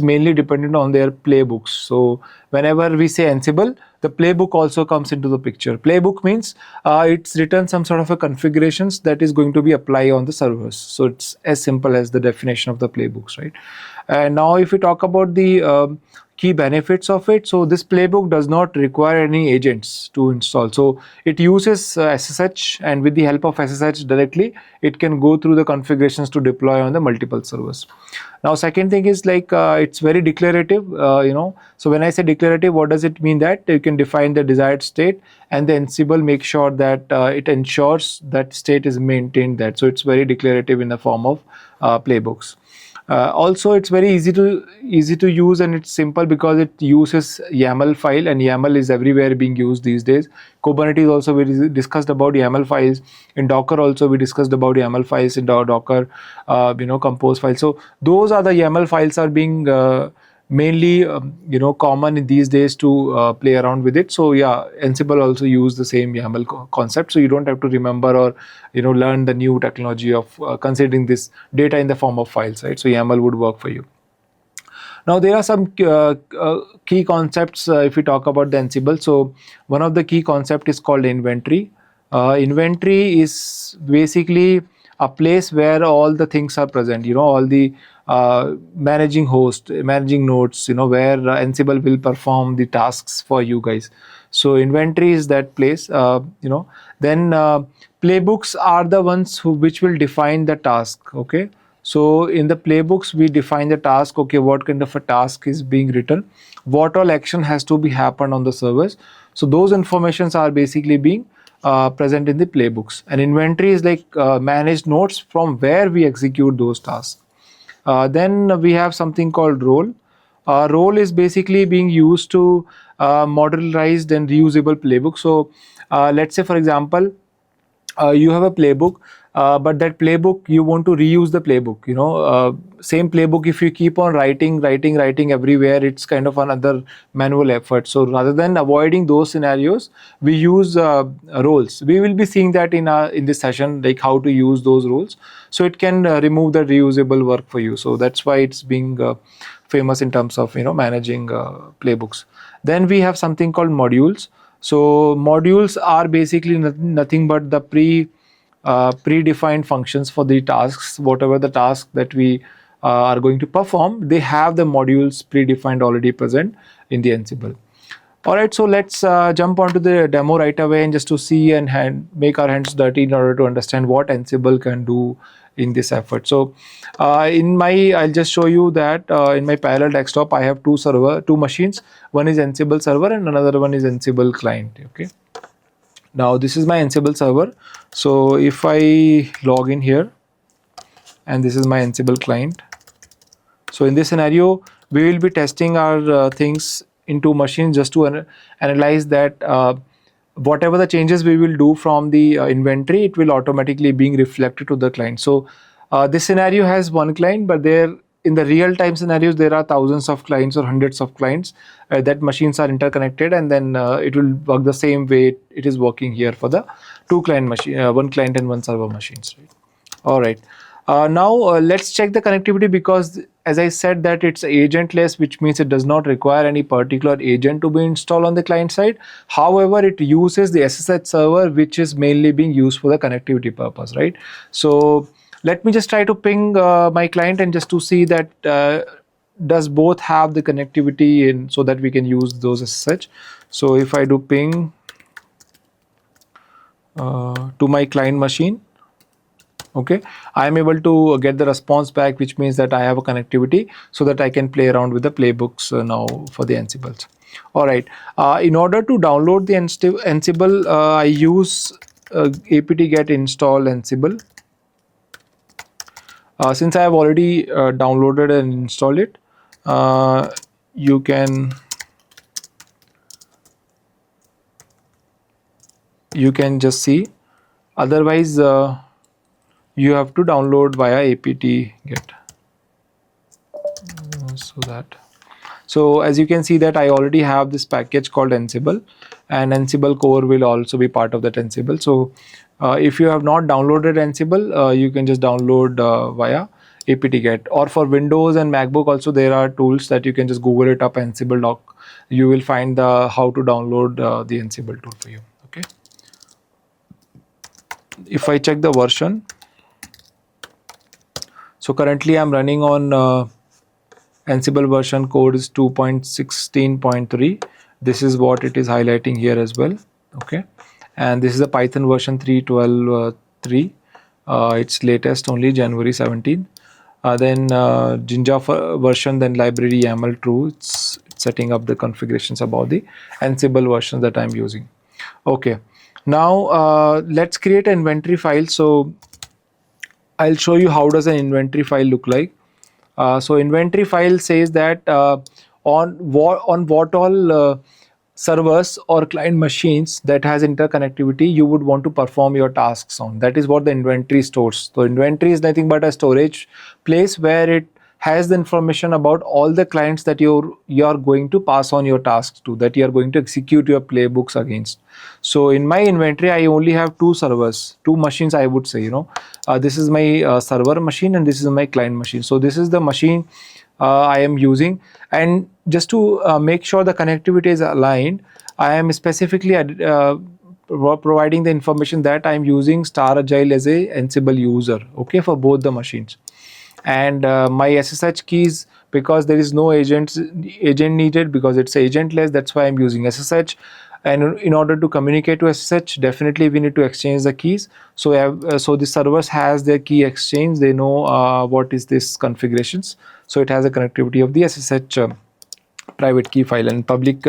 Speaker 1: mainly dependent on their playbooks. So whenever we say Ansible, the playbook also comes into the picture. Playbook means it's written some sort of a configurations that is going to be applied on the servers. So it's as simple as the definition of the playbooks, right? And now if we talk about the key benefits of it, so this playbook does not require any agents to install. So it uses SSH, and with the help of SSH directly, it can go through the configurations to deploy on the multiple servers. Now second thing is like it's very declarative. So when I say declarative, what does it mean? That you can define the desired state, and the Ansible make sure that it ensures that state is maintained. That so it's very declarative in the form of playbooks. Also, it's very easy to use, and it's simple because it uses YAML file, and YAML is everywhere being used these days. Kubernetes also we discussed about YAML files. In Docker also we discussed about YAML files in Docker, compose files. So those are the YAML files are being mainly common in these days to play around with it. So yeah, Ansible also use the same YAML concept, so you don't have to remember or learn the new technology of considering this data in the form of files, right? So YAML would work for you. Now there are some key concepts if we talk about the Ansible. So one of the key concept is called inventory. Inventory is basically a place where all the things are present, all the managing host, managing nodes, where Ansible will perform the tasks for you guys. So inventory is that place. Then playbooks are the ones which will define the task. Okay. So in the playbooks, we define the task. Okay, what kind of a task is being written, what all action has to be happened on the servers. So those informations are basically being present in the playbooks. And inventory is like managed nodes from where we execute those tasks. Then we have something called role. Role is basically being used to modularized and reusable playbook. So let's say, for example, you have a playbook, but that playbook you want to reuse the playbook. Same playbook, if you keep on writing everywhere, it's kind of another manual effort. So rather than avoiding those scenarios, we use roles. We will be seeing that in this session, like how to use those roles. So it can remove the reusable work for you. So that's why it's being famous in terms of managing playbooks. Then we have something called modules. So modules are basically nothing but the predefined functions for the tasks. Whatever the task that we are going to perform, they have the modules predefined already present in the Ansible. All right, so let's jump onto the demo right away, and just to see and make our hands dirty in order to understand what Ansible can do in this effort. So I'll just show you that in my parallel desktop, I have two machines. One is Ansible server and another one is Ansible client. Okay. Now this is my Ansible server. So if I log in here, and this is my Ansible client. So in this scenario, we will be testing our things into machines just to analyze that whatever the changes we will do from the inventory, it will automatically being reflected to the client. So this scenario has one client, but there in the real time scenarios, there are thousands of clients or hundreds of clients that machines are interconnected, and then it will work the same way it is working here for the two client machine, one client and one server machines. Right? All right. Now let's check the connectivity, because as I said that it's agentless, which means it does not require any particular agent to be installed on the client side. However, it uses the SSH server, which is mainly being used for the connectivity purpose, right? So let me just try to ping my client and just to see that does both have the connectivity in, so that we can use those SSH. So if I do ping to my client machine, okay, I am able to get the response back, which means that I have a connectivity so that I can play around with the playbooks now for the Ansibles. All right, in order to download the Ansible, I use apt get install Ansible. Since I have already downloaded and installed it, you can just see. Otherwise, you have to download via apt get. So as you can see that I already have this package called Ansible, and Ansible core will also be part of that Ansible. So if you have not downloaded Ansible, you can just download via apt get, or for Windows and MacBook also there are tools that you can just Google it up, Ansible doc. You will find the how to download the Ansible tool for you. Okay. If I check the version, so currently I'm running on Ansible version code is 2.16.3. This is what it is highlighting here as well. Okay, and this is the Python version 3.12.3. It's latest only January 17. Then Jinja version, then library YAML true. It's setting up the configurations about the Ansible version that I'm using. Okay, now let's create an inventory file. So I'll show you how does an inventory file look like. So inventory file says that on what all servers or client machines that has interconnectivity you would want to perform your tasks on. That is what the inventory stores. So inventory is nothing but a storage place where it has the information about all the clients that you're going to pass on your tasks to, that you are going to execute your playbooks against. So in my inventory I only have two servers, two machines I would say, this is my server machine and this is my client machine. So this is the machine I am using, and just to make sure the connectivity is aligned, I am specifically providing the information that I am using Staragile as a Ansible user, okay, for both the machines. And my SSH keys, because there is no agent needed, because it's agentless, that's why I'm using SSH. And in order to communicate to SSH, definitely we need to exchange the keys. So so the servers has their key exchange, they know what is this configurations. So it has a connectivity of the SSH private key file, and public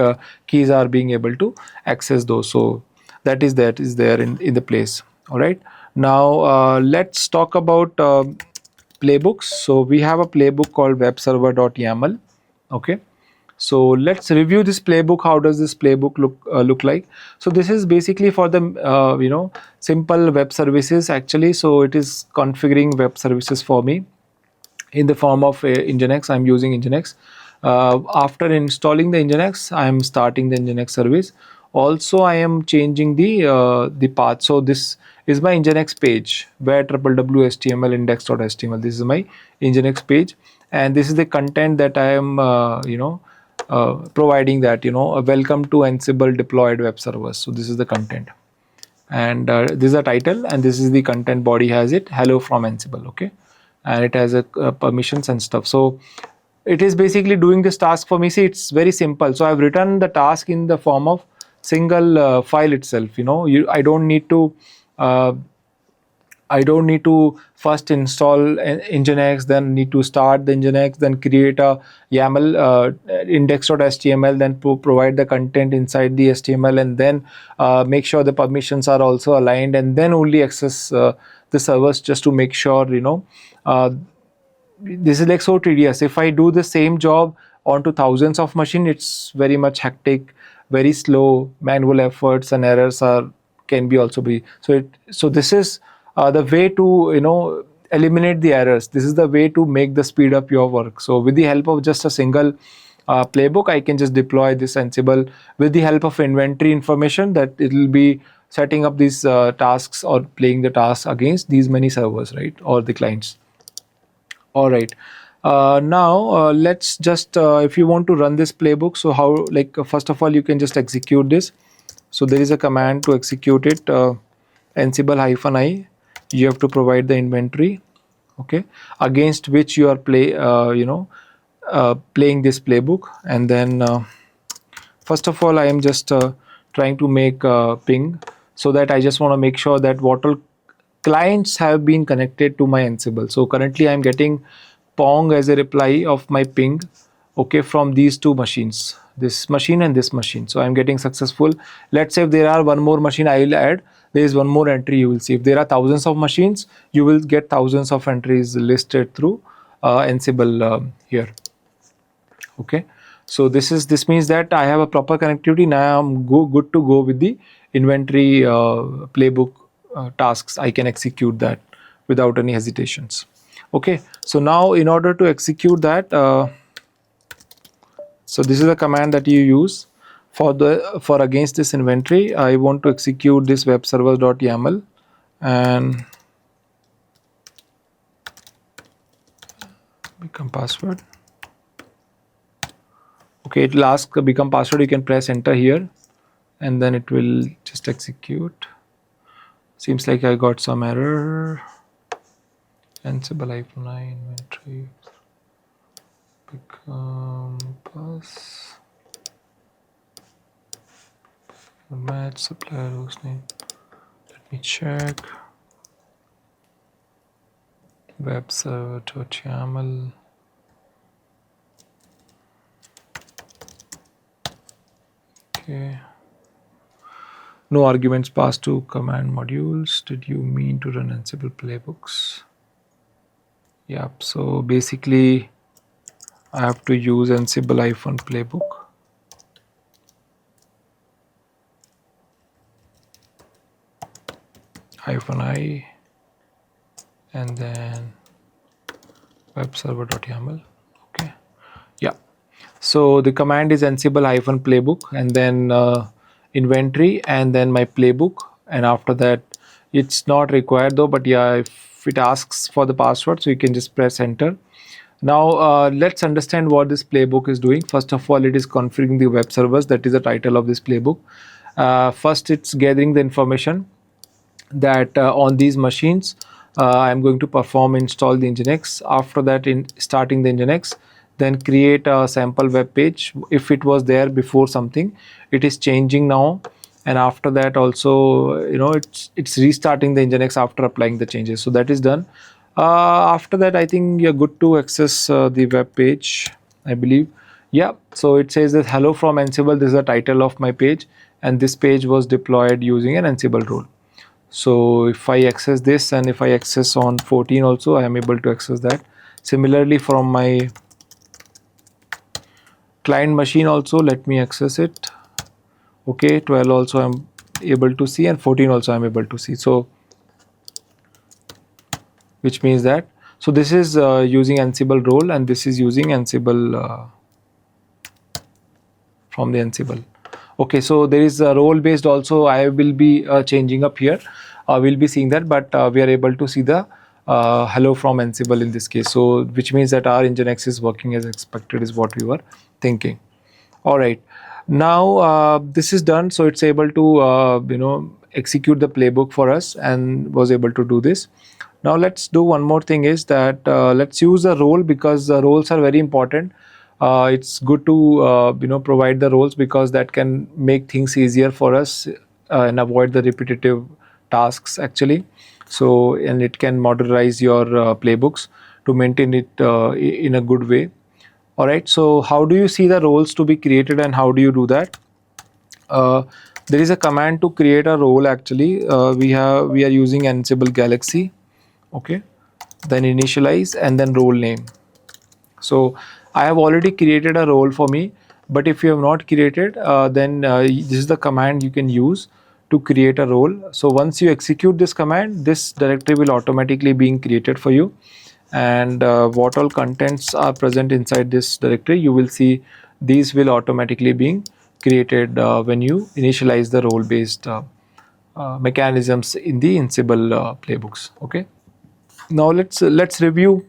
Speaker 1: keys are being able to access those. So that is there in the place. All right, now let's talk about playbooks. So we have a playbook called webserver.yaml. Okay, so let's review this playbook. How does this playbook look like? So this is basically for the simple web services actually. So it is configuring web services for me in the form of Nginx. I'm using Nginx. After installing the Nginx, I am starting the Nginx service. Also, I am changing the path. So this is my Nginx page where www.html index.html. This is my Nginx page, and this is the content that I am providing, that a welcome to Ansible deployed web servers. So this is the content, and this is the title, and this is the content body has it hello from Ansible. Okay, and it has a permissions and stuff. So it is basically doing this task for me. See, it's very simple. So I've written the task in the form of single file itself. I don't need to first install Nginx, then need to start the Nginx, then create a YAML index.html, then provide the content inside the HTML, and then make sure the permissions are also aligned, and then only access the servers, just to make sure this is like so tedious. If I do the same job onto thousands of machines, it's very much hectic, very slow, manual efforts and errors can be also be. So this is the way to eliminate the errors. This is the way to make the speed up your work. So with the help of just a single playbook, I can just deploy this Ansible with the help of inventory information, that it will be setting up these tasks or playing the tasks against these many servers, right, or the clients. All right, Now let's just if you want to run this playbook, so how, like first of all you can just execute this. So there is a command to execute it, ansible -i. You have to provide the inventory, okay, against which you are playing this playbook. And then first of all I am just trying to make ping, so that I just want to make sure that what all clients have been connected to my Ansible. So currently I am getting Pong as a reply of my ping, okay, from these two machines, this machine and this machine. So I'm getting successful. Let's say if there are one more machine I will add, there is one more entry you will see. If there are thousands of machines, you will get thousands of entries listed through Ansible here. Okay, so this means that I have a proper connectivity. Now I'm good to go with the inventory playbook tasks. I can execute that without any hesitations. Okay, so now in order to execute that, so this is a command that you use for against this inventory. I want to execute this web server.yaml and become password. Okay, it will ask become password. You can press enter here and then it will just execute. Seems like I got some error. Ansible -i inventory become pass match supplier hostname. Let me check. Web server.yaml. Okay. No arguments passed to command modules. Did you mean to run Ansible playbooks? Yep. So basically, I have to use Ansible -playbook. -i and then web server.yaml. Okay. Yeah. So the command is Ansible -playbook and then inventory and then my playbook, and after that it's not required though, but yeah, if it asks for the password, so you can just press enter. Now let's understand what this playbook is doing. First of all, it is configuring the web servers. That is the title of this playbook. First, it's gathering the information that on these machines I'm going to perform install the Nginx. After that, in starting the Nginx, then create a sample web page. If it was there before something, it is changing now. And after that also, it's restarting the Nginx after applying the changes. So that is done. After that, I think you're good to access the web page, I believe. Yeah, so it says that hello from Ansible. This is the title of my page, and this page was deployed using an Ansible role. So if I access this and if I access on 14 also, I am able to access that. Similarly, from my client machine also, let me access it. Okay, 12 also I'm able to see and 14 also I'm able to see. So which means that, so this is using Ansible role and this is using Ansible from the Ansible. Okay, so there is a role based also. I will be changing up here. We'll be seeing that, but we are able to see the hello from Ansible in this case. So which means that our Nginx is working as expected is what we were thinking. All right, now this is done. So it's able to execute the playbook for us and was able to do this. Now let's do one more thing is that let's use a role, because the roles are very important. It's good to provide the roles because that can make things easier for us and avoid the repetitive tasks actually. So, and it can modularize your playbooks to maintain it in a good way. All right, so how do you see the roles to be created and how do you do that? There is a command to create a role actually. We are using Ansible Galaxy. Okay, then initialize and then role name. So I have already created a role for me, but if you have not created, then this is the command you can use to create a role. So once you execute this command, this directory will automatically being created for you, and what all contents are present inside this directory, you will see these will automatically being created when you initialize the role based mechanisms in the Ansible playbooks. Okay, now let's review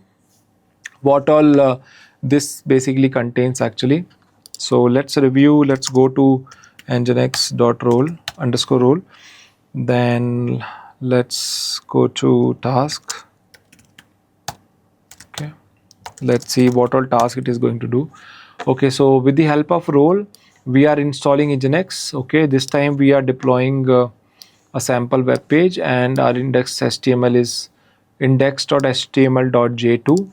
Speaker 1: what all this basically contains actually. So let's review. Let's go to nginx.role underscore role. Then let's go to task. Okay, let's see what all task it is going to do. Okay, so with the help of role, we are installing nginx. Okay, this time we are deploying a sample web page, and our index HTML is index.html.j2.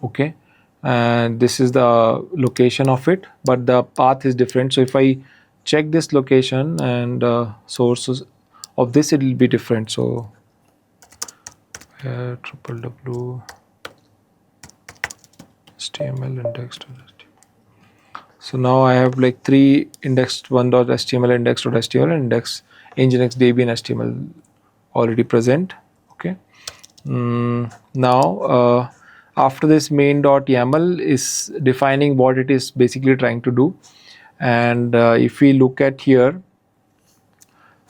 Speaker 1: okay, and this is the location of it, but the path is different. So if I check this location and sources of this, it will be different. So www HTML index.html. So now I have like three index1.html, index.html, and index nginx db and html already present. Okay. Now after this main.yaml is defining what it is basically trying to do, and if we look at here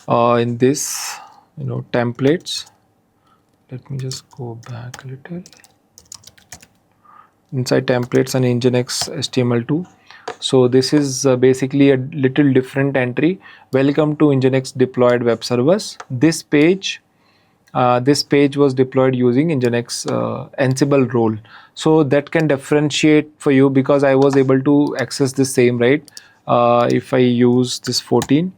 Speaker 1: in this templates, let me just go back a little. Inside templates and nginx html2, so this is basically a little different entry. Welcome to nginx deployed web servers. This page was deployed using nginx ansible role. So that can differentiate for you, because I was able to access the same, right? If I use this 14,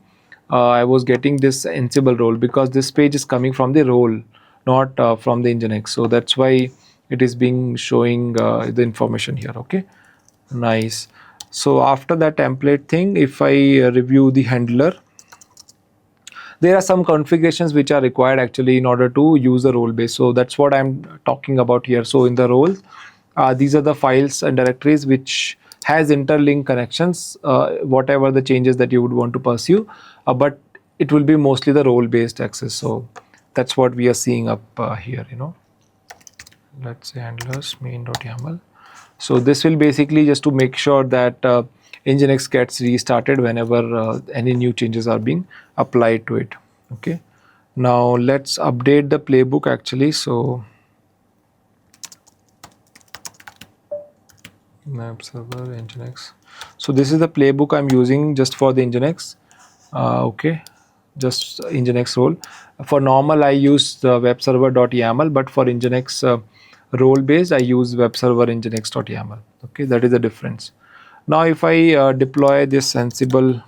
Speaker 1: I was getting this ansible role, because this page is coming from the role, not from the nginx. So that's why it is being showing the information here. Okay, nice. So after that template thing, if I review the handler, there are some configurations which are required actually in order to use the role base. So that's what I'm talking about here. So in the role, these are the files and directories which has interlinked connections, whatever the changes that you would want to pursue, but it will be mostly the role based access. So that's what we are seeing up here. Let's say handlers main.yaml. So this will basically just to make sure that nginx gets restarted whenever any new changes are being applied to it. Okay, now let's update the playbook actually. So map server nginx. So this is the playbook I'm using just for the nginx. Okay, just nginx role. For normal I use the web server.yaml, but for nginx role based I use web server nginx.yaml. Okay, that is the difference. Now if I deploy this ansible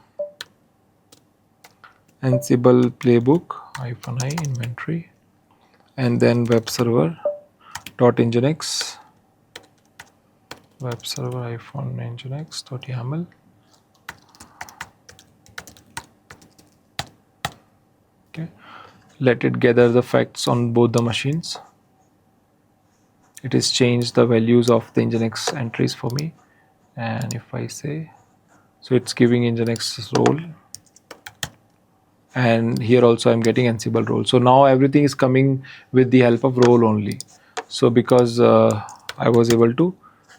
Speaker 1: playbook -i inventory, and then web server .nginx, web server -nginx.yaml. Okay, let it gather the facts on both the machines. It has changed the values of the nginx entries for me, and if I say, so it's giving nginx role, and here also I'm getting ansible role. So now everything is coming with the help of role only. So because I was able to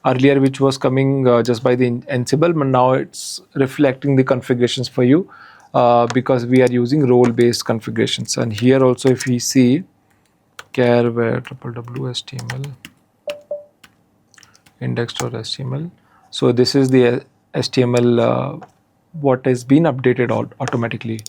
Speaker 1: earlier, which was coming just by the ansible, but now it's reflecting the configurations for you, because we are using role based configurations. And here also if we see char where www html index.html, so this is the html what has been updated automatically,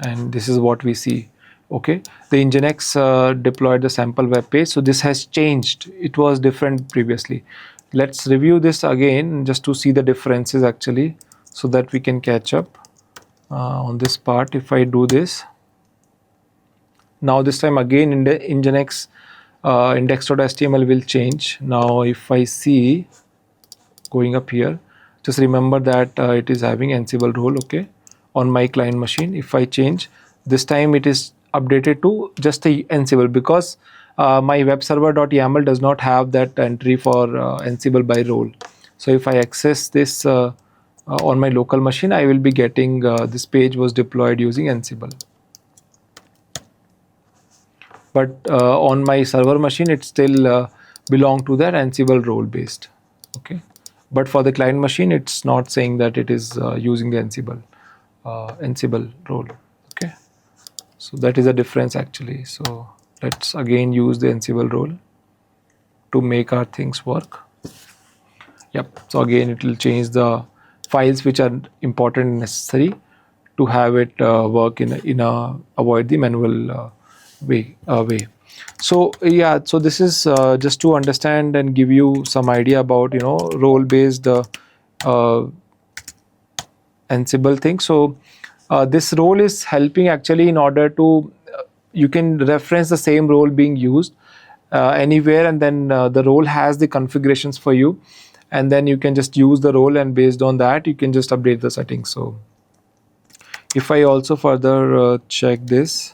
Speaker 1: and this is what we see. Okay, the nginx deployed the sample web page, so this has changed. It was different previously. Let's review this again just to see the differences actually, so that we can catch up on this part. If I do this now, this time again in the nginx index.html will change. Now if I see going up here, just remember that it is having ansible role. Okay, on my client machine, if I change, this time it is updated to just the ansible, because my web server.yaml does not have that entry for ansible by role. So if I access this on my local machine, I will be getting this page was deployed using ansible, but on my server machine it still belong to that ansible role based. Okay, but for the client machine it's not saying that it is using the ansible role. Okay, so that is a difference actually. So let's again use the ansible role to make our things work. Yep. So again, it will change the files which are important and necessary to have it work in a avoid the manual way. So yeah, so this is just to understand and give you some idea about role based Ansible thing. So this role is helping actually in order to you can reference the same role being used anywhere, and then the role has the configurations for you, and then you can just use the role, and based on that you can just update the settings. So if I also further check this,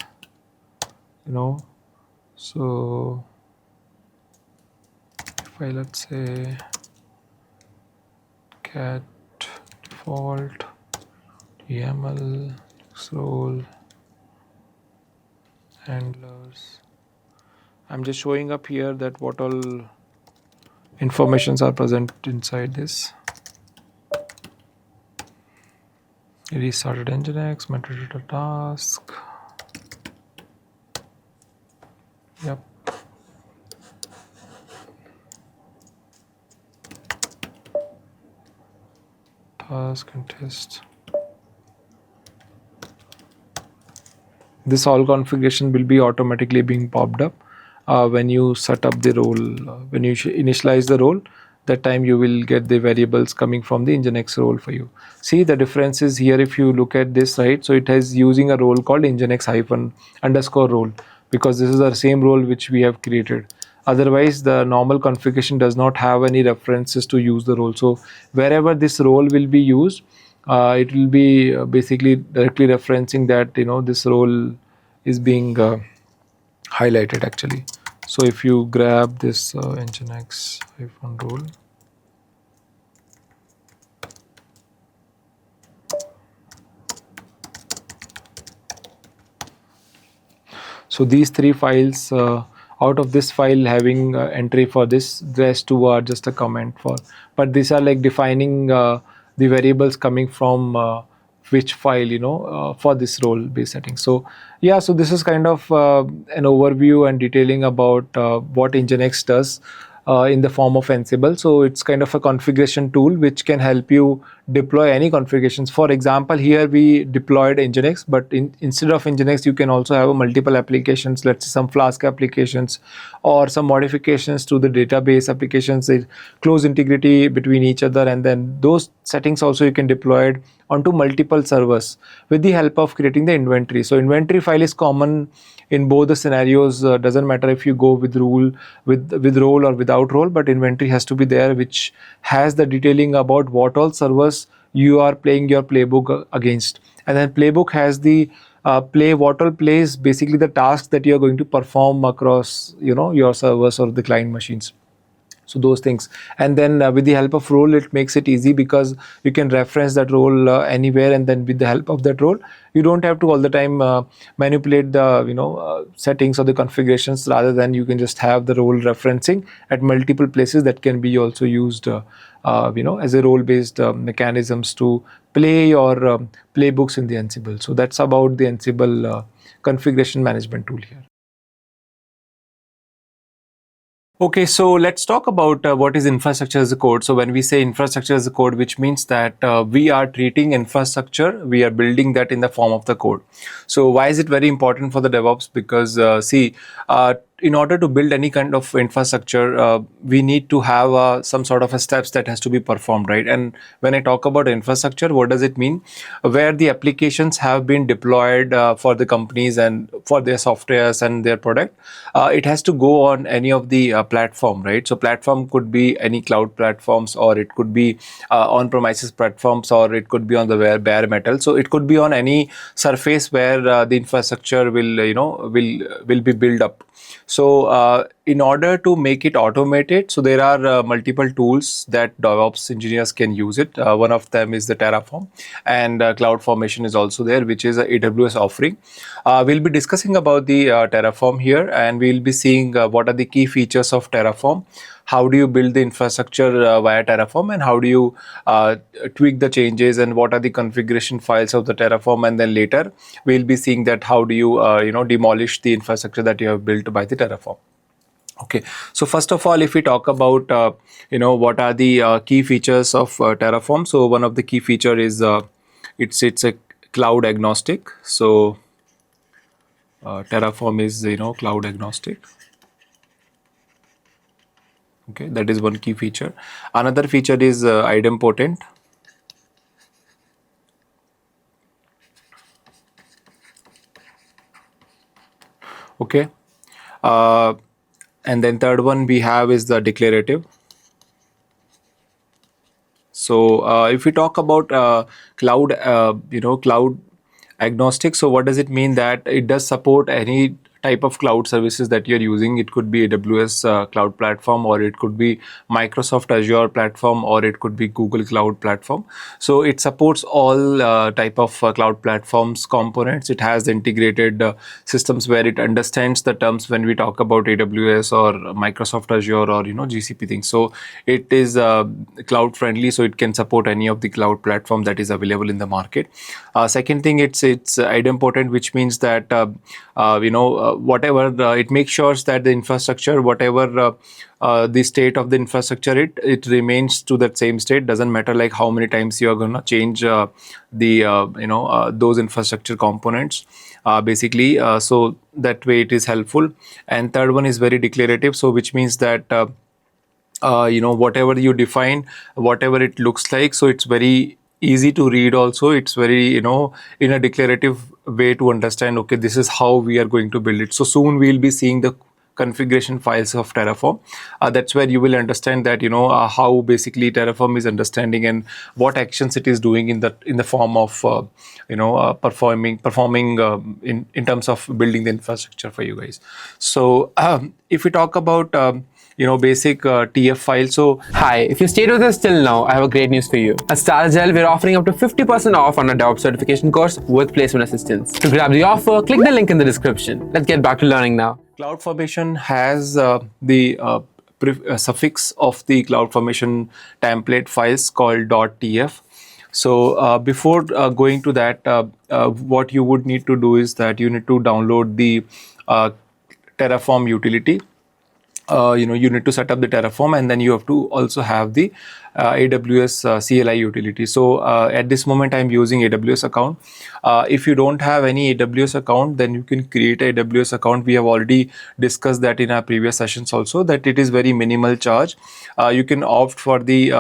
Speaker 1: so if I let's say cat default YAML role handlers, I'm just showing up here that what all informations are present inside this. Restarted Nginx, metadata task. Yep. Task and test. This all configuration will be automatically being popped up when you set up the role. When you initialize the role, that time you will get the variables coming from the Nginx role for you. See the difference is here if you look at this, right? So it is using a role called Nginx-_role because this is the same role which we have created. Otherwise, the normal configuration does not have any references to use the role. So wherever this role will be used, it will be basically directly referencing that this role is being highlighted actually. So if you grab this Nginx-role, so these three files, out of this file having entry for this, rest two are just a comment for, but these are like defining the variables coming from which file for this role based setting. So yeah, so this is kind of an overview and detailing about what Nginx does in the form of Ansible. So it's kind of a configuration tool which can help you deploy any configurations. For example, here we deployed Nginx, but instead of Nginx, you can also have a multiple applications, let's say some Flask applications or some modifications to the database applications, close integrity between each other, and then those settings also you can deploy it onto multiple servers with the help of creating the inventory. So inventory file is common in both the scenarios. Doesn't matter if you go with role or without role, but inventory has to be there, which has the detailing about what all servers you are playing your playbook against, and then playbook has the what all plays basically the tasks that you are going to perform across your servers or the client machines. So those things, and then with the help of role, it makes it easy because you can reference that role anywhere, and then with the help of that role, you don't have to all the time manipulate the settings or the configurations. Rather than you can just have the role referencing at multiple places that can be also used as a role based mechanisms to play your playbooks in the Ansible. So that's about the Ansible configuration management tool here. Okay, so let's talk about what is infrastructure as a code. So when we say infrastructure as a code, which means that we are treating infrastructure, we are building that in the form of the code. So why is it very important for the DevOps? Because in order to build any kind of infrastructure, we need to have some sort of a steps that has to be performed, right? And when I talk about infrastructure, what does it mean? Where the applications have been deployed for the companies and for their softwares and their product, it has to go on any of the platform, right? So platform could be any cloud platforms, or it could be on-premises platforms, or it could be on the bare metal. So it could be on any surface where the infrastructure will be built up. So in order to make it automated, so there are multiple tools that DevOps engineers can use it. One of them is the Terraform, and CloudFormation is also there, which is a AWS offering. We'll be discussing about the Terraform here, and we'll be seeing what are the key features of Terraform. How do you build the infrastructure via Terraform, and how do you tweak the changes, and what are the configuration files of the Terraform, and then later we'll be seeing that how do you demolish the infrastructure that you have built by the Terraform. Okay, so first of all, if we talk about what are the key features of Terraform, so one of the key feature is it's a cloud agnostic. So Terraform is cloud agnostic. Okay, that is one key feature. Another feature is idempotent. Okay, uh, and then third one we have is the declarative. So if we talk about cloud, cloud agnostic, so what does it mean? That it does support any type of cloud services that you're using. It could be AWS cloud platform, or it could be Microsoft Azure platform, or it could be Google Cloud platform. So it supports all type of cloud platforms components. It has integrated systems where it understands the terms when we talk about AWS or Microsoft Azure or GCP things. So it is cloud friendly, so it can support any of the cloud platform that is available in the market. Second thing, it's idempotent, which means that whatever it makes sure that the infrastructure, whatever the state of the infrastructure, it remains to that same state. Doesn't matter like how many times you are going to change those infrastructure components, basically. So that way it is helpful. And third one is very declarative, so which means that whatever you define, whatever it looks like, so it's very easy to read. Also, it's very in a declarative way to understand, okay, this is how we are going to build it. So soon we'll be seeing the configuration files of Terraform. That's where you will understand that how basically Terraform is understanding and what actions it is doing in the form of performing in terms of building the infrastructure for you guys. So if we talk about basic TF file. So
Speaker 2: Hi, if you stayed with us till now, I have a great news for you. At Staragile, we're offering up to 50% off on our DevOps certification course with placement assistance. To grab the offer, click the link in the description. Let's get back to learning now.
Speaker 1: CloudFormation has the suffix of the CloudFormation template files called .tf. So before going to that, what you would need to do is that you need to download the Terraform utility. You need to set up the Terraform, and then you have to also have the AWS CLI utility. So at this moment I'm using AWS account. If you don't have any AWS account, then you can create a AWS account. We have already discussed that in our previous sessions also, that it is very minimal charge. You can opt for the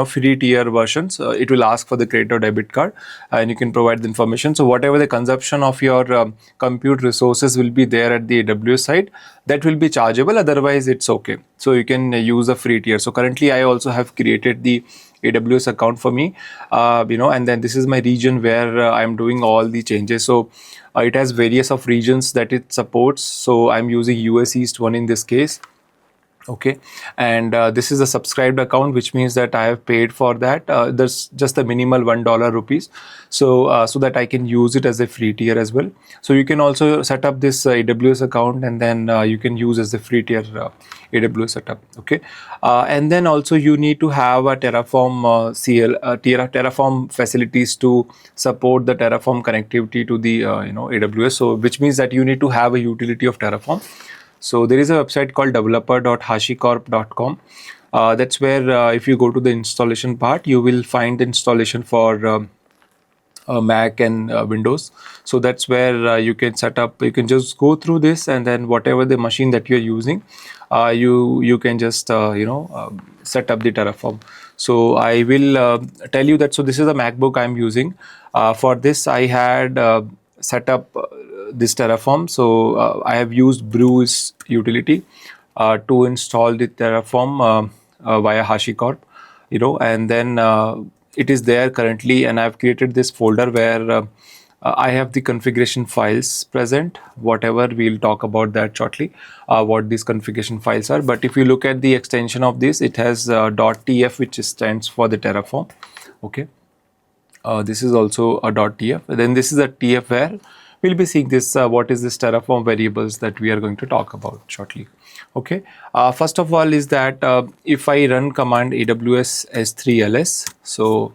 Speaker 1: free tier versions. It will ask for the credit or debit card, and you can provide the information. So whatever the consumption of your compute resources will be there at the AWS side, that will be chargeable. Otherwise it's okay. So you can use a free tier. So currently I also have created the AWS account for me, and then this is my region where I'm doing all the changes. So it has various of regions that it supports. So I'm using US East 1 in this case. Okay, and this is a subscribed account, which means that I have paid for that. There's just the minimal $1 rupees, so so that I can use it as a free tier as well. So you can also set up this AWS account, and then you can use as a free tier AWS setup. Okay, and then also you need to have a Terraform Terraform facilities to support the Terraform connectivity to the AWS. So which means that you need to have a utility of Terraform. So there is a website called developer.hashicorp.com. That's where if you go to the installation part, you will find the installation for Mac and Windows. So that's where you can set up. You can just go through this, and then whatever the machine that you're using, you can just set up the Terraform. So I will tell you that. So this is a MacBook I'm using. For this, I had set up this Terraform. So I have used Brews utility to install the Terraform via HashiCorp, and then it is there currently, and I've created this folder where I have the configuration files present. Whatever, we'll talk about that shortly, what these configuration files are. But if you look at the extension of this, it has .tf, which stands for the Terraform. Okay, this is also a .tf. Then this is a tf where we'll be seeing this, what is this Terraform variables that we are going to talk about shortly. Okay, first of all is that if I run command AWS S3ls, so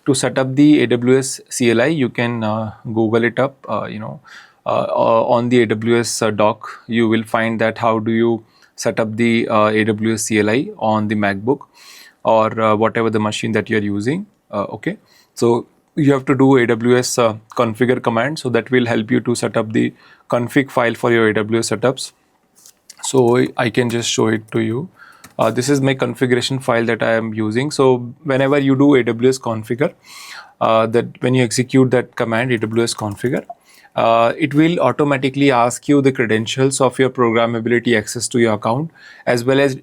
Speaker 1: to set up the AWS CLI, you can Google it up, on the AWS doc, you will find that how do you set up the AWS CLI on the MacBook or whatever the machine that you are using. Okay, so you have to do AWS configure command, so that will help you to set up the config file for your AWS setups. So I can just show it to you. This is my configuration file that I am using. So whenever you do AWS configure, that when you execute that command AWS configure, it will automatically ask you the credentials of your programmability access to your account, as well as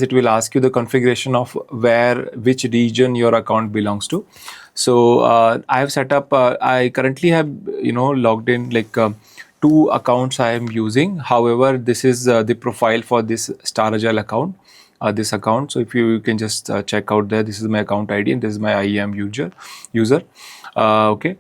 Speaker 1: it will ask you the configuration of which region your account belongs to. So I have set up. I currently have logged in like 2 accounts I am using. However, this is the profile for this Staragile account. This account. So if you can just check out there. This is my account ID and this is my IAM user. Okay.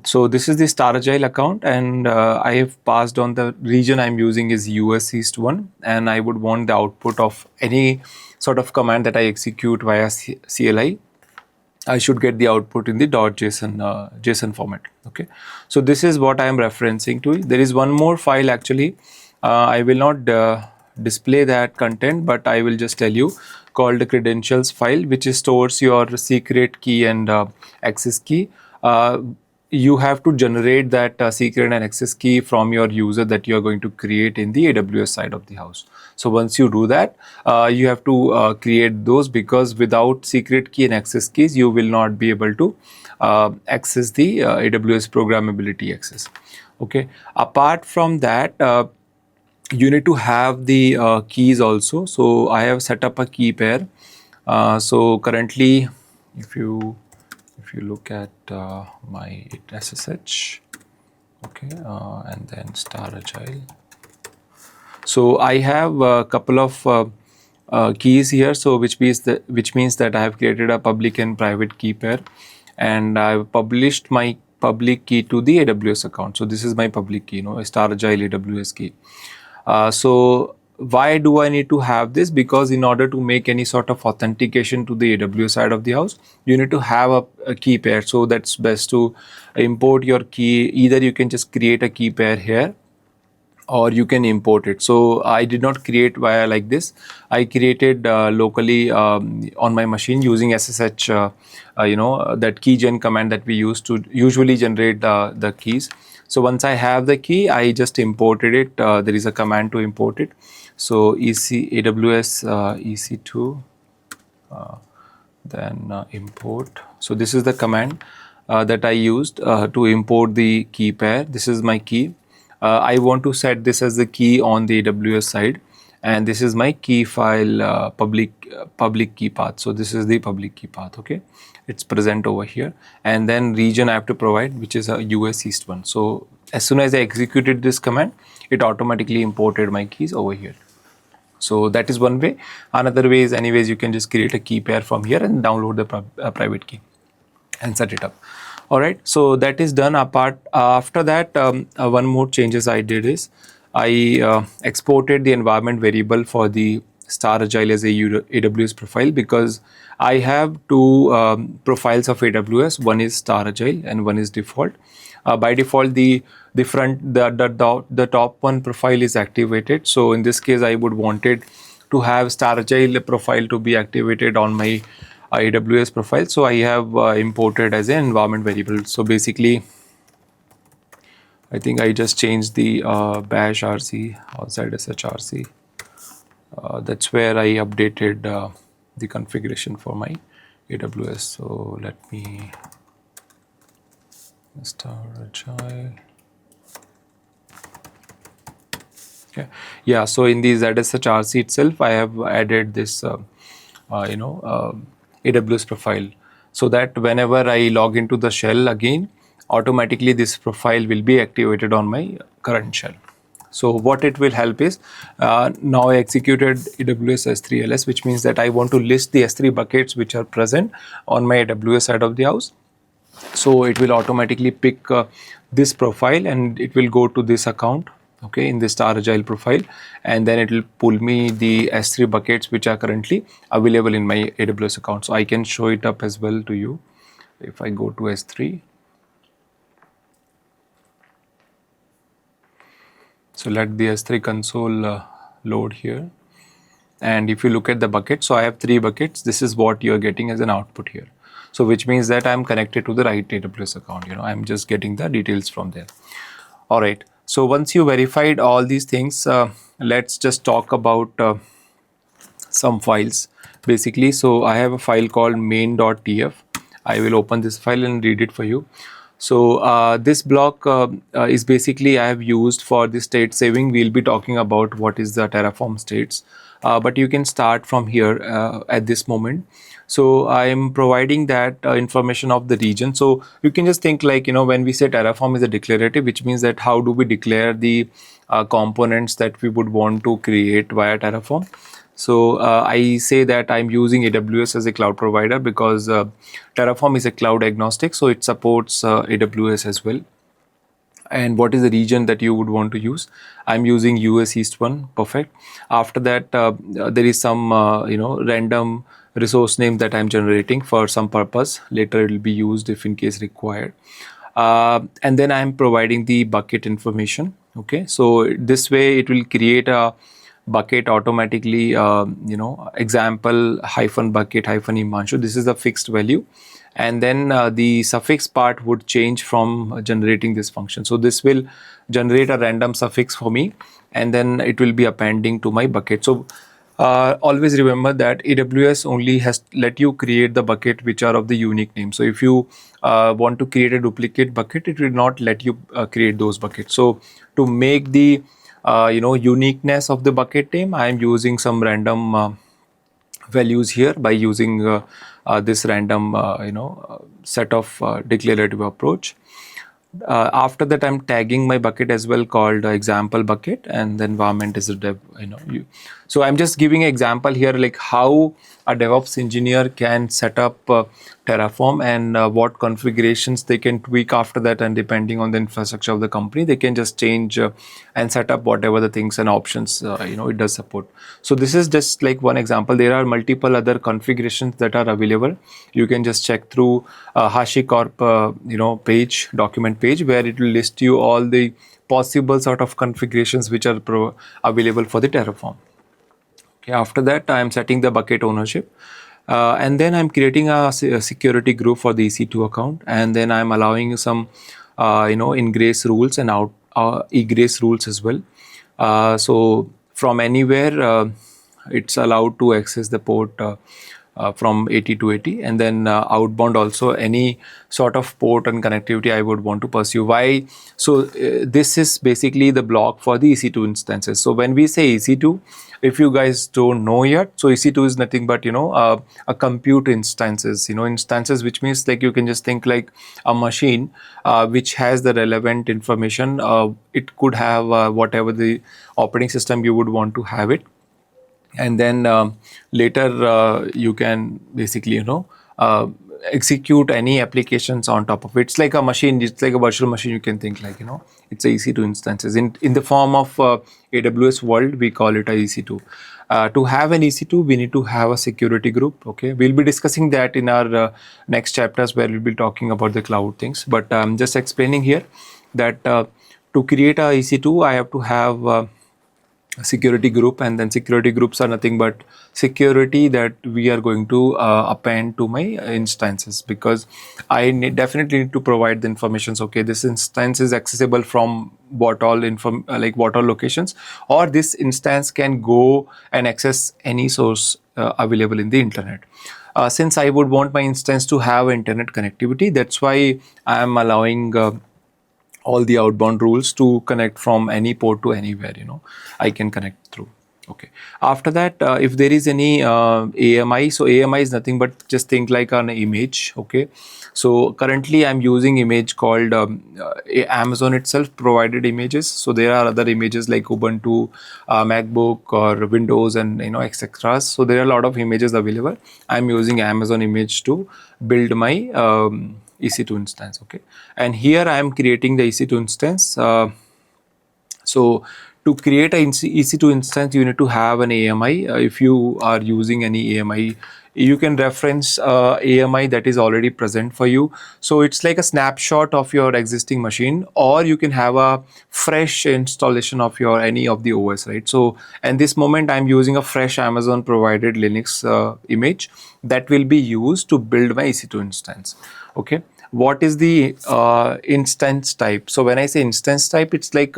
Speaker 1: So this is the Staragile account, and I have passed on the region I'm using is US East 1, and I would want the output of any sort of command that I execute via CLI. I should get the output in the .json format. Okay, so this is what I am referencing to. There is one more file actually. I will not display that content, but I will just tell you, called the credentials file, which stores your secret key and access key. You have to generate that secret and access key from your user that you are going to create in the AWS side of the house. So once you do that, you have to create those, because without secret key and access keys, you will not be able to access the AWS programmability access. Okay. Apart from that, you need to have the keys also. So I have set up a key pair. So currently, if you look at my SSH, okay, and then Staragile. So I have a couple of keys here. So which means that I have created a public and private key pair, and I've published my public key to the AWS account. So this is my public key, Staragile AWS key. So why do I need to have this? Because in order to make any sort of authentication to the AWS side of the house, you need to have a key pair. So that's best to import your key. Either you can just create a key pair here, or you can import it. So I did not create via like this. I created locally on my machine using SSH, that key gen command that we use to usually generate the keys. So once I have the key, I just imported it. There is a command to import it. So AWS EC2, then import. So this is the command that I used to import the key pair. This is my key. I want to set this as the key on the AWS side, and this is my key file public key path. So this is the public key path. Okay, it's present over here, and then region I have to provide, which is a US East 1. So as soon as I executed this command, it automatically imported my keys over here. So that is one way. Another way is, anyways, you can just create a key pair from here and download the private key and set it up. All right, so that is done. After that, one more changes I did is I exported the environment variable for the Staragile as a AWS profile, because I have two profiles of AWS. One is Staragile and one is default. By default, the top one profile is activated. So in this case, I would wanted to have Staragile profile to be activated on my AWS profile. So I have imported as an environment variable. So basically, I think I just changed the bash RC outside shrc. That's where I updated the configuration for my AWS. So let me Staragile. Okay. Yeah. So in the ZSHRC itself, I have added this, AWS profile, so that whenever I log into the shell again, automatically this profile will be activated on my current shell. So what it will help is, now I executed AWS S3 LS, which means that I want to list the S3 buckets which are present on my AWS side of the house. So it will automatically pick this profile and it will go to this account, okay, in the Staragile profile, and then it will pull me the S3 buckets which are currently available in my AWS account. So I can show it up as well to you. If I go to S3, So let the S3 console load here. And if you look at the bucket, so I have 3 buckets. This is what you are getting as an output here. So which means that I'm connected to the right AWS account. I'm just getting the details from there. All right. So once you verified all these things, let's just talk about some files basically. So I have a file called main.tf. I will open this file and read it for you. So this block is basically I have used for the state saving. We'll be talking about what is the Terraform states, but you can start from here at this moment. So I am providing that information of the region. So you can just think like, when we say Terraform is a declarative, which means that how do we declare the components that we would want to create via Terraform. So I say that I'm using AWS as a cloud provider because Terraform is a cloud agnostic, so it supports AWS as well. And what is the region that you would want to use? I'm using US East 1, perfect. After that, there is some random resource name that I'm generating for some purpose. Later it will be used if in case required. And then I'm providing the bucket information. Okay, so this way it will create a bucket automatically, example -bucket -Himanshu. This is the fixed value. And then the suffix part would change from generating this function. So this will generate a random suffix for me, and then it will be appending to my bucket. So always remember that AWS only has let you create the bucket which are of the unique name. So if you want to create a duplicate bucket, it will not let you create those buckets. So to make the uniqueness of the bucket name, I am using some random values here by using this random set of declarative approach. After that, I'm tagging my bucket as well called example bucket, and then environment is a dev. So I'm just giving an example here, like how a DevOps engineer can set up Terraform and what configurations they can tweak after that, and depending on the infrastructure of the company, they can just change and set up whatever the things and options it does support. So this is just like one example. There are multiple other configurations that are available. You can just check through HashiCorp page, document page, where it will list you all the possible sort of configurations which are available for the Terraform. Okay, after that, I am setting the bucket ownership. And then I'm creating a security group for the EC2 account, and then I'm allowing some ingress rules and egress rules as well. So from anywhere, it's allowed to access the port from 80 to 80, and then outbound also any sort of port and connectivity I would want to pursue. Why? So this is basically the block for the EC2 instances. So when we say EC2, if you guys don't know yet, so EC2 is nothing but a compute instances, instances, which means like you can just think like a machine which has the relevant information. It could have whatever the operating system you would want to have it. And then later you can basically execute any applications on top of it. It's like a machine, it's like a virtual machine. You can think like it's a EC2 instances in the form of AWS world. We call it a EC2. To have an EC2, we need to have a security group. Okay, we'll be discussing that in our next chapters where we'll be talking about the cloud things, but I'm just explaining here that to create a EC2 I have to have security group, and then security groups are nothing but security that we are going to append to my instances, because I definitely need to provide the information. Okay, this instance is accessible from what all what all locations, or this instance can go and access any source available in the internet. Since I would want my instance to have internet connectivity, that's why I am allowing all the outbound rules to connect from any port to anywhere I can connect through. Okay, after that, if there is any AMI, so AMI is nothing but just think like an image. Okay, so currently I'm using image called Amazon itself provided images. So there are other images like Ubuntu, MacBook or Windows, and etc. So there are a lot of images available. I'm using Amazon image to build my EC2 instance. Okay, and here I am creating the EC2 instance. So to create a EC2 instance, you need to have an AMI. If you are using any AMI you can reference AMI that is already present for you. So it's like a snapshot of your existing machine, or you can have a fresh installation of your any of the OS, right? So and this moment I'm using a fresh Amazon provided Linux image that will be used to build my EC2 instance. Okay, what is the instance type? So when I say instance type, it's like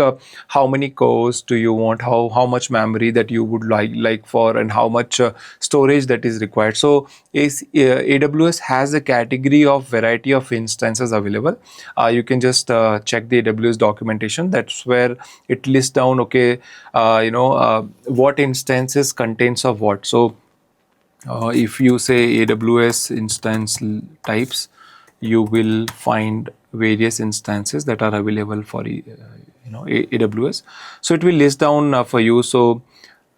Speaker 1: how many cores do you want, how much memory that you would like for, and how much storage that is required. So AWS has a category of variety of instances available. You can just check the AWS documentation. That's where it lists down, okay, what instances contains of what. So if you say AWS instance types, you will find various instances that are available for AWS. So it will list down for you. So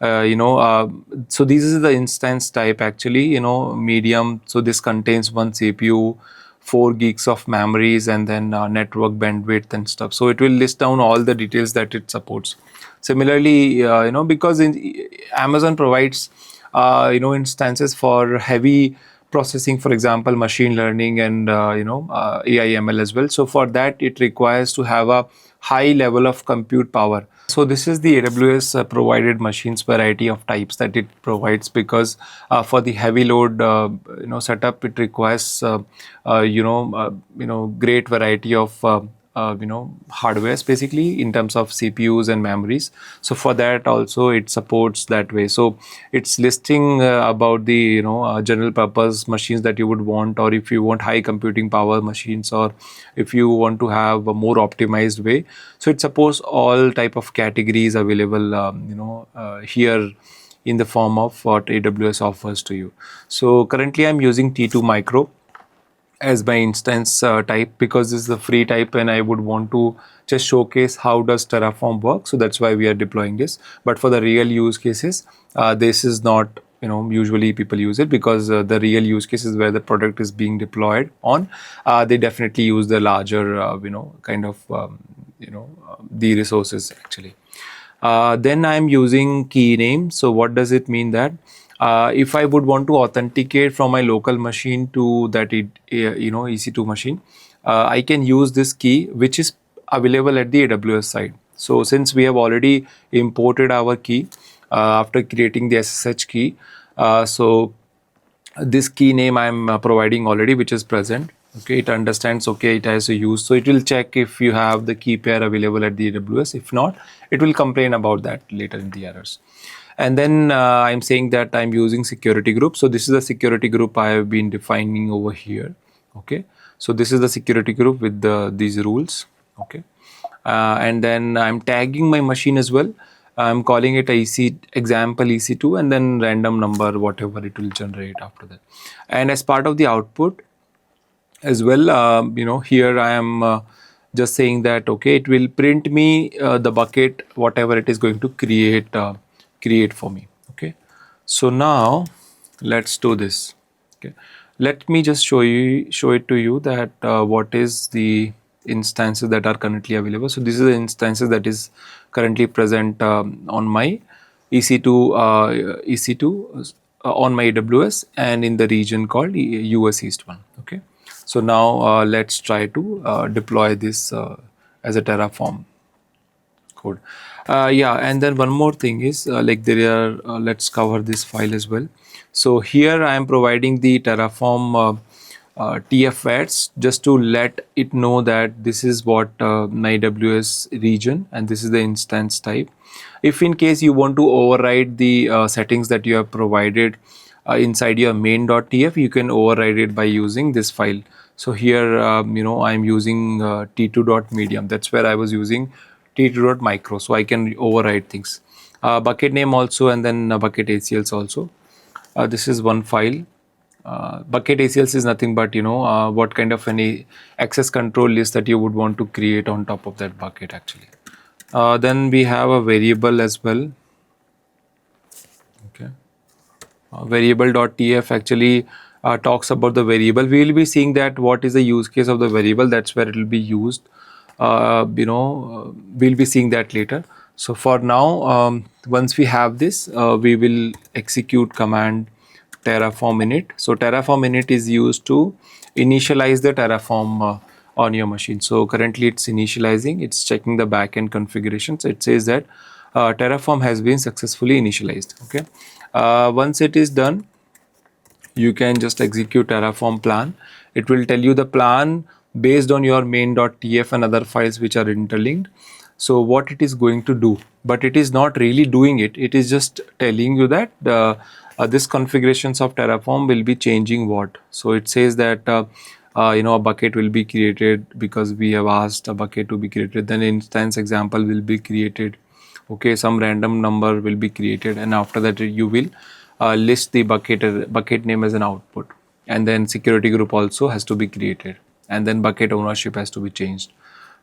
Speaker 1: so this is the instance type actually, medium. So this contains one CPU, 4 gigs of memories, and then network bandwidth and stuff. So it will list down all the details that it supports. Similarly, because Amazon provides instances for heavy processing, for example machine learning and AI ML as well. So for that it requires to have a high level of compute power. So this is the AWS provided machines variety of types that it provides, because for the heavy load setup, it requires great variety of hardwares basically in terms of CPUs and memories. So for that also it supports that way. So it's listing about the general purpose machines that you would want, or if you want high computing power machines, or if you want to have a more optimized way. So it supports all type of categories available here in the form of what AWS offers to you. So currently I'm using T2 Micro as my instance type, because this is the free type and I would want to just showcase how does Terraform work. So that's why we are deploying this. But for the real use cases, this is not, usually people use it, because the real use cases where the product is being deployed on, they definitely use the larger, the resources actually. Then I'm using key name. So what does it mean? That if I would want to authenticate from my local machine to that EC2 machine, I can use this key which is available at the AWS side. So since we have already imported our key after creating the SSH key, so this key name I'm providing already, which is present. Okay, it understands, okay, it has a use. So it will check if you have the key pair available at the AWS. If not, it will complain about that later in the errors. And then I'm saying that I'm using security group. So this is the security group I have been defining over here. Okay, so this is the security group with these rules. Okay, and then I'm tagging my machine as well. I'm calling it a example EC2, and then random number, whatever it will generate after that. And as part of the output as well, here I am just saying that, okay, it will print me the bucket, whatever it is going to create for me. Okay, so now let's do this. Okay, let me just show it to you that what is the instances that are currently available. So this is the instances that is currently present on my EC2 on my AWS and in the region called US East 1. Okay, so now let's try to deploy this as a Terraform code. Yeah, and then one more thing is like there are let's cover this file as well. So here I am providing the Terraform TF-VATs just to let it know that this is what my AWS region and this is the instance type. If in case you want to override the settings that you have provided inside your main.tf, you can override it by using this file. So here I'm using t2.medium. That's where I was using t2.micro, so I can override things. Bucket name also, and then bucket ACLs also. This is one file. Bucket ACLs is nothing but what kind of any access control list that you would want to create on top of that bucket actually. Then we have a variable as well. Okay, variable.tf actually talks about the variable. We will be seeing that what is the use case of the variable. That's where it will be used. We'll be seeing that later. So for now, once we have this, we will execute command Terraform init. So Terraform init is used to initialize the Terraform on your machine. So currently it's initializing, it's checking the backend configurations. It says that Terraform has been successfully initialized. Okay. Once it is done, you can just execute Terraform plan. It will tell you the plan based on your main.tf and other files which are interlinked. So what it is going to do, but it is not really doing it. It is just telling you that this configurations of Terraform will be changing what. So it says that a bucket will be created because we have asked a bucket to be created. Then instance example will be created. Okay, some random number will be created, and after that you will list the bucket name as an output, and then security group also has to be created, and then bucket ownership has to be changed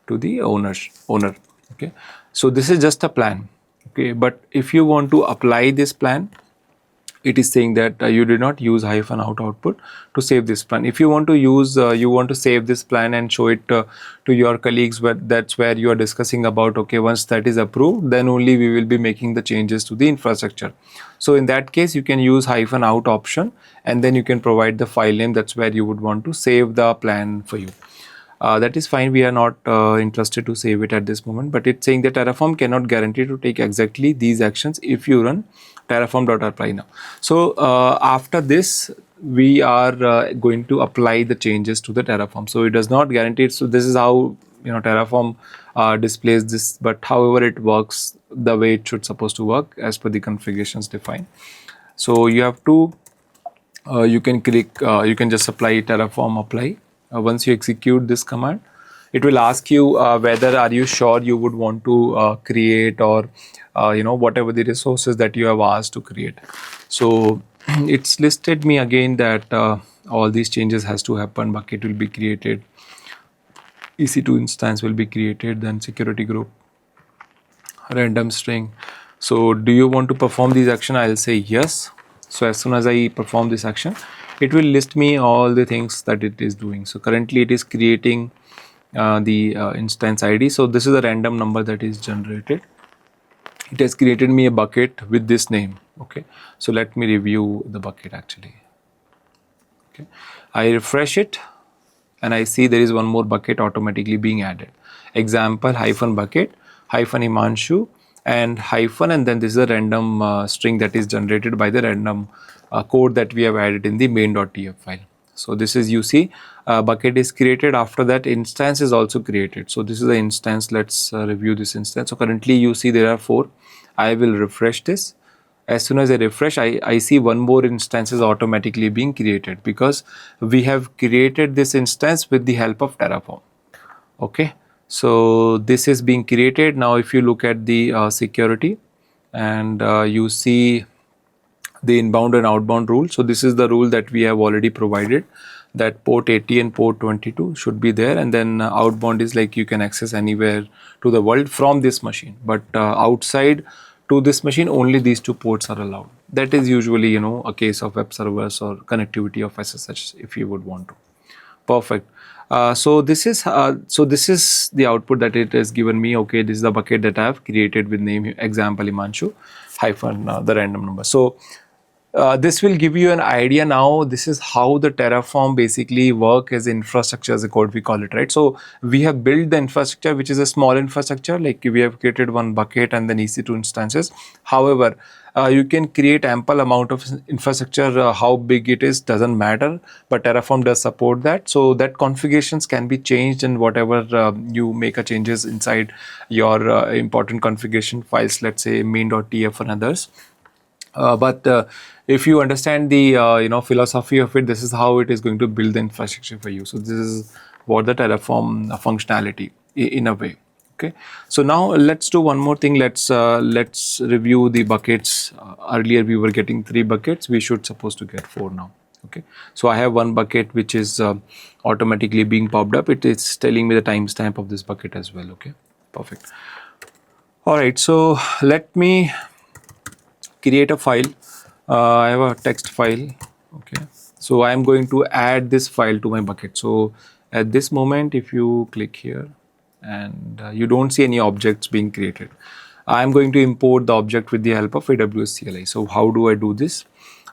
Speaker 1: to the owner. Okay, so this is just a plan. Okay, but if you want to apply this plan, it is saying that you did not use -out output to save this plan. If you want to use, you want to save this plan and show it to your colleagues, that's where you are discussing about, okay, once that is approved, then only we will be making the changes to the infrastructure. So in that case, you can use -out option, and then you can provide the file name. That's where you would want to save the plan for you. That is fine. We are not interested to save it at this moment, but it's saying that Terraform cannot guarantee to take exactly these actions if you run terraform.apply now. So after this, we are going to apply the changes to the Terraform. So it does not guarantee it. So this is how Terraform displays this, but however it works the way it should supposed to work as per the configurations defined. So you have to you can click you can just apply Terraform apply. Once you execute this command, it will ask you whether are you sure you would want to create or whatever the resources that you have asked to create. So it's listed me again that all these changes has to happen. Bucket will be created, EC2 instance will be created, then security group, random string. So do you want to perform these action? I'll say yes. So as soon as I perform this action, it will list me all the things that it is doing. So currently it is creating the instance ID. So this is a random number that is generated. It has created me a bucket with this name. Okay, so let me review the bucket actually. Okay, I refresh it and I see there is one more bucket automatically being added. Example -bucket -Himanshu and hyphen, and then this is a random string that is generated by the random code that we have added in the main.tf file. So this is, you see, bucket is created. After that, instance is also created. So this is the instance. Let's review this instance. So currently you see there are 4. I will refresh this. As soon as I refresh, I see one more instance is automatically being created because we have created this instance with the help of Terraform. Okay, so this is being created. Now if you look at the security and you see the inbound and outbound rule. So this is the rule that we have already provided, that port 80 and port 22 should be there, and then outbound is like you can access anywhere to the world from this machine, but outside to this machine only these 2 ports are allowed. That is usually a case of web servers or connectivity of SSH if you would want to. Perfect. So this is the output that it has given me. Okay, this is the bucket that I have created with name example Himanshu hyphen the random number. So this will give you an idea now. This is how the Terraform basically work as infrastructure as a code, we call it, right? So we have built the infrastructure, which is a small infrastructure, like we have created one bucket and then EC2 instances. However, you can create ample amount of infrastructure. How big it is doesn't matter, but Terraform does support that. So that configurations can be changed, and whatever you make a changes inside your important configuration files, let's say main.tf and others. But if you understand the philosophy of it, this is how it is going to build the infrastructure for you. So this is what the Terraform functionality in a way. Okay, so now let's do one more thing. Let's review the buckets. Earlier we were getting 3 buckets. We should supposed to get 4 now. Okay, so I have one bucket which is automatically being popped up. It is telling me the timestamp of this bucket as well. Okay, perfect. All right, so let me create a file. I have a text file. Okay, so I am going to add this file to my bucket. So at this moment, if you click here and you don't see any objects being created, I am going to import the object with the help of AWS CLI. So how do I do this?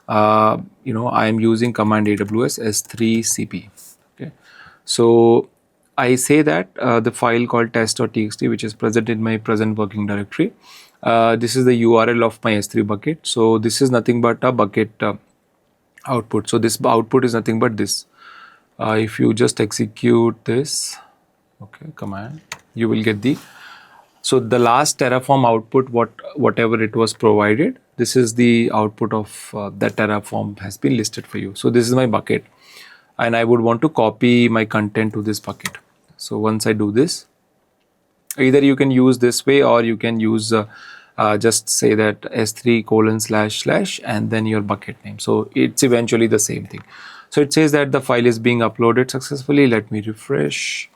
Speaker 1: I am using command AWS s3cp. Okay, so I say that the file called test.txt, which is present in my present working directory, this is the URL of my S3 bucket. So this is nothing but a bucket output. So this output is nothing but this. If you just execute this, okay, command, you will get the, so the last Terraform output, whatever it was provided, this is the output of that Terraform has been listed for you. So this is my bucket, and I would want to copy my content to this bucket. So once I do this, either you can use this way, or you can use just say that s3:/ and then your bucket name. So it's eventually the same thing. So it says that the file is being uploaded successfully. Let me refresh.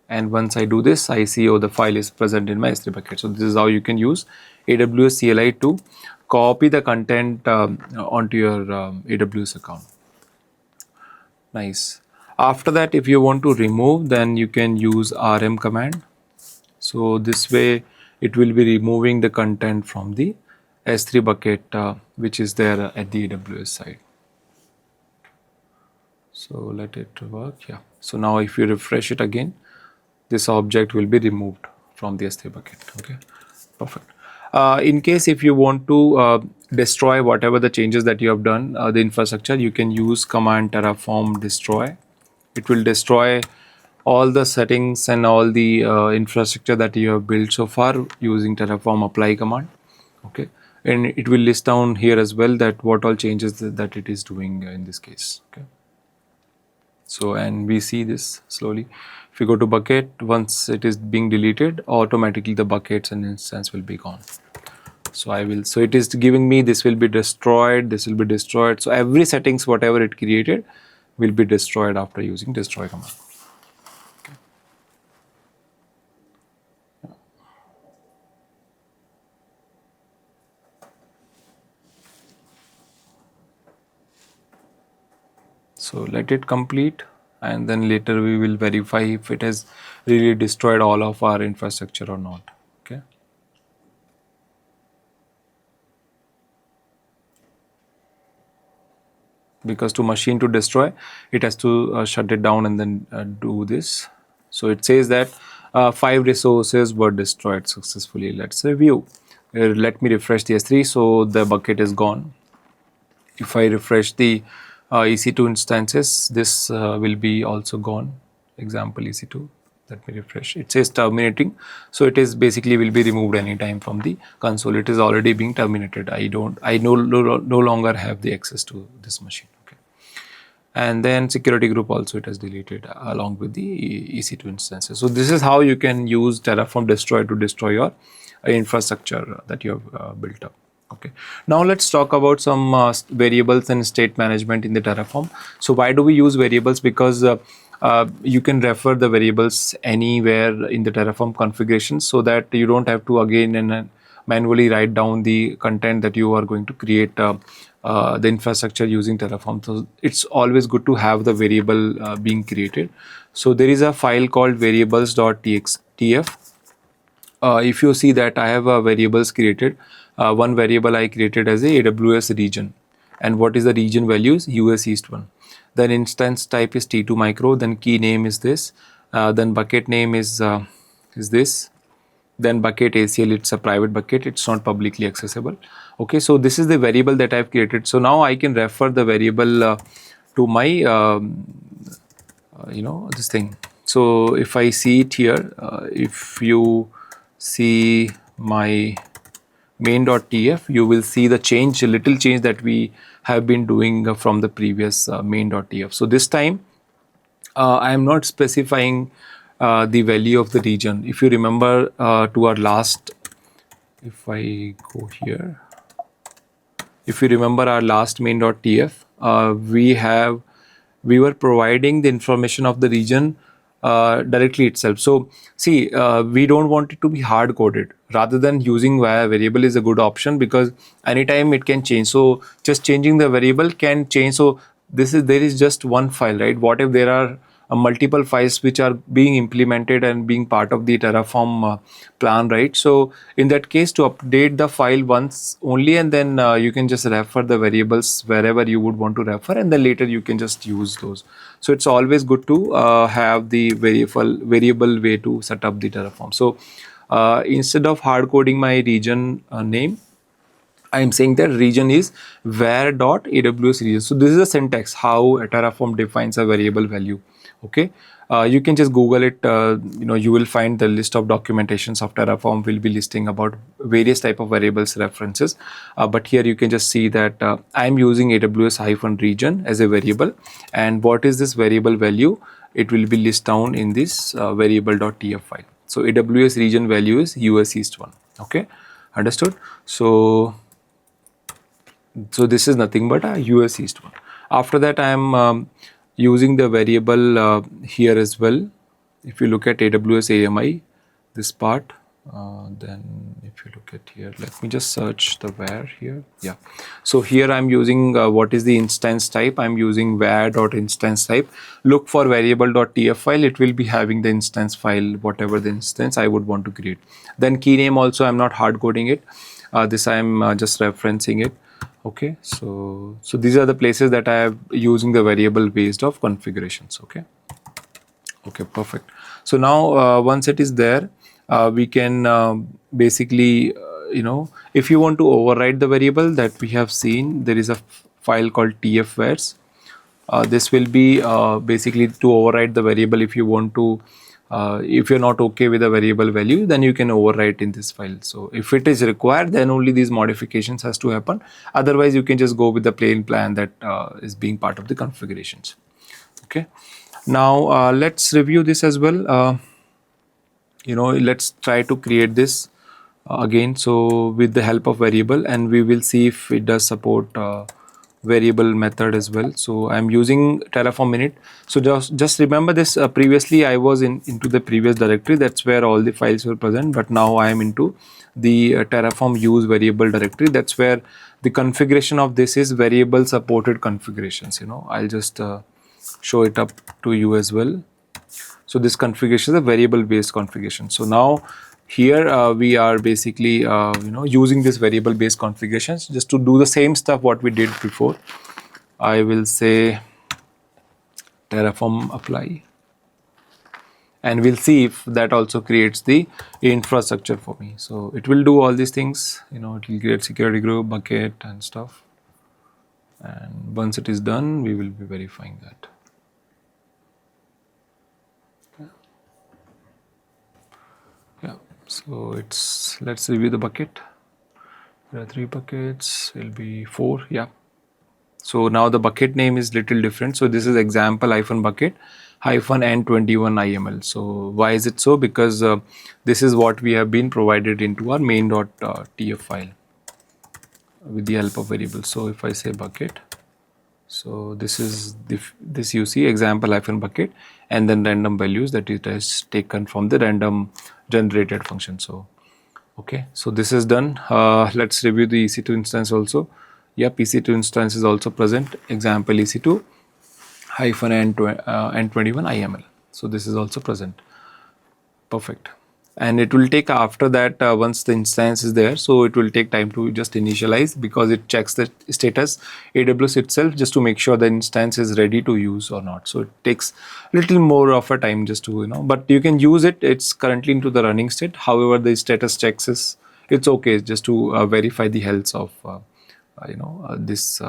Speaker 1: And once I do this, I see, oh, the file is present in my S3 bucket. So this is how you can use AWS CLI to copy the content onto your AWS account. Nice. After that, if you want to remove, then you can use rm command. So this way, it will be removing the content from the S3 bucket, which is there at the AWS side. So let it work. Yeah. So now if you refresh it again, this object will be removed from the S3 bucket. Okay, perfect. In case if you want to destroy whatever the changes that you have done, the infrastructure, you can use command terraform destroy. It will destroy all the settings and all the infrastructure that you have built so far using terraform apply command. Okay, and it will list down here as well that what all changes that it is doing in this case. Okay. So, and we see this slowly. If you go to bucket, once it is being deleted, automatically the buckets and instance will be gone. So I will, so it is giving me this will be destroyed, this will be destroyed. So every settings, whatever it created, will be destroyed after using destroy command. Okay. So let it complete, and then later we will verify if it has really destroyed all of our infrastructure or not. Okay. Because to machine to destroy, it has to shut it down and then do this. So it says that 5 resources were destroyed successfully. Let's review. Let me refresh the S3. So the bucket is gone. If I refresh the EC2 instances, this will be also gone. Example EC2. Let me refresh. It says terminating. So it is basically will be removed anytime from the console. It is already being terminated. I no longer have the access to this machine. Okay. And then security group also it has deleted along with the EC2 instances. So this is how you can use Terraform destroy to destroy your infrastructure that you have built up. Okay. Now let's talk about some variables and state management in the Terraform. So why do we use variables? Because you can refer the variables anywhere in the Terraform configuration, so that you don't have to again and manually write down the content that you are going to create the infrastructure using Terraform. So it's always good to have the variable being created. So there is a file called variables.tf. If you see that I have variables created, one variable I created as a AWS region. And what is the region values? US East 1. Then instance type is T2 micro. Then key name is this. Then bucket name is this. Then bucket ACL, it's a private bucket. It's not publicly accessible. Okay, so this is the variable that I've created. So now I can refer the variable to my, this thing. So if I see it here, if you see my main.tf, you will see the change, a little change that we have been doing from the previous main.tf. So this time I am not specifying the value of the region. If you remember to our last, if I go here, if you remember our last main.tf, we were providing the information of the region directly itself. So see, we don't want it to be hard coded. Rather than using variable is a good option, because anytime it can change. So just changing the variable can change. So there is just one file, right? What if there are multiple files which are being implemented and being part of the Terraform plan, right? So in that case, to update the file once only, and then you can just refer the variables wherever you would want to refer, and then later you can just use those. So it's always good to have the variable way to set up the Terraform. So instead of hard coding my region name, I am saying that region is var.aws region. So this is a syntax how a Terraform defines a variable value. Okay, you can just Google it. You will find the list of documentations of Terraform will be listing about various type of variables references. But here you can just see that I am using aws-region as a variable, and what is this variable value? It will be listed down in this variable.tf file. So AWS region value is US East 1. Okay, understood? So this is nothing but a US East one. After that, I am using the variable here as well. If you look at AWS AMI, this part, then if you look at here, let me just search the var here. Yeah. So here I'm using what is the instance type. I'm using var.instance type. Look for variable.tf file. It will be having the instance file, whatever the instance I would want to create. Then key name also, I'm not hard coding it. This I'm just referencing it. Okay, so these are the places that I am using the variable based of configurations. Okay, perfect. So now once it is there, we can basically if you want to override the variable that we have seen, there is a file called tfvars. This will be basically to override the variable. If you want to if you're not okay with the variable value, then you can overwrite in this file. So if it is required, then only these modifications has to happen. Otherwise, you can just go with the plain plan that is being part of the configurations. Okay. Now let's review this as well. Let's try to create this again. So with the help of variable, and we will see if it does support variable method as well. So I'm using Terraform init. So just remember this, previously I was into the previous directory, that's where all the files were present, but now I am into the Terraform use variable directory. That's where the configuration of this is variable supported configurations. I'll just show it up to you as well. So this configuration is a variable based configuration. So now here we are basically using this variable based configurations just to do the same stuff what we did before. I will say Terraform apply, and we'll see if that also creates the infrastructure for me. So it will do all these things, it will create security group, bucket and stuff, and once it is done, we will be verifying that. So let's review the bucket. There are 3 buckets, will be 4. Yeah. So now the bucket name is little different. So this is example -bucket -n21iml. So why is it so? Because this is what we have been provided into our main.tf file with the help of variables. So if I say bucket, so this is this you see example -bucket and then random values that it has taken from the random generated function. So okay, so this is done. Let's review the EC2 instance also. Yep, EC2 instance is also present. Example EC2 -n21iml. So this is also present. Perfect. And it will take after that once the instance is there, so it will take time to just initialize, because it checks the status AWS itself just to make sure the instance is ready to use or not. So it takes little more of a time just to but you can use it. It's currently into the running state. However, the status checks is it's okay just to verify the health of this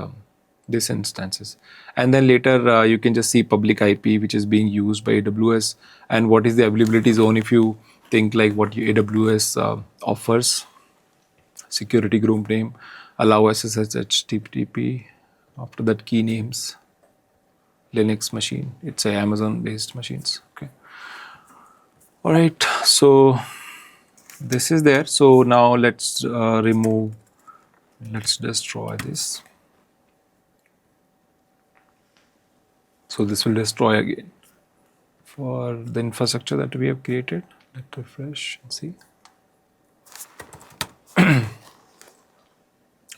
Speaker 1: instances. And then later you can just see public IP which is being used by AWS, and what is the availability zone. If you think like what AWS offers, security group name, allow SSH HTTP, after that key names, Linux machine, it's a Amazon based machines. Okay, all right, so this is there. So now let's let's destroy this. So this will destroy again for the infrastructure that we have created. Let's refresh and see.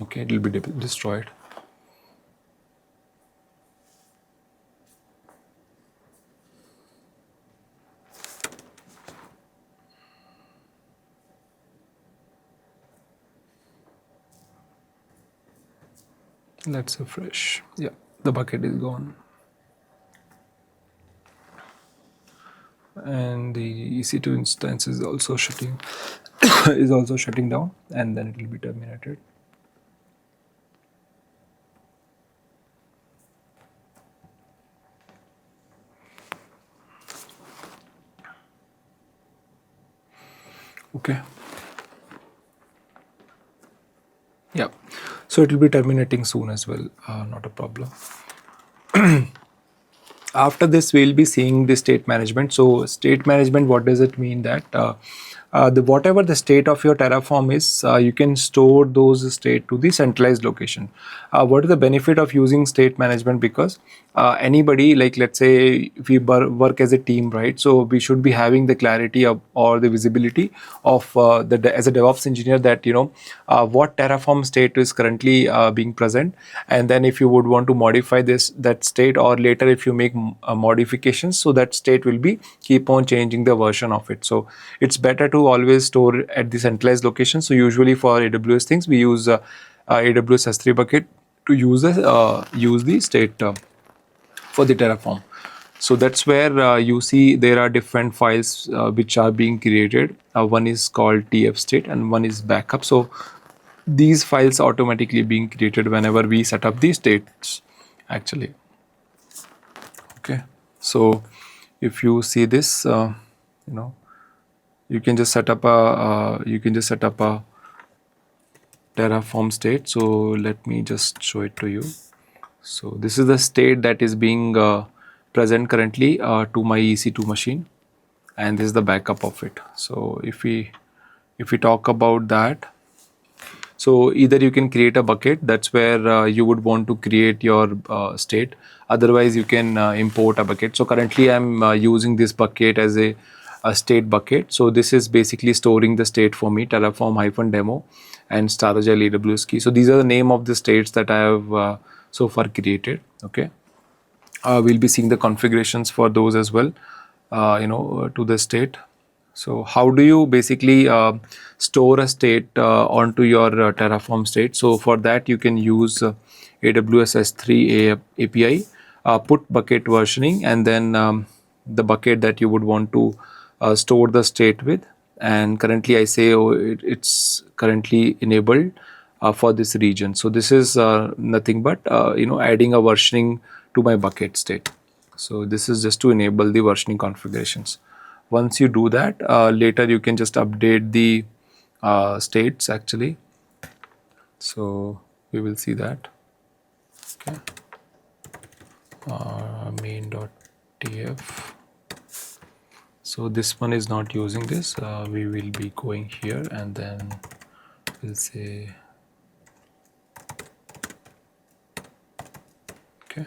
Speaker 1: Okay, it will be destroyed. Let's refresh. Yeah, the bucket is gone. And the EC2 instance is also shutting is also shutting down, and then it will be terminated. Okay. Yeah. So it will be terminating soon as well. Not a problem. After this, we'll be seeing the state management. So state management, what does it mean? That the whatever the state of your Terraform is, you can store those state to the centralized location. What is the benefit of using state management? Because anybody, like let's say if we work as a team, right? So we should be having the clarity of, or the visibility of as a DevOps engineer, that what Terraform state is currently being present, and then if you would want to modify that state, or later if you make modifications, so that state will be keep on changing the version of it. So it's better to always store at the centralized location. So usually for AWS things, we use AWS S3 bucket to use the state for the Terraform. So that's where you see there are different files which are being created. One is called TF state and one is backup. So these files automatically being created whenever we set up these states actually. Okay, so if you see this, you can just set up a Terraform state. So let me just show it to you. So this is the state that is being present currently to my EC2 machine, and this is the backup of it. So if we talk about that, so either you can create a bucket, that's where you would want to create your state. Otherwise, you can import a bucket. So currently, I'm using this bucket as a state bucket. So this is basically storing the state for me, Terraform-demo and Staragile AWS key. So these are the name of the states that I have so far created. Okay, we'll be seeing the configurations for those as well. To the state. So how do you basically store a state onto your Terraform state? So for that, you can use AWS S3 API, put bucket versioning, and then the bucket that you would want to store the state with. And currently, I say it's currently enabled for this region. So this is nothing but adding a versioning to my bucket state. So this is just to enable the versioning configurations. Once you do that, later you can just update the states actually. So we will see that. Okay. Main.tf. So this one is not using this. We will be going here and then we'll say, okay.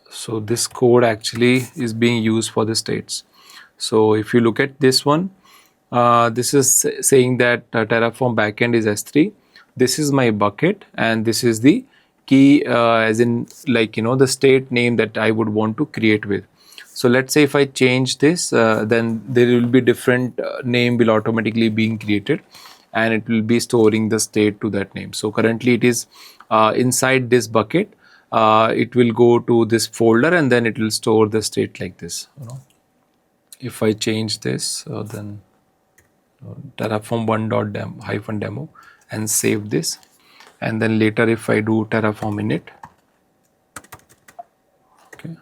Speaker 1: So this code actually is being used for the states. So if you look at this one, this is saying that Terraform backend is S3. This is my bucket, and this is the key, as in the state name that I would want to create with. So let's say if I change this, then there will be different name will automatically being created, and it will be storing the state to that name. So currently it is inside this bucket. It will go to this folder, and then it will store the state like this. If I change this, then Terraform 1.demo and save this, and then later if I do Terraform init, okay,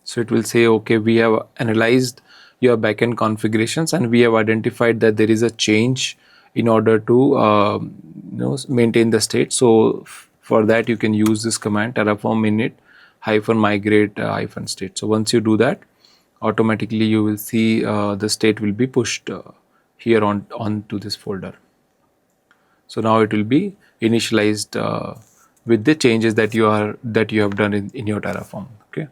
Speaker 1: so it will say, okay, we have analyzed your backend configurations and we have identified that there is a change in order to maintain the state. So for that you can use this command Terraform init -migrate -state. So once you do that, automatically you will see the state will be pushed here onto this folder. So now it will be initialized with the changes that you have done in your Terraform. Okay,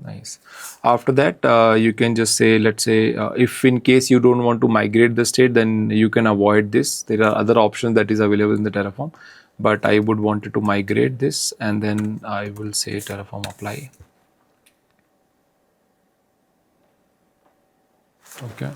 Speaker 1: nice. After that, you can just say, let's say if in case you don't want to migrate the state, then you can avoid this. There are other options that is available in the Terraform, but I would want it to migrate this, and then I will say Terraform apply. Okay.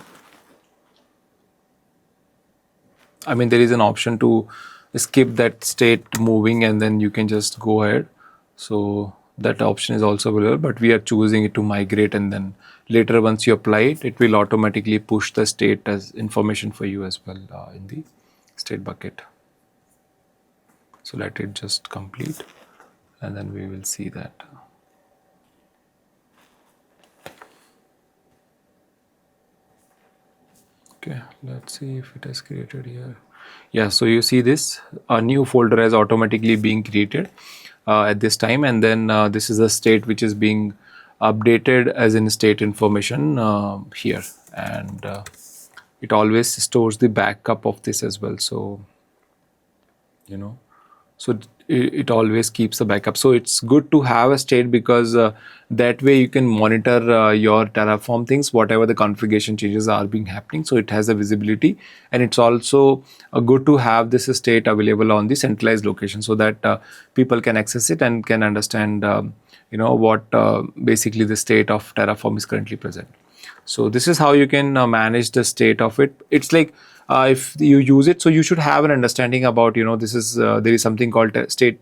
Speaker 1: I mean, there is an option to skip that state moving and then you can just go ahead. So that option is also available, but we are choosing it to migrate, and then later once you apply it, it will automatically push the state as information for you as well in the state bucket. So let it just complete and then we will see that. Okay, let's see if it has created here. Yeah, so you see this, a new folder has automatically being created at this time, and then this is a state which is being updated as in state information here, and it always stores the backup of this as well. So so it always keeps the backup. So it's good to have a state because that way you can monitor your Terraform things, whatever the configuration changes are being happening. So it has a visibility, and it's also good to have this state available on the centralized location so that people can access it and can understand what basically the state of Terraform is currently present. So this is how you can manage the state of it. It's like if you use it, so you should have an understanding about this is there is something called state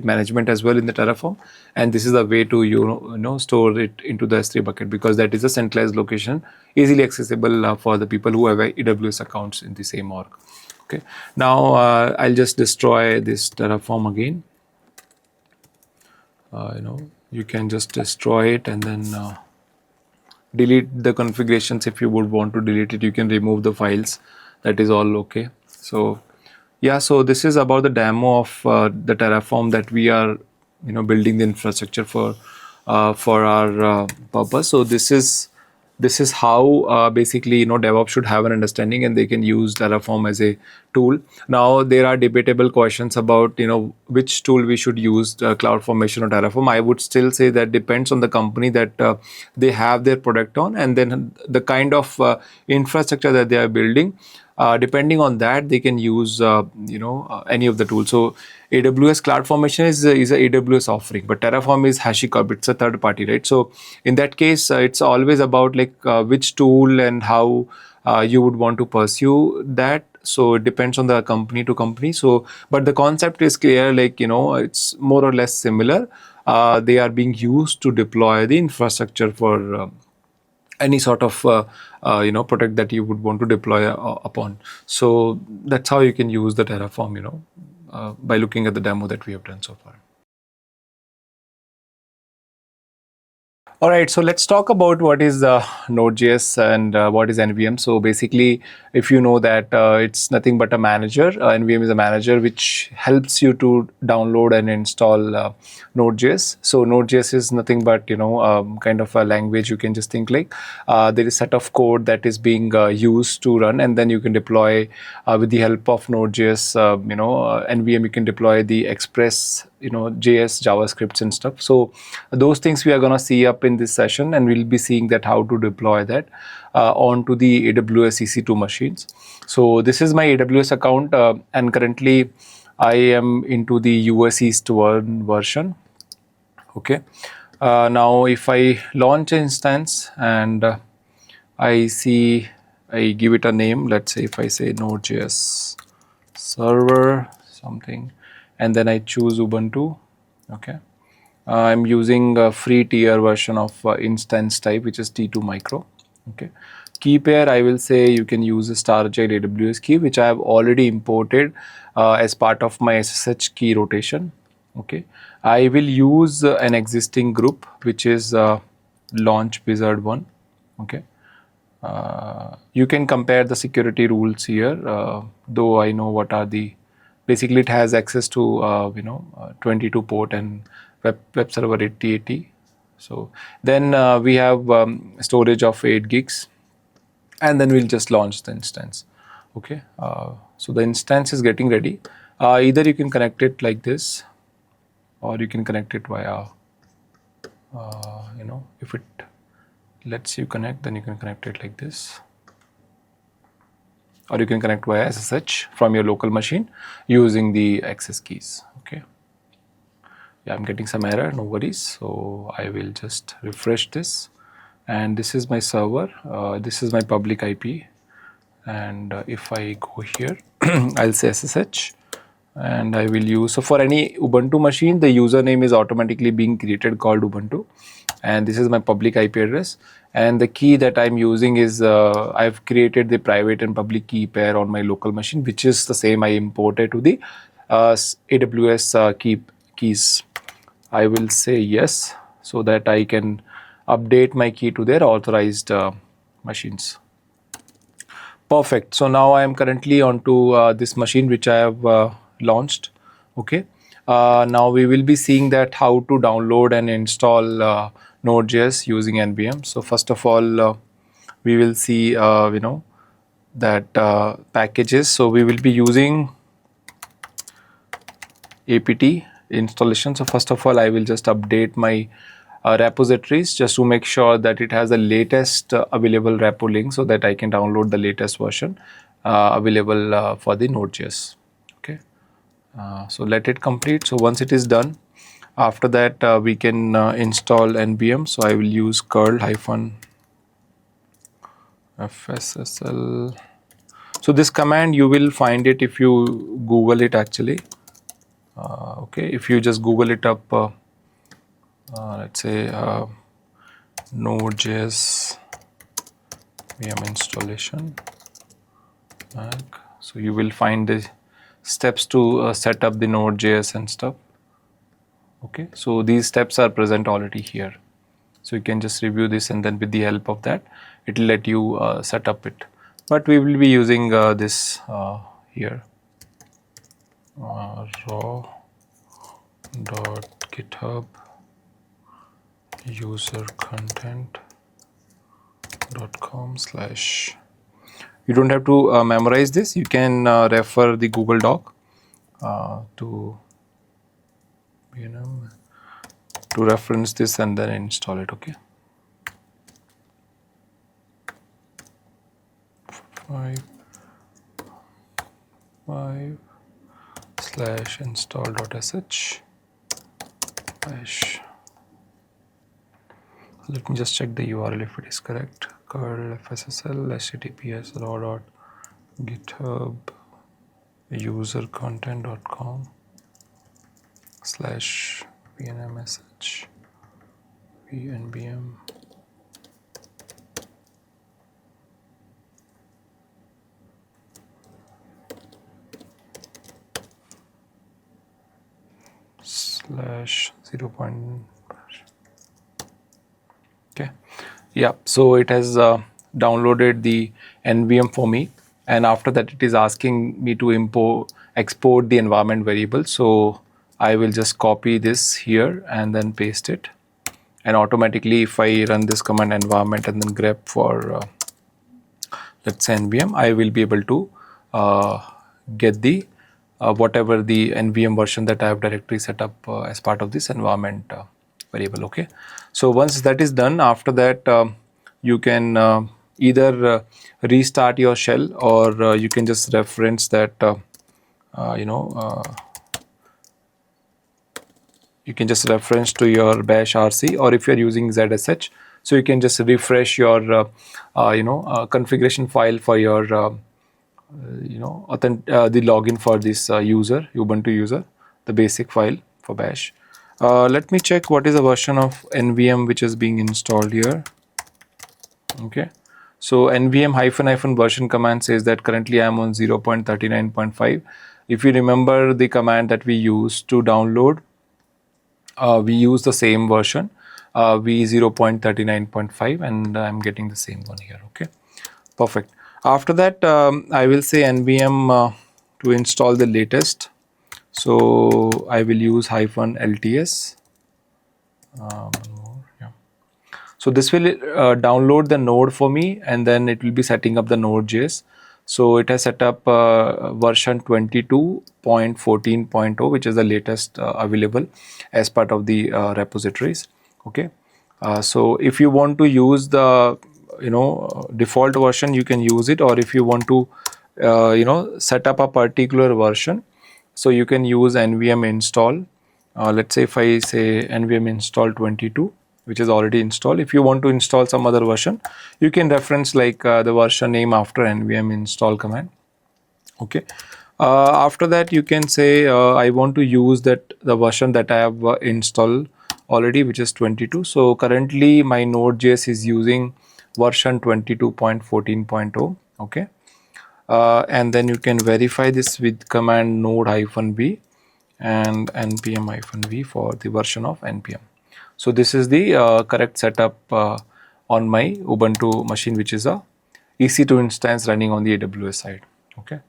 Speaker 1: management as well in the Terraform, and this is a way to store it into the S3 bucket, because that is a centralized location, easily accessible for the people who have AWS accounts in the same org. Okay, now I'll just destroy this Terraform again. You can just destroy it and then delete the configurations. If you would want to delete it, you can remove the files. That is all okay. So yeah, so this is about the demo of the Terraform that we are building the infrastructure for our purpose. So this is how basically DevOps should have an understanding, and they can use Terraform as a tool. Now there are debatable questions about which tool we should use, CloudFormation or Terraform. I would still say that depends on the company that they have their product on, and then the kind of infrastructure that they are building. Depending on that, they can use any of the tools. So AWS CloudFormation is a AWS offering, but Terraform is HashiCorp. It's a third party, right? So in that case, it's always about which tool and how you would want to pursue that. So it depends on the company to company. So, but the concept is clear. It's more or less similar. They are being used to deploy the infrastructure for any sort of product that you would want to deploy upon. So that's how you can use the Terraform, by looking at the demo that we have done so far. All right, so let's talk about what is Node.js and what is NVM. So basically, if you know that it's nothing but a manager, NVM is a manager which helps you to download and install Node.js. So Node.js is nothing but kind of a language. You can just think like there is a set of code that is being used to run, and then you can deploy with the help of Node.js. NVM, you can deploy the Express JS, JavaScripts and stuff. So those things we are going to see up in this session, and we'll be seeing that how to deploy that onto the AWS EC2 machines. So this is my AWS account, and currently I am into the US East 1 version. Okay. Now if I launch an instance and I give it a name, let's say if I say Node.js server something, and then I choose Ubuntu. Okay, I'm using a free tier version of instance type, which is T2 micro. Okay, key pair, I will say you can use a Staragile AWS key, which I have already imported as part of my SSH key rotation. Okay, I will use an existing group, which is launch wizard 1. Okay, you can compare the security rules here, though I know what are the. Basically, it has access to 22 port and web server 8080. So then we have storage of 8 gigs, and then we'll just launch the instance. Okay, so the instance is getting ready. Either you can connect it like this, or you can connect it via if it lets you connect, then you can connect it like this, or you can connect via SSH from your local machine using the access keys. Okay, yeah, I'm getting some error, no worries. So I will just refresh this, and this is my server, this is my public IP, and if I go here I'll say SSH, and I will use, so for any Ubuntu machine, the username is automatically being created called Ubuntu, and this is my public IP address, and the key that I'm using is I've created the private and public key pair on my local machine, which is the same I imported to the AWS keys. I will say yes, so that I can update my key to their authorized machines. Perfect. So now I am currently onto this machine which I have launched. Okay. Now we will be seeing that how to download and install Node.js using NVM. So first of all, we will see that packages. So we will be using apt installation. So first of all, I will just update my repositories just to make sure that it has the latest available repo link, so that I can download the latest version available for the Node.js. Okay, so let it complete. So once it is done, after that we can install npm. So I will use curl -fssl. So this command you will find it if you Google it actually. Okay, if you just Google it up, let's say Node.js VM installation, so you will find the steps to set up the Node.js and stuff. Okay, so these steps are present already here, so you can just review this, and then with the help of that it will let you set up it. But we will be using this here, raw.github user content.com/. You don't have to memorize this. You can refer the Google Doc to reference this and then install it. Okay. 5/install.sh. Let me just check the URL if it is correct. Curl fssl https raw.github user content.com/vnmsh vnbm /0. Okay, yeah, so it has downloaded the NVM for me, and after that it is asking me to export the environment variable. So I will just copy this here and then paste it, and automatically if I run this command environment and then grep for let's say NVM, I will be able to get the whatever the NVM version that I have directly set up as part of this environment variable. Okay, so once that is done, after that you can either restart your shell, or you can just reference that you can just reference to your bash rc, or if you are using zsh, so you can just refresh your configuration file for your the login for this Ubuntu user, the basic file for bash. Let me check what is the version of NVM which is being installed here. Okay, so NVM -- version command says that currently I am on 0.39.5. If you remember the command that we used to download, we use the same version, v 0.39.5, and I'm getting the same one here. Okay, perfect. After that, I will say NVM to install the latest. So I will use -lts. So this will download the node for me, and then it will be setting up the Node.js. So it has set up version 22.14.0, which is the latest available as part of the repositories. Okay, so if you want to use the default version, you can use it, or if you want to set up a particular version, so you can use nvm install. Let's say if I say nvm install 22, which is already installed. If you want to install some other version, you can reference like the version name after nvm install command. Okay, After that, you can say I want to use the version that I have installed already, which is 22. So currently my Node.js is using version 22.14.0. Okay, and then you can verify this with command node-v and npm-v for the version of npm. So this is the correct setup on my Ubuntu machine, which is a EC2 instance running on the AWS side. Okay.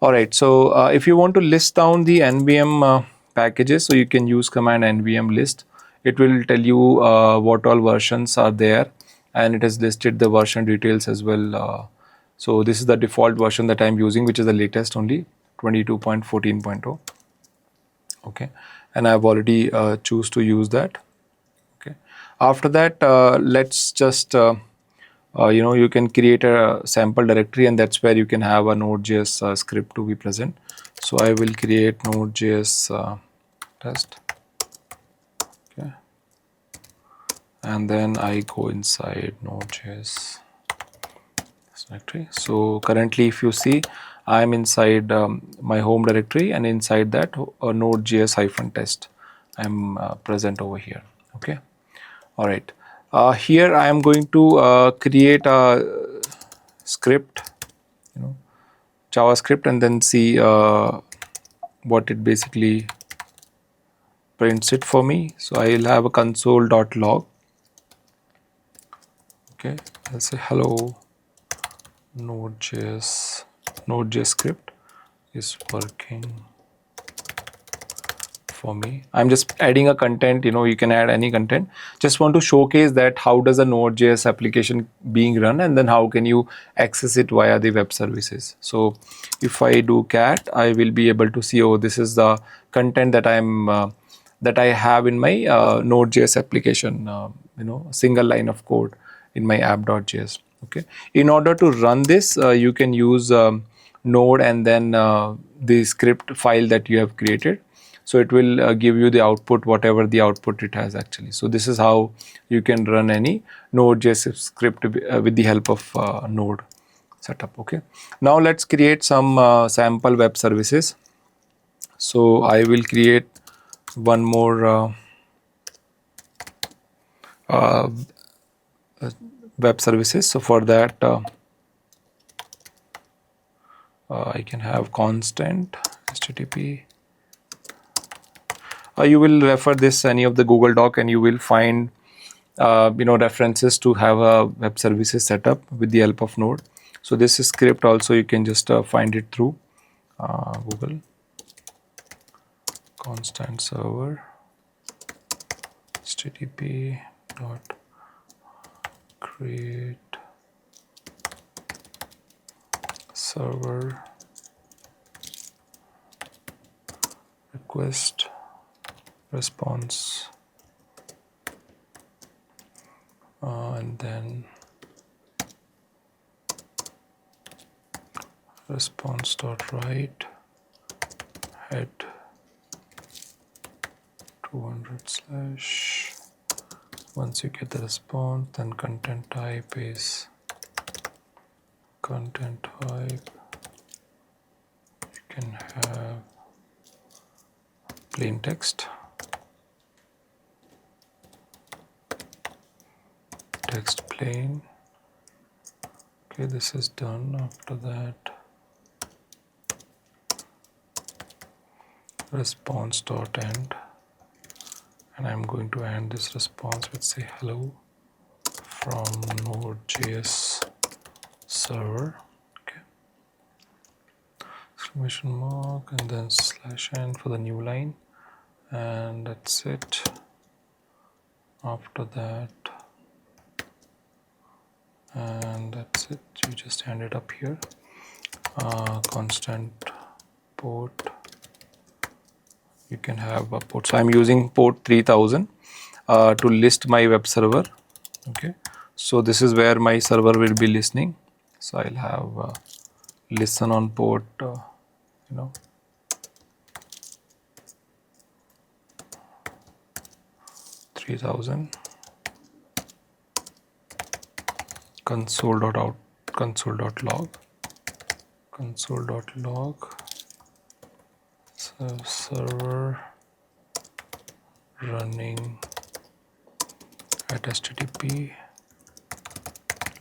Speaker 1: All right. So if you want to list down the npm packages, so you can use command npm list. It will tell you what all versions are there, and it has listed the version details as well. So this is the default version that I'm using, which is the latest only, 22.14.0. Okay, and I've already choose to use that. Okay, after that, let's just you can create a sample directory, and that's where you can have a Node.js script to be present. So I will create Node.js test. Okay, and then I go inside Node.js directory. So currently, if you see, I'm inside my home directory, and inside that Node.js-test. I'm present over here. Okay. All right. Here I am going to create a script, JavaScript, and then see what it basically prints it for me. So I'll have a console.log. Okay, I'll say hello Node.js script is working for me. I'm just adding a content, you can add any content. Just want to showcase that how does a Node.js application being run, and then how can you access it via the web services. So if I do cat, I will be able to see, oh, this is the content that that I have in my Node.js application, a single line of code in my app.js. Okay. In order to run this, you can use Node and then the script file that you have created. So it will give you the output, whatever the output it has actually. So this is how you can run any Node.js script with the help of Node setup. Okay. Now let's create some sample web services. So I will create one more web services. So for that, I can have constant HTTP. You will refer this any of the Google Doc, and you will find references to have a web services setup with the help of Node. So this script also you can just find it through Google constant server HTTP dot create server request response and then response dot write head 200 / once you get the response, then content type is content type. You can have plain text, text plain. Okay, this is done. After that, response dot end, and I'm going to end this response with say hello from Node.js server. Okay, exclamation mark and then /n for the new line, and that's it. After that, and that's it. You just end it up here. Constant port. You can have a port. So I'm using port 3000 to list my web server. Okay. So this is where my server will be listening. So I'll have listen on port, 3000. Console.out, console.log, console.log, server running at http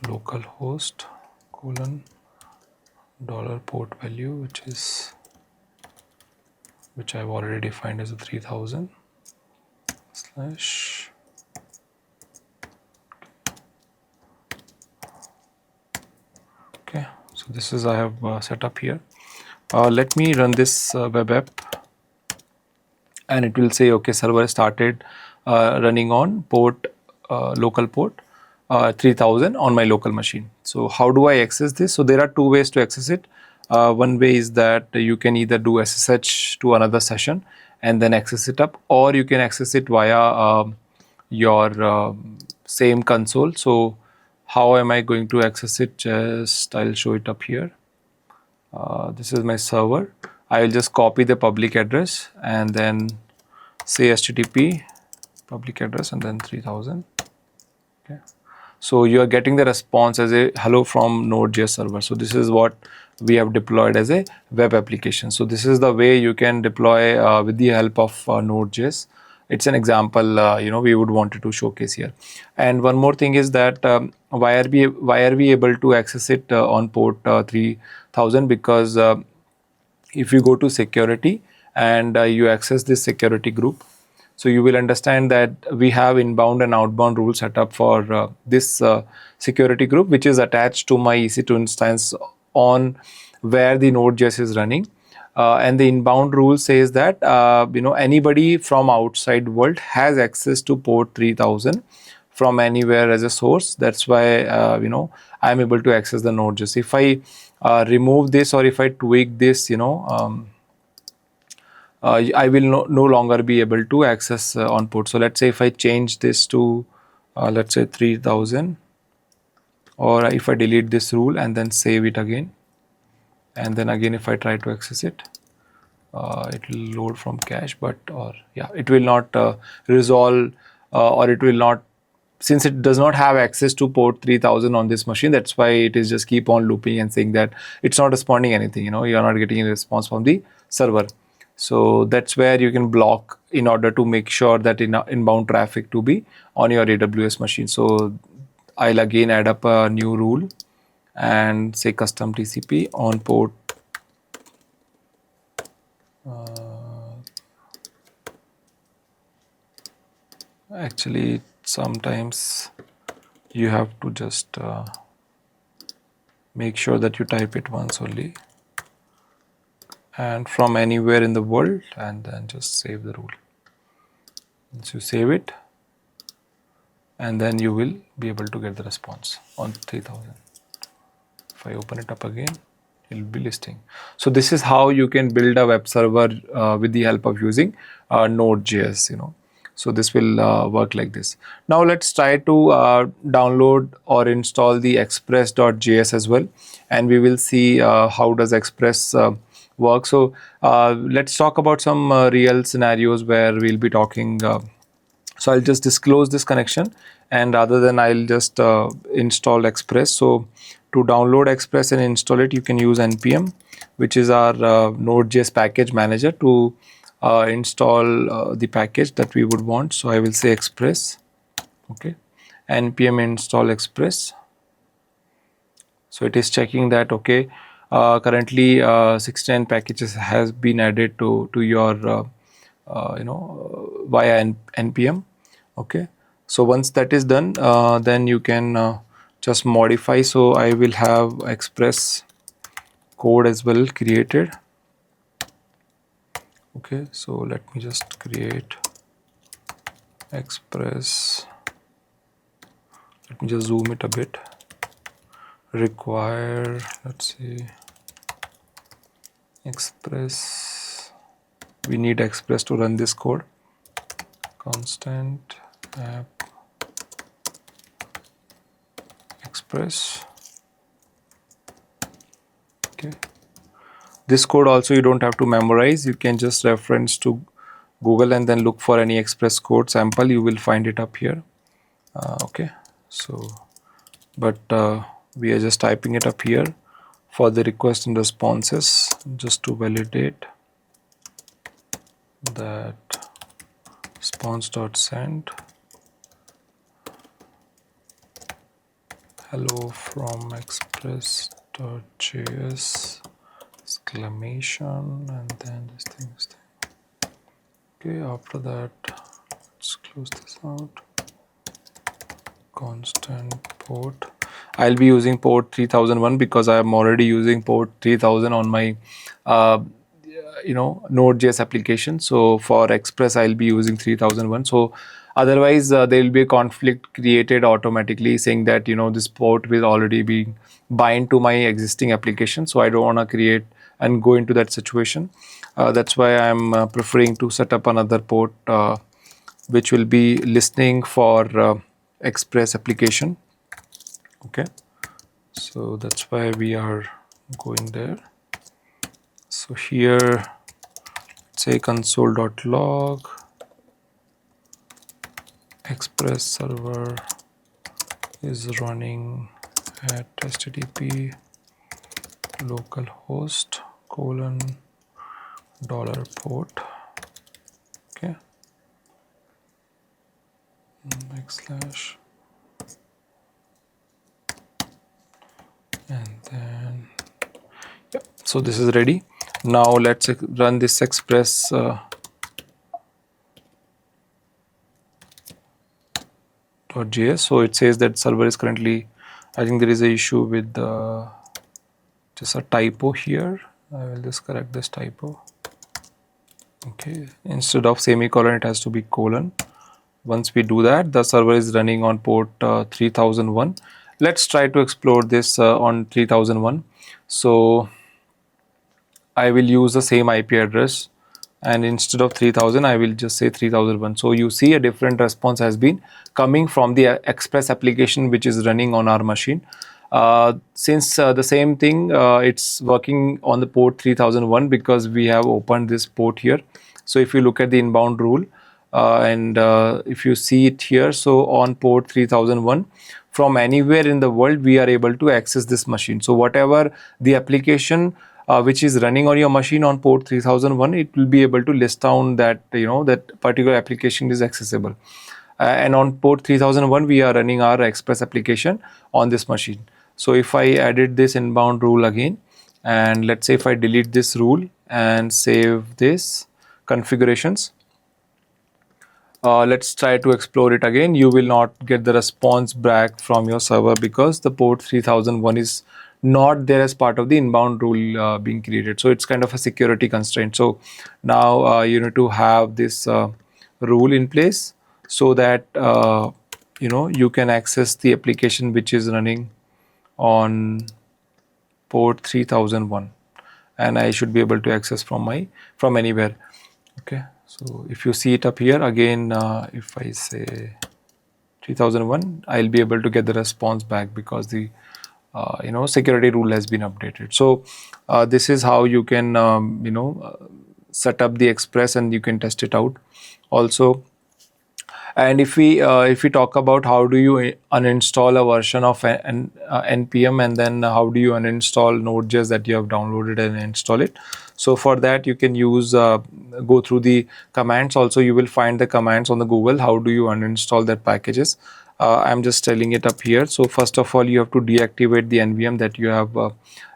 Speaker 1: localhost colon dollar port value, which I've already defined as a 3000 slash okay. So this is I have set up here. Let me run this web app, and it will say okay, server started running on port local port 3000 on my local machine. So how do I access this? So there are two ways to access it. One way is that you can either do SSH to another session and then access it up, or you can access it via your same console. So how am I going to access it? Just I'll show it up here. This is my server. I will just copy the public address and then say HTTP public address and then 3000. Okay. So you are getting the response as a hello from Node.js server. So this is what we have deployed as a web application. So this is the way you can deploy with the help of Node.js. It's an example, we would wanted to showcase here. And one more thing is that why are we able to access it on port 3000? Because if you go to security and you access this security group, so you will understand that we have inbound and outbound rules set up for this security group, which is attached to my EC2 instance on where the Node.js is running. And the inbound rule says that anybody from outside world has access to port 3000 from anywhere as a source. That's why I'm able to access the Node.js. If I remove this or if I tweak this, I will no longer be able to access on port. So let's say if I change this to let's say 3000, or if I delete this rule and then save it again, and then again if I try to access it, it will load from cache, it will not resolve or it will not, since it does not have access to port 3000 on this machine. That's why it is just keep on looping and saying that it's not responding anything. You are not getting any response from the server. So that's where you can block in order to make sure that inbound traffic to be on your AWS machine. So I'll again add up a new rule and say custom TCP on port actually sometimes you have to just make sure that you type it once only and from anywhere in the world, and then just save the rule. Once you save it, and then you will be able to get the response on 3000. If I open it up again, it will be listing. So this is how you can build a web server with the help of using Node.js. So this will work like this. Now let's try to download or install the express.js as well, and we will see how does Express work. So let's talk about some real scenarios where we'll be talking. So I'll just disclose this connection, and rather than I'll just install Express. So to download Express and install it, you can use npm, which is our Node.js package manager, to install the package that we would want. So I will say Express, okay, npm install Express. So it is checking that okay, currently 69 packages has been added to your via npm. Okay, so once that is done, then you can just modify. So I will have Express code as well created. Okay, so let me just create Express. Let me just zoom it a bit. Require, let's see, Express. We need Express to run this code. Constant app Express. Okay. This code also you don't have to memorize. You can just reference to Google and then look for any Express code sample. You will find it up here. Okay. So, but we are just typing it up here for the request and responses just to validate. that response.send hello from express.js exclamation and then this thing. Okay, after that, let's close this out. Constant port. I'll be using port 3001 because I am already using port 3000 on my Node.js application. So for Express, I'll be using 3001. So otherwise, there will be a conflict created automatically saying that this port will already be bind to my existing application. So I don't want to create and go into that situation. That's why I'm preferring to set up another port which will be listening for Express application. Okay, so that's why we are going there. So here, say console.log Express server is running at http localhost $port. Okay, /, and then so this is ready. Now let's run this Express .js. So it says that server is currently, I think there is an issue with just a typo here. I will just correct this typo. Okay, instead of semicolon it has to be colon. Once we do that, the server is running on port 3001. Let's try to explore this on 3001. So I will use the same IP address, and instead of 3000 I will just say 3001. So you see a different response has been coming from the Express application which is running on our machine. Since the same thing, it's working on the port 3001 because we have opened this port here. So if you look at the inbound rule and if you see it here, so on port 3001, from anywhere in the world we are able to access this machine. So whatever the application which is running on your machine on port 3001, it will be able to list down that that particular application is accessible. And on port 3001 we are running our Express application on this machine. So if I added this inbound rule again, and let's say if I delete this rule and save this configurations, let's try to explore it again. You will not get the response back from your server because the port 3001 is not there as part of the inbound rule being created. So it's kind of a security constraint. So now you need to have this rule in place so that you can access the application which is running on port 3001, and I should be able to access from anywhere. Okay, so if you see it up here again, if I say 3001, I'll be able to get the response back because the security rule has been updated. So this is how you can set up the Express and you can test it out also. And if we talk about how do you uninstall a version of npm, and then how do you uninstall Node.js that you have downloaded and install it. So for that you can use go through the commands. Also you will find the commands on the Google. How do you uninstall that packages? I'm just telling it up here. So first of all you have to deactivate the nvm that you have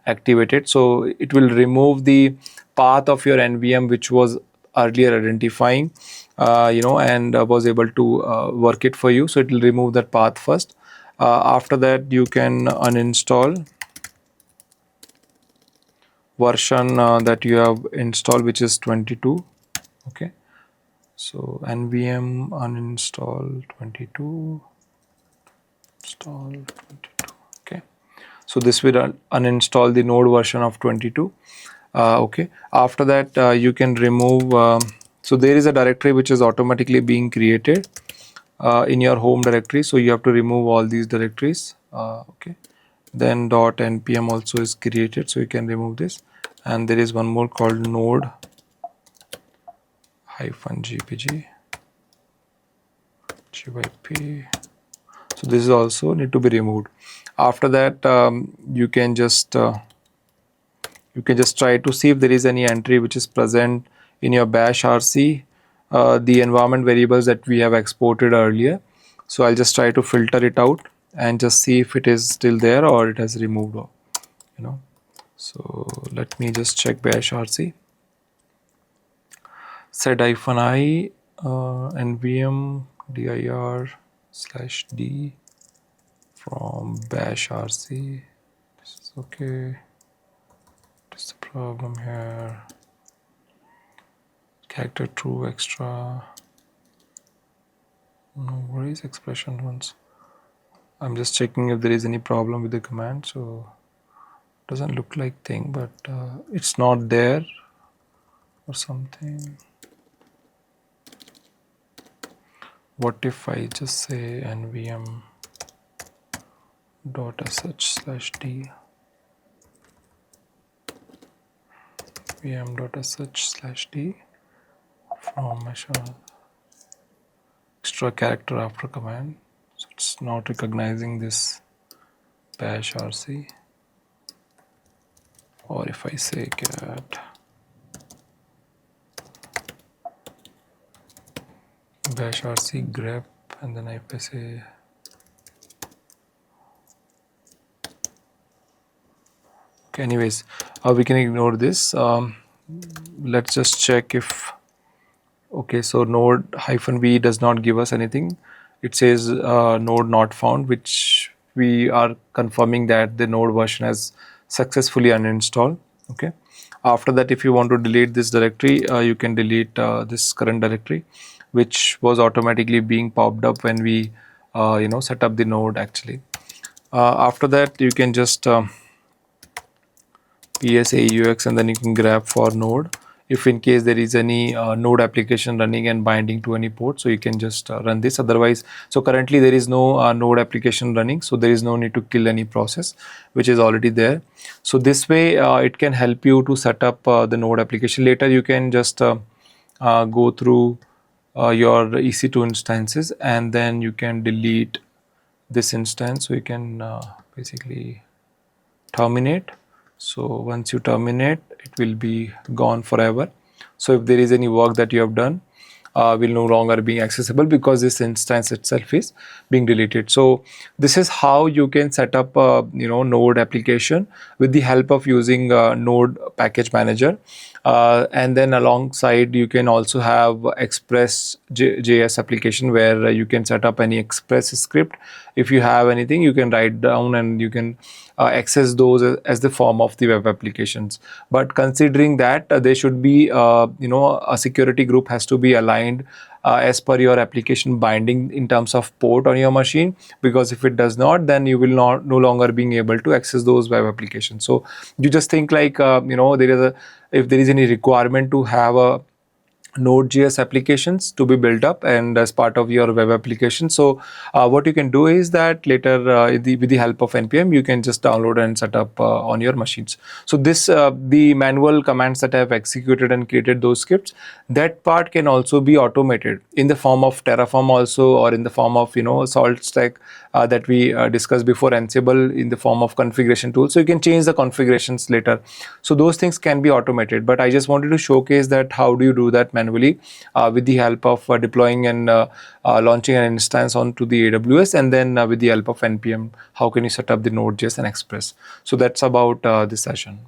Speaker 1: activated. So it will remove the path of your nvm which was earlier identifying and was able to work it for you. So it will remove that path first. After that you can uninstall version that you have installed, which is 22. Okay, so nvm uninstall 22 install 22. Okay, so this will uninstall the node version of 22. Okay, after that you can remove so there is a directory which is automatically being created in your home directory. So you have to remove all these directories. Okay, then .npm also is created, so you can remove this. And there is one more called node -gpg gyp. So this is also need to be removed. After that you can just try to see if there is any entry which is present in your bash RC the environment variables that we have exported earlier. So I'll just try to filter it out and just see if it is still there or it has removed, So let me just check bash RC. Sed-i nvm dir/d from bash RC. This is okay. What's the problem here? Character true extra. No worries, expression once. I'm just checking if there is any problem with the command. So doesn't look like thing, but it's not there or something. What if I just say nvm .sh/d vm.sh/d from extra character after command, so it's not recognizing this bash RC. Or if I say cat bash RC grep, and then if I say okay, anyways, we can ignore this. Let's just check if okay, so node-v does not give us anything. It says node not found, which we are confirming that the node version has successfully uninstalled. Okay. After that, if you want to delete this directory, you can delete this current directory, which was automatically being popped up when we set up the node actually. After that, you can just ps-aux and then you can grab for node. If in case there is any node application running and binding to any port, so you can just run this. Otherwise, so currently there is no node application running, so there is no need to kill any process which is already there. So this way it can help you to set up the node application. Later you can just go through your EC2 instances and then you can delete this instance. So you can basically terminate. So once you terminate, it will be gone forever. So if there is any work that you have done, will no longer be accessible because this instance itself is being deleted. So this is how you can set up node application with the help of using node package manager. And then alongside you can also have Express.js application where you can set up any Express script. If you have anything, you can write down and you can access those as the form of the web applications. But considering that there should be a security group has to be aligned as per your application binding in terms of port on your machine, because if it does not, then you will no longer being able to access those web applications. So you just think like if there is any requirement to have a NodeJS applications to be built up and as part of your web application. So what you can do is that later with the help of npm you can just download and set up on your machines. So this the manual commands that I have executed and created those scripts, that part can also be automated in the form of Terraform also, or in the form of salt stack that we discussed before, Ansible in the form of configuration tool. So you can change the configurations later. So those things can be automated, but I just wanted to showcase that how do you do that manually with the help of deploying and launching an instance onto the AWS, and then with the help of npm, how can you set up the Node.js and Express. So that's about this session.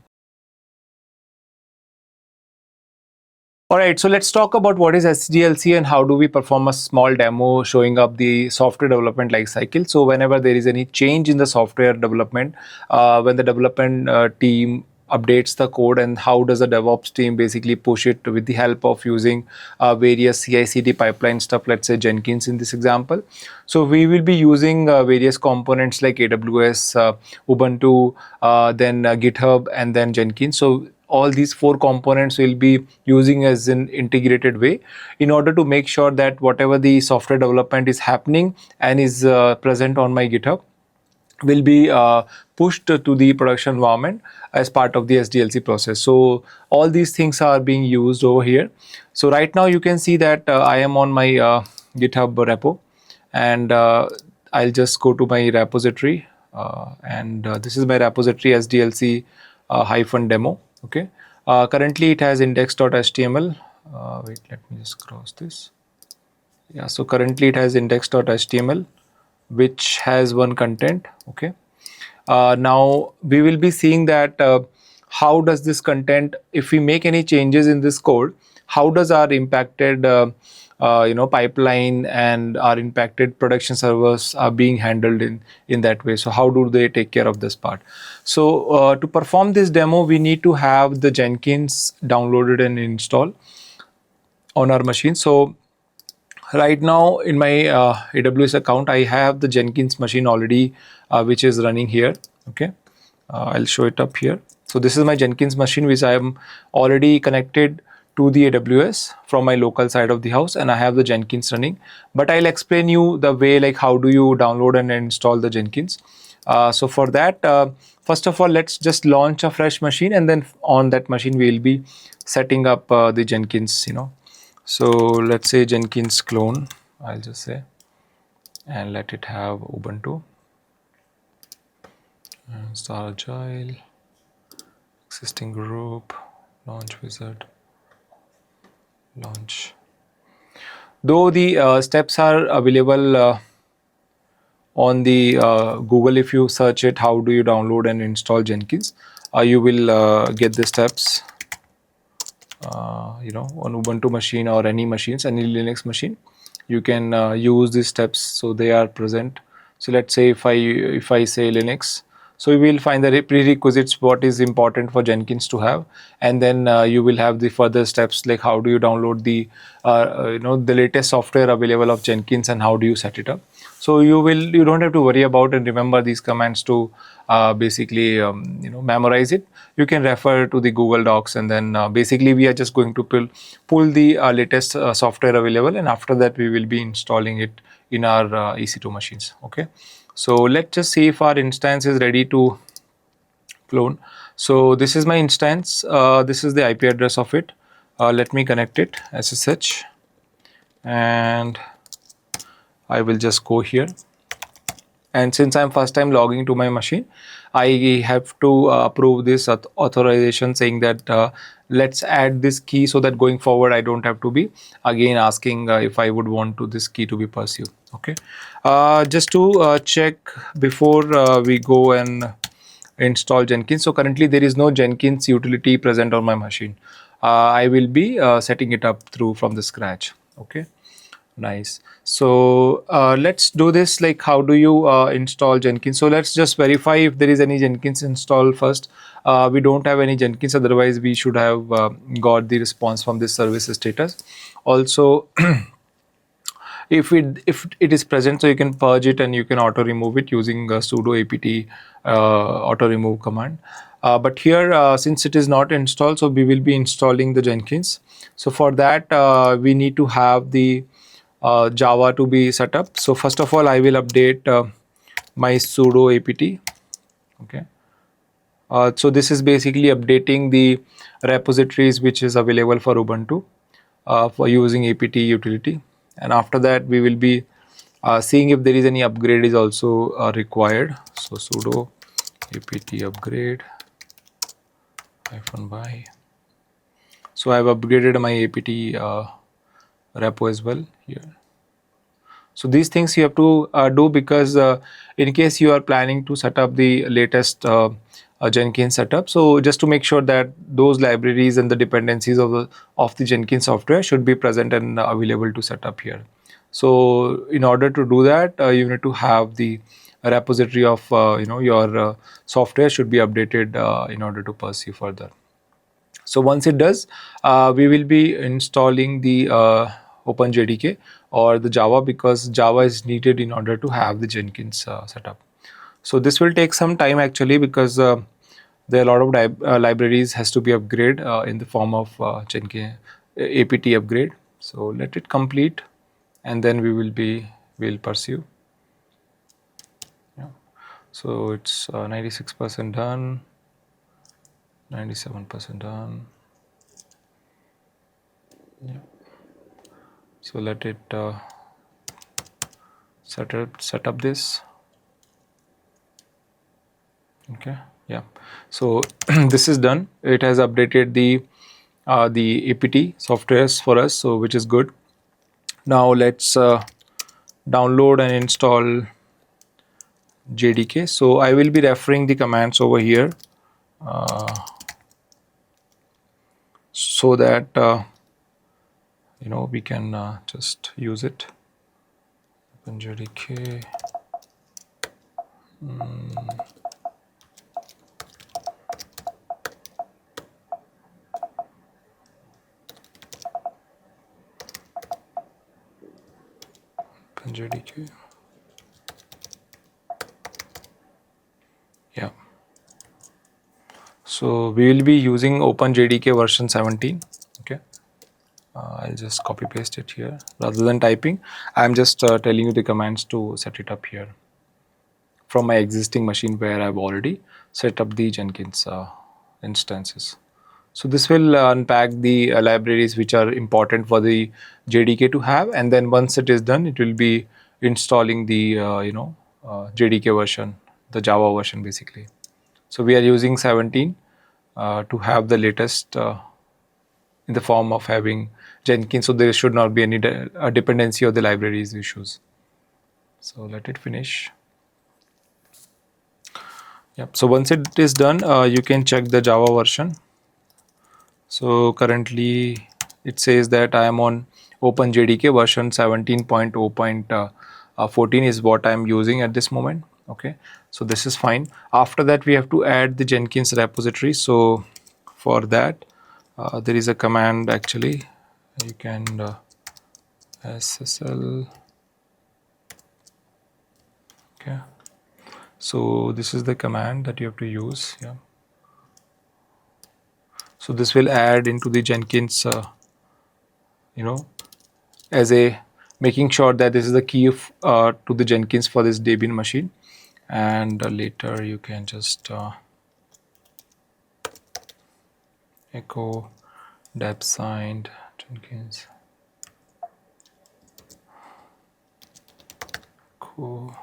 Speaker 1: Alright, so let's talk about what is SDLC and how do we perform a small demo showing up the software development lifecycle. So whenever there is any change in the software development, when the development team updates the code, and how does the DevOps team basically push it with the help of using various CI/CD pipeline stuff, let's say Jenkins in this example. So we will be using various components like AWS, Ubuntu, then GitHub, and then Jenkins. So all these four components will be using as an integrated way in order to make sure that whatever the software development is happening and is present on my GitHub will be pushed to the production environment as part of the SDLC process. So all these things are being used over here. So right now you can see that I am on my GitHub repo, and I'll just go to my repository, and this is my repository SDLC -demo. Okay. Currently it has index.html. Wait, let me just cross this. Yeah, so currently it has index.html, which has one content. Okay. Now we will be seeing that how does this content, if we make any changes in this code, how does our impacted pipeline and our impacted production servers are being handled in that way. So how do they take care of this part? So to perform this demo, we need to have the Jenkins downloaded and installed on our machine. So right now in my AWS account, I have the Jenkins machine already, which is running here. Okay, I'll show it up here. So this is my Jenkins machine, which I am already connected to the AWS from my local side of the house, and I have the Jenkins running. But I'll explain you the way, like how do you download and install the Jenkins. So for that, first of all, let's just launch a fresh machine, and then on that machine we'll be setting up the Jenkins. So let's say Jenkins clone, I'll just say, and let it have Ubuntu, and Staragile, existing group, launch wizard, launch. Though the steps are available on the Google, if you search it, how do you download and install Jenkins, you will get the steps. On Ubuntu machine or any machines, any Linux machine, you can use these steps, so they are present. So let's say if I say Linux, so you will find the prerequisites, what is important for Jenkins to have, and then you will have the further steps, like how do you download the the latest software available of Jenkins, and how do you set it up. So you don't have to worry about and remember these commands to basically memorize it. You can refer to the Google Docs, and then basically we are just going to pull the latest software available, and after that we will be installing it in our EC2 machines. Okay, so let's just see if our instance is ready to clone. So this is my instance. This is the IP address of it. Let me connect it SSH, and I will just go here. And since I'm first time logging to my machine, I have to approve this authorization, saying that let's add this key, so that going forward I don't have to be again asking if I would want to this key to be pursued. Okay, just to check before we go and install Jenkins. So currently there is no Jenkins utility present on my machine. I will be setting it up from the scratch. Okay. Nice. So let's do this, like how do you install Jenkins. So let's just verify if there is any Jenkins installed first. We don't have any Jenkins, otherwise we should have got the response from this service status. Also, if it is present, so you can purge it and you can auto remove it using sudo apt auto remove command. But here, since it is not installed, so we will be installing the Jenkins. So for that, we need to have the Java to be set up. So first of all, I will update my sudo apt. Okay. So this is basically updating the repositories which is available for Ubuntu for using apt utility. And after that, we will be seeing if there is any upgrade is also required. So sudo apt upgrade -by. So I have upgraded my apt repo as well here. So these things you have to do, because in case you are planning to set up the latest Jenkins setup, so just to make sure that those libraries and the dependencies of the Jenkins software should be present and available to set up here. So in order to do that, you need to have the repository of your software should be updated in order to pursue further. So once it does, we will be installing the OpenJDK or the Java, because Java is needed in order to have the Jenkins setup. So this will take some time actually, because there are a lot of libraries has to be upgraded in the form of Jenkins apt upgrade. So let it complete, and then we'll pursue. Yeah. So it's 96% done. 97% done. Yeah. So let it set up this. Okay. Yeah. So this is done. It has updated the the APT softwares for us, so which is good. Now let's download and install JDK. So I will be referring the commands over here so that we can just use it. Open JDK. Open JDK. Yeah. So we will be using OpenJDK version 17. Okay. I'll just copy paste it here rather than typing. I'm just telling you the commands to set it up here from my existing machine where I've already set up the Jenkins instances. So this will unpack the libraries which are important for the JDK to have, and then once it is done, it will be installing the JDK version, the Java version basically. So we are using 17 to have the latest in the form of having Jenkins, so there should not be any dependency of the libraries issues. So let it finish. Yep. So once it is done, you can check the Java version. So currently it says that I am on OpenJDK version 17.0.14 is what I am using at this moment. Okay, so this is fine. After that, we have to add the Jenkins repository. So for that, there is a command actually. You can SSL. Okay, so this is the command that you have to use. Yeah. So this will add into the Jenkins, as a making sure that this is the key of, to the Jenkins for this Debian machine. And later you can just echo deb signed Jenkins. Cool.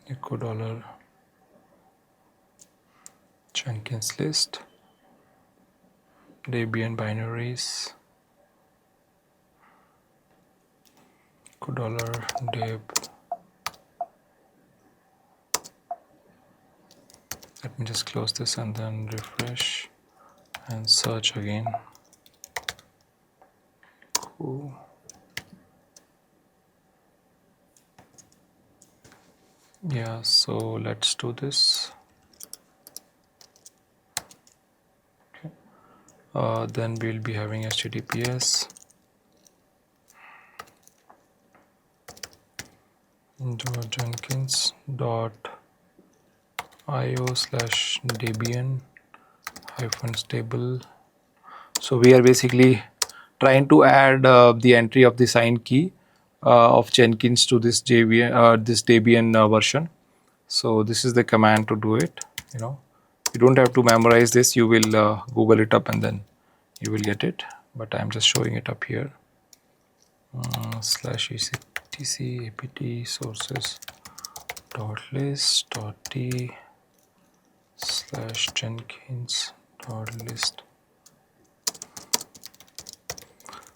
Speaker 1: Echo dollar Jenkins list, Debian binaries, echo dollar deb. Let me just close this and then refresh and search again. Cool. Yeah, so let's do this. Okay. Then we'll be having HTTPS jenkins.io/debian-stable. So we are basically trying to add the entry of the signed key of Jenkins to this Debian version. So this is the command to do it. You don't have to memorize this. You will Google it up and then you will get it. But I'm just showing it up here. /etc apt sources .list.t /jenkins.list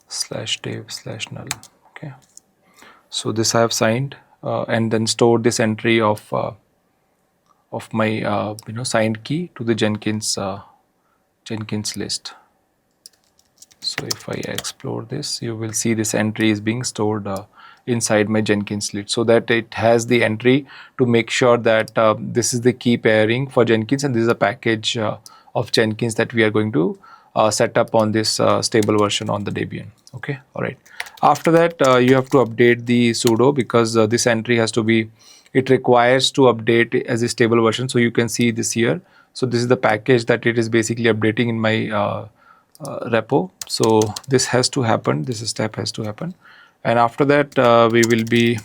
Speaker 1: /dev/null. Okay, so this I have signed and then stored this entry of my signed key to the Jenkins list. So if I explore this, you will see this entry is being stored inside my Jenkins list, so that it has the entry to make sure that this is the key pairing for Jenkins, and this is a package of Jenkins that we are going to set up on this stable version on the Debian. Okay, all right. After that, you have to update the sudo, because this entry has to be, it requires to update as a stable version. So you can see this here. So this is the package that it is basically updating in my repo. So this has to happen, this step has to happen, and after that we will be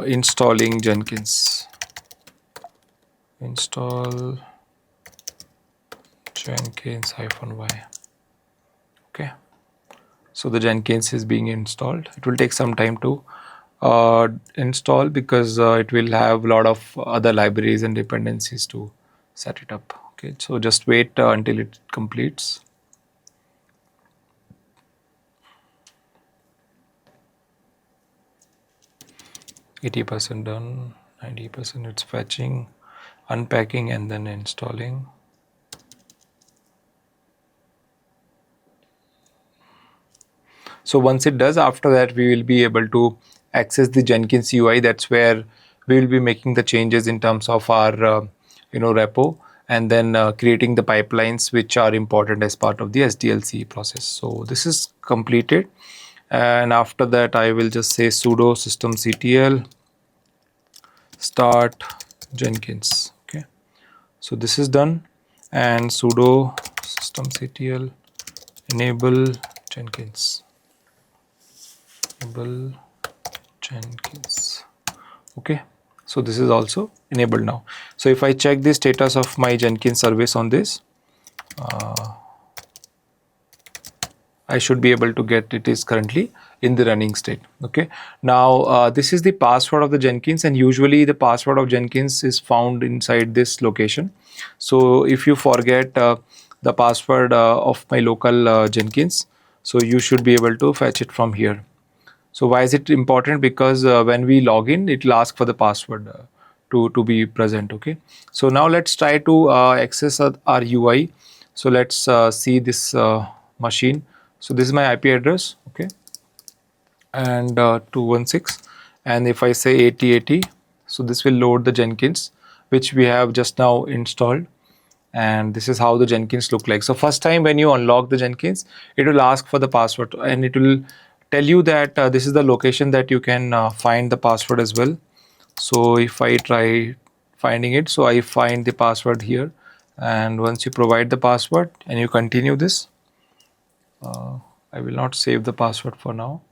Speaker 1: installing Jenkins. Install Jenkins -y. Okay, so the Jenkins is being installed. It will take some time to install, because it will have a lot of other libraries and dependencies to set it up. Okay, so just wait until it completes. %80 done, 90% it's fetching, unpacking, and then installing. So once it does, after that we will be able to access the Jenkins UI. That's where we will be making the changes in terms of our repo, and then creating the pipelines which are important as part of the SDLC process. So this is completed, and after that I will just say sudo systemctl start Jenkins. Okay, so this is done, and sudo systemctl enable Jenkins. Enable Jenkins. Okay, so this is also enabled now. So if I check the status of my Jenkins service on this, I should be able to get it is currently in the running state. Okay, now this is the password of the Jenkins, and usually the password of Jenkins is found inside this location. So if you forget the password of my local Jenkins, so you should be able to fetch it from here. So why is it important? Because when we log in, it will ask for the password to be present. Okay, so now let's try to access our UI. So let's see this machine. So this is my IP address. Okay, and 216, and if I say 8080, so this will load the Jenkins which we have just now installed. And this is how the Jenkins look like. So first time when you unlock the Jenkins, it will ask for the password, and it will tell you that this is the location that you can find the password as well. So if I try finding it, so I find the password here, and once you provide the password and you continue this, I will not save the password for now.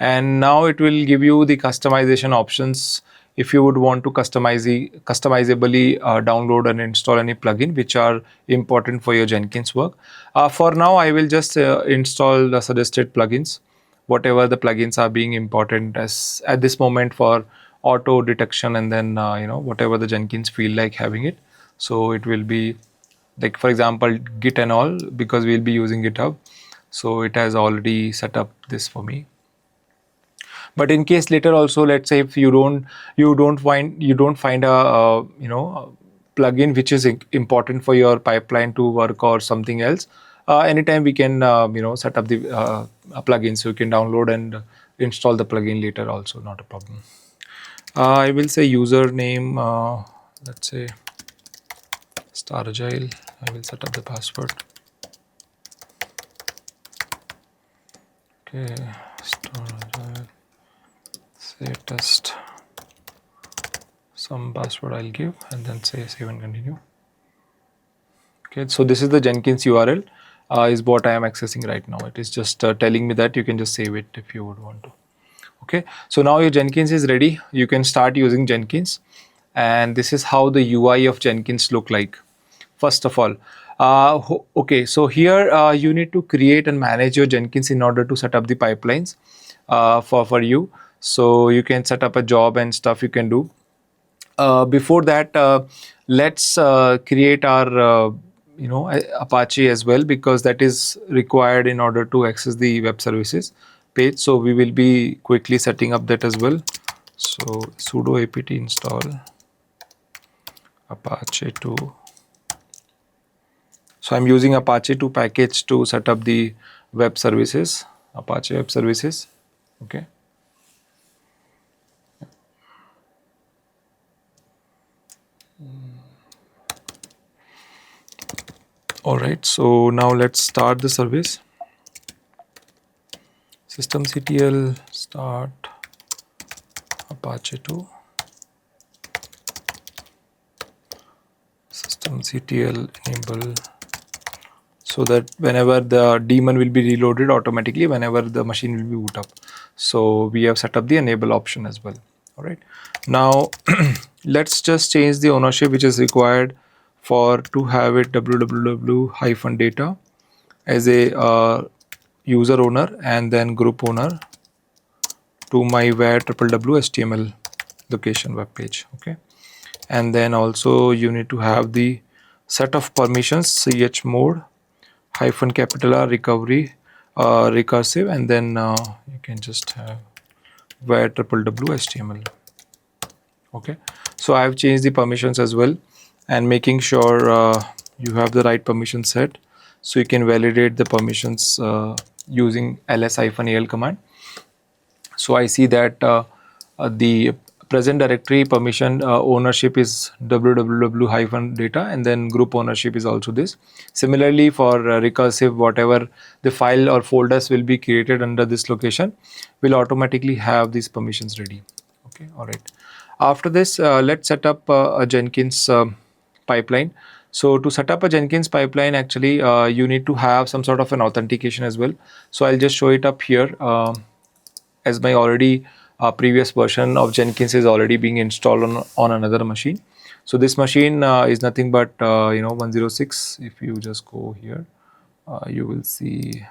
Speaker 1: And now it will give you the customization options if you would want to customizably download and install any plugin which are important for your Jenkins work. For now, I will just install the suggested plugins, whatever the plugins are being important as at this moment for auto detection, and then whatever the Jenkins feel like having it. So it will be like, for example, Git and all, because we'll be using GitHub. So it has already set up this for me. But in case later also, let's say if you don't find a plugin which is important for your pipeline to work or something else, anytime we can set up the a plugin, so you can download and install the plugin later also, not a problem. I will say username, let's say Staragile. I will set up the password. Okay, Staragile. Say test, some password I'll give, and then say save and continue. Okay, so this is the Jenkins URL is what I am accessing right now. It is just telling me that you can just save it if you would want to. Okay, so now your Jenkins is ready. You can start using Jenkins, and this is how the UI of Jenkins look like. First of all, okay, so here you need to create and manage your Jenkins in order to set up the pipelines for you. So you can set up a job and stuff you can do. Before that, let's create our Apache as well, because that is required in order to access the web services page. So we will be quickly setting up that as well. So sudo apt install Apache 2. So I'm using Apache 2 package to set up the web services, Apache web services. Okay. All right, so now let's start the service. Systemctl start Apache 2. Systemctl enable, so that whenever the daemon will be reloaded automatically, whenever the machine will be boot up. So we have set up the enable option as well. All right, now let's just change the ownership which is required for to have it www-data as a user owner, and then group owner to my where www HTML location web page. Okay, and then also you need to have the set of permissions chmod hyphen capital R recovery recursive, and then you can just have where www HTML. Okay, so I have changed the permissions as well, and making sure you have the right permission set, so you can validate the permissions using ls-al command. So I see that the present directory permission ownership is www-data, and then group ownership is also this. Similarly for recursive, whatever the file or folders will be created under this location will automatically have these permissions ready. Okay, all right. After this, let's set up a Jenkins pipeline. So to set up a Jenkins pipeline, actually you need to have some sort of an authentication as well. So I'll just show it up here. As my already previous version of Jenkins is already being installed on another machine. So this machine is nothing but 106. If you just go here, you will see.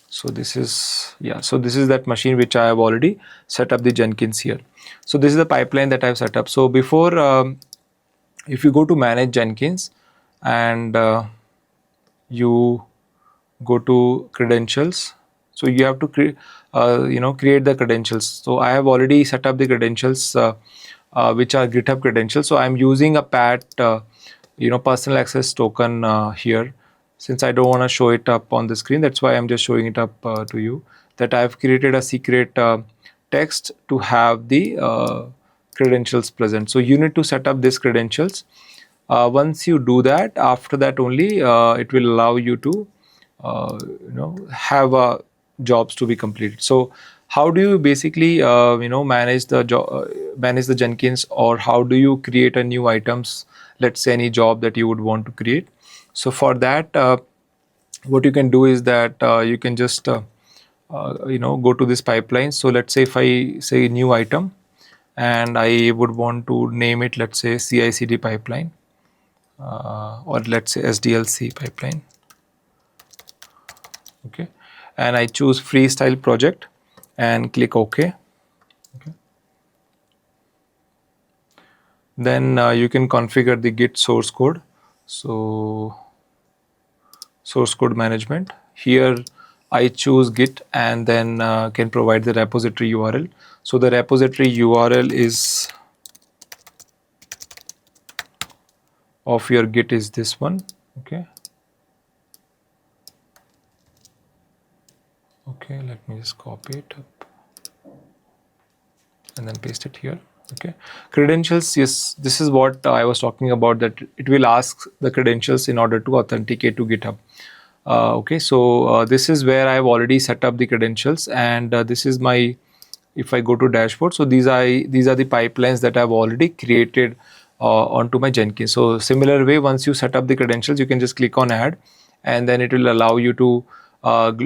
Speaker 1: So this is, yeah, so this is that machine which I have already set up the Jenkins here. So this is the pipeline that I've set up. So before, if you go to manage Jenkins and you go to credentials, so you have to create the credentials. So I have already set up the credentials which are GitHub credentials. So I'm using a pat personal access token here. Since I don't want to show it up on the screen, that's why I'm just showing it up to you, that I've created a secret text to have the credentials present. So you need to set up these credentials. Once you do that, after that only it will allow you to have jobs to be completed. So how do you basically manage the Jenkins, or how do you create a new items, let's say any job that you would want to create? So for that, what you can do is that you can just go to this pipeline. So let's say if I say new item and I would want to name it, let's say CI/CD pipeline, or let's say SDLC pipeline. Okay, and I choose freestyle project and click OK. Okay. Then you can configure the Git source code. So source code management, here I choose Git, and then can provide the repository URL. So the repository URL is of your Git is this one. Okay. Okay, let me just copy it up and then paste it here. Okay, credentials, yes, this is what I was talking about, that it will ask the credentials in order to authenticate to GitHub. Okay, so this is where I've already set up the credentials, and this is my, if I go to dashboard, so these are the pipelines that I've already created onto my Jenkins. So similar way, once you set up the credentials, you can just click on add, and then it will allow you to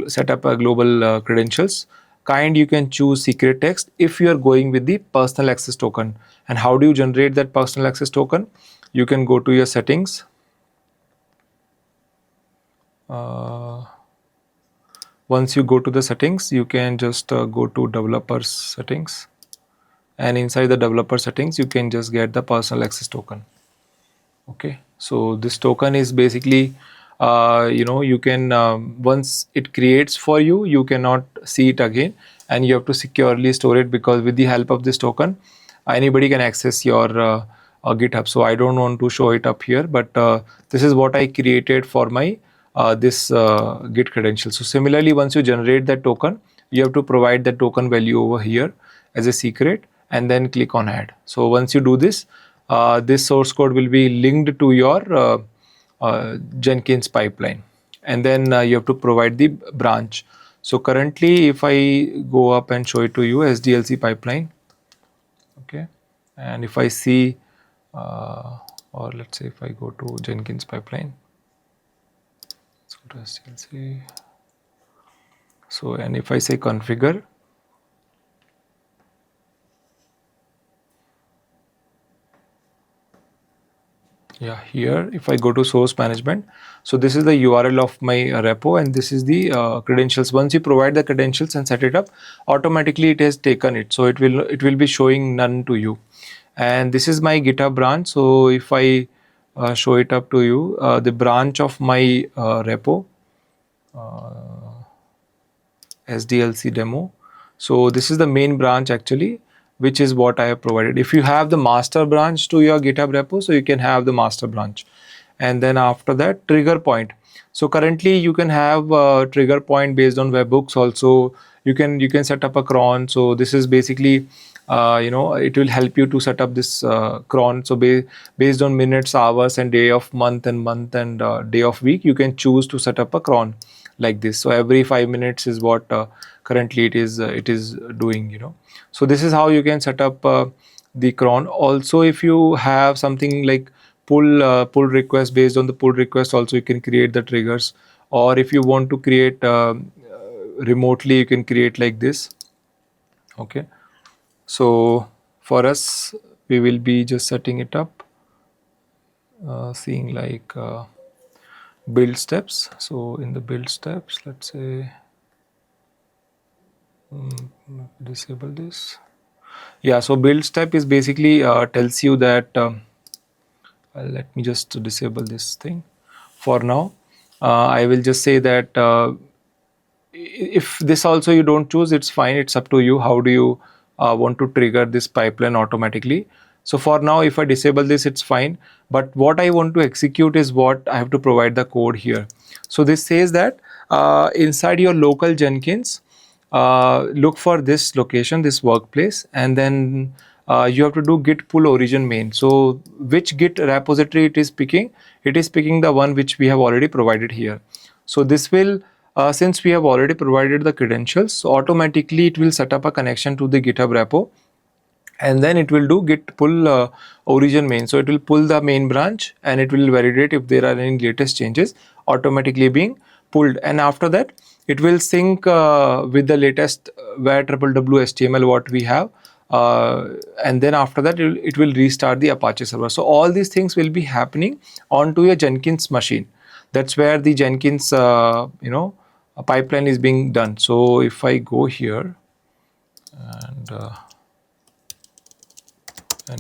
Speaker 1: set up a global credentials. Kind, you can choose secret text if you are going with the personal access token. And how do you generate that personal access token? You can go to your settings. Once you go to the settings, you can just go to developer settings, and inside the developer settings you can just get the personal access token. Okay, so this token is basically you can once it creates for you, you cannot see it again, and you have to securely store it, because with the help of this token anybody can access your GitHub. So I don't want to show it up here, but this is what I created for my this Git credential. So similarly, once you generate that token, you have to provide the token value over here as a secret, and then click on add. So once you do this, this source code will be linked to your Jenkins pipeline, and then you have to provide the branch. So currently, if I go up and show it to you, SDLC pipeline, okay, and if I see, or let's say if I go to Jenkins pipeline, let's go to SDLC. So, and if I say configure, Yeah, here if I go to source management, so this is the URL of my repo, and this is the credentials. Once you provide the credentials and set it up, automatically it has taken it, so it will be showing none to you. And this is my GitHub branch. So if I show it up to you, the branch of my repo, SDLC demo. So this is the main branch actually, which is what I have provided. If you have the master branch to your GitHub repo, so you can have the master branch. And then after that, trigger point. So currently you can have a trigger point based on webhooks also. You can set up a cron. So this is basically it will help you to set up this cron. So based on minutes, hours, and day of month and day of week, you can choose to set up a cron like this. So every 5 minutes is what currently it is doing, so this is how you can set up the cron. Also, if you have something like pull request, based on the pull request also you can create the triggers, or if you want to create remotely, you can create like this. Okay, so for us, we will be just setting it up, seeing like build steps. So in the build steps, let's say disable this. Yeah, so build step is basically tells you that let me just disable this thing for now. I will just say that if this also you don't choose, it's fine, it's up to you. How do you want to trigger this pipeline automatically? So for now, if I disable this, it's fine, but what I want to execute is what I have to provide the code here. So this says that inside your local Jenkins, look for this location, this workplace, and then you have to do git pull origin main. So which git repository it is picking? It is picking the one which we have already provided here. So this will since we have already provided the credentials, so automatically it will set up a connection to the GitHub repo, and then it will do git pull origin main. So it will pull the main branch and it will validate if there are any latest changes automatically being pulled, and after that it will sync with the latest where www HTML what we have, and then after that it will restart the Apache server. So all these things will be happening onto your Jenkins machine. That's where the Jenkins a pipeline is being done. So if I go here and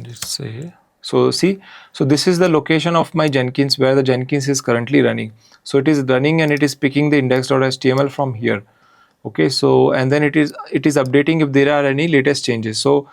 Speaker 1: it say, so see, so this is the location of my Jenkins where the Jenkins is currently running. So it is running and it is picking the index.html from here. Okay, so and then it is updating if there are any latest changes. So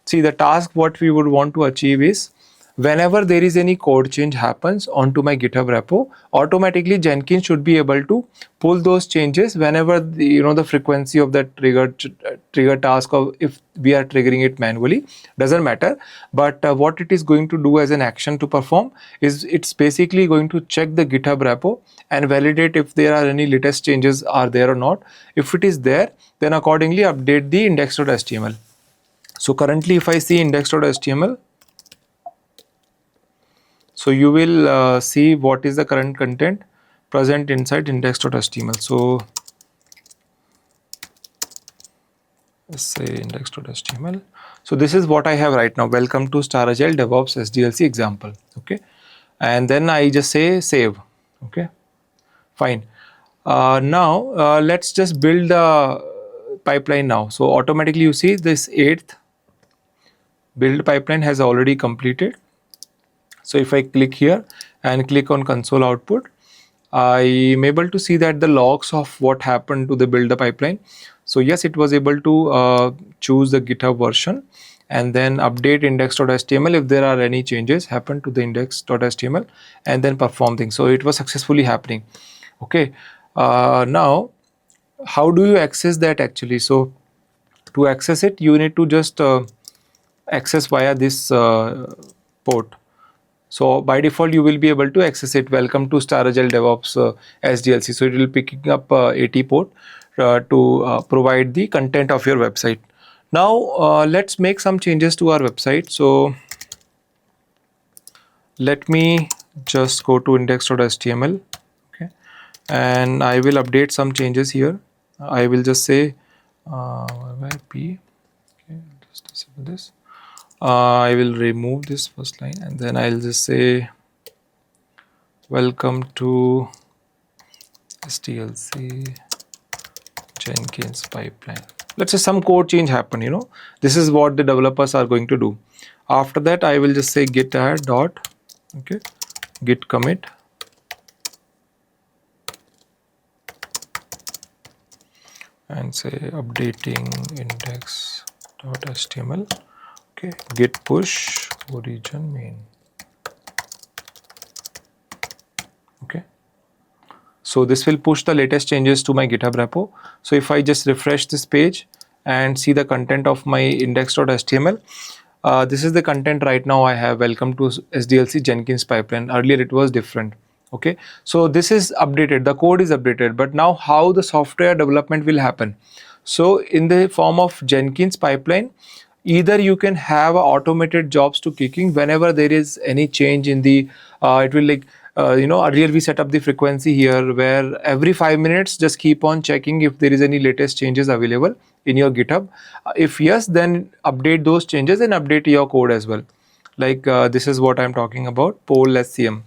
Speaker 1: see, the task what we would want to achieve is whenever there is any code change happens onto my GitHub repo, automatically Jenkins should be able to pull those changes whenever the frequency of that trigger task, of if we are triggering it manually, doesn't matter. But what it is going to do as an action to perform is it's basically going to check the GitHub repo and validate if there are any latest changes are there or not. If it is there, then accordingly update the index.html. So currently if I see index.html, so you will see what is the current content present inside index.html. So let's say index.html. So this is what I have right now. Welcome to Staragile DevOps SDLC example. Okay, and then I just say save. Okay, fine. Now let's just build the pipeline now. So automatically you see this 8th build pipeline has already completed. So if I click here and click on console output, I am able to see that the logs of what happened to the build the pipeline. So yes, it was able to choose the GitHub version and then update index.html if there are any changes happen to the index.html, and then perform things. So it was successfully happening. Okay, now how do you access that actually? So to access it, you need to just access via this port. So by default, you will be able to access it. Welcome to Staragile DevOps SDLC. So it will picking up 80 port to provide the content of your website. Now let's make some changes to our website. So let me just go to index.html. Okay, and I will update some changes here. I will just say p. Okay, just disable this. I will remove this first line and then I'll just say welcome to SDLC Jenkins pipeline. Let's say some code change happened, this is what the developers are going to do. After that, I will just say git add dot, okay, git commit, and say updating index.html, okay, git push origin main, okay. So this will push the latest changes to my GitHub repo. So if I just refresh this page and see the content of my index.html, this is the content right now I have. Welcome to SDLC Jenkins pipeline. Earlier it was different. Okay, so this is updated, the code is updated, but now how the software development will happen? So in the form of Jenkins pipeline, either you can have automated jobs to kicking whenever there is any change in the it will like earlier we set up the frequency here where every 5 minutes just keep on checking if there is any latest changes available in your GitHub. If yes, then update those changes and update your code as well. Like this is what I'm talking about, poll SCM.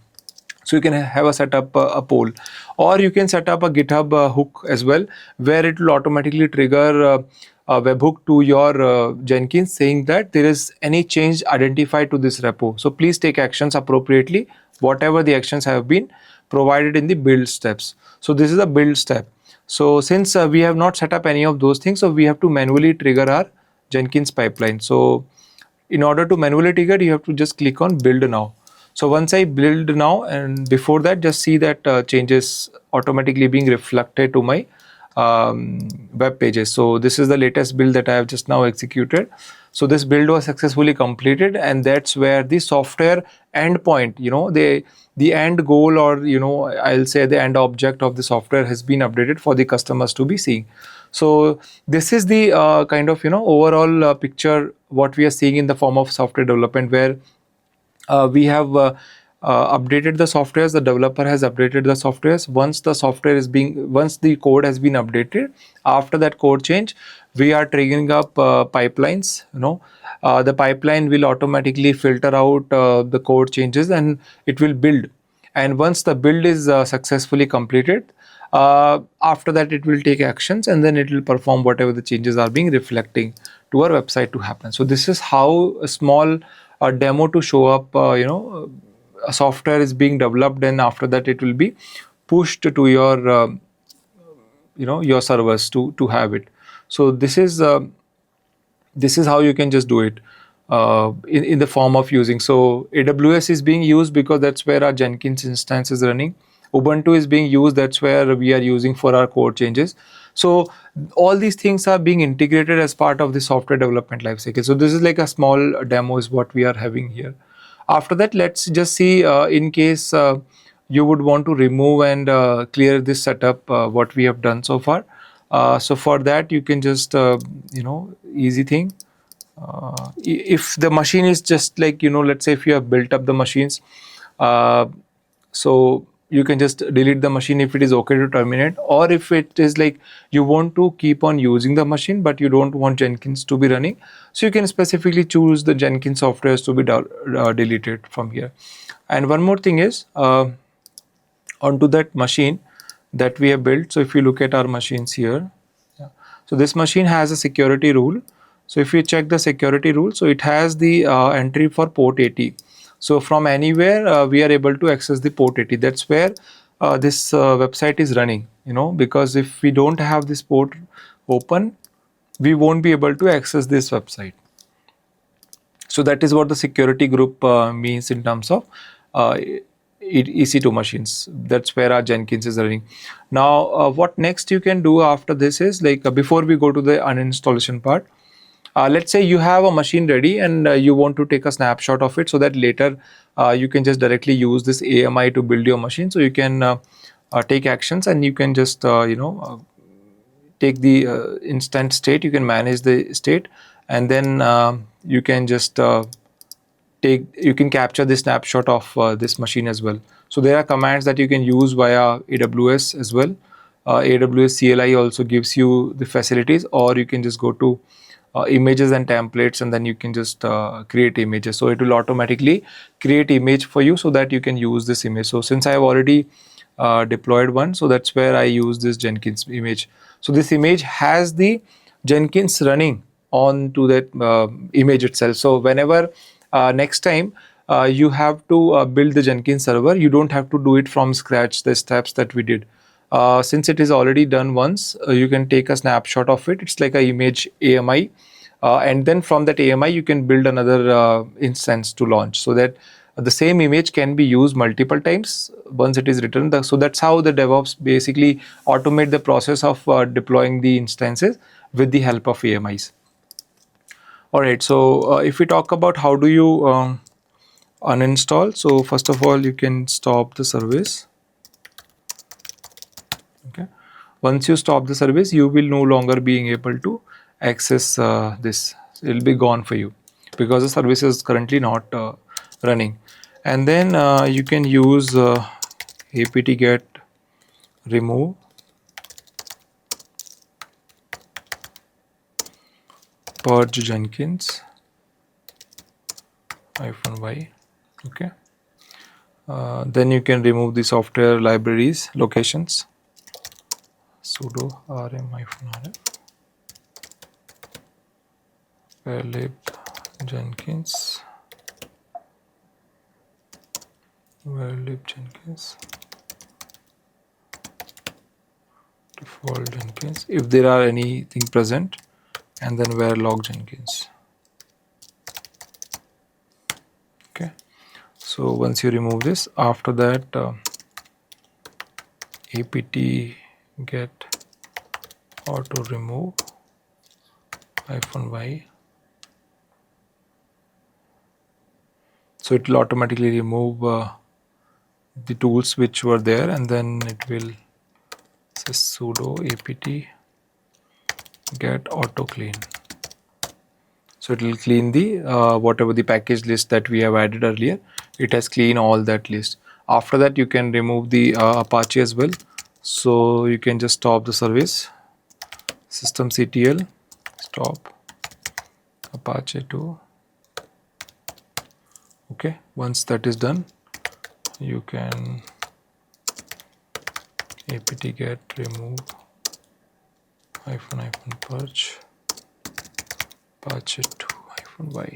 Speaker 1: So you can have a set up a poll, or you can set up a GitHub hook as well, where it will automatically trigger a webhook to your Jenkins saying that there is any change identified to this repo. So please take actions appropriately, whatever the actions have been provided in the build steps. So this is a build step. So since we have not set up any of those things, so we have to manually trigger our Jenkins pipeline. So in order to manually trigger, you have to just click on build now. So once I build now, and before that, just see that changes automatically being reflected to my web pages. So this is the latest build that I have just now executed. So this build was successfully completed, and that's where the software endpoint, the end goal, or I'll say the end object of the software has been updated for the customers to be seeing. So this is the kind of overall picture what we are seeing in the form of software development, where we have updated the softwares, the developer has updated the softwares. Once the code has been updated, after that code change, we are triggering up pipelines. The pipeline will automatically filter out the code changes and it will build. And once the build is successfully completed, after that it will take actions, and then it will perform whatever the changes are being reflecting to our website to happen. So this is how a small demo to show up, a software is being developed, and after that it will be pushed to your your servers to have it. So this is how you can just do it in the form of using. So AWS is being used because that's where our Jenkins instance is running. Ubuntu is being used, that's where we are using for our code changes. So all these things are being integrated as part of the software development lifecycle. So this is like a small demo is what we are having here. After that, let's just see in case you would want to remove and clear this setup, what we have done so far. So for that, you can just easy thing. If the machine is just like let's say if you have built up the machines, so you can just delete the machine if it is okay to terminate, or if it is like you want to keep on using the machine but you don't want Jenkins to be running, so you can specifically choose the Jenkins softwares to be deleted from here. And one more thing is onto that machine that we have built. So if you look at our machines here, yeah. So this machine has a security rule. So if you check the security rule, so it has the entry for port 80. So from anywhere we are able to access the port 80. That's where this website is running, because if we don't have this port open, we won't be able to access this website. So that is what the security group means in terms of EC2 machines. That's where our Jenkins is running. Now, what next you can do after this is like before we go to the uninstallation part, let's say you have a machine ready and you want to take a snapshot of it so that later you can just directly use this AMI to build your machine. So you can take actions and you can just take the instant state, you can manage the state, and then you can just you can capture the snapshot of this machine as well. So there are commands that you can use via AWS as well. AWS CLI also gives you the facilities, or you can just go to images and templates, and then you can just create images. So it will automatically create image for you so that you can use this image. So since I have already deployed one, so that's where I use this Jenkins image. So this image has the Jenkins running on to that image itself. So whenever next time you have to build the Jenkins server, you don't have to do it from scratch, the steps that we did. Since it is already done once, you can take a snapshot of it. It's like a image AMI, and then from that AMI you can build another instance to launch, so that the same image can be used multiple times once it is written. So that's how the DevOps basically automate the process of deploying the instances with the help of AMIs. All right, so if we talk about how do you uninstall, so first of all you can stop the service. Okay, once you stop the service, you will no longer being able to access this. It will be gone for you because the service is currently not running. And then you can use apt-get remove purge Jenkins -y. Okay, then you can remove the software libraries locations, sudo rm-rf lib Jenkins lib Jenkins default Jenkins if there are anything present, and then where log Jenkins. Okay, so once you remove this, after that apt-get auto remove -y. So it will automatically remove the tools which were there, and then it will say sudo apt-get auto clean. So it will clean the whatever the package list that we have added earlier. It has cleaned all that list. After that, you can remove the Apache as well. So you can just stop the service, systemctl stop Apache 2. Okay, once that is done, you can apt-get remove -purge Apache 2 -y.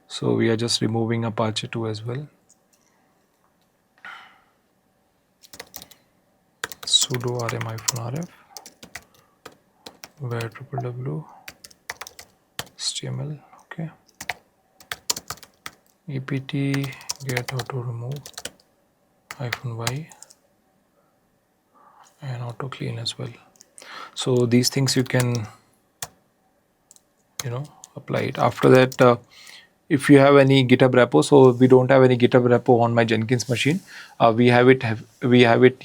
Speaker 1: So we are just removing Apache 2 as well. Sudo rm-rf where www HTML. Okay, apt-get auto remove -y and auto clean as well. So these things you can apply it. After that, if you have any GitHub repo, so we don't have any GitHub repo on my Jenkins machine. We have it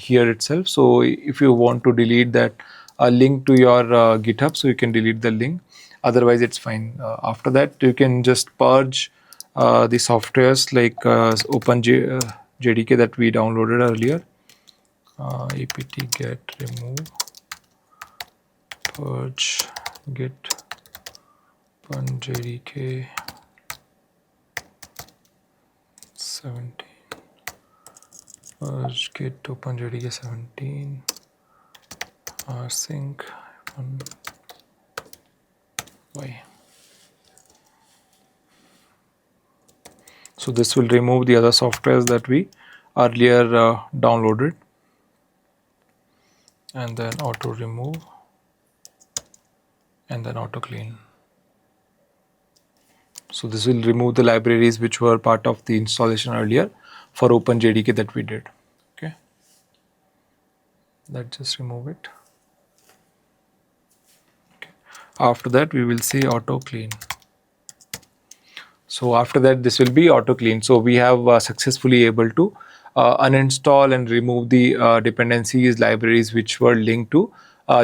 Speaker 1: here itself. So if you want to delete that link to your GitHub, so you can delete the link. Otherwise, it's fine. After that, you can just purge the softwares like OpenJDK that we downloaded earlier. apt-get remove purge git OpenJDK 17 purge git OpenJDK 17 rsync y. So this will remove the other softwares that we earlier downloaded, and then auto remove and then auto clean. So this will remove the libraries which were part of the installation earlier for OpenJDK that we did. Okay, let's just remove it. Okay. After that, we will say auto clean. So after that, this will be auto clean. So we have successfully able to uninstall and remove the dependencies libraries which were linked to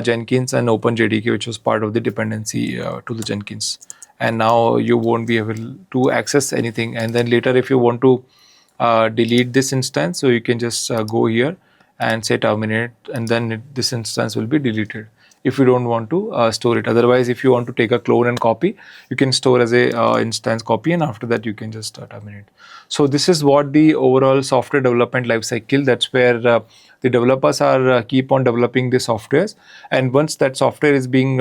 Speaker 1: Jenkins and OpenJDK, which was part of the dependency to the Jenkins. And now you won't be able to access anything. And then later, if you want to delete this instance, so you can just go here and say terminate, and then this instance will be deleted. if you don't want to store it. Otherwise, if you want to take a clone and copy, you can store as a instance copy, and after that you can just terminate. So this is what the overall software development lifecycle. That's where the developers are keep on developing the softwares, and once that software is being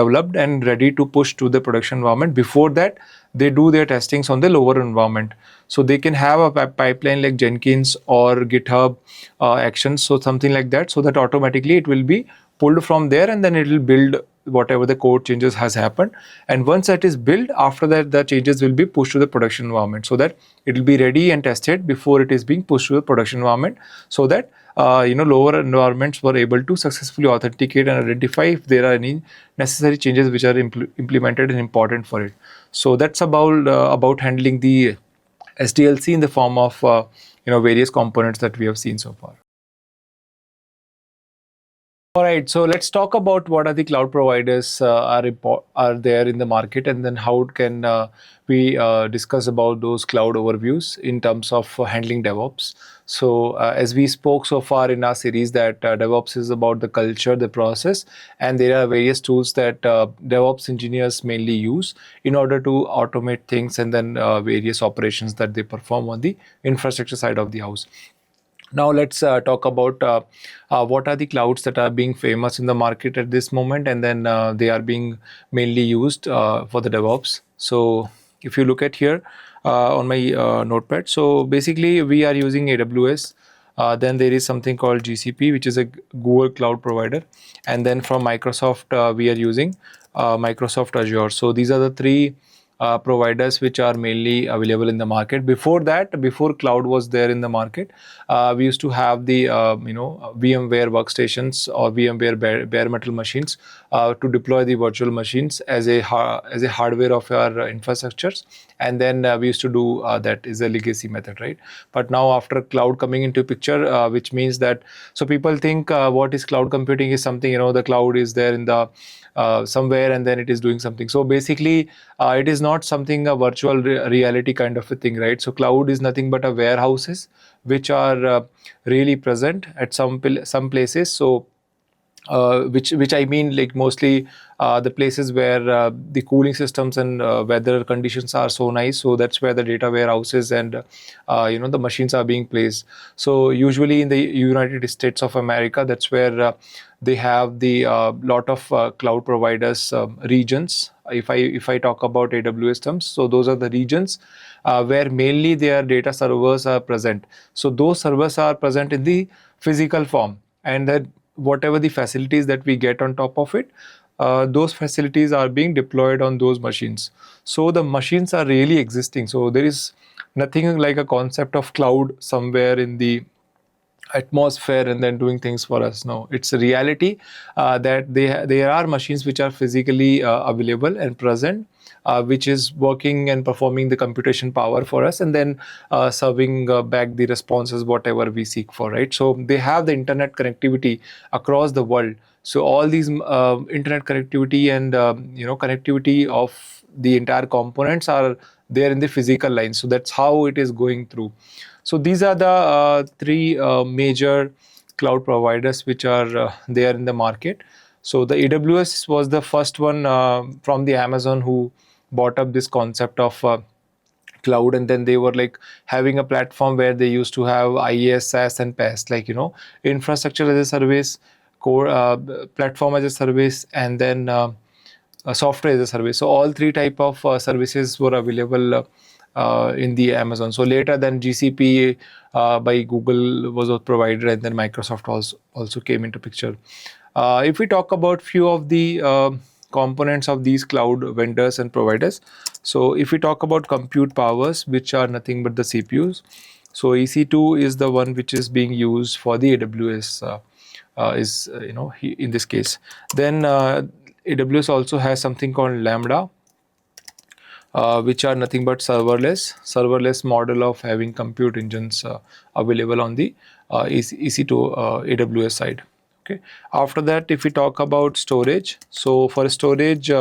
Speaker 1: developed and ready to push to the production environment, before that they do their testings on the lower environment. So they can have a pipeline like Jenkins or GitHub actions, so something like that, so that automatically it will be pulled from there, and then it will build whatever the code changes has happened. And once that is built, after that the changes will be pushed to the production environment, so that it will be ready and tested before it is being pushed to the production environment, so that lower environments were able to successfully authenticate and identify if there are any necessary changes which are implemented and important for it. So that's about handling the SDLC in the form of various components that we have seen so far. All right, so let's talk about what are the cloud providers are there in the market, and then how can we discuss about those cloud overviews in terms of handling DevOps. So as we spoke so far in our series, that DevOps is about the culture, the process, and there are various tools that DevOps engineers mainly use in order to automate things, and then various operations that they perform on the infrastructure side of the house. Now let's talk about what are the clouds that are being famous in the market at this moment, and then they are being mainly used for the DevOps. So if you look at here on my notepad, so basically we are using AWS. Then there is something called GCP, which is a Google cloud provider, and then from Microsoft we are using Microsoft Azure. So these are the three providers which are mainly available in the market. Before that, before cloud was there in the market, we used to have the VMware workstations or VMware bare metal machines to deploy the virtual machines as a hardware of our infrastructures, and then we used to do that is a legacy method, right? But now after cloud coming into picture, which means that, so people think what is cloud computing is something, the cloud is there in the somewhere and then it is doing something. So basically it is not something a virtual reality kind of a thing, right? So cloud is nothing but a warehouses which are really present at some places. So which I mean, like mostly the places where the cooling systems and weather conditions are so nice. So that's where the data warehouses and the machines are being placed. So usually in the United States of America, that's where they have the lot of cloud providers regions. If I talk about AWS terms, so those are the regions where mainly their data servers are present. So those servers are present in the physical form, and that whatever the facilities that we get on top of it, those facilities are being deployed on those machines. So the machines are really existing. So there is nothing like a concept of cloud somewhere in the atmosphere and then doing things for us. No, it's a reality that there are machines which are physically available and present, which is working and performing the computation power for us, and then serving back the responses whatever we seek for, right? So they have the internet connectivity across the world. So all these internet connectivity and connectivity of the entire components are there in the physical line. So that's how it is going through. So these are the three major cloud providers which are there in the market. So the AWS was the first one from the Amazon who bought up this concept of cloud, and then they were like having a platform where they used to have IaaS, SaaS, and PaaS, like infrastructure as a service, core platform as a service, and then software as a service. So all three type of services were available in the Amazon. So later then GCP by Google was provided, and then Microsoft also came into picture. If we talk about few of the components of these cloud vendors and providers, so if we talk about compute powers, which are nothing but the CPUs, so EC2 is the one which is being used for the AWS in this case. Then AWS also has something called Lambda, which are nothing but serverless model of having compute engines available on the EC2 AWS side. Okay. After that, if we talk about storage, so for storage,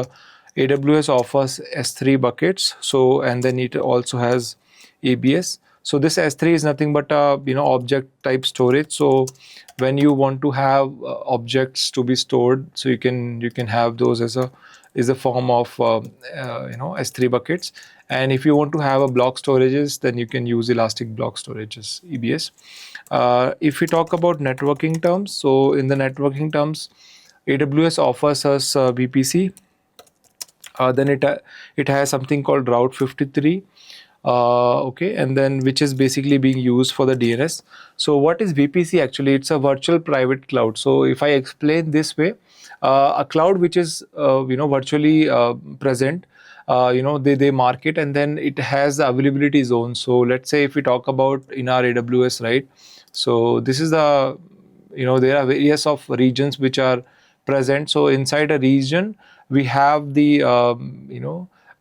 Speaker 1: AWS offers S3 buckets. So and then it also has ABS. So this S3 is nothing but a object type storage. So when you want to have objects to be stored, so you can have those as a form of S3 buckets. And if you want to have a block storages, then you can use elastic block storages, EBS. If we talk about networking terms, so in the networking terms, AWS offers us VPC. Then it has something called Route 53. Okay, and then which is basically being used for the DNS. So what is VPC actually? It's a virtual private cloud. So if I explain this way, a cloud which is virtually present, they mark it, and then it has the availability zone. So let's say if we talk about in our AWS, right? So this is the there are various of regions which are present. So inside a region we have the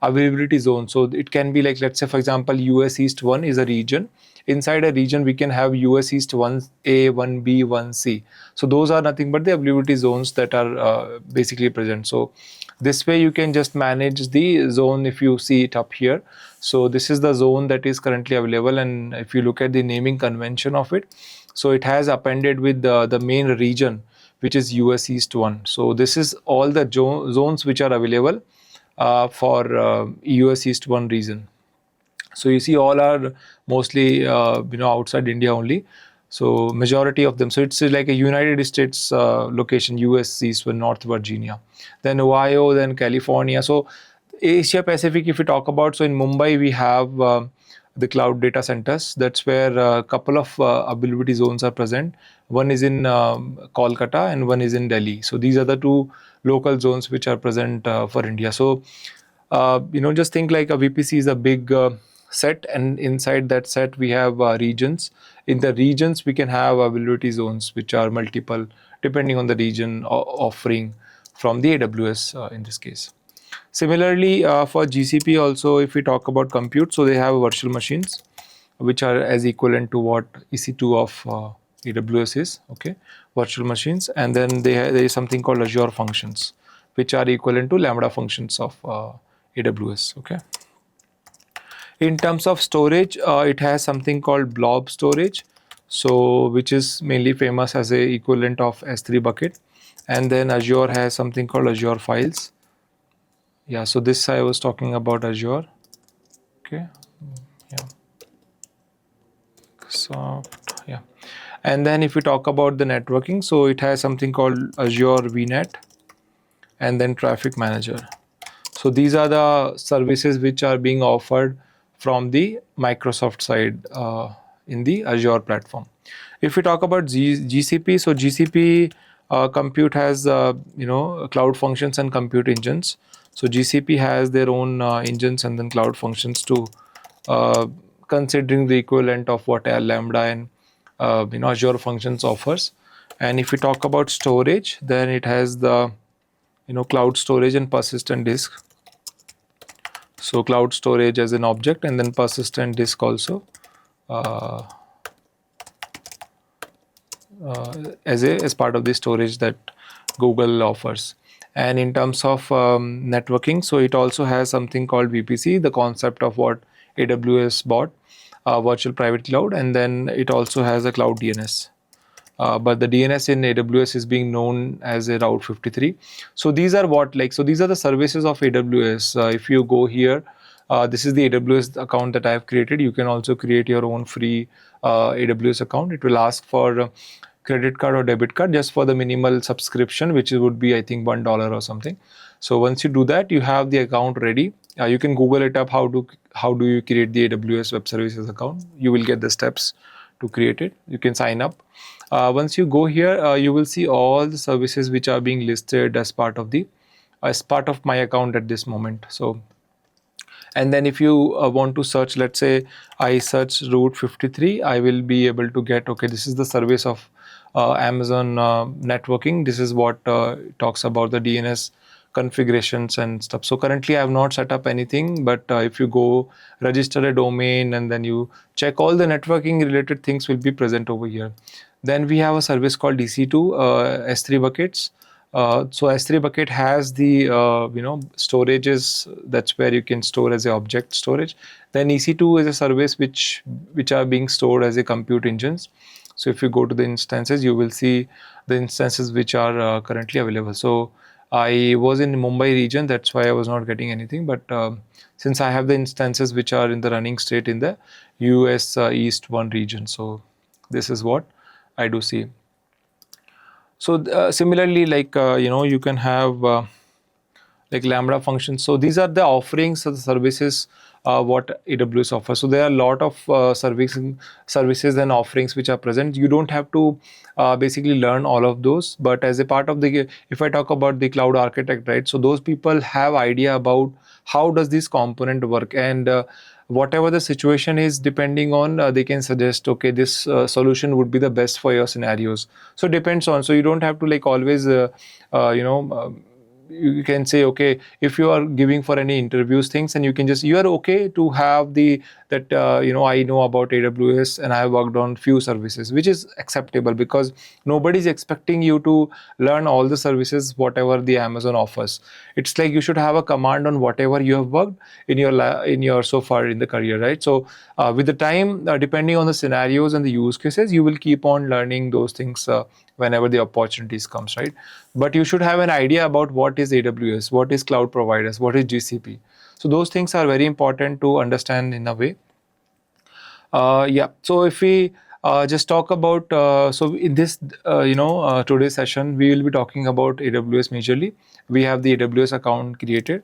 Speaker 1: availability zone. So it can be like, let's say for example, US East 1 is a region. Inside a region we can have US East 1A, 1B, 1C. So those are nothing but the availability zones that are basically present. So this way you can just manage the zone. If you see it up here, so this is the zone that is currently available, and if you look at the naming convention of it, so it has appended with the main region, which is US East 1. So this is all the zones which are available for US East 1 region. So you see all are mostly outside India only. So majority of them. So it's like a United States location, US East 1, North Virginia, then Ohio, then California. So Asia Pacific, if we talk about, so in Mumbai we have the cloud data centers. That's where a couple of availability zones are present. One is in Kolkata and one is in Delhi. So these are the two local zones which are present for India. So just think like a VPC is a big set, and inside that set we have regions. In the regions we can have availability zones which are multiple depending on the region offering from the AWS in this case. Similarly, for GCP also, if we talk about compute, so they have virtual machines which are as equivalent to what EC2 of AWS is, okay, virtual machines. And then there is something called Azure functions, which are equivalent to Lambda functions of AWS, okay. In terms of storage, it has something called blob storage, so which is mainly famous as a equivalent of S3 bucket. And then Azure has something called Azure files. Yeah, so this I was talking about Azure. Okay, yeah, soft, yeah. And then if we talk about the networking, so it has something called Azure VNet and then Traffic Manager. So these are the services which are being offered from the Microsoft side in the Azure platform. If we talk about GCP, so GCP compute has cloud functions and compute engines. So GCP has their own engines and then cloud functions too, considering the equivalent of what Lambda and Azure functions offers. And if we talk about storage, then it has the cloud storage and persistent disk. So cloud storage as an object, and then persistent disk also as part of the storage that Google offers. And in terms of networking, so it also has something called VPC, the concept of what AWS bought, virtual private cloud, and then it also has a cloud DNS. But the DNS in AWS is being known as a Route 53. So these are these are the services of AWS. If you go here, this is the AWS account that I have created. You can also create your own free AWS account. It will ask for credit card or debit card just for the minimal subscription, which would be I think $1 or something. So once you do that, you have the account ready. You can Google it up, how do you create the AWS Web Services account. You will get the steps to create it. You can sign up. Once you go here, you will see all the services which are being listed as part of my account at this moment. So, and then if you want to search, let's say I search Route 53, I will be able to get, okay, this is the service of Amazon networking. This is what talks about the DNS configurations and stuff. So currently I have not set up anything, but if you go register a domain and then you check, all the networking related things will be present over here. Then we have a service called DC2 S3 buckets. So S3 bucket has the storages. That's where you can store as a object storage. Then EC2 is a service which are being stored as a compute engines. So if you go to the instances, you will see the instances which are currently available. So I was in Mumbai region, that's why I was not getting anything. But since I have the instances which are in the running state in the US East 1 region, so this is what I do see. So similarly, like you can have like Lambda functions. So these are the offerings of the services what AWS offers. So there are a lot of services and offerings which are present. You don't have to basically learn all of those, but as a part of the, if I talk about the cloud architect, right? So those people have idea about how does this component work, and whatever the situation is, depending on they can suggest, okay, this solution would be the best for your scenarios. So depends on, so you don't have to like always you know you can say, okay, if you are giving for any interviews things, and you can just, you are okay to have the that I know about AWS and I have worked on few services, which is acceptable, because nobody is expecting you to learn all the services whatever the Amazon offers. It's like you should have a command on whatever you have worked in your so far in the career, right? So with the time, depending on the scenarios and the use cases, you will keep on learning those things whenever the opportunities comes, right? But you should have an idea about what is AWS, what is cloud providers, what is GCP. So those things are very important to understand in a way. Yeah. So if we just talk about, so in this, today's session, we will be talking about AWS majorly. We have the AWS account created.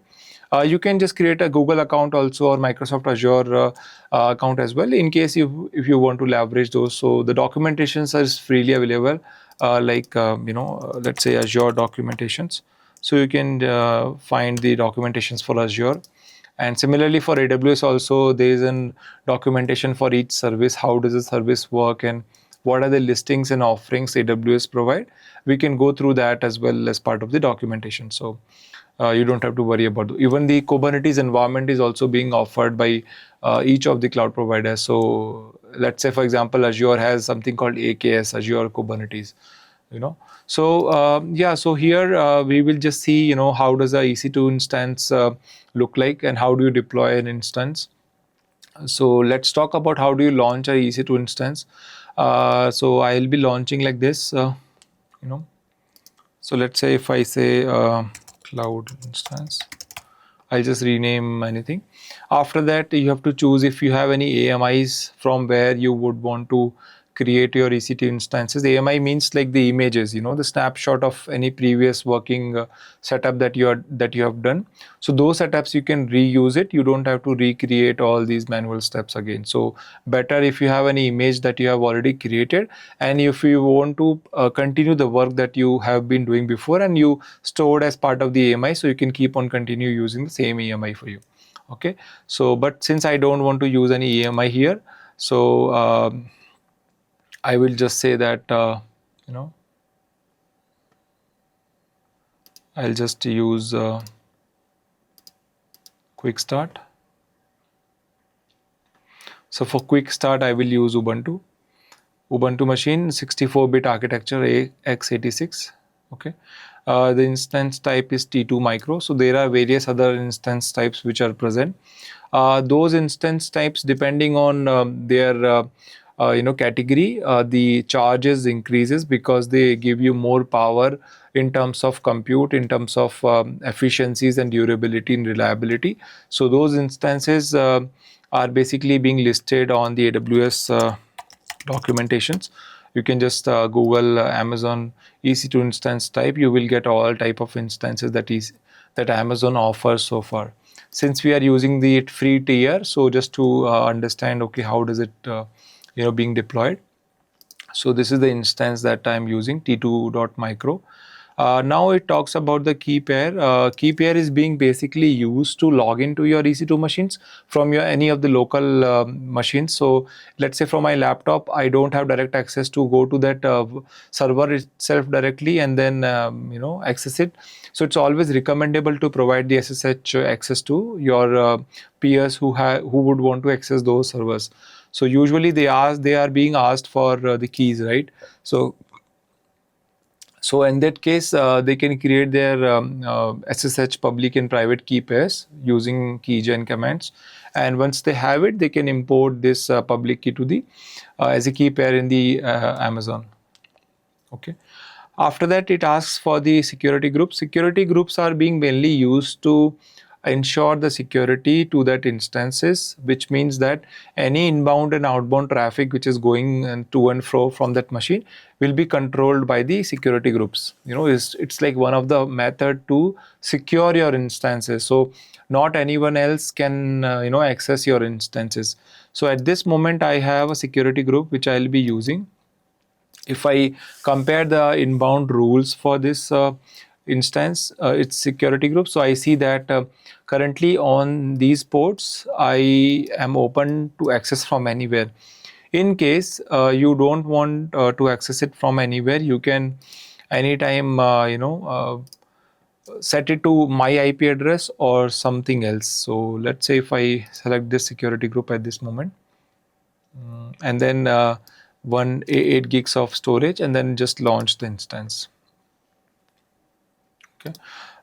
Speaker 1: You can just create a Google account also, or Microsoft Azure account as well, in case if you want to leverage those. So the documentations are freely available, let's say Azure documentations. So you can find the documentations for Azure. And similarly for AWS also, there is an documentation for each service. How does the service work, and what are the listings and offerings AWS provide? We can go through that as well as part of the documentation. So you don't have to worry about it. Even the Kubernetes environment is also being offered by each of the cloud providers. So let's say, for example, Azure has something called AKS, Azure Kubernetes. So yeah, so here we will just see how does a EC2 instance look like, and how do you deploy an instance. So let's talk about how do you launch a EC2 instance. So I'll be launching like this, so let's say if I say cloud instance, I'll just rename anything. After that, you have to choose if you have any AMIs from where you would want to create your EC2 instances. AMI means like the images, the snapshot of any previous working setup that you have done. So those setups you can reuse it. You don't have to recreate all these manual steps again. So better if you have any image that you have already created, and if you want to continue the work that you have been doing before and you stored as part of the AMI, so you can keep on continue using the same AMI for you. Okay, so but since I don't want to use any AMI here, so I will just say that I'll just use quick start. So for quick start, I will use Ubuntu machine, 64-bit architecture, x86. Okay, the instance type is T2 micro. So there are various other instance types which are present. Those instance types, depending on their category, the charges increases because they give you more power in terms of compute, in terms of efficiencies and durability and reliability. So those instances are basically being listed on the AWS documentations. You can just Google Amazon EC2 instance type. You will get all type of instances that Amazon offers so far. Since we are using the free tier, so just to understand, okay, how does it being deployed. So this is the instance that I'm using, T2.micro. Now it talks about the key pair. Key pair is being basically used to log into your EC2 machines from your any of the local machines. So let's say from my laptop, I don't have direct access to go to that server itself directly and then access it. So it's always recommendable to provide the SSH access to your peers who would want to access those servers. So usually they are being asked for the keys, right? So So in that case, they can create their SSH public and private key pairs using keygen commands. And once they have it, they can import this public key to the as a key pair in the Amazon. Okay. After that, it asks for the security groups. Security groups are being mainly used to ensure the security to that instances, which means that any inbound and outbound traffic which is going to and fro from that machine will be controlled by the security groups. It's like one of the method to secure your instances. So not anyone else can access your instances. So at this moment, I have a security group which I'll be using. If I compare the inbound rules for this instance, its security group, so I see that currently on these ports, I am open to access from anywhere. In case you don't want to access it from anywhere, you can anytime set it to my IP address or something else. So let's say if I select this security group at this moment, and then 8 gigs of storage, and then just launch the instance. Okay,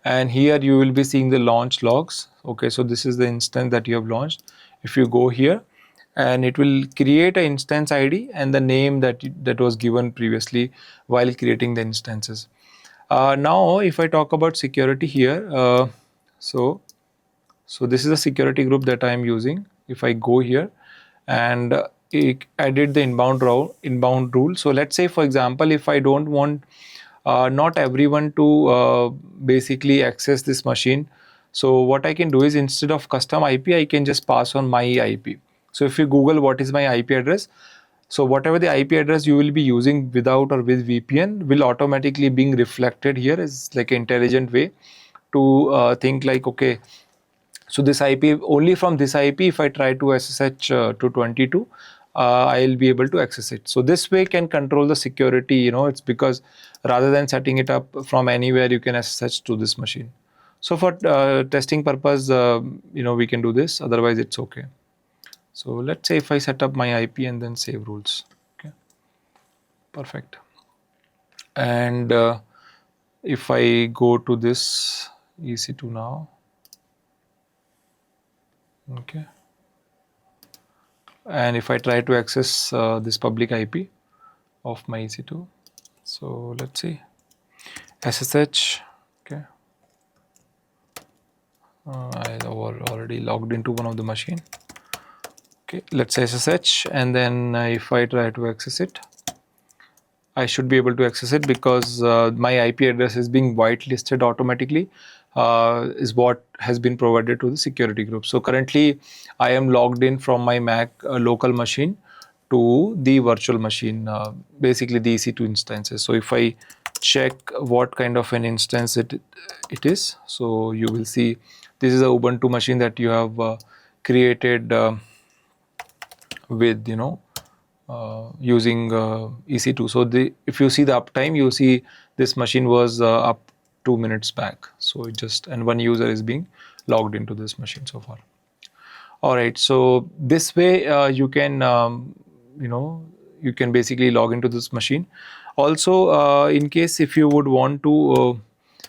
Speaker 1: and here you will be seeing the launch logs. Okay, so this is the instance that you have launched. If you go here, and it will create an instance ID and the name that was given previously while creating the instances. Now if I talk about security here, so this is a security group that I am using. If I go here and I did the inbound rule. So let's say, for example, if I don't want not everyone to basically access this machine, so what I can do is, instead of custom IP, I can just pass on my IP. So if you Google what is my IP address, so whatever the IP address you will be using without or with VPN will automatically being reflected here as like an intelligent way to think like, okay, so this IP, only from this IP, if I try to SSH to 22, I'll be able to access it. So this way can control the security. It's because rather than setting it up from anywhere, you can SSH to this machine. So for testing purpose, we can do this. Otherwise, it's okay. So let's say if I set up my IP and then save rules. Okay, perfect. And if I go to this EC2 now. Okay, and if I try to access this public IP of my EC2, so let's see, SSH. Okay, I already logged into one of the machine. Okay, let's say SSH, and then if I try to access it, I should be able to access it because my IP address is being whitelisted automatically, is what has been provided to the security group. So currently I am logged in from my Mac local machine to the virtual machine, basically the EC2 instances. So if I check what kind of an instance it is, so you will see this is a Ubuntu machine that you have created with using EC2. So if you see the uptime, you see this machine was up 2 minutes back. So and one user is being logged into this machine so far. All right. So this way you can you can basically log into this machine. Also, in case if you would want to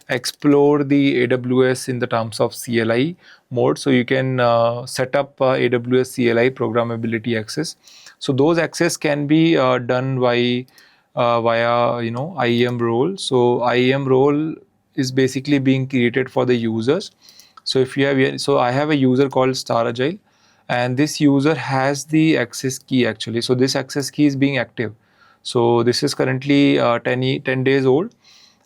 Speaker 1: explore the AWS in the terms of CLI mode, so you can set up AWS CLI programmability access. So those access can be done via IAM role. So IAM role is basically being created for the users. So if you have, so I have a user called Staragile, and this user has the access key actually. So this access key is being active. So this is currently 10 days old,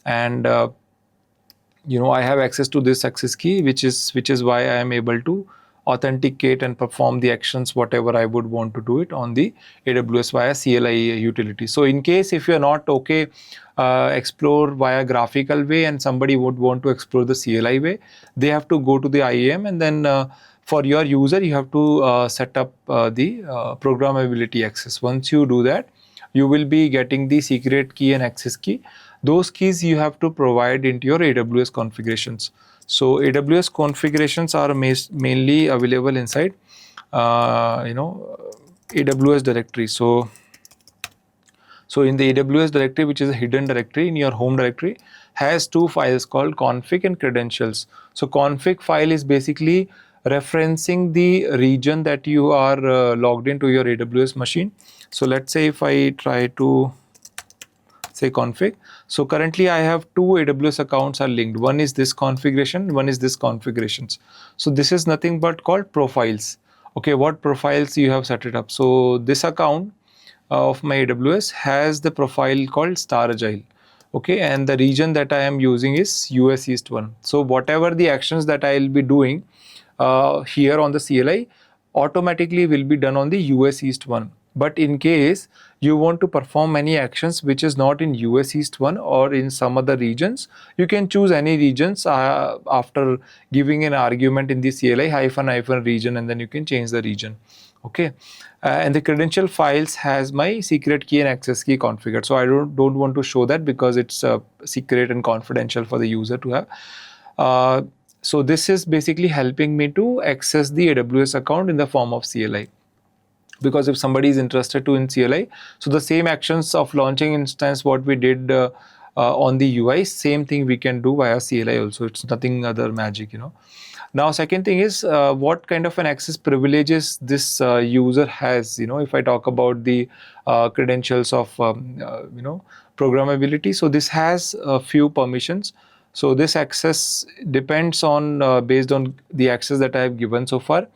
Speaker 1: and I have access to this access key, which is why I am able to authenticate and perform the actions whatever I would want to do it on the AWS via CLI utility. So in case if you're not okay explore via graphical way and somebody would want to explore the CLI way, they have to go to the IAM, and then for your user you have to set up the programmability access. Once you do that, you will be getting the secret key and access key. Those keys you have to provide into your AWS configurations. So AWS configurations are mainly available inside AWS directory. So So in the AWS directory, which is a hidden directory in your home directory, has two files called config and credentials. So config file is basically referencing the region that you are logged into your AWS machine. So let's say if I try to say config. So currently I have two AWS accounts are linked. One is this configuration, one is this configurations. So this is nothing but called profiles. Okay, what profiles you have set it up? So this account of my AWS has the profile called Staragile. Okay, and the region that I am using is US East 1. So whatever the actions that I will be doing here on the CLI automatically will be done on the US East 1. But in case you want to perform any actions which is not in US East 1 or in some other regions, you can choose any regions after giving an argument in the CLI -- region, and then you can change the region. Okay, and the credential files has my secret key and access key configured. So I don't want to show that because it's secret and confidential for the user to have. So this is basically helping me to access the AWS account in the form of CLI. Because if somebody is interested to in CLI, so the same actions of launching instance what we did on the UI, same thing we can do via CLI also. It's nothing other magic, you know. Now second thing is what kind of an access privileges this user has. You know, if I talk about the credentials of you know, programmability, so this has a few permissions. So this access depends on based on the access that I have given so far.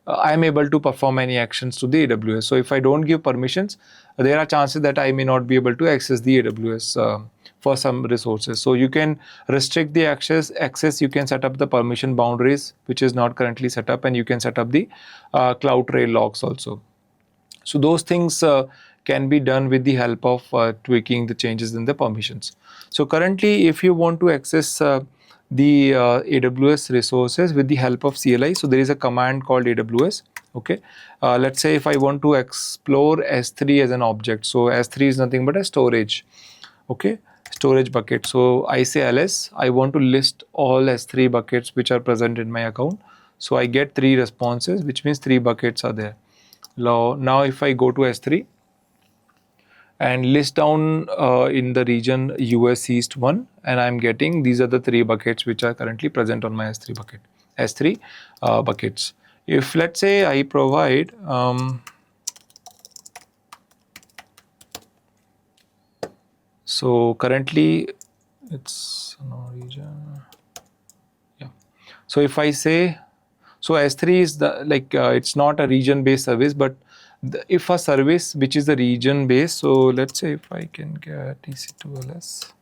Speaker 1: I am able to perform any actions to the AWS. So if I don't give permissions, there are chances that I may not be able to access the AWS for some resources. So you can restrict the access, you can set up the permission boundaries, which is not currently set up, and you can set up the CloudTrail logs also. So those things can be done with the help of tweaking the changes in the permissions. So currently, if you want to access the AWS resources with the help of CLI, so there is a command called AWS. Okay, let's say if I want to explore S3 as an object, so S3 is nothing but a storage. Okay, storage bucket. So I say ls, I want to list all S3 buckets which are present in my account. So I get 3 responses, which means 3 buckets are there. Now if I go to S3 and list down in the region US East 1, and I'm getting these are the 3 buckets which are currently present on my S3 buckets. If let's say I provide so currently it's no region, yeah. So if I say, so S3 is the it's not a region based service, but if a service which is the region based, so let's say if I can get EC2LS,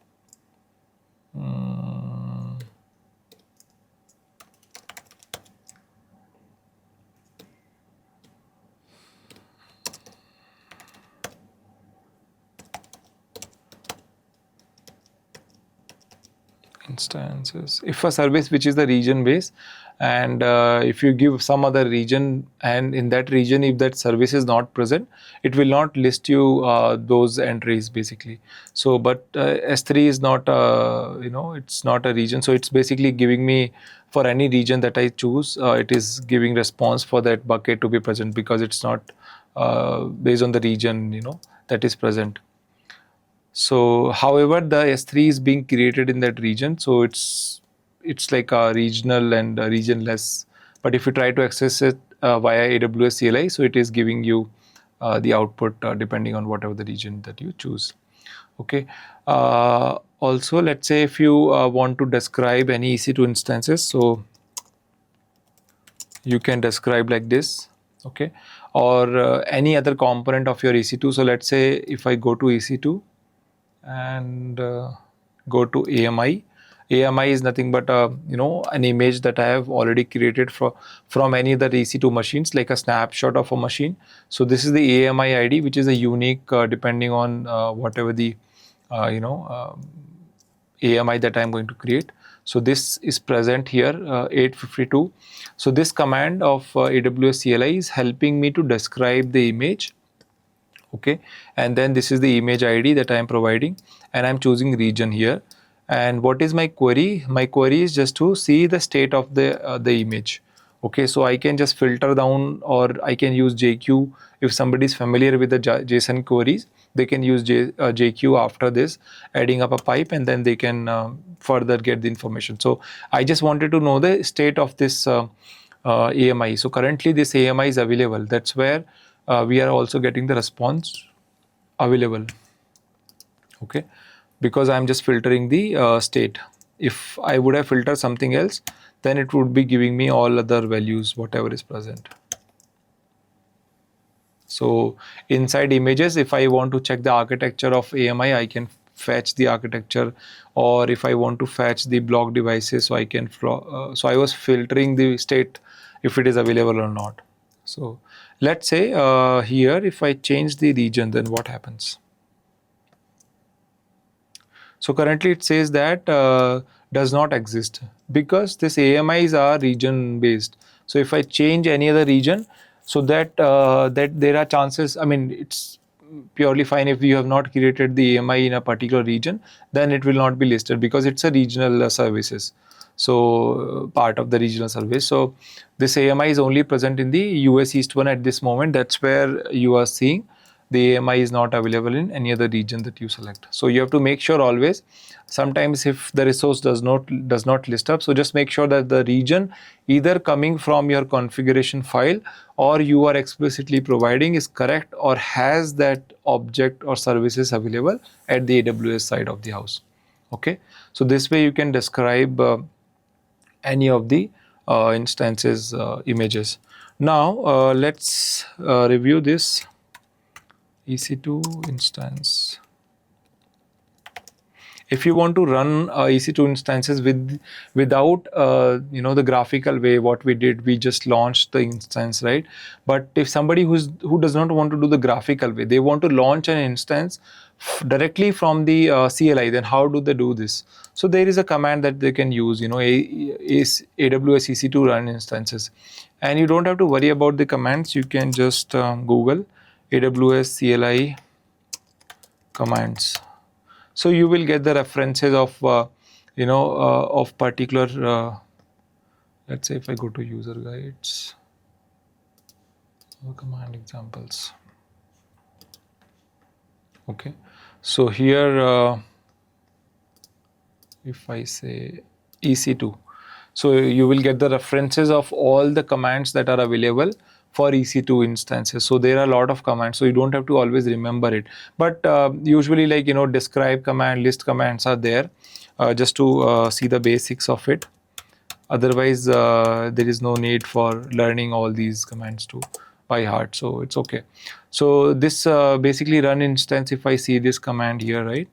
Speaker 1: instances, if a service which is the region based, and if you give some other region, and in that region if that service is not present, it will not list you those entries basically. So but S3 is not you know, it's not a region, so it's basically giving me for any region that I choose, it is giving response for that bucket to be present, because it's not based on the region, you know, that is present. So however the S3 is being created in that region, so it's like a regional and a regionless. But if you try to access it via AWS CLI, so it is giving you the output depending on whatever the region that you choose. Okay. Also, let's say if you want to describe any EC2 instances, so you can describe like this. Okay, or any other component of your EC2. So let's say if I go to EC2 and go to AMI. AMI is nothing but you know, an image that I have already created from any other EC2 machines, like a snapshot of a machine. So this is the AMI ID, which is a unique depending on whatever the you know, AMI that I am going to create. So this is present here 852. So this command of AWS CLI is helping me to describe the image. Okay, and then this is the image ID that I am providing, and I'm choosing region here. And what is my query? My query is just to see the state of the image. Okay, so I can just filter down, or I can use JQ if somebody is familiar with the JSON queries. they can use JQ after this, adding up a pipe, and then they can further get the information. So I just wanted to know the state of this AMI. So currently this AMI is available. That's where we are also getting the response available. Okay, because I'm just filtering the state. If I would have filtered something else, then it would be giving me all other values, whatever is present. So inside images, if I want to check the architecture of AMI, I can fetch the architecture, or if I want to fetch the block devices, so I can so I was filtering the state if it is available or not. So let's say here, if I change the region, then what happens? So currently it says that does not exist, because this AMIs are region based. So if I change any other region, so that that there are chances, I mean, it's purely fine if you have not created the AMI in a particular region, then it will not be listed because it's a regional services. So part of the regional service. So this AMI is only present in the US East 1 at this moment. That's where you are seeing the AMI is not available in any other region that you select. So you have to make sure always. Sometimes if the resource does not list up, so just make sure that the region either coming from your configuration file or you are explicitly providing is correct or has that object or services available at the AWS side of the house. Okay, so this way you can describe any of the instances images. Now let's review this EC2 instance. If you want to run EC2 instances without the graphical way, what we did, we just launched the instance, right? But if somebody who does not want to do the graphical way, they want to launch an instance directly from the CLI, then how do they do this? So there is a command that they can use, AWS EC2 run instances, and you don't have to worry about the commands. You can just Google AWS CLI commands. So you will get the references of of particular. Let's say if I go to user guides, command examples. Okay, so here if I say EC2, so you will get the references of all the commands that are available for EC2 instances. So there are a lot of commands, so you don't have to always remember it. But usually, like describe command, list commands are there just to see the basics of it. Otherwise, there is no need for learning all these commands too by heart. So it's okay. So this basically run instance. If I see this command here, right?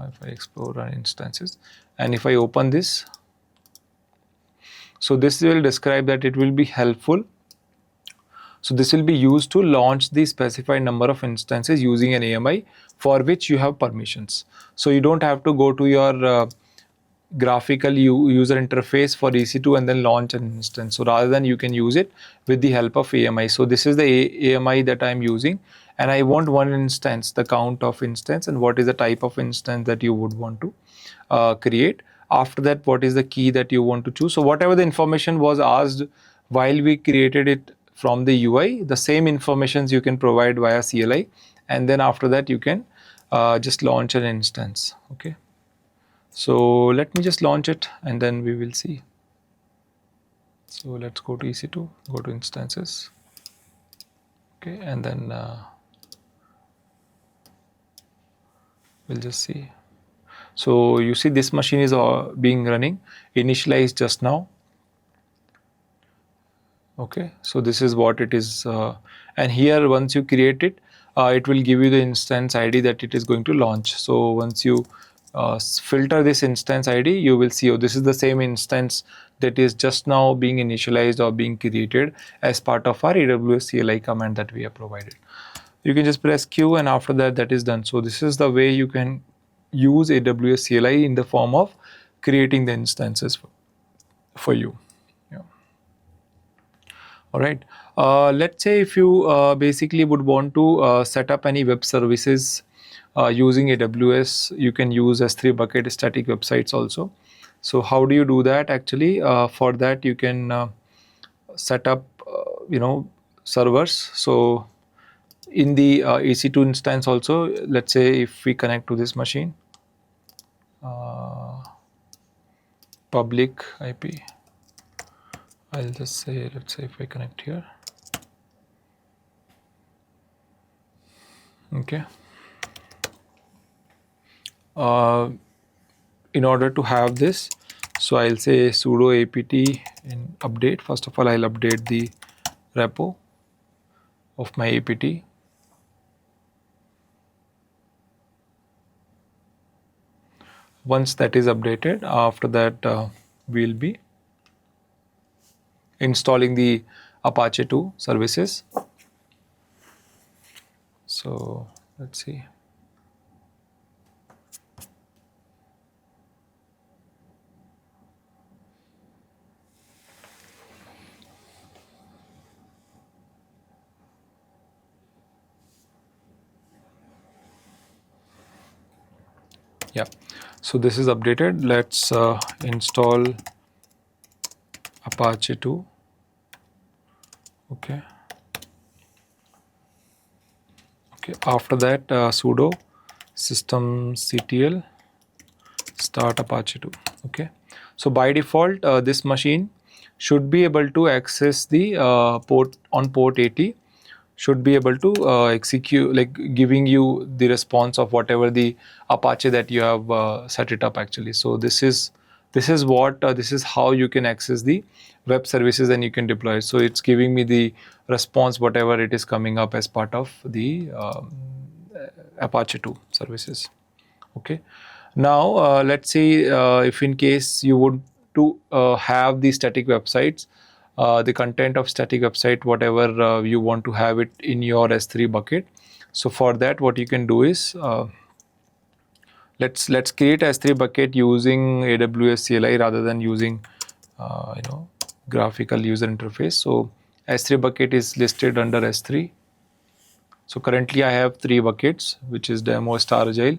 Speaker 1: If I explore run instances, and if I open this, so this will describe that it will be helpful. So this will be used to launch the specified number of instances using an AMI for which you have permissions. So you don't have to go to your graphical user interface for EC2 and then launch an instance. So rather than, you can use it with the help of AMI. So this is the AMI that I'm using, and I want one instance, the count of instance, and what is the type of instance that you would want to create. After that, what is the key that you want to choose? So whatever the information was asked while we created it from the UI, the same informations you can provide via CLI, and then after that you can just launch an instance. Okay, so let me just launch it and then we will see. So let's go to EC2, go to instances. Okay, and then we'll just see. So you see this machine is being running, initialized just now. Okay, so this is what it is, and here once you create it, it will give you the instance ID that it is going to launch. So once you filter this instance ID, you will see, oh, this is the same instance that is just now being initialized or being created as part of our AWS CLI command that we have provided. You can just press Q, and after that, that is done. So this is the way you can use AWS CLI in the form of creating the instances for you. All right, let's say if you basically would want to set up any web services using AWS, you can use S3 bucket static websites also. So how do you do that? Actually, for that you can set up servers. So in the EC2 instance also, let's say if we connect to this machine, public IP, I'll just say, let's say if I connect here, okay. In order to have this, so I'll say sudo apt in update. First of all, I'll update the repo of my apt. Once that is updated, after that we'll be installing the Apache 2 services. So let's see. Yeah, so this is updated. Let's install Apache 2. Okay. Okay. After that, sudo systemctl start Apache 2. Okay. So by default, this machine should be able to access the port on port 80. Should be able to execute, like giving you the response of whatever the Apache that you have set it up actually. So this is what this is how you can access the web services and you can deploy it. So it's giving me the response whatever it is coming up as part of the Apache 2 services. Okay. Now let's say if in case you would to have the static websites, the content of static website, whatever you want to have it in your S3 bucket. So for that, what you can do is let's create S3 bucket using AWS CLI rather than using graphical user interface. So S3 bucket is listed under S3. So currently I have 3 buckets, which is demo, Staragile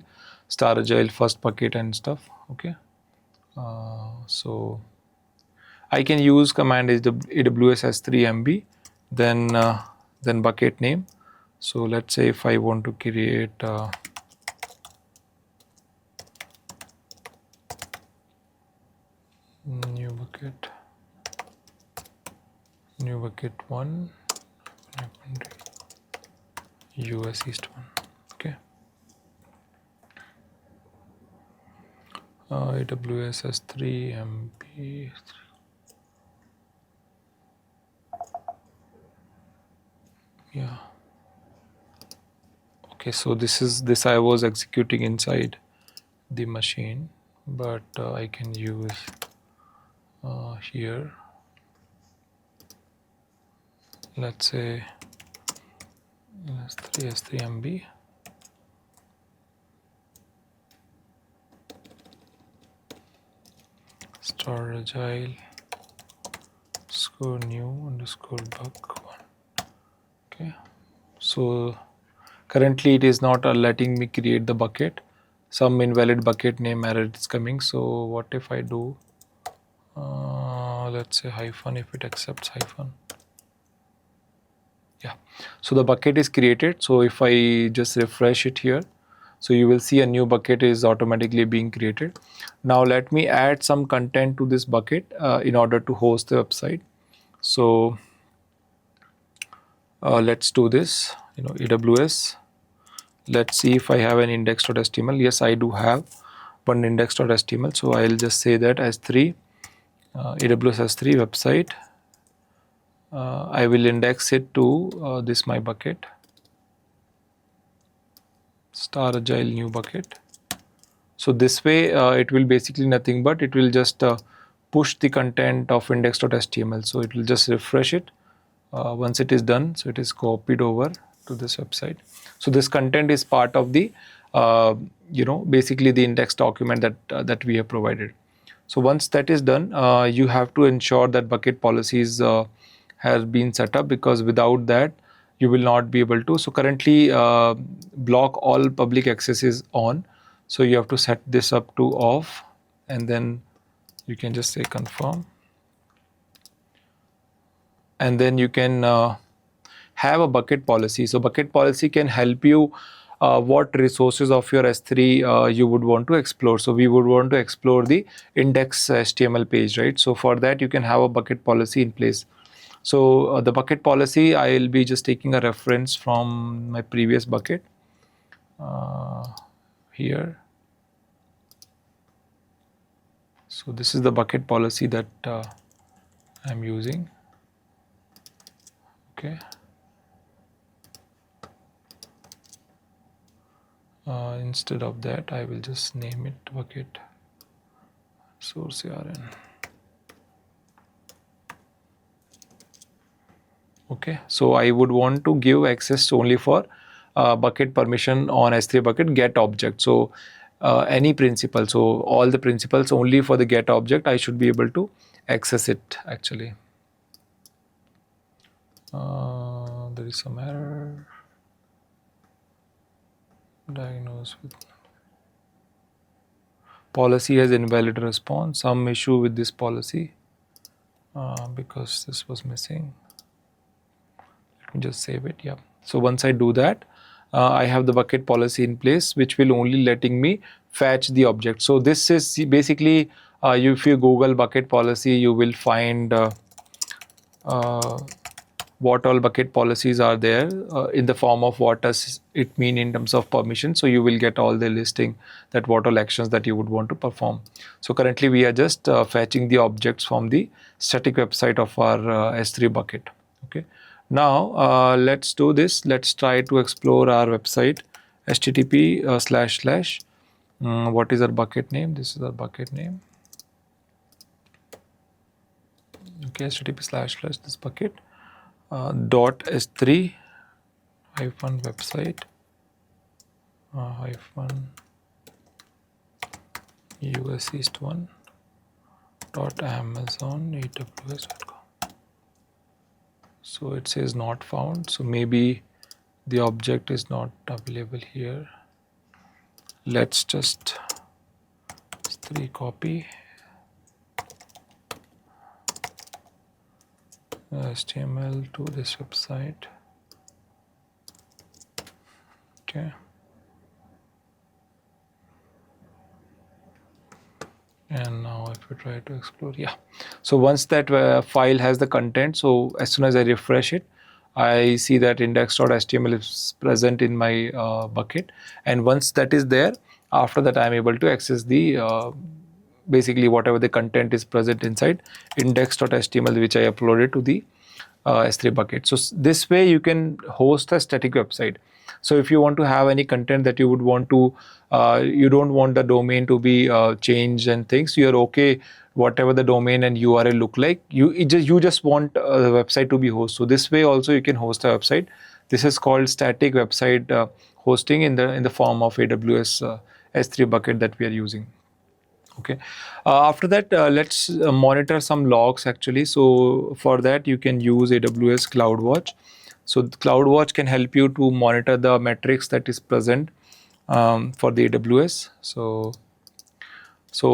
Speaker 1: first bucket and stuff. Okay. So I can use command is the AWS S3 MB, then bucket name. So let's say if I want to create new bucket 1 US East 1. Okay. AWS S3 MB3. Yeah. Okay, so this I was executing inside the machine, but I can use here. Let's say S3 MB. Staragile _new_bug1. Okay, so currently it is not letting me create the bucket. Some invalid bucket name error is coming. So what if I do let's say hyphen, if it accepts hyphen. Yeah, so the bucket is created. So if I just refresh it here, so you will see a new bucket is automatically being created. Now let me add some content to this bucket in order to host the website. So let's do this, AWS. Let's see if I have an index.html. Yes, I do have one index.html. So I'll just say that S3, AWS S3 website. I will index it to this my bucket, Staragile new bucket. So this way it will basically nothing but it will just push the content of index.html. So it will just refresh it. Once it is done, so it is copied over to this website. So this content is part of the basically the index document that we have provided. So once that is done, you have to ensure that bucket policies has been set up, because without that you will not be able to. So currently block all public access is on, so you have to set this up to off, and then you can just say confirm, and then you can have a bucket policy. So bucket policy can help you what resources of your S3 you would want to explore. So we would want to explore the index HTML page, right? So for that you can have a bucket policy in place. So the bucket policy, I will be just taking a reference from my previous bucket here. So this is the bucket policy that I'm using. Okay. Instead of that, I will just name it bucket source ARN. Okay, so I would want to give access only for bucket permission on S3 bucket get object. So any principal, so all the principals only for the get object, I should be able to access it actually. There is some error. Diagnose with policy has invalid response. Some issue with this policy because this was missing. Let me just save it. Yeah. So once I do that, I have the bucket policy in place, which will only letting me fetch the object. So this is basically, if you Google bucket policy, you will find what all bucket policies are there in the form of what does it mean in terms of permission. So you will get all the listing that what all actions that you would want to perform. So currently we are just fetching the objects from the static website of our S3 bucket. Okay. Now let's do this. Let's try to explore our website. HTTP / what is our bucket name? This is our bucket name. Okay, HTTP / this bucket dot S3 hyphen website hyphen US East 1 dot Amazon AWS.com. So it says not found. So maybe the object is not available here. Let's just S3 copy HTML to this website. Okay. And now if we try to explore, yeah. So once that file has the content, so as soon as I refresh it, I see that index.html is present in my bucket. And once that is there, after that I am able to access the basically whatever the content is present inside index.html, which I uploaded to the S3 bucket. So this way you can host a static website. So if you want to have any content that you would want to, you don't want the domain to be changed and things, you're okay whatever the domain and URL look like, you just want the website to be hosted. So this way also you can host a website. This is called static website hosting in the form of AWS S3 bucket that we are using. Okay. After that, let's monitor some logs actually. So for that, you can use AWS CloudWatch. So CloudWatch can help you to monitor the metrics that is present for the AWS. So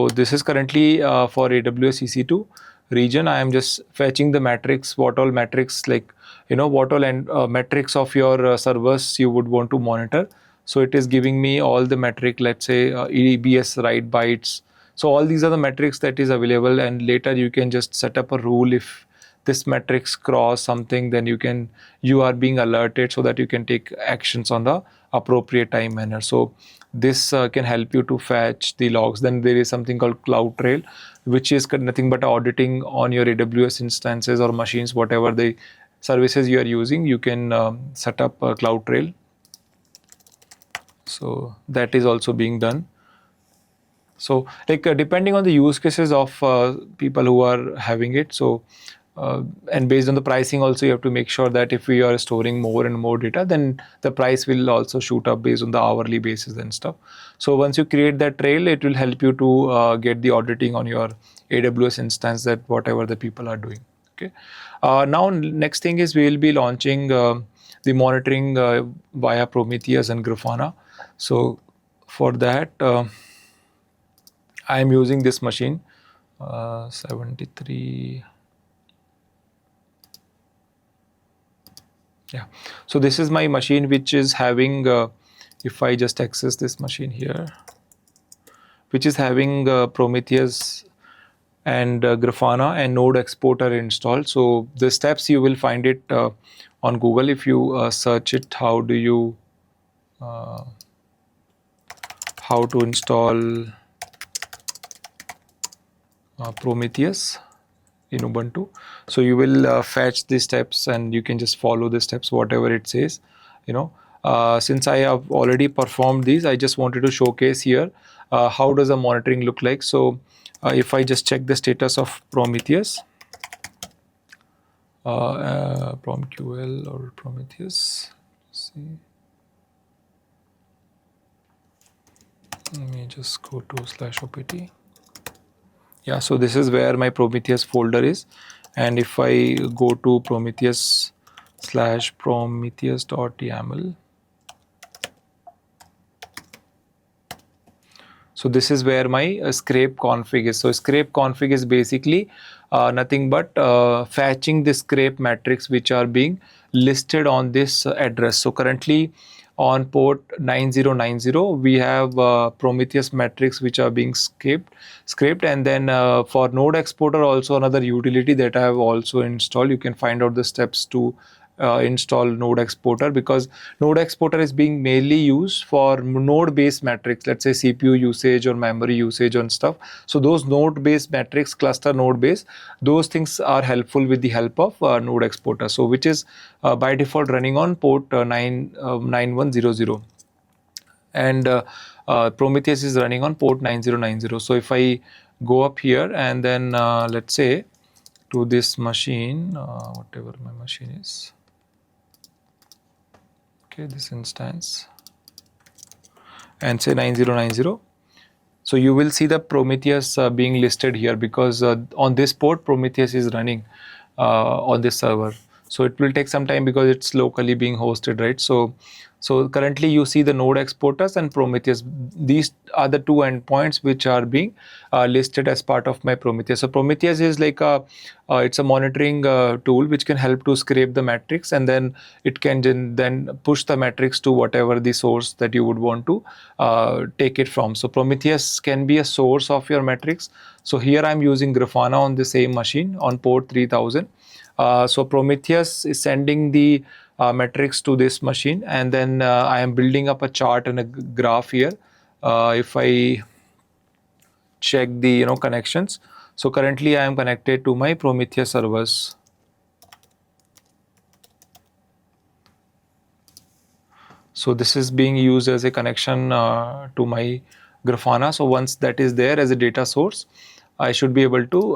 Speaker 1: this is currently for AWS EC2 region. I am just fetching the metrics, what all metrics like, what all and metrics of your servers you would want to monitor. So it is giving me all the metric, let's say EBS write bytes. So all these are the metrics that is available, and later you can just set up a rule if this metrics cross something, then you are being alerted so that you can take actions on the appropriate time manner. So this can help you to fetch the logs. Then there is something called CloudTrail, which is nothing but auditing on your AWS instances or machines, whatever the services you are using, you can set up a CloudTrail. So that is also being done. So like depending on the use cases of people who are having it. So and based on the pricing also, you have to make sure that if we are storing more and more data, then the price will also shoot up based on the hourly basis and stuff. So once you create that trail, it will help you to get the auditing on your AWS instance, that whatever the people are doing. Okay. Now next thing is we will be launching the monitoring via Prometheus and Grafana. So for that, I am using this machine 73 Yeah, so this is my machine which is having, if I just access this machine here, which is having Prometheus and Grafana and Node Exporter installed. So the steps you will find it on Google if you search it. How to install Prometheus in Ubuntu. So you will fetch the steps and you can just follow the steps, whatever it says, you know. Since I have already performed these, I just wanted to showcase here how does the monitoring look like. So if I just check the status of Prometheus, PromQL or Prometheus, let's see. Let me just go to /opt. Yeah, so this is where my Prometheus folder is, and if I go to Prometheus /prometheus.yaml, so this is where my scrape config is. So scrape config is basically nothing but fetching the scrape metrics which are being listed on this address. So currently on port 9090 we have Prometheus metrics which are being scraped, and then for Node Exporter also another utility that I have also installed. You can find out the steps to install Node Exporter, because Node Exporter is being mainly used for node based metrics, let's say CPU usage or memory usage and stuff. So those node based metrics, cluster node based, those things are helpful with the help of Node Exporter, so which is by default running on port 9100, and Prometheus is running on port 9090. So if I go up here and then let's say to this machine, whatever my machine is, okay, this instance, and say 9090, so you will see the Prometheus being listed here, because on this port Prometheus is running on this server. So it will take some time because it's locally being hosted, right? So currently you see the Node Exporters and Prometheus. These are the two endpoints which are being listed as part of my Prometheus. So Prometheus is like it's a monitoring tool which can help to scrape the metrics, and then it can then push the metrics to whatever the source that you would want to take it from. So Prometheus can be a source of your metrics. So here I'm using Grafana on the same machine on port 3000. So Prometheus is sending the metrics to this machine, and then I am building up a chart and a graph here. If I check the connections, so currently I am connected to my Prometheus servers. So this is being used as a connection to my Grafana. So once that is there as a data source, I should be able to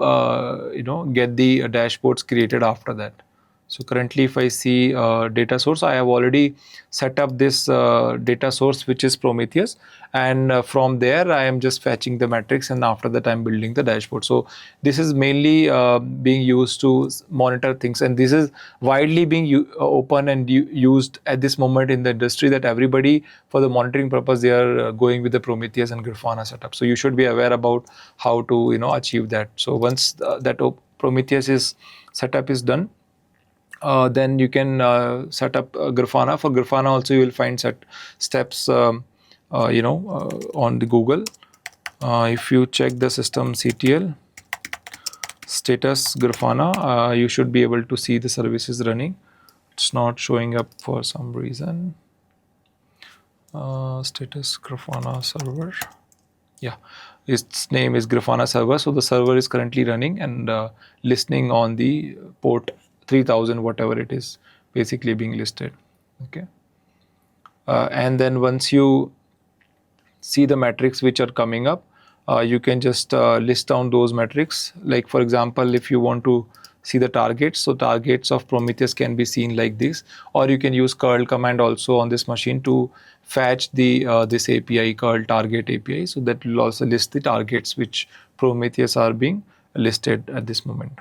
Speaker 1: get the dashboards created after that. So currently if I see data source, I have already set up this data source which is Prometheus, and from there I am just fetching the metrics, and after that I'm building the dashboard. So this is mainly being used to monitor things, and this is widely being open and used at this moment in the industry, that everybody for the monitoring purpose they are going with the Prometheus and Grafana setup. So you should be aware about how to achieve that. So once that Prometheus setup is done, then you can set up Grafana. For Grafana also you will find set steps on the Google. If you check the systemctl status Grafana, you should be able to see the services running. It's not showing up for some reason. Status Grafana server. Yeah, its name is Grafana server. So the server is currently running and listening on the port 3000, whatever it is basically being listed. Okay, and then once you see the metrics which are coming up, you can just list down those metrics. Like for example, if you want to see the targets, so targets of Prometheus can be seen like this, or you can use curl command also on this machine to fetch the this API, curl target API, so that will also list the targets which Prometheus are being listed at this moment.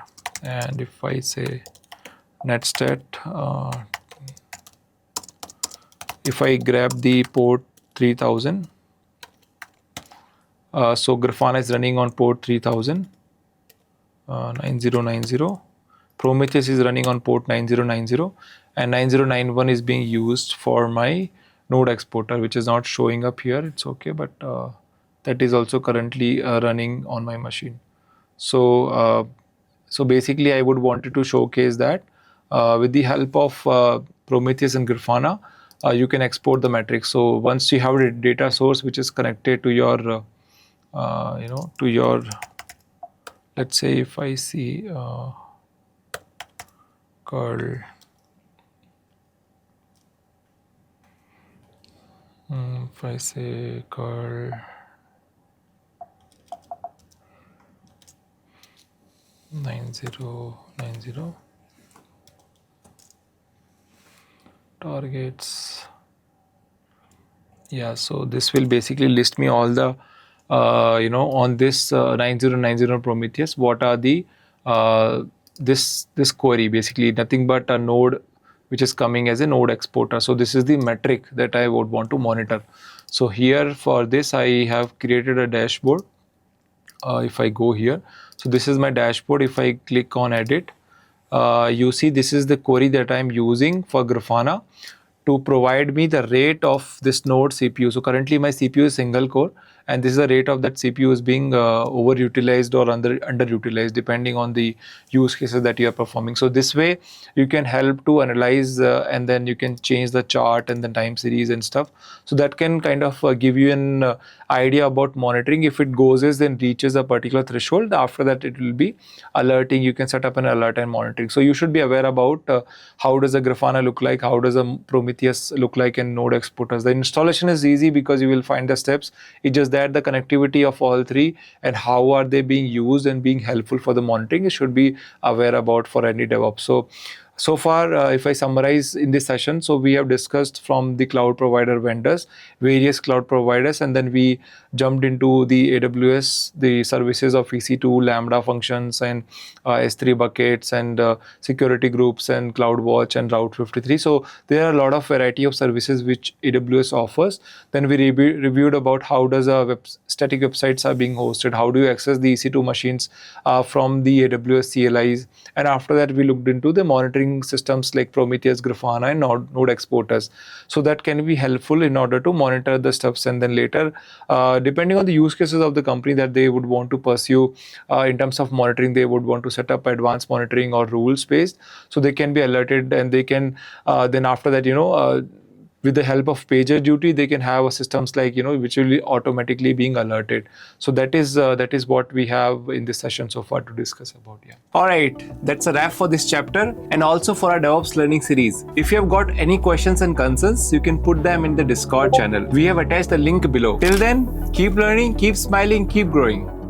Speaker 1: And if I say netstat, if I grab the port 3000, so Grafana is running on port 3000, 9090. Prometheus is running on port 9090, and 9091 is being used for my node exporter, which is not showing up here. It's okay, but that is also currently running on my machine. So so basically I would wanted to showcase that with the help of Prometheus and Grafana, you can export the metrics. So once you have a data source which is connected to your to your, let's say if I see curl if I say curl 9090 targets, yeah, so this will basically list me all the on this 9090 Prometheus, what are the this query, basically nothing but a node which is coming as a node exporter. So this is the metric that I would want to monitor. So here for this I have created a dashboard. If I go here, so this is my dashboard. If I click on edit, you see this is the query that I am using for Grafana to provide me the rate of this node CPU. So currently my CPU is single core, and this is the rate of that CPU is being overutilized or underutilized depending on the use cases that you are performing. So this way you can help to analyze and then you can change the chart and the time series and stuff. So that can kind of give you an idea about monitoring. If it goes then reaches a particular threshold, after that it will be alerting. You can set up an alert and monitoring. So you should be aware about how does a Grafana look like, how does a Prometheus look like in node exporters. The installation is easy because you will find the steps. It's just that the connectivity of all three and how are they being used and being helpful for the monitoring, you should be aware about for any DevOps. So far, if I summarize in this session, so we have discussed from the cloud provider vendors, various cloud providers, and then we jumped into the AWS, the services of EC2, Lambda functions, and S3 buckets, and security groups, and CloudWatch, and Route 53. So there are a lot of variety of services which AWS offers. Then we reviewed about how does static websites are being hosted, how do you access the EC2 machines from the AWS CLIs, and after that we looked into the monitoring systems like Prometheus, Grafana, and node exporters. So that can be helpful in order to monitor the stuffs, and then later depending on the use cases of the company that they would want to pursue in terms of monitoring, they would want to set up advanced monitoring or rules based, so they can be alerted, and they can then after that with the help of PagerDuty, they can have systems like which will be automatically being alerted. So that is what we have in this session so far to discuss about. Yeah. All right, that's a wrap for this chapter and also for our DevOps learning series. If you have got any questions and concerns, you can put them in the Discord channel. We have attached the link below. Till then, keep learning, keep smiling, keep growing.